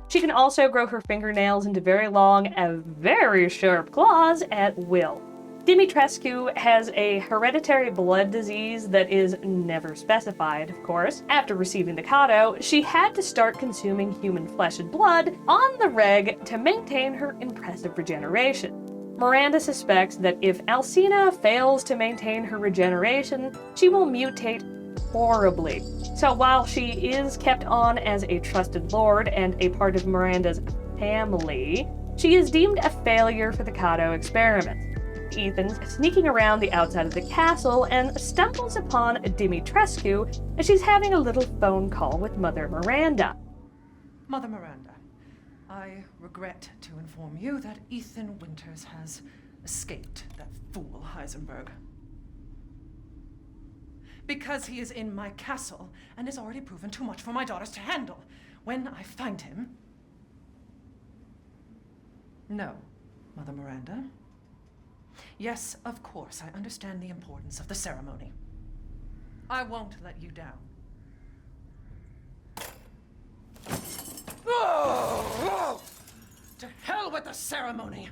She can also grow her fingernails into very long and very sharp claws at will. Dimitrescu has a hereditary blood disease that is never specified, of course. After receiving the Kato, she had to start consuming human flesh and blood on the reg to maintain her impressive regeneration. Miranda suspects that if Alcina fails to maintain her regeneration, she will mutate horribly. So while she is kept on as a trusted lord and a part of Miranda's family, she is deemed a failure for the Kato experiment. Ethan's sneaking around the outside of the castle and stumbles upon Dimitrescu as she's having a little phone call with Mother Miranda. Mother Miranda, I regret to inform you that Ethan Winters has escaped that fool Heisenberg. Because he is in my castle and has already proven too much for my daughters to handle. When I find him... No, Mother Miranda. Yes, of course, I understand the importance of the ceremony. I won't let you down. Oh! To hell with the ceremony!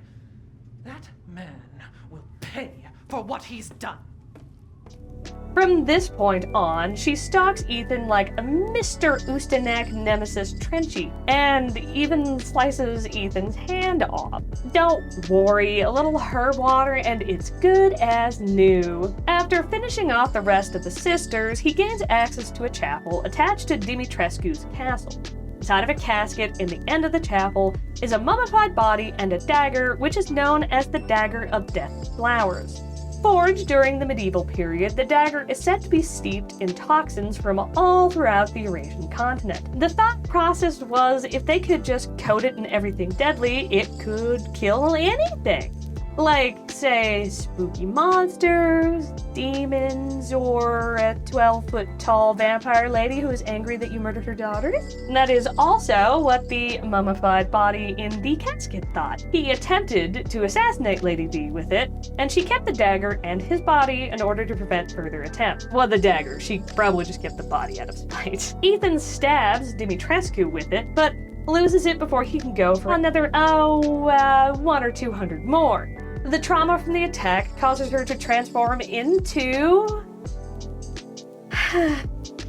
That man will pay for what he's done. From this point on, she stalks Ethan like a Mr. Ustanak nemesis Trenchy, and even slices Ethan's hand off. Don't worry, a little herb water and it's good as new. After finishing off the rest of the sisters, he gains access to a chapel attached to Dimitrescu's castle. Inside of a casket in the end of the chapel is a mummified body and a dagger, which is known as the Dagger of Death Flowers. Forged during the medieval period, the dagger is said to be steeped in toxins from all throughout the Eurasian continent. The thought process was if they could just coat it in everything deadly, it could kill anything. Like, say, spooky monsters, demons, or a 12-foot-tall vampire lady who is angry that you murdered her daughters. And that is also what the mummified body in the casket thought. He attempted to assassinate Lady D with it, and she kept the dagger and his body in order to prevent further attempts. Well, the dagger. She probably just kept the body out of spite. Ethan stabs Dimitrescu with it, but loses it before he can go for another, 100 or 200 more. The trauma from the attack causes her to transform into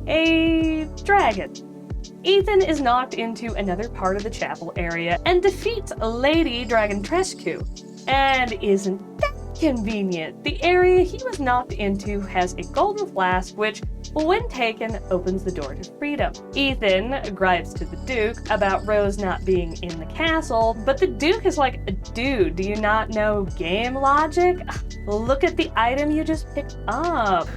a dragon. Ethan is knocked into another part of the chapel area and defeats Lady Dragontrescu. And isn't that convenient? The area he was knocked into has a golden flask which, when taken, opens the door to freedom. Ethan gripes to the Duke about Rose not being in the castle, but the Duke is like, dude, do you not know game logic? Look at the item you just picked up.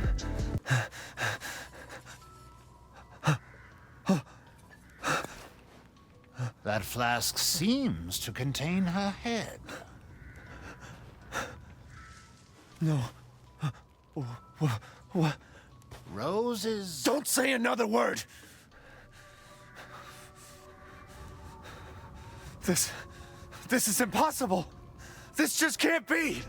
That flask seems to contain her head. No. What? Rose is... Don't say another word! This is impossible! This just can't be!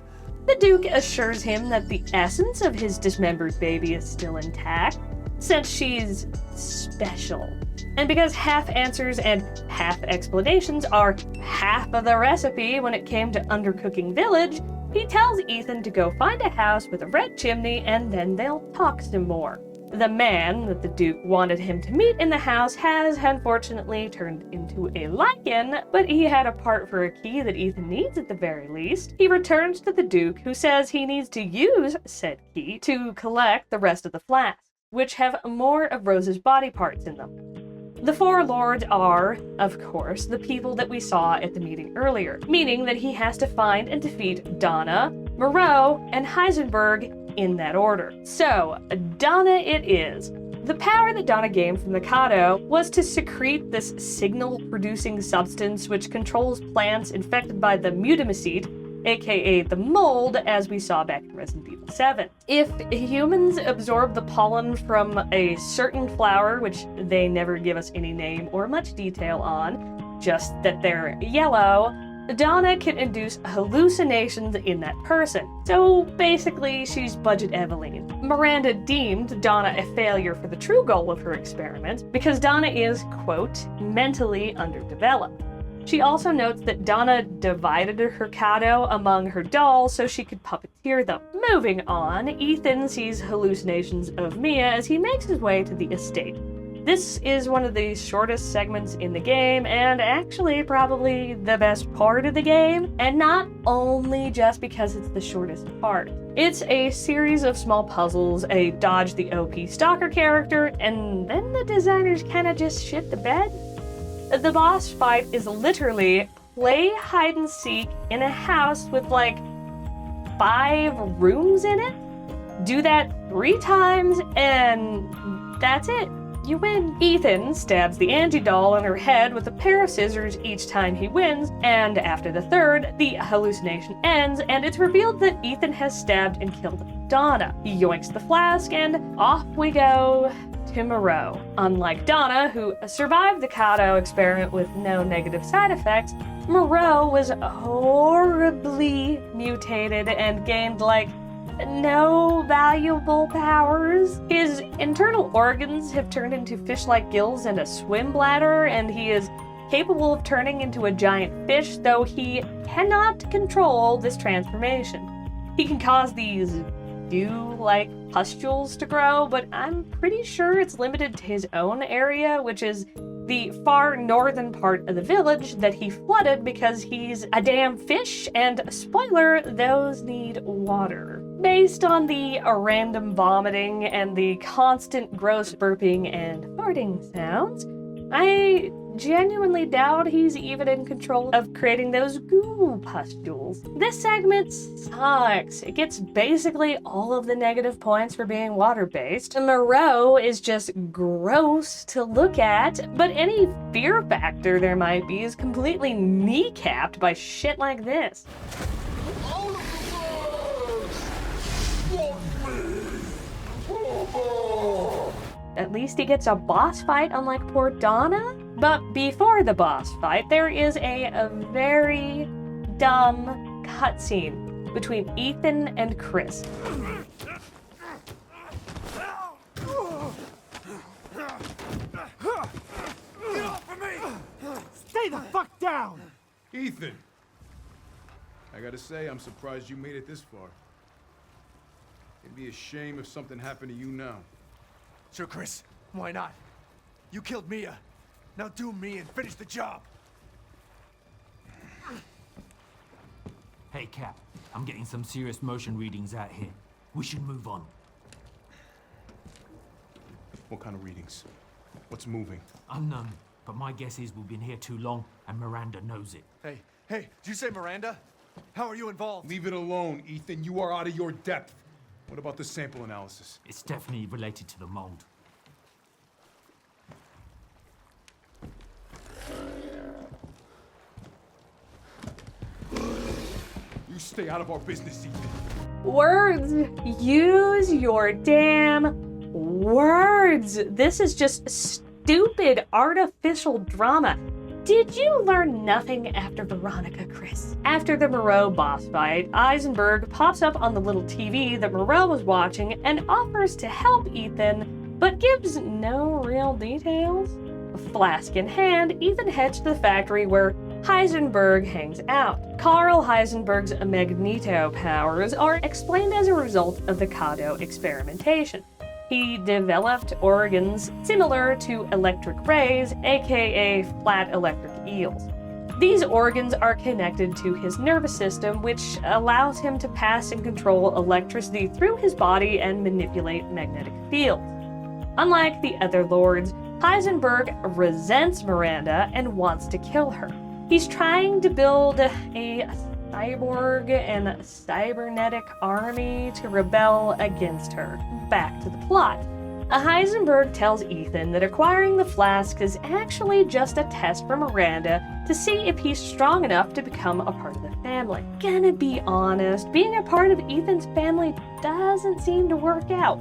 The Duke assures him that the essence of his dismembered baby is still intact, since she's special. And because half answers and half explanations are half of the recipe when it came to undercooking Village, he tells Ethan to go find a house with a red chimney and then they'll talk some more. The man that the Duke wanted him to meet in the house has unfortunately turned into a lichen, but he had a part for a key that Ethan needs at the very least. He returns to the Duke, who says he needs to use said key to collect the rest of the flasks, which have more of Rose's body parts in them. The four lords are, of course, the people that we saw at the meeting earlier, meaning that he has to find and defeat Donna, Moreau, and Heisenberg in that order. So, Donna it is. The power that Donna gained from the Kato was to secrete this signal-producing substance which controls plants infected by the mutamicete, aka the mold, as we saw back in Resident Evil 7. If humans absorb the pollen from a certain flower, which they never give us any name or much detail on, just that they're yellow, Donna can induce hallucinations in that person. So basically, she's Budget Eveline. Miranda deemed Donna a failure for the true goal of her experiment because Donna is, quote, mentally underdeveloped. She also notes that Donna divided her Kato among her dolls so she could puppeteer them. Moving on, Ethan sees hallucinations of Mia as he makes his way to the estate. This is one of the shortest segments in the game, and actually probably the best part of the game, and not only just because it's the shortest part. It's a series of small puzzles, a dodge the OP stalker character, and then the designers kinda just shit the bed. The boss fight is literally play hide and seek in a house with like 5 rooms in it. Do that 3 times and that's it. You win. Ethan stabs the Angie doll in her head with a pair of scissors each time he wins, and after the third, the hallucination ends and it's revealed that Ethan has stabbed and killed Donna. He yoinks the flask and off we go to Moreau. Unlike Donna, who survived the Kato experiment with no negative side effects, Moreau was horribly mutated and gained like no valuable powers. His internal organs have turned into fish-like gills and a swim bladder, and he is capable of turning into a giant fish, though he cannot control this transformation. He can cause these dew-like pustules to grow, but I'm pretty sure it's limited to his own area, which is the far northern part of the village that he flooded because he's a damn fish, and spoiler, those need water. Based on the random vomiting and the constant gross burping and farting sounds, I genuinely doubt he's even in control of creating those goo pustules. This segment sucks. It gets basically all of the negative points for being water-based. Moreau is just gross to look at, but any fear factor there might be is completely kneecapped by shit like this. At least he gets a boss fight, unlike poor Donna. But before the boss fight, there is a very dumb cutscene between Ethan and Chris. Get off of me! Stay the fuck down! Ethan! I gotta say, I'm surprised you made it this far. It'd be a shame if something happened to you now. Sure, Chris. Why not? You killed Mia. Now do me and finish the job. Hey, Cap. I'm getting some serious motion readings out here. We should move on. What kind of readings? What's moving? Unknown, but my guess is we've been here too long, and Miranda knows it. Hey, did you say Miranda? How are you involved? Leave it alone, Ethan. You are out of your depth. What about the sample analysis? It's definitely related to the mold. You stay out of our business, Ethan. Words. Use your damn words. This is just stupid artificial drama. Did you learn nothing after Veronica, Chris? After the Moreau boss fight, Eisenberg pops up on the little TV that Moreau was watching and offers to help Ethan, but gives no real details. Flask in hand, Ethan heads to the factory where Heisenberg hangs out. Carl Heisenberg's magneto powers are explained as a result of the Kato experimentation. He developed organs similar to electric rays, aka flat electric eels. These organs are connected to his nervous system, which allows him to pass and control electricity through his body and manipulate magnetic fields. Unlike the other lords, Heisenberg resents Miranda and wants to kill her. He's trying to build a cyborg and cybernetic army to rebel against her. Back to the plot. Heisenberg tells Ethan that acquiring the flask is actually just a test for Miranda to see if he's strong enough to become a part of the family. Gonna be honest, being a part of Ethan's family doesn't seem to work out.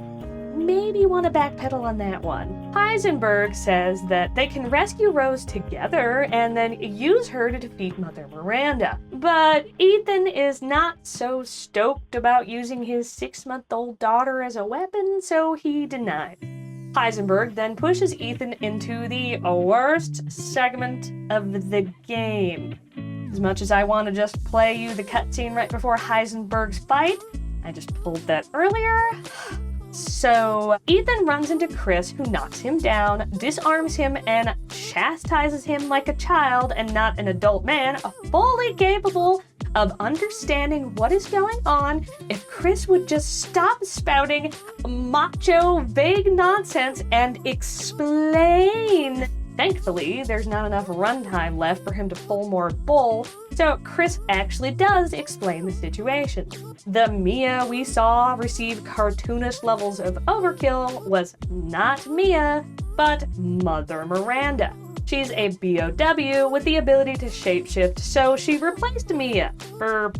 Maybe want to backpedal on that one. Heisenberg says that they can rescue Rose together and then use her to defeat Mother Miranda. But Ethan is not so stoked about using his 6-month-old daughter as a weapon, so he denies. Heisenberg then pushes Ethan into the worst segment of the game. As much as I want to just play you the cutscene right before Heisenberg's fight, I just pulled that earlier. So Ethan runs into Chris, who knocks him down, disarms him, and chastises him like a child and not an adult man, fully capable of understanding what is going on if Chris would just stop spouting macho, vague nonsense and explain. Thankfully, there's not enough runtime left for him to pull more bull, so Chris actually does explain the situation. The Mia we saw receive cartoonish levels of overkill was not Mia, but Mother Miranda. She's a BOW with the ability to shapeshift, so she replaced Mia for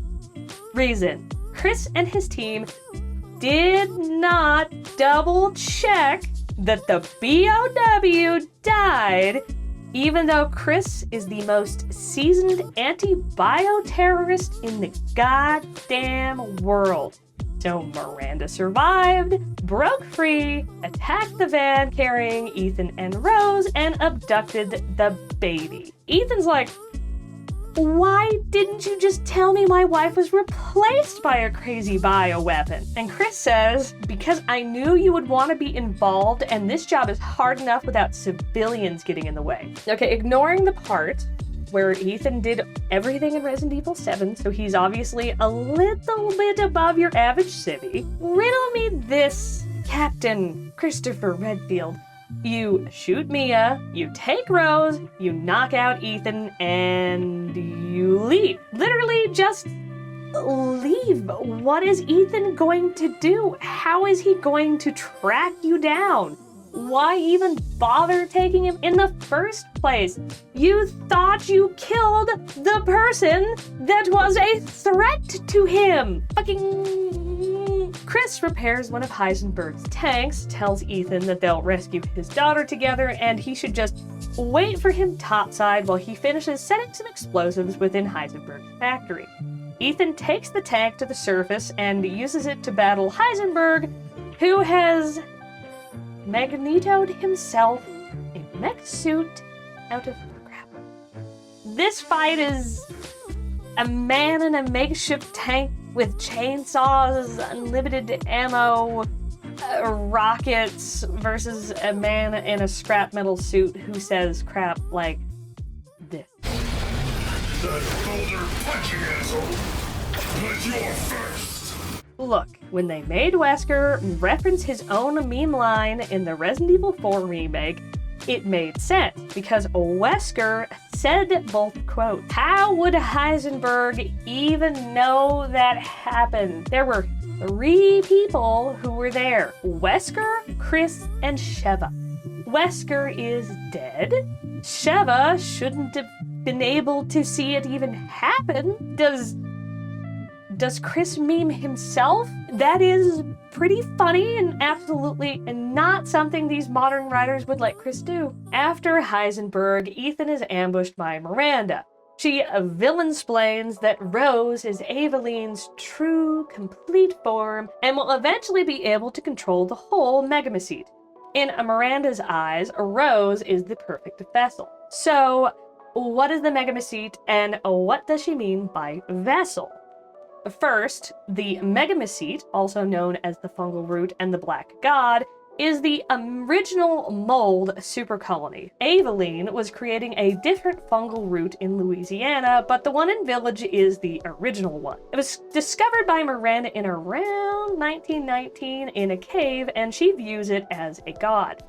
reason. Chris and his team did not double check that the BOW died, even though Chris is the most seasoned anti-bioterrorist in the goddamn world. So Miranda survived, broke free, attacked the van carrying Ethan and Rose, and abducted the baby. Ethan's like, why didn't you just tell me my wife was replaced by a crazy bioweapon? And Chris says, because I knew you would want to be involved and this job is hard enough without civilians getting in the way. Okay, ignoring the part where Ethan did everything in Resident Evil 7, so he's obviously a little bit above your average civvy. Riddle me this, Captain Christopher Redfield. You shoot Mia, you take Rose, you knock out Ethan, and you leave. Literally just leave. What is Ethan going to do? How is he going to track you down? Why even bother taking him in the first place? You thought you killed the person that was a threat to him. Fucking Chris repairs one of Heisenberg's tanks, tells Ethan that they'll rescue his daughter together and he should just wait for him topside while he finishes setting some explosives within Heisenberg's factory. Ethan takes the tank to the surface and uses it to battle Heisenberg, who has magnetoed himself a mech suit out of crap. This fight is a man in a makeshift tank with chainsaws, unlimited ammo, rockets versus a man in a scrap metal suit who says crap like this. That boulder punching asshole! But you're first! Look, when they made Wesker reference his own meme line in the Resident Evil 4 remake, it made sense, because Wesker said both quotes. How would Heisenberg even know that happened? There were 3 people who were there. Wesker, Chris, and Sheva. Wesker is dead. Sheva shouldn't have been able to see it even happen. Does Chris meme himself? That is pretty funny and absolutely not something these modern writers would let Chris do. After Heisenberg, Ethan is ambushed by Miranda. She villain-splains that Rose is Evelyn's true, complete form and will eventually be able to control the whole Megamachete. In Miranda's eyes, Rose is the perfect vessel. So, what is the Megamachete and what does she mean by vessel? First, the Megamachete, also known as the Fungal Root and the Black God, is the original mold super colony. Evelyn was creating a different fungal root in Louisiana, but the one in Village is the original one. It was discovered by Miranda in around 1919 in a cave, and she views it as a god.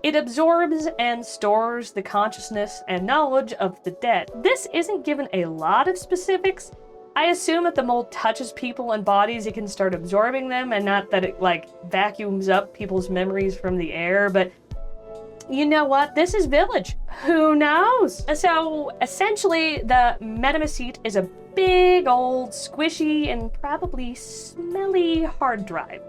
It absorbs and stores the consciousness and knowledge of the dead. This isn't given a lot of specifics. I assume if the mold touches people and bodies, it can start absorbing them, and not that it like vacuums up people's memories from the air, but you know what? This is Village. Who knows? So essentially, the Metamecete is a big old squishy and probably smelly hard drive.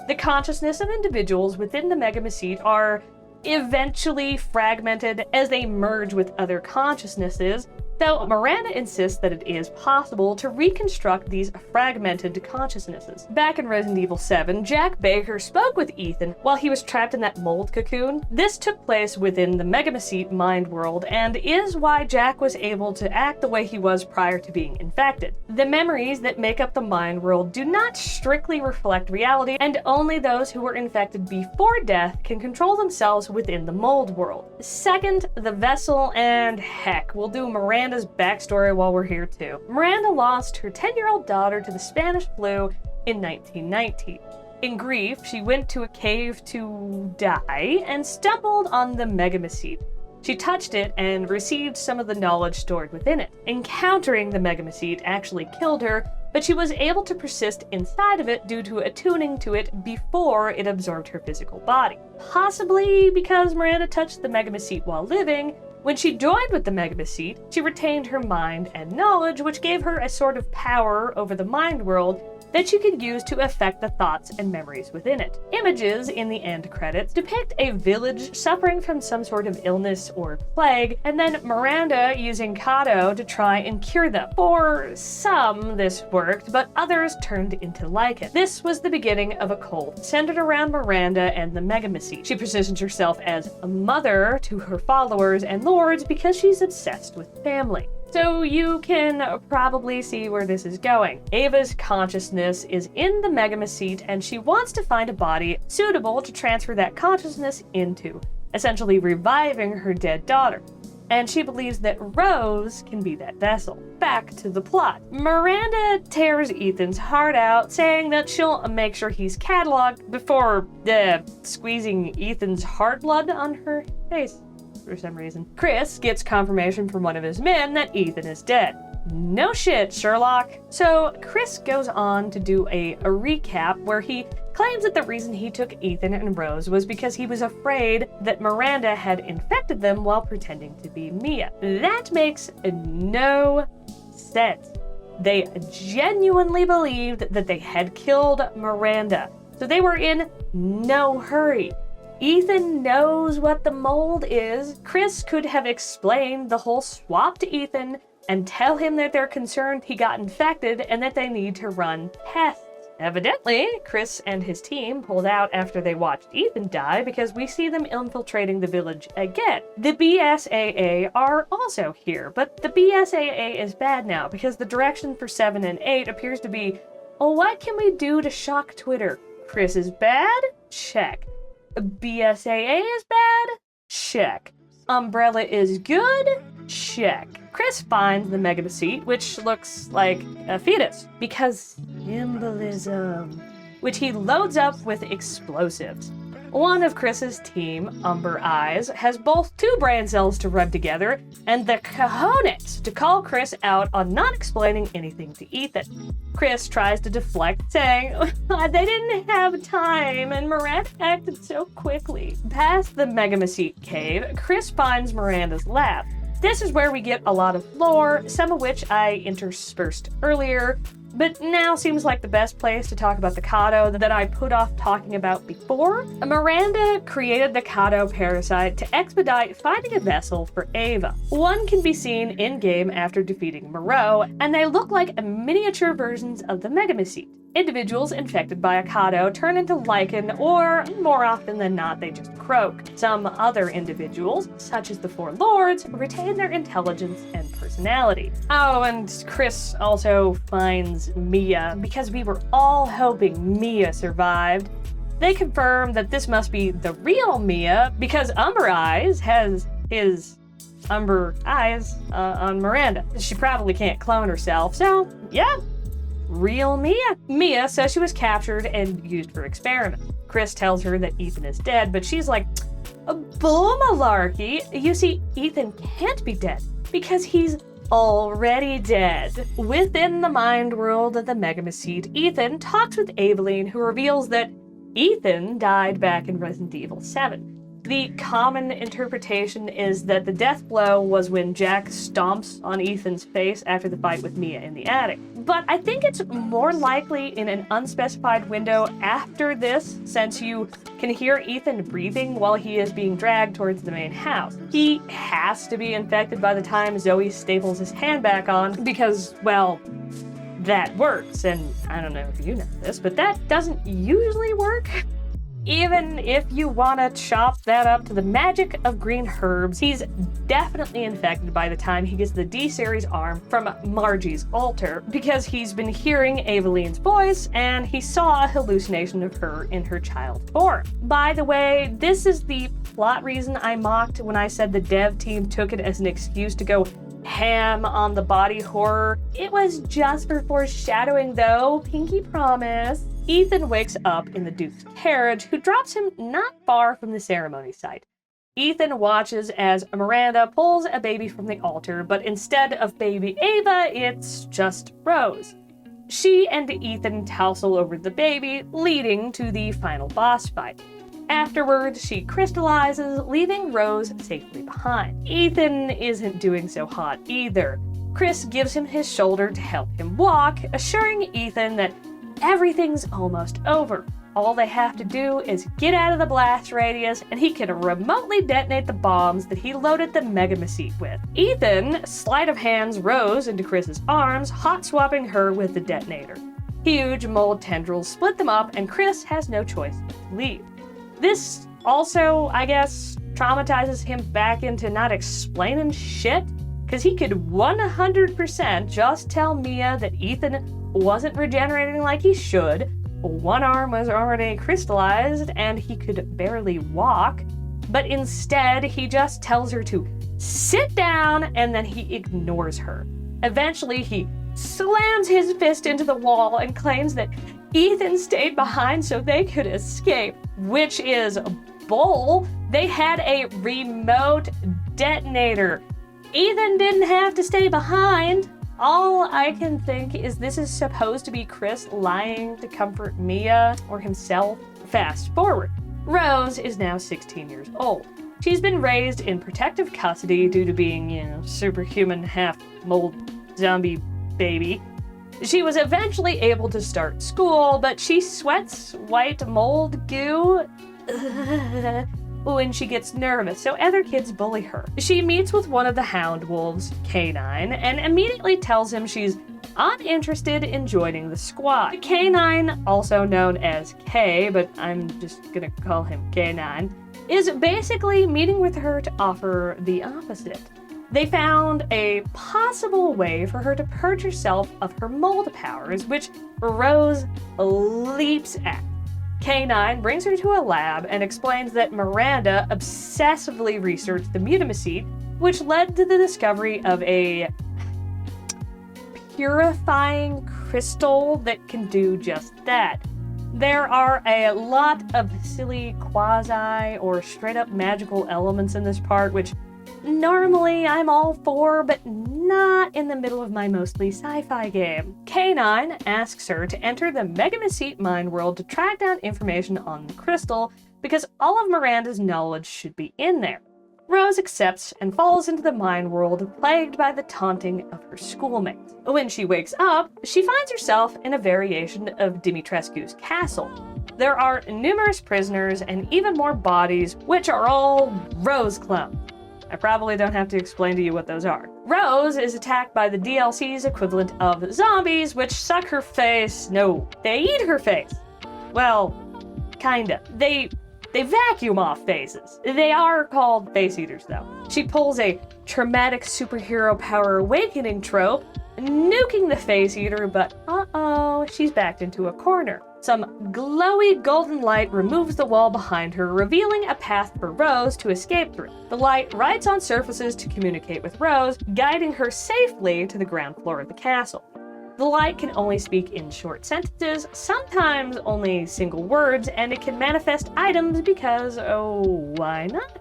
The consciousness of individuals within the Megamecete are eventually fragmented as they merge with other consciousnesses, though Miranda insists that it is possible to reconstruct these fragmented consciousnesses. Back in Resident Evil 7, Jack Baker spoke with Ethan while he was trapped in that mold cocoon. This took place within the Megamecete mind world and is why Jack was able to act the way he was prior to being infected. The memories that make up the mind world do not strictly reflect reality, and only those who were infected before death can control themselves within the mold world. Second, the vessel, and heck, we'll do Miranda's backstory while we're here too. Miranda lost her 10-year-old daughter to the Spanish flu in 1919. In grief, she went to a cave to die and stumbled on the Megamecete. She touched it and received some of the knowledge stored within it. Encountering the Megamecete actually killed her, but she was able to persist inside of it due to attuning to it before it absorbed her physical body. Possibly because Miranda touched the Megamecete while living. When she joined with the Megamecete, she retained her mind and knowledge, which gave her a sort of power over the mind world that she could use to affect the thoughts and memories within it. Images in the end credits depict a village suffering from some sort of illness or plague, and then Miranda using Kato to try and cure them. For some, this worked, but others turned into lichen. This was the beginning of a cult centered around Miranda and the Megamecete. She positions herself as a mother to her followers and lords because she's obsessed with family. So you can probably see where this is going. Ava's consciousness is in the Megamecete, and she wants to find a body suitable to transfer that consciousness into, essentially reviving her dead daughter. And she believes that Rose can be that vessel. Back to the plot. Miranda tears Ethan's heart out, saying that she'll make sure he's cataloged before squeezing Ethan's heart blood on her face. For some reason. Chris gets confirmation from one of his men that Ethan is dead. No shit, Sherlock. So Chris goes on to do a recap where he claims that the reason he took Ethan and Rose was because he was afraid that Miranda had infected them while pretending to be Mia. That makes no sense. They genuinely believed that they had killed Miranda, so they were in no hurry. Ethan knows what the mold is. Chris could have explained the whole swap to Ethan and tell him that they're concerned he got infected and that they need to run tests. Evidently, Chris and his team pulled out after they watched Ethan die because we see them infiltrating the village again. The BSAA are also here, but the BSAA is bad now because the direction for 7 and 8 appears to be, oh, what can we do to shock Twitter? Chris is bad? Check. BSAA is bad? Check. Umbrella is good? Check. Chris finds the Megamecete, which looks like a fetus, because symbolism, which he loads up with explosives. One of Chris's team, Umber Eyes, has both 2 brain cells to rub together and the cojones to call Chris out on not explaining anything to Ethan. Chris tries to deflect, saying, they didn't have time and Miranda acted so quickly. Past the Megamecete cave, Chris finds Miranda's lab. This is where we get a lot of lore, some of which I interspersed earlier, but now seems like the best place to talk about the Kato that I put off talking about before. Miranda created the Kato parasite to expedite finding a vessel for Ava. One can be seen in-game after defeating Moreau, and they look like miniature versions of the Megamecete. Individuals infected by a Kato turn into lichen, or more often than not, they just croak. Some other individuals, such as the 4 lords, retain their intelligence and personality. Oh, and Chris also finds Mia, because we were all hoping Mia survived. They confirm that this must be the real Mia, because Umber Eyes has his Umber Eyes on Miranda. She probably can't clone herself, so yeah. Real Mia. Mia says she was captured and used for experiments. Chris tells her that Ethan is dead, but she's like, bull malarkey. You see, Ethan can't be dead because he's already dead. Within the mind world of the Megamacete, Ethan talks with Aveline, who reveals that Ethan died back in Resident Evil 7. The common interpretation is that the death blow was when Jack stomps on Ethan's face after the fight with Mia in the attic. But I think it's more likely in an unspecified window after this, since you can hear Ethan breathing while he is being dragged towards the main house. He has to be infected by the time Zoe staples his hand back on because, well, that works. And I don't know if you know this, but that doesn't usually work. Even if you want to chop that up to the magic of green herbs, he's definitely infected by the time he gets the D-series arm from Margie's altar, because he's been hearing Aveline's voice and he saw a hallucination of her in her child form. By the way, this is the plot reason I mocked when I said the dev team took it as an excuse to go ham on the body horror. It was just for foreshadowing though, pinky promise. Ethan wakes up in the Duke's carriage, who drops him not far from the ceremony site. Ethan watches as Miranda pulls a baby from the altar, but instead of baby Ava, it's just Rose. She and Ethan tussle over the baby, leading to the final boss fight. Afterwards, she crystallizes, leaving Rose safely behind. Ethan isn't doing so hot either. Chris gives him his shoulder to help him walk, assuring Ethan that everything's almost over. All they have to do is get out of the blast radius and he can remotely detonate the bombs that he loaded the Megamacete with. Ethan sleight of hands Rose into Chris's arms, hot swapping her with the detonator. Huge mold tendrils split them up and Chris has no choice but to leave. This also, I guess, traumatizes him back into not explaining shit, because he could 100% just tell Mia that Ethan wasn't regenerating like he should, one arm was already crystallized, and he could barely walk, but instead he just tells her to sit down and then he ignores her. Eventually he slams his fist into the wall and claims that Ethan stayed behind so they could escape, which is bull. They had a remote detonator. Ethan didn't have to stay behind. All I can think is this is supposed to be Chris lying to comfort Mia or himself. Fast forward. Rose is now 16 years old. She's been raised in protective custody due to being, superhuman, half mold zombie baby. She was eventually able to start school, but she sweats white mold goo when she gets nervous, so other kids bully her. She meets with one of the hound wolves, K9, and immediately tells him she's uninterested in joining the squad. K9, also known as K, but I'm just gonna call him K9, is basically meeting with her to offer the opposite. They found a possible way for her to purge herself of her mold powers, which Rose leaps at. K9 brings her to a lab and explains that Miranda obsessively researched the Megamacete, which led to the discovery of a purifying crystal that can do just that. There are a lot of silly quasi or straight up magical elements in this part, which normally I'm all for, but not in the middle of my mostly sci-fi game. K9 asks her to enter the Megamacete mind world to track down information on the crystal, because all of Miranda's knowledge should be in there. Rose accepts and falls into the mind world, plagued by the taunting of her schoolmates. When she wakes up, she finds herself in a variation of Dimitrescu's castle. There are numerous prisoners and even more bodies, which are all Rose clones. I probably don't have to explain to you what those are. Rose is attacked by the DLC's equivalent of zombies, which suck her face. No, they eat her face. Well, kinda. They vacuum off faces. They are called face eaters, though. She pulls a traumatic superhero power awakening trope, nuking the face eater, but uh-oh, she's backed into a corner. Some glowy golden light removes the wall behind her, revealing a path for Rose to escape through. The light writes on surfaces to communicate with Rose, guiding her safely to the ground floor of the castle. The light can only speak in short sentences, sometimes only single words, and it can manifest items because, oh, why not?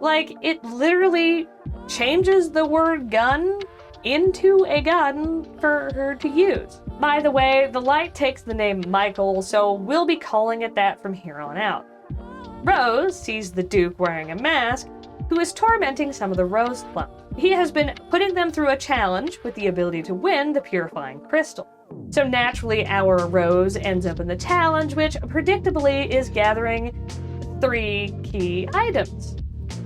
Like, it literally changes the word gun into a gun for her to use. By the way, the light takes the name Michael, so we'll be calling it that from here on out. Rose sees the Duke wearing a mask, who is tormenting some of the Rose clones. He has been putting them through a challenge with the ability to win the purifying crystal. So naturally, our Rose ends up in the challenge, which predictably is gathering 3 key items.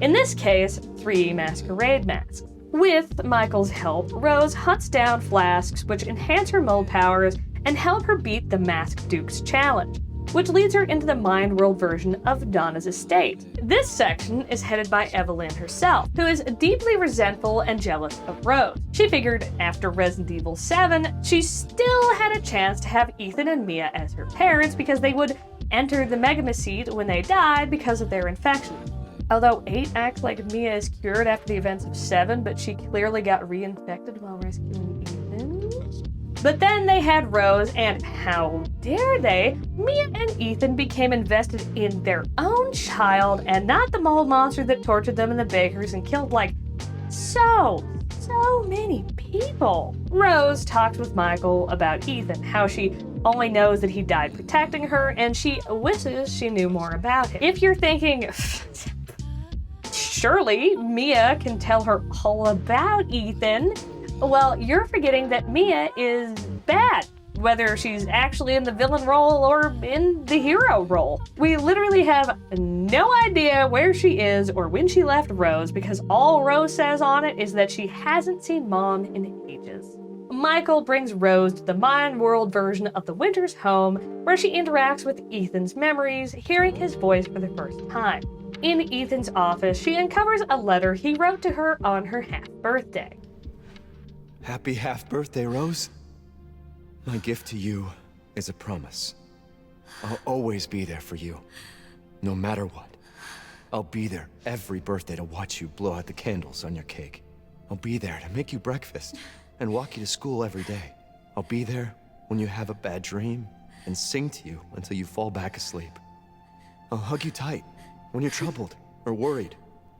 In this case, 3 masquerade masks. With Michael's help, Rose hunts down flasks which enhance her mold powers and help her beat the Masked Duke's challenge, which leads her into the mind world version of Donna's estate. This section is headed by Evelyn herself, who is deeply resentful and jealous of Rose. She figured after Resident Evil 7, she still had a chance to have Ethan and Mia as her parents because they would enter the Megamycete when they died because of their infection. Although 8 acts like Mia is cured after the events of 7, but she clearly got reinfected while rescuing Ethan. But then they had Rose, and how dare they, Mia and Ethan became invested in their own child and not the mold monster that tortured them in the bakers and killed like so many people. Rose talked with Michael about Ethan, how she only knows that he died protecting her, and she wishes she knew more about him. If you're thinking, surely Mia can tell her all about Ethan, well, you're forgetting that Mia is bad, whether she's actually in the villain role or in the hero role. We literally have no idea where she is or when she left Rose, because all Rose says on it is that she hasn't seen Mom in ages. Michael brings Rose to the mind world version of the Winter's home, where she interacts with Ethan's memories, hearing his voice for the first time. In Ethan's office, she uncovers a letter he wrote to her on her half-birthday. Happy half-birthday, Rose. My gift to you is a promise. I'll always be there for you, no matter what. I'll be there every birthday to watch you blow out the candles on your cake. I'll be there to make you breakfast and walk you to school every day. I'll be there when you have a bad dream and sing to you until you fall back asleep. I'll hug you tight when you're troubled or worried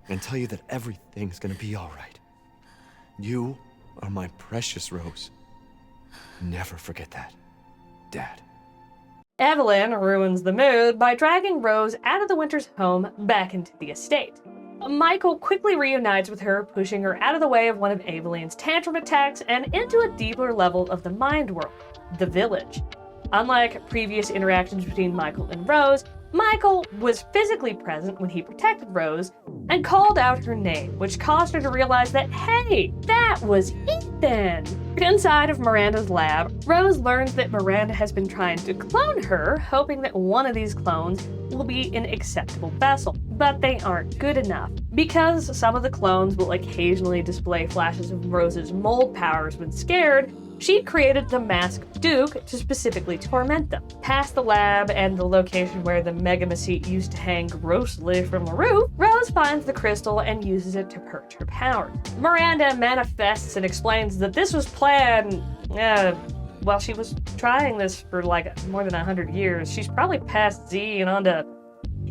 and tell you that everything's gonna be all right. You are my precious Rose. Never forget that, Dad. Evelyn ruins the mood by dragging Rose out of the Winter's home back into the estate. Michael quickly reunites with her, pushing her out of the way of one of Evelyn's tantrum attacks and into a deeper level of the mind world, the village. Unlike previous interactions between Michael and Rose, Michael was physically present when he protected Rose and called out her name, which caused her to realize that, hey, that was Ethan! Inside of Miranda's lab, Rose learns that Miranda has been trying to clone her, hoping that one of these clones will be an acceptable vessel. But they aren't good enough, because some of the clones will occasionally display flashes of Rose's mold powers when scared. She created the Masked Duke to specifically torment them. Past the lab and the location where the Megamycete used to hang grossly from the roof, Rose finds the crystal and uses it to purge her power. Miranda manifests and explains that this was planned, well, she was trying this for like more than 100 years. She's probably past Z and onto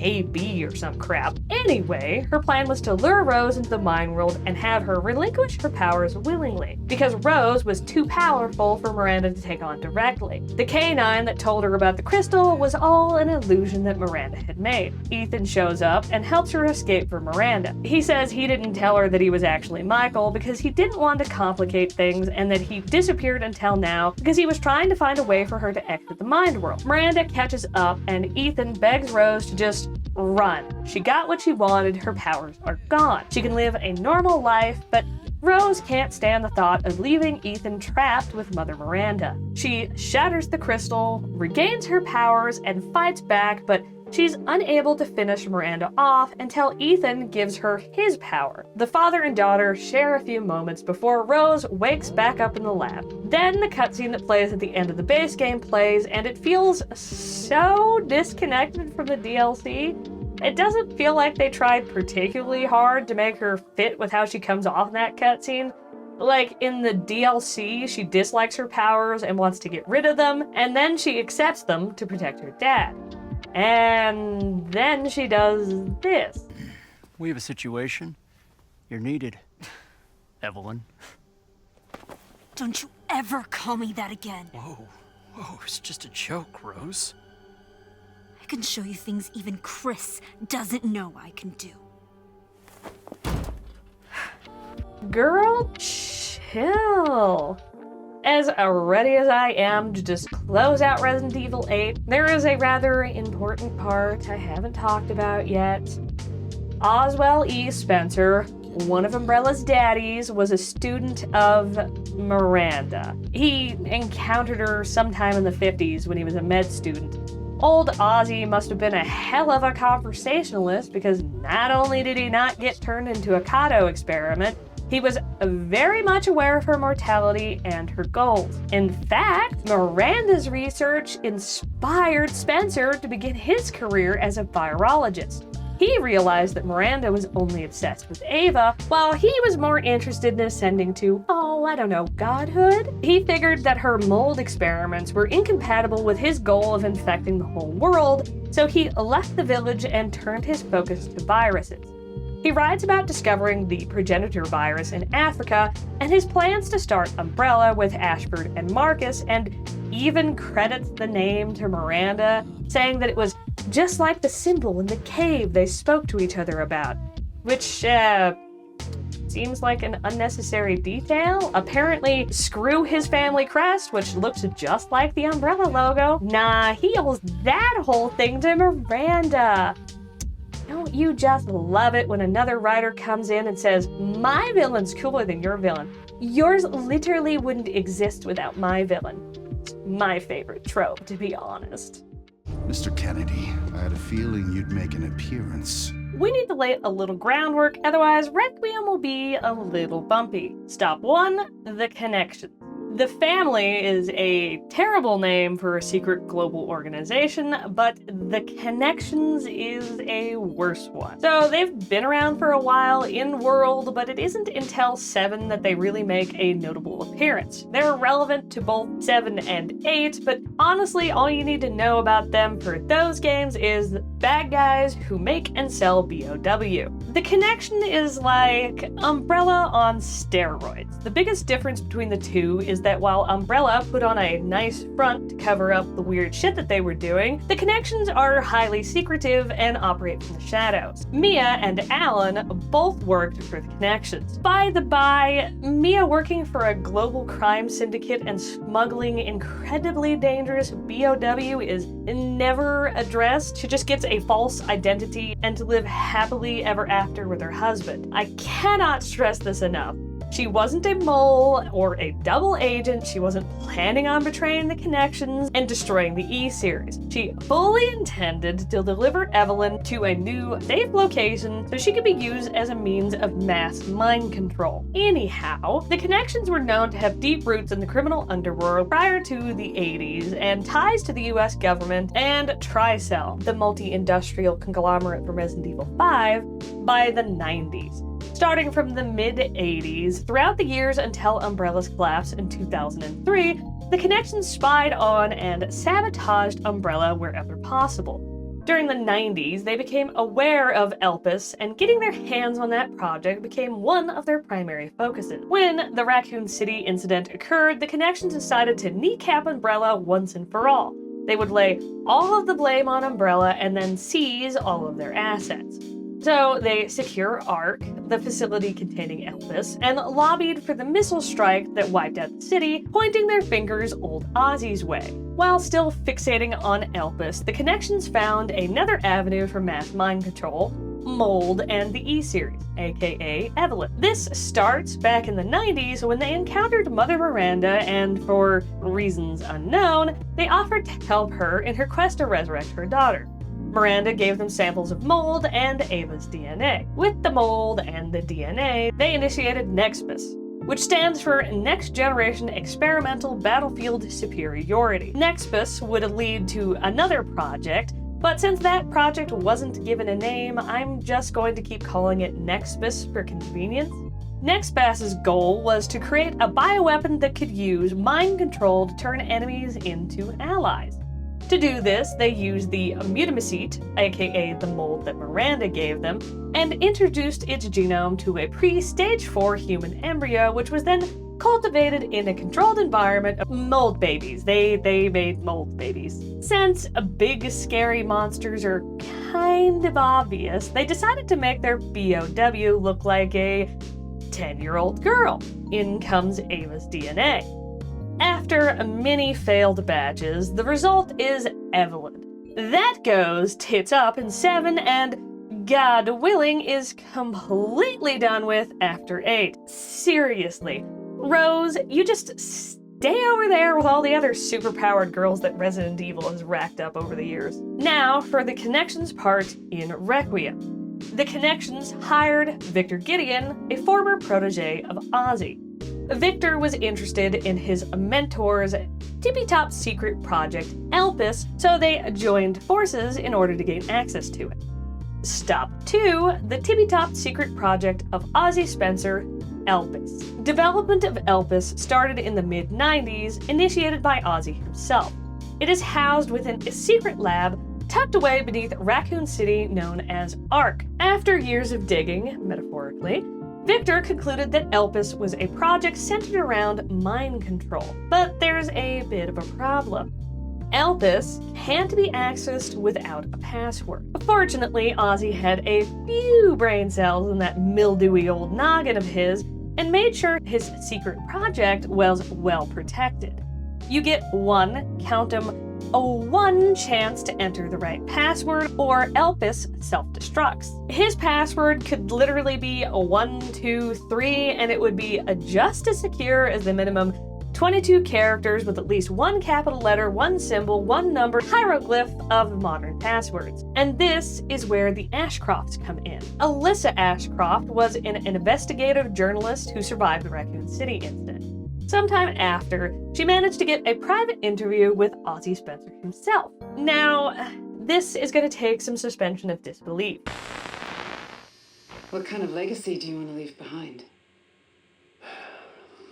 AB or some crap. Anyway, her plan was to lure Rose into the mind world and have her relinquish her powers willingly, because Rose was too powerful for Miranda to take on directly. The K9 that told her about the crystal was all an illusion that Miranda had made. Ethan shows up and helps her escape from Miranda. He says he didn't tell her that he was actually Michael because he didn't want to complicate things, and that he disappeared until now because he was trying to find a way for her to exit the mind world. Miranda catches up and Ethan begs Rose to just run. She got what she wanted, her powers are gone. She can live a normal life, but Rose can't stand the thought of leaving Ethan trapped with Mother Miranda. She shatters the crystal, regains her powers, and fights back, but she's unable to finish Miranda off until Ethan gives her his power. The father and daughter share a few moments before Rose wakes back up in the lab. Then the cutscene that plays at the end of the base game plays, and it feels so disconnected from the DLC. It doesn't feel like they tried particularly hard to make her fit with how she comes off in that cutscene. Like, in the DLC, she dislikes her powers and wants to get rid of them, and then she accepts them to protect her dad. And then she does this. We have a situation. You're needed, Evelyn. Don't you ever call me that again. Whoa, it's just a joke, Rose. I can show you things even Chris doesn't know I can do. Girl, chill. As ready as I am to just close out Resident Evil 8, there is a rather important part I haven't talked about yet. Oswell E. Spencer, one of Umbrella's daddies, was a student of Miranda. He encountered her sometime in the 50s when he was a med student. Old Ozzy must have been a hell of a conversationalist because not only did he not get turned into a Kato experiment, he was very much aware of her mortality and her goals. In fact, Miranda's research inspired Spencer to begin his career as a virologist. He realized that Miranda was only obsessed with Ava, while he was more interested in ascending to, godhood. He figured that her mold experiments were incompatible with his goal of infecting the whole world, so he left the village and turned his focus to viruses. He writes about discovering the progenitor virus in Africa and his plans to start Umbrella with Ashford and Marcus, and even credits the name to Miranda, saying that it was just like the symbol in the cave they spoke to each other about, which seems like an unnecessary detail. Apparently, screw his family crest, which looks just like the Umbrella logo. Nah, he owes that whole thing to Miranda. Don't you just love it when another writer comes in and says, my villain's cooler than your villain? Yours literally wouldn't exist without my villain. It's my favorite trope, to be honest. Mr. Kennedy, I had a feeling you'd make an appearance. We need to lay a little groundwork, otherwise Requiem will be a little bumpy. Stop 1, the connection. The Family is a terrible name for a secret global organization, but the Connections is a worse one. So they've been around for a while in world, but it isn't until 7 that they really make a notable appearance. They're relevant to both 7 and 8, but honestly, all you need to know about them for those games is bad guys who make and sell BOW. The Connection is like Umbrella on steroids. The biggest difference between the two is that while Umbrella put on a nice front to cover up the weird shit that they were doing, the Connections are highly secretive and operate from the shadows. Mia and Alan both worked for the Connections. By the by, Mia working for a global crime syndicate and smuggling incredibly dangerous BOW is never addressed. She just gets a false identity and to live happily ever after with her husband. I cannot stress this enough. She wasn't a mole or a double agent. She wasn't planning on betraying the Connections and destroying the E-series. She fully intended to deliver Evelyn to a new safe location so she could be used as a means of mass mind control. Anyhow, the Connections were known to have deep roots in the criminal underworld prior to the 80s and ties to the US government and Tricell, the multi-industrial conglomerate from Resident Evil 5, by the 90s. Starting from the mid-80s, throughout the years until Umbrella's collapse in 2003, the Connections spied on and sabotaged Umbrella wherever possible. During the 90s, they became aware of Elpis, and getting their hands on that project became one of their primary focuses. When the Raccoon City incident occurred, the Connections decided to kneecap Umbrella once and for all. They would lay all of the blame on Umbrella and then seize all of their assets. So they secure ARC, the facility containing Elpis, and lobbied for the missile strike that wiped out the city, pointing their fingers old Ozzy's way. While still fixating on Elpis, the Connections found another avenue for mass mind control: Mold and the E-series, aka Evelyn. This starts back in the 90s when they encountered Mother Miranda and, for reasons unknown, they offered to help her in her quest to resurrect her daughter. Miranda gave them samples of Mold and Ava's DNA. With the Mold and the DNA, they initiated Nexus, which stands for Next Generation Experimental Battlefield Superiority. Nexus would lead to another project, but since that project wasn't given a name, I'm just going to keep calling it Nexus for convenience. Nexus's goal was to create a bioweapon that could use mind control to turn enemies into allies. To do this, they used the mutamicete, aka the mold that Miranda gave them, and introduced its genome to a pre-stage 4 human embryo, which was then cultivated in a controlled environment of mold babies. They made mold babies. Since big scary monsters are kind of obvious, they decided to make their BOW look like a 10-year-old girl. In comes Ava's DNA. After many failed batches, the result is Evelyn. That goes tits up in 7, and God willing is completely done with after 8. Seriously, Rose, you just stay over there with all the other superpowered girls that Resident Evil has racked up over the years. Now for the Connections part in Requiem. The Connections hired Victor Gideon, a former protege of Ozzy. Victor was interested in his mentor's tippy-top secret project, Elpis, so they joined forces in order to gain access to it. Stop 2, the tippy-top secret project of Ozzy Spencer, Elpis. Development of Elpis started in the mid-90s, initiated by Ozzy himself. It is housed within a secret lab tucked away beneath Raccoon City known as Ark. After years of digging, metaphorically, Victor concluded that Elpis was a project centered around mind control. But there's a bit of a problem. Elpis can't be accessed without a password. Fortunately, Ozzy had a few brain cells in that mildewy old noggin of his and made sure his secret project was well protected. You get one, count 'em, a 1 chance to enter the right password, or Elpis self-destructs. His password could literally be a 1, 2, 3, and it would be just as secure as the minimum 22 characters with at least 1 capital letter, 1 symbol, 1 number, hieroglyph of modern passwords. And this is where the Ashcrofts come in. Alyssa Ashcroft was an investigative journalist who survived the Raccoon City incident. Sometime after, she managed to get a private interview with Ozzy Spencer himself. Now, this is going to take some suspension of disbelief. What kind of legacy do you want to leave behind?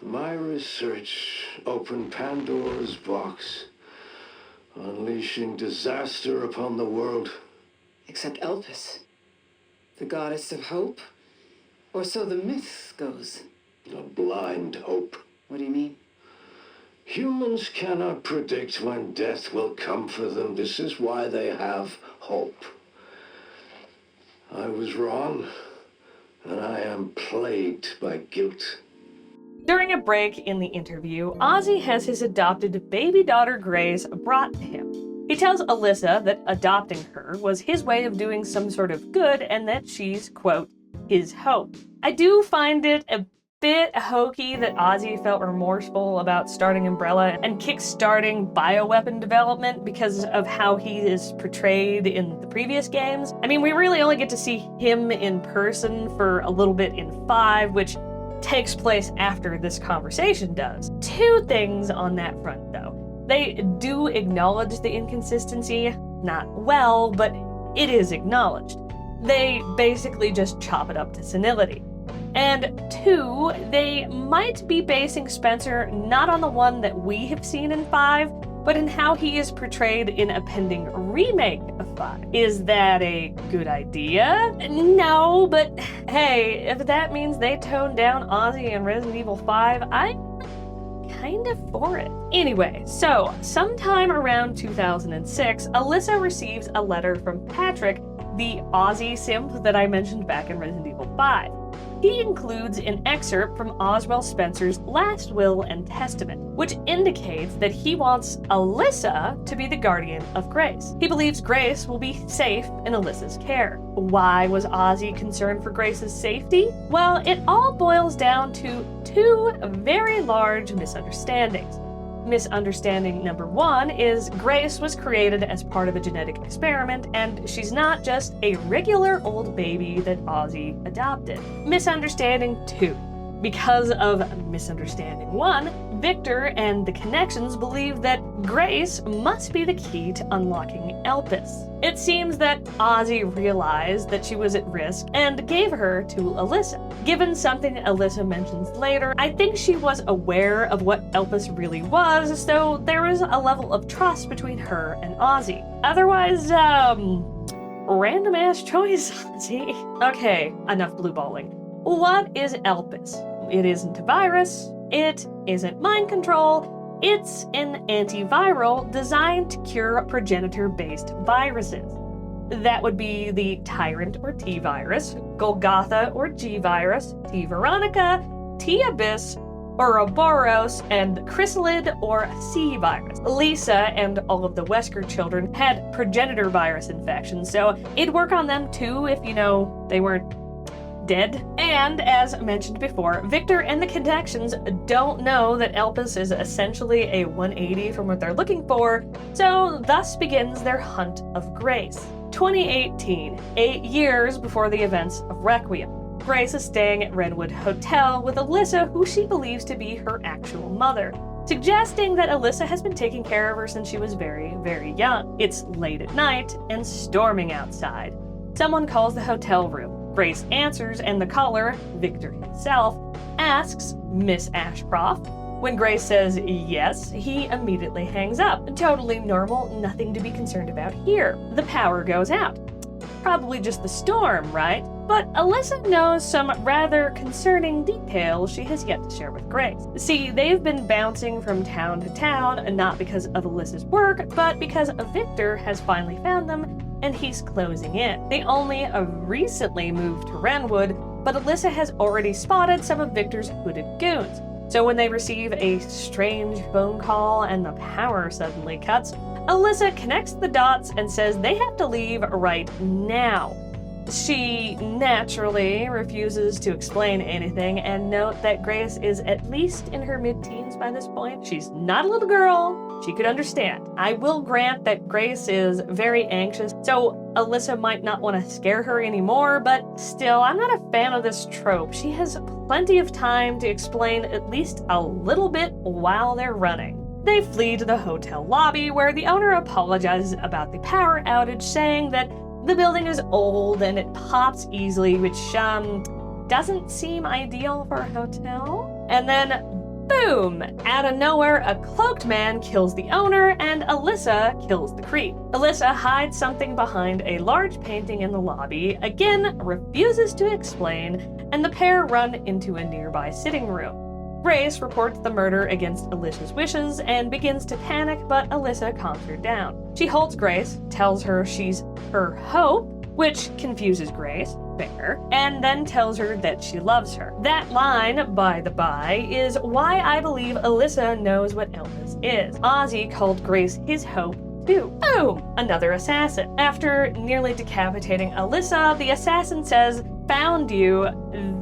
My research opened Pandora's box, unleashing disaster upon the world. Except Elpis, the goddess of hope? Or so the myth goes. A blind hope. What do you mean? Humans cannot predict when death will come for them. This is why they have hope. I was wrong, and I am plagued by guilt. During a break in the interview, Ozzy has his adopted baby daughter Grace brought to him. He tells Alyssa that adopting her was his way of doing some sort of good and that she's, quote, his hope. I do find it a bit hokey that Ozzy felt remorseful about starting Umbrella and kick-starting bioweapon development because of how he is portrayed in the previous games. I mean, we really only get to see him in person for a little bit in 5, which takes place after this conversation does. 2 things on that front, though. They do acknowledge the inconsistency, not well, but it is acknowledged. They basically just chop it up to senility. And 2, they might be basing Spencer not on the one that we have seen in 5, but in how he is portrayed in a pending remake of 5. Is that a good idea? No, but hey, if that means they tone down Ozzy in Resident Evil 5, I'm kind of for it. Anyway, so sometime around 2006, Alyssa receives a letter from Patrick, the Ozzy simp that I mentioned back in Resident Evil 5. He includes an excerpt from Oswell Spencer's last will and testament, which indicates that he wants Alyssa to be the guardian of Grace. He believes Grace will be safe in Alyssa's care. Why was Ozzy concerned for Grace's safety? Well, it all boils down to 2 very large misunderstandings. Misunderstanding number 1 is Grace was created as part of a genetic experiment, and she's not just a regular old baby that Ozzy adopted. Misunderstanding 2. Because of misunderstanding 1, Victor and the Connections believe that Grace must be the key to unlocking Elpis. It seems that Ozzy realized that she was at risk and gave her to Alyssa. Given something Alyssa mentions later, I think she was aware of what Elpis really was, so there was a level of trust between her and Ozzy. Otherwise, random ass choice, Ozzy. Okay, enough blue balling. What is Elpis? It isn't a virus, It isn't mind control, it's an antiviral designed to cure progenitor-based viruses. That would be the Tyrant or T virus, Golgotha or G virus, T Veronica, T Abyss, Ouroboros, and Chrysalid or C virus. Lisa and all of the Wesker children had progenitor virus infections, so it'd work on them too if, they weren't dead. And as mentioned before, Victor and the connections don't know that Elpis is essentially a 180 from what they're looking for, so thus begins their hunt of Grace. 2018, 8 years before the events of Requiem. Grace is staying at Renwood Hotel with Alyssa, who she believes to be her actual mother, suggesting that Alyssa has been taking care of her since she was very, very young. It's late at night and storming outside. Someone calls the hotel room. Grace answers, and the caller, Victor himself, asks, "Miss Ashcroft?" When Grace says yes, he immediately hangs up. Totally normal, nothing to be concerned about here. The power goes out. Probably just the storm, right? But Alyssa knows some rather concerning details she has yet to share with Grace. See, they've been bouncing from town to town, not because of Alyssa's work, but because Victor has finally found them and he's closing in. They only recently moved to Renwood, but Alyssa has already spotted some of Victor's hooded goons. So when they receive a strange phone call and the power suddenly cuts, Alyssa connects the dots and says they have to leave right now. She naturally refuses to explain anything and note that Grace is at least in her mid-teens by this point. She's not a little girl. She could understand. I will grant that Grace is very anxious, so Alyssa might not want to scare her anymore, but still, I'm not a fan of this trope. She has plenty of time to explain at least a little bit while they're running. They flee to the hotel lobby where the owner apologizes about the power outage, saying that the building is old and it pops easily, which doesn't seem ideal for a hotel. And then, boom! Out of nowhere, a cloaked man kills the owner and Alyssa kills the creep. Alyssa hides something behind a large painting in the lobby, again refuses to explain, and the pair run into a nearby sitting room. Grace reports the murder against Alyssa's wishes and begins to panic, but Alyssa calms her down. She holds Grace, tells her she's her hope, which confuses Grace, fair, and then tells her that she loves her. That line, by the by, is why I believe Alyssa knows what Elvis is. Ozzy called Grace his hope, too. Boom! Another assassin. After nearly decapitating Alyssa, the assassin says, "Found you,"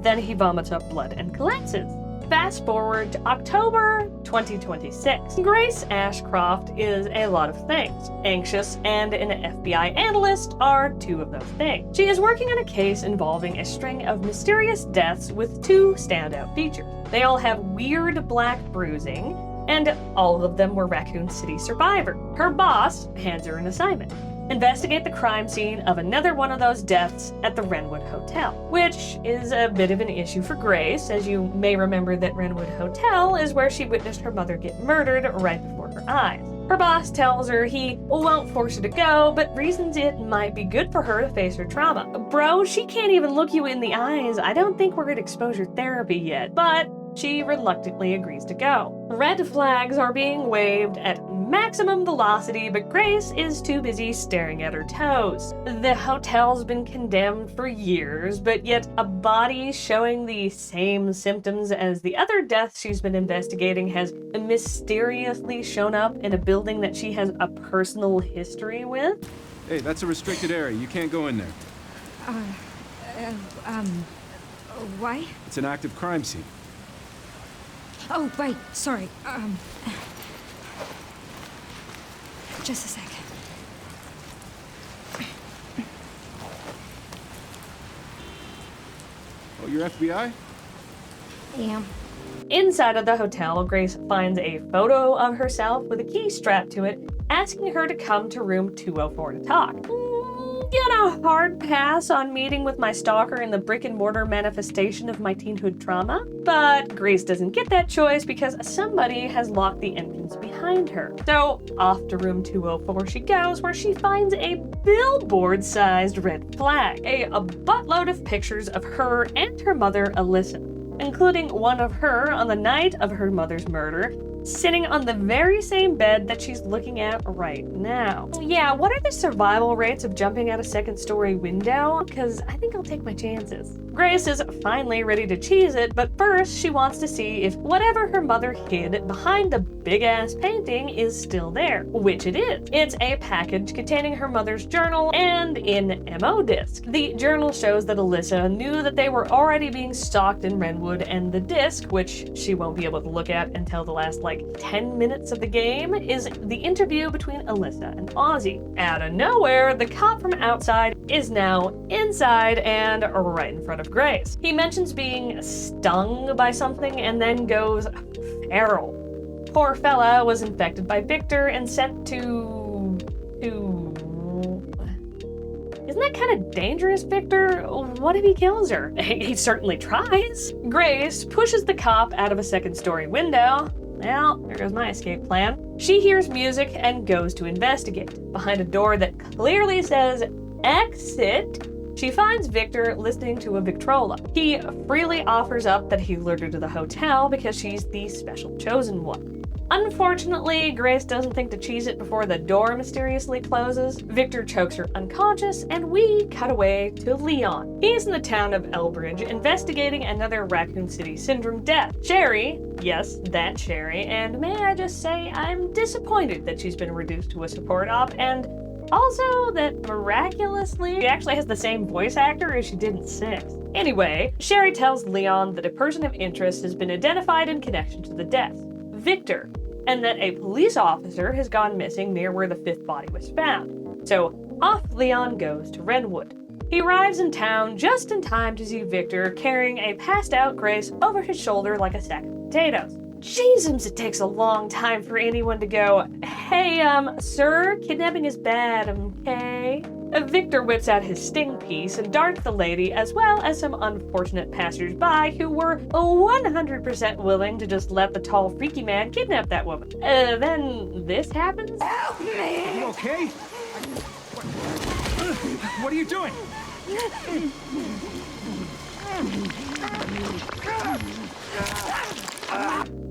then he vomits up blood and collapses. Fast forward to October 2026. Grace Ashcroft is a lot of things. Anxious and an FBI analyst are two of those things. She is working on a case involving a string of mysterious deaths with two standout features. They all have weird black bruising, and all of them were Raccoon City survivors. Her boss hands her an assignment. Investigate the crime scene of another one of those deaths at the Renwood Hotel, which is a bit of an issue for Grace, as you may remember that Renwood Hotel is where she witnessed her mother get murdered right before her eyes. Her boss tells her he won't force her to go, but reasons it might be good for her to face her trauma. Bro, she can't even look you in the eyes. I don't think we're at exposure therapy yet, but she reluctantly agrees to go. Red flags are being waved at maximum velocity, but Grace is too busy staring at her toes. The hotel's been condemned for years, but yet a body showing the same symptoms as the other deaths she's been investigating has mysteriously shown up in a building that she has a personal history with. Hey, that's a restricted area. You can't go in there. Why? It's an active crime scene. Oh, right. Sorry. Just a sec. Oh, you're FBI? Yeah. Inside of the hotel, Grace finds a photo of herself with a key strapped to it, asking her to come to room 204 to talk. Get a hard pass on meeting with my stalker in the brick-and-mortar manifestation of my teenhood trauma. But Grace doesn't get that choice because somebody has locked the entrance behind her. So off to room 204 she goes, where she finds a billboard-sized red flag, a buttload of pictures of her and her mother, Alyssa. including one of her on the night of her mother's murder, sitting on the very same bed that she's looking at right now. Yeah, what are the survival rates of jumping out a second-story window? Because I think I'll take my chances. Grace is finally ready to cheese it, but first she wants to see if whatever her mother hid behind the big-ass painting is still there, which it is. It's a package containing her mother's journal and an MO disc. The journal shows that Alyssa knew that they were already being stalked in Renwood, and the disc, which she won't be able to look at until the last 10 minutes of the game, is the interview between Alyssa and Ozzy. Out of nowhere, the cop from outside is now inside and right in front of Grace. He mentions being stung by something and then goes feral. Poor fella was infected by Victor and sent to... Isn't that kind of dangerous, Victor? What if he kills her? He certainly tries. Grace pushes the cop out of a second-story window. Well, there goes my escape plan. She hears music and goes to investigate. Behind a door that clearly says exit, she finds Victor listening to a Victrola. He freely offers up that he lured her to the hotel because she's the special chosen one. Unfortunately, Grace doesn't think to cheese it before the door mysteriously closes. Victor chokes her unconscious, and we cut away to Leon. He's in the town of Elbridge, investigating another Raccoon City Syndrome death. Sherry, yes, that Sherry, and may I just say, I'm disappointed that she's been reduced to a support op, and also that miraculously, she actually has the same voice actor as she did in 6. Anyway, Sherry tells Leon that a person of interest has been identified in connection to the death, Victor, and that a police officer has gone missing near where the 5th body was found. So off Leon goes to Renwood. He arrives in town just in time to see Victor carrying a passed out Grace over his shoulder like a sack of potatoes. Jesus, it takes a long time for anyone to go, hey, sir, kidnapping is bad, okay? Victor whips out his sting piece and darts the lady, as well as some unfortunate passers-by who were 100% willing to just let the tall, freaky man kidnap that woman. Then this happens? Help me! Are you okay? What are you doing?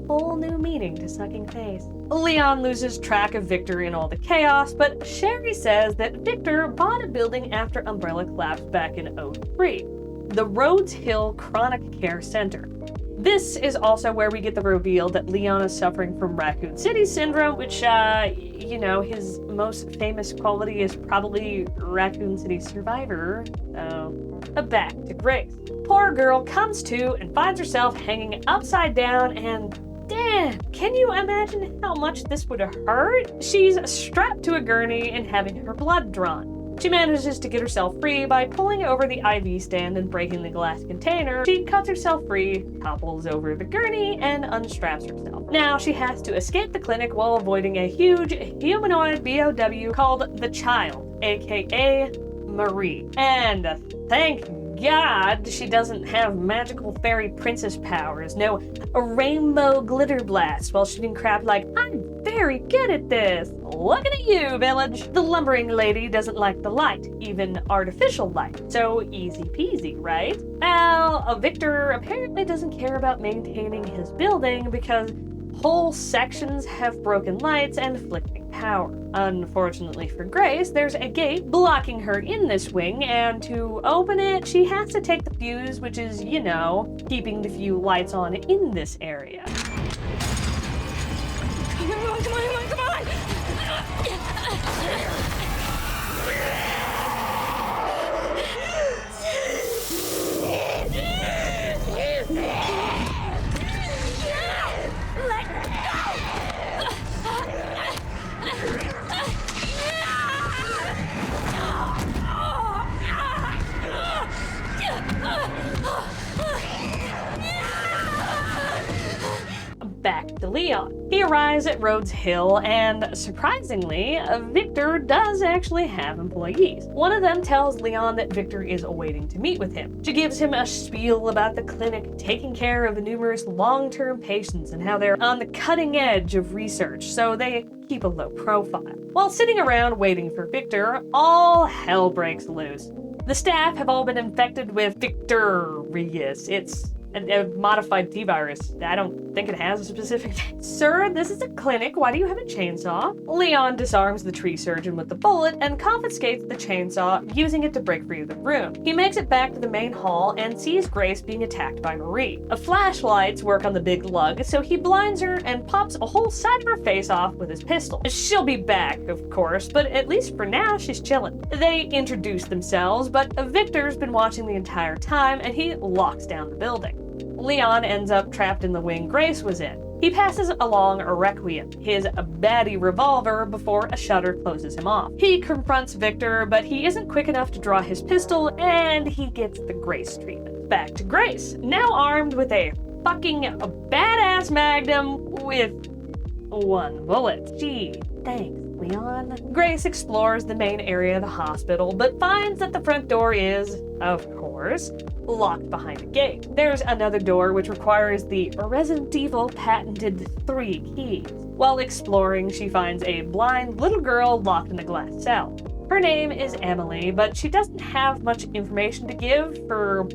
Whole new meaning to sucking face. Leon loses track of Victor in all the chaos, but Sherry says that Victor bought a building after Umbrella collapsed back in 2003, the Rhodes Hill Chronic Care Center. This is also where we get the reveal that Leon is suffering from Raccoon City Syndrome, which, his most famous quality is probably Raccoon City Survivor. So, back to Grace. Poor girl comes to and finds herself hanging upside down, and damn, can you imagine how much this would hurt? She's strapped to a gurney and having her blood drawn. She manages to get herself free by pulling over the IV stand and breaking the glass container. She cuts herself free, topples over the gurney, and unstraps herself. Now she has to escape the clinic while avoiding a huge humanoid BOW called the Child, aka Marie. And thank God she doesn't have magical fairy princess powers, no rainbow glitter blast while shooting crap like, I'm very good at this. Looking at you, village. The lumbering lady doesn't like the light, even artificial light. So easy peasy, right? Well, Victor apparently doesn't care about maintaining his building because whole sections have broken lights and flickering power. Unfortunately for Grace, there's a gate blocking her in this wing, and to open it, she has to take the fuse, which is, keeping the few lights on in this area. Come on, come on, come on, come on! Back to Leon. He arrives at Rhodes Hill, and surprisingly, Victor does actually have employees. One of them tells Leon that Victor is awaiting to meet with him. She gives him a spiel about the clinic taking care of numerous long-term patients and how they're on the cutting edge of research, so they keep a low profile. While sitting around waiting for Victor, all hell breaks loose. The staff have all been infected with Victorious. It's A modified T-virus. I don't think it has a specific name. Sir, this is a clinic. Why do you have a chainsaw? Leon disarms the tree surgeon with the bullet and confiscates the chainsaw, using it to break free of the room. He makes it back to the main hall and sees Grace being attacked by Marie. Flashlights work on the big lug, so he blinds her and pops a whole side of her face off with his pistol. She'll be back, of course, but at least for now, she's chilling. They introduce themselves, but Victor's been watching the entire time and he locks down the building. Leon ends up trapped in the wing Grace was in. He passes along a Requiem, his baddie revolver, before a shutter closes him off. He confronts Victor, but he isn't quick enough to draw his pistol, and he gets the Grace treatment. Back to Grace, now armed with a fucking badass Magnum with 1 bullet. Gee, thanks, Leon. Grace explores the main area of the hospital, but finds that the front door is, of course, locked behind a gate. There's another door which requires the Resident Evil patented 3 keys. While exploring, she finds a blind little girl locked in a glass cell. Her name is Emily, but she doesn't have much information to give for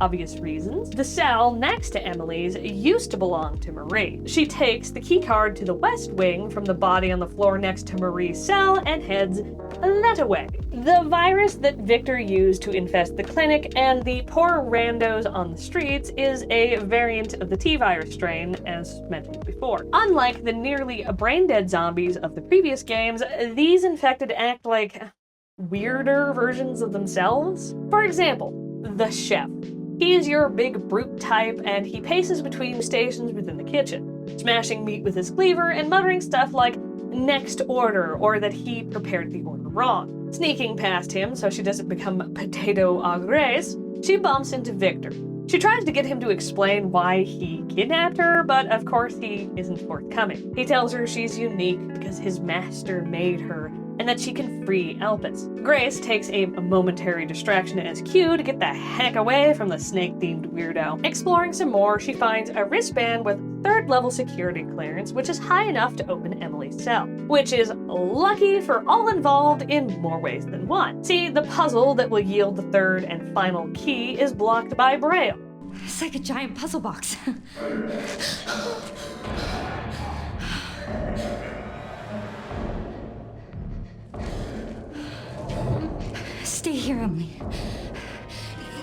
obvious reasons. The cell next to Emily's used to belong to Marie. She takes the keycard to the west wing from the body on the floor next to Marie's cell and heads that way. The virus that Victor used to infest the clinic and the poor randos on the streets is a variant of the T-virus strain, as mentioned before. Unlike the nearly brain-dead zombies of the previous games, these infected act like weirder versions of themselves. For example, the chef. He's your big brute type, and he paces between stations within the kitchen, smashing meat with his cleaver and muttering stuff like next order or that he prepared the order wrong. Sneaking past him so she doesn't become potato au grace, she bumps into Victor. She tries to get him to explain why he kidnapped her, but of course he isn't forthcoming. He tells her she's unique because his master made her, and that she can free Elpis. Grace takes a momentary distraction as cue to get the heck away from the snake-themed weirdo. Exploring some more, she finds a wristband with 3rd level security clearance, which is high enough to open Emily's cell, which is lucky for all involved in more ways than one. See, the puzzle that will yield the 3rd and final key is blocked by Braille. It's like a giant puzzle box. Stay here, Emily.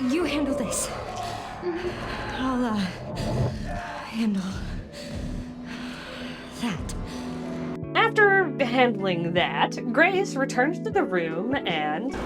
You handle this. I'll, handle that. After handling that, Grace returns to the room and...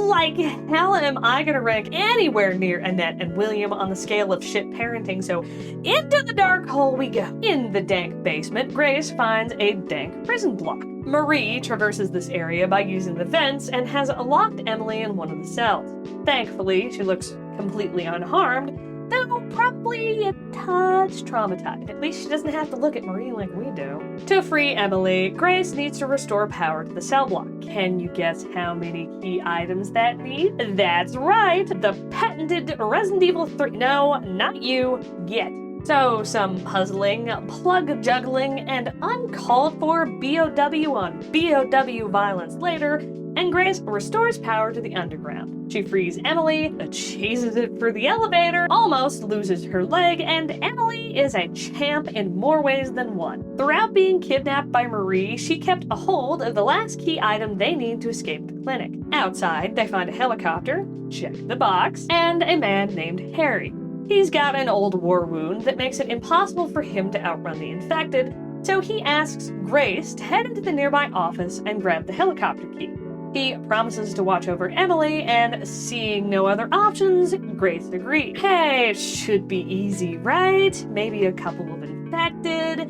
like hell am I gonna rank anywhere near Annette and William on the scale of shit parenting, so into the dark hole we go. In the dank basement, Grace finds a dank prison block. Marie traverses this area by using the vents and has locked Emily in one of the cells. Thankfully, she looks completely unharmed, though probably a touch traumatized. At least she doesn't have to look at Marie like we do. To free Emily, Grace needs to restore power to the cell block. Can you guess how many key items that need? That's right, the patented Resident Evil 3. No, not you, get. So, some puzzling, plug juggling, and uncalled for BOW on BOW violence later, and Grace restores power to the underground. She frees Emily, chases it for the elevator, almost loses her leg, and Emily is a champ in more ways than one. Throughout being kidnapped by Marie, she kept a hold of the last key item they need to escape the clinic. Outside, they find a helicopter, check the box, and a man named Harry. He's got an old war wound that makes it impossible for him to outrun the infected, so he asks Grace to head into the nearby office and grab the helicopter key. He promises to watch over Emily, and seeing no other options, Grace agrees. Hey, it should be easy, right? Maybe a couple of infected.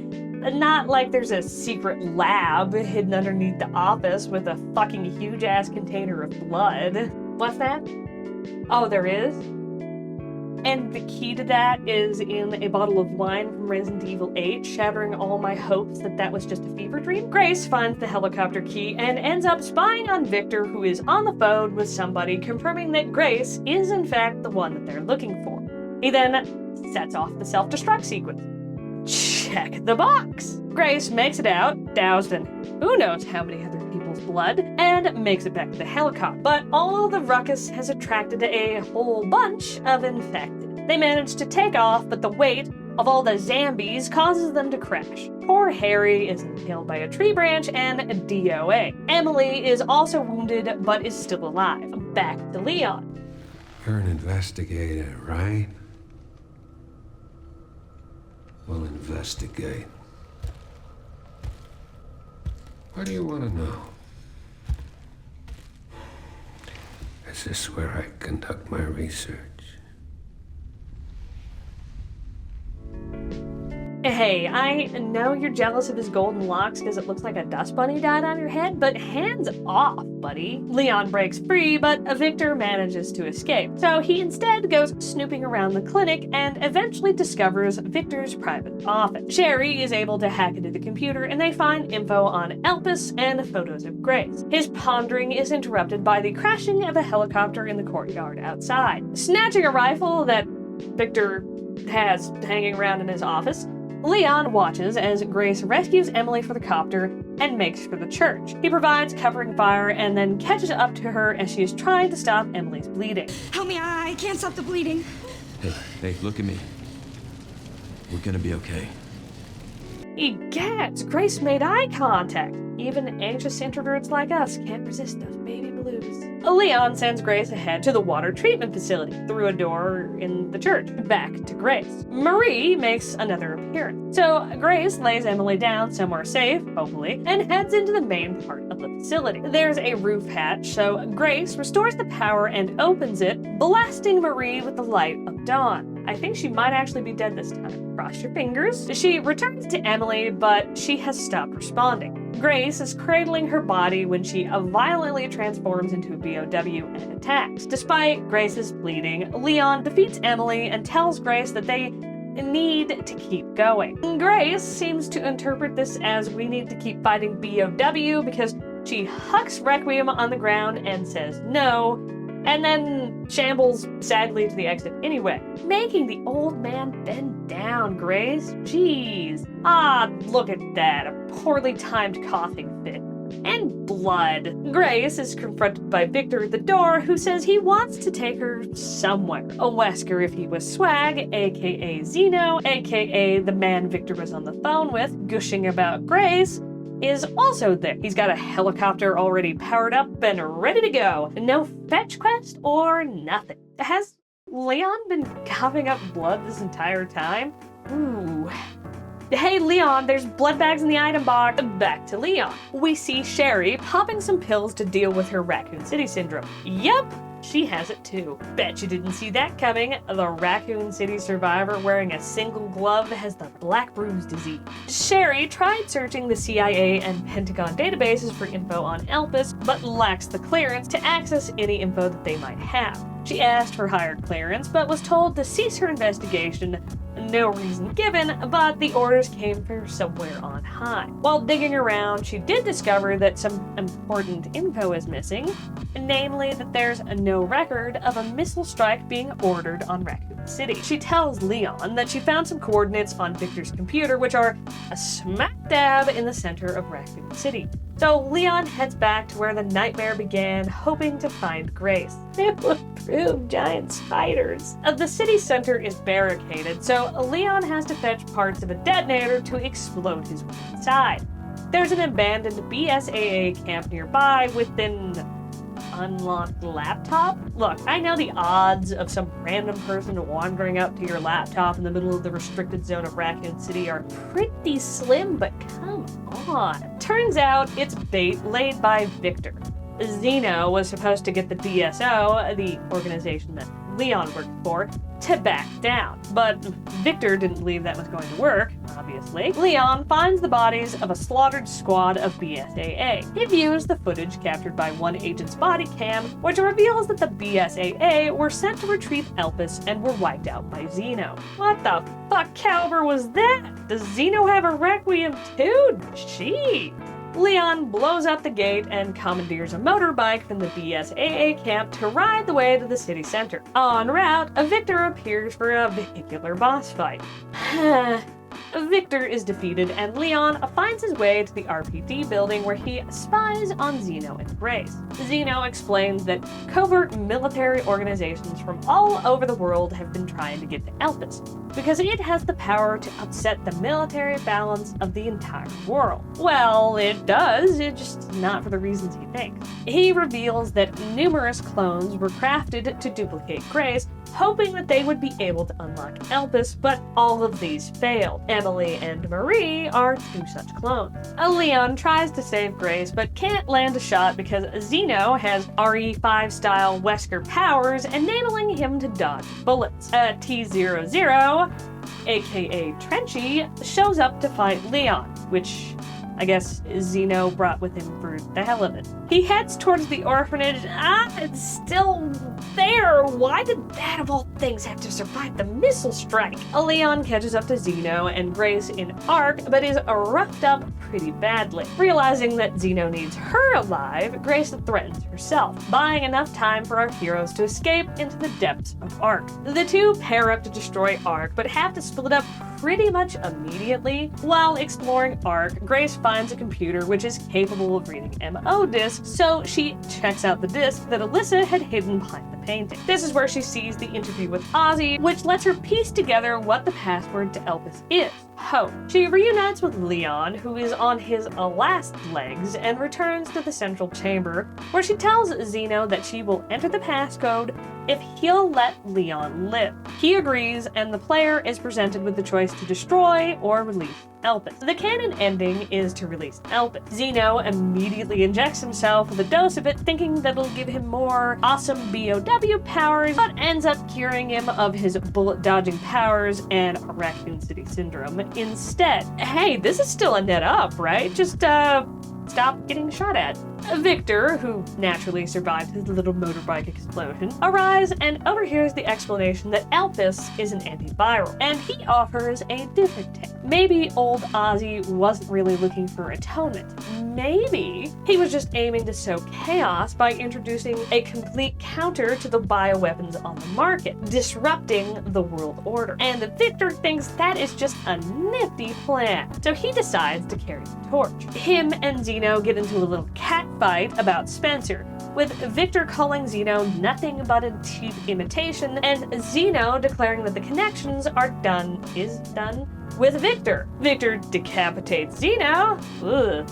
Not like there's a secret lab hidden underneath the office with a fucking huge-ass container of blood. What's that? Oh, there is? And the key to that is in a bottle of wine from Resident Evil 8, shattering all my hopes that that was just a fever dream. Grace finds the helicopter key and ends up spying on Victor, who is on the phone with somebody, confirming that Grace is in fact the one that they're looking for. He then sets off the self-destruct sequence. Check the box! Grace makes it out, doused in who knows how many other people's blood, and makes it back to the helicopter. But all the ruckus has attracted a whole bunch of infected. They manage to take off, but the weight of all the zombies causes them to crash. Poor Harry is impaled by a tree branch and DOA. Emily is also wounded, but is still alive. Back to Leon. You're an investigator, right? We'll investigate. What do you want to know? Is this where I conduct my research? Hey, I know you're jealous of his golden locks because it looks like a dust bunny died on your head, but hands off, buddy. Leon breaks free, but Victor manages to escape. So he instead goes snooping around the clinic and eventually discovers Victor's private office. Sherry is able to hack into the computer and they find info on Elpis and photos of Grace. His pondering is interrupted by the crashing of a helicopter in the courtyard outside. Snatching a rifle that Victor has hanging around in his office, Leon watches as Grace rescues Emily for the copter and makes for the church. He provides covering fire and then catches up to her as she is trying to stop Emily's bleeding. Help me, I can't stop the bleeding. Hey, look at me. We're gonna be okay. Egads, Grace made eye contact. Even anxious introverts like us can't resist those baby blues. Leon sends Grace ahead to the water treatment facility through a door in the church. Back to Grace. Marie makes another appearance. So Grace lays Emily down somewhere safe, hopefully, and heads into the main part of the facility. There's a roof hatch, so Grace restores the power and opens it, blasting Marie with the light of dawn. I think she might actually be dead this time. Cross your fingers. She returns to Emily, but she has stopped responding. Grace is cradling her body when she violently transforms into a BOW and attacks. Despite Grace's bleeding, Leon defeats Emily and tells Grace that they need to keep going. Grace seems to interpret this as we need to keep fighting BOW because she hucks Requiem on the ground and says no, and then shambles sadly to the exit anyway, making the old man bend down, Grace. Jeez. Ah, look at that, a poorly timed coughing fit. And blood. Grace is confronted by Victor at the door, who says he wants to take her somewhere. A Wesker if he was swag, aka Zeno, aka the man Victor was on the phone with, gushing about Grace, is also there. He's got a helicopter already powered up and ready to go. No fetch quest or nothing. Has Leon been coughing up blood this entire time? Ooh. Hey Leon, there's blood bags in the item box. Back to Leon. We see Sherry popping some pills to deal with her Raccoon City syndrome. Yup, she has it too. Bet you didn't see that coming. The Raccoon City survivor wearing a single glove has the Black Bruise disease. Sherry tried searching the CIA and Pentagon databases for info on Elpis, but lacks the clearance to access any info that they might have. She asked for higher clearance, but was told to cease her investigation. No reason given, but the orders came from somewhere on high. While digging around, she did discover that some important info is missing, namely that there's no record of a missile strike being ordered on Raccoon City. She tells Leon that she found some coordinates on Victor's computer, which are a smack dab in the center of Raccoon City. So Leon heads back to where the nightmare began, hoping to find Grace. They will prove giant spiders. The city center is barricaded, so Leon has to fetch parts of a detonator to explode his way inside. There's an abandoned BSAA camp nearby with an unlocked laptop. Look, I know the odds of some random person wandering up to your laptop in the middle of the restricted zone of Raccoon City are pretty slim, but come on. Turns out it's bait laid by Victor. Zeno was supposed to get the DSO, the organization that Leon worked for, to back down. But Victor didn't believe that was going to work, obviously. Leon finds the bodies of a slaughtered squad of BSAA. He views the footage captured by one agent's body cam, which reveals that the BSAA were sent to retrieve Elpis and were wiped out by Zeno. What the fuck caliber was that? Does Zeno have a Requiem too? Gee. Leon blows up the gate and commandeers a motorbike from the BSAA camp to ride the way to the city center. En route, Victor appears for a vehicular boss fight. Victor is defeated, and Leon finds his way to the RPD building where he spies on Zeno and Grace. Zeno explains that covert military organizations from all over the world have been trying to get to Elpis, because it has the power to upset the military balance of the entire world. Well, it does, it's just not for the reasons he thinks. He reveals that numerous clones were crafted to duplicate Grace, hoping that they would be able to unlock Elpis, but all of these failed. Emily and Marie are two such clones. Leon tries to save Grace, but can't land a shot because Zeno has RE5-style Wesker powers, enabling him to dodge bullets. T-00, aka Trenchy, shows up to fight Leon, which I guess Zeno brought with him for the hell of it. He heads towards the orphanage. It's still there. Why did that of all things have to survive the missile strike? Leon catches up to Zeno and Grace in Ark, but is roughed up pretty badly. Realizing that Zeno needs her alive, Grace threatens herself, buying enough time for our heroes to escape into the depths of Ark. The two pair up to destroy Ark, but have to split up pretty much immediately. While exploring Ark, Grace finds a computer which is capable of reading MO disks, so she checks out the disk that Alyssa had hidden behind the painting. This is where she sees the interview with Ozzy, which lets her piece together what the password to Elpis is. Hope. She reunites with Leon, who is on his last legs, and returns to the central chamber, where she tells Zeno that she will enter the passcode if he'll let Leon live. He agrees, and the player is presented with the choice to destroy or release Elpis. The canon ending is to release Elpis. Zeno immediately injects himself with a dose of it, thinking that it'll give him more awesome BOW powers, but ends up curing him of his bullet-dodging powers and Raccoon City Syndrome instead. Hey, this is still a net up, right? Just, stop getting shot at. Victor, who naturally survived his little motorbike explosion, arrives and overhears the explanation that Elpis is an antiviral, and he offers a different take. Maybe old Ozzy wasn't really looking for atonement. Maybe he was just aiming to sow chaos by introducing a complete counter to the bioweapons on the market, disrupting the world order. And Victor thinks that is just a nifty plan, so he decides to carry the torch. Him and Zeno get into a little catfight about Spencer, with Victor calling Zeno nothing but a cheap imitation, and Zeno declaring that the connections are done with Victor. Victor decapitates Zeno,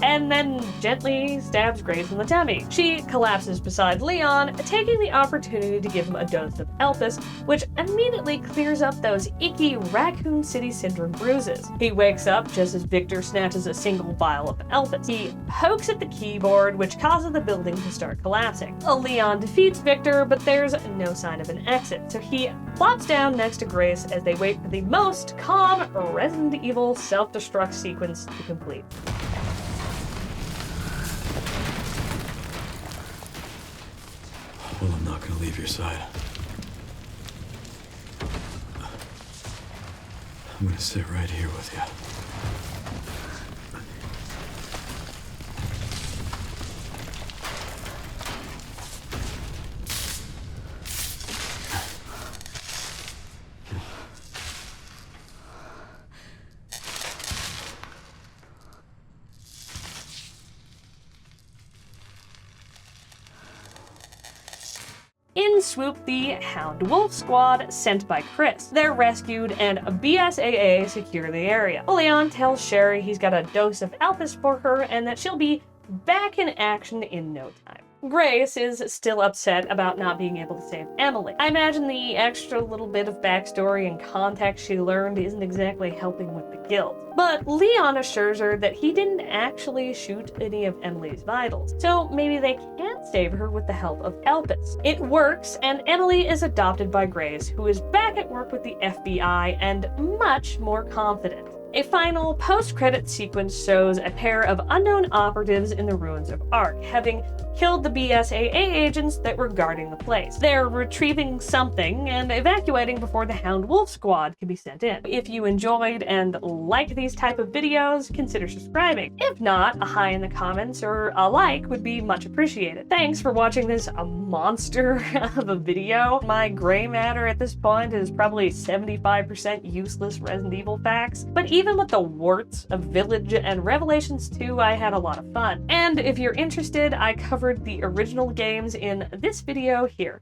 and then gently stabs Grace in the tummy. She collapses beside Leon, taking the opportunity to give him a dose of Elpis, which immediately clears up those icky Raccoon City Syndrome bruises. He wakes up just as Victor snatches a single vial of Elpis. He pokes at the keyboard, which causes the building to start collapsing. Leon defeats Victor, but there's no sign of an exit, so he plops down next to Grace as they wait for the most calm Resident Evil self-destruct sequence to complete. Well, I'm not gonna leave your side. I'm gonna sit right here with you. In swoop the Hound Wolf Squad sent by Chris. They're rescued and BSAA secure the area. Leon tells Sherry he's got a dose of Elpis for her and that she'll be back in action in no time. Grace is still upset about not being able to save Emily. I imagine the extra little bit of backstory and context she learned isn't exactly helping with the guilt. But Leon assures her that he didn't actually shoot any of Emily's vitals, so maybe they can save her with the help of Elpis. It works, and Emily is adopted by Grace, who is back at work with the FBI and much more confident. A final post-credit sequence shows a pair of unknown operatives in the ruins of Ark, having killed the BSAA agents that were guarding the place. They're retrieving something and evacuating before the Hound Wolf Squad can be sent in. If you enjoyed and like these type of videos, consider subscribing. If not, a hi in the comments or a like would be much appreciated. Thanks for watching this monster of a video. My gray matter at this point is probably 75% useless Resident Evil facts, but even with the warts of Village and Revelations 2, I had a lot of fun. And if you're interested, I covered the original games in this video here.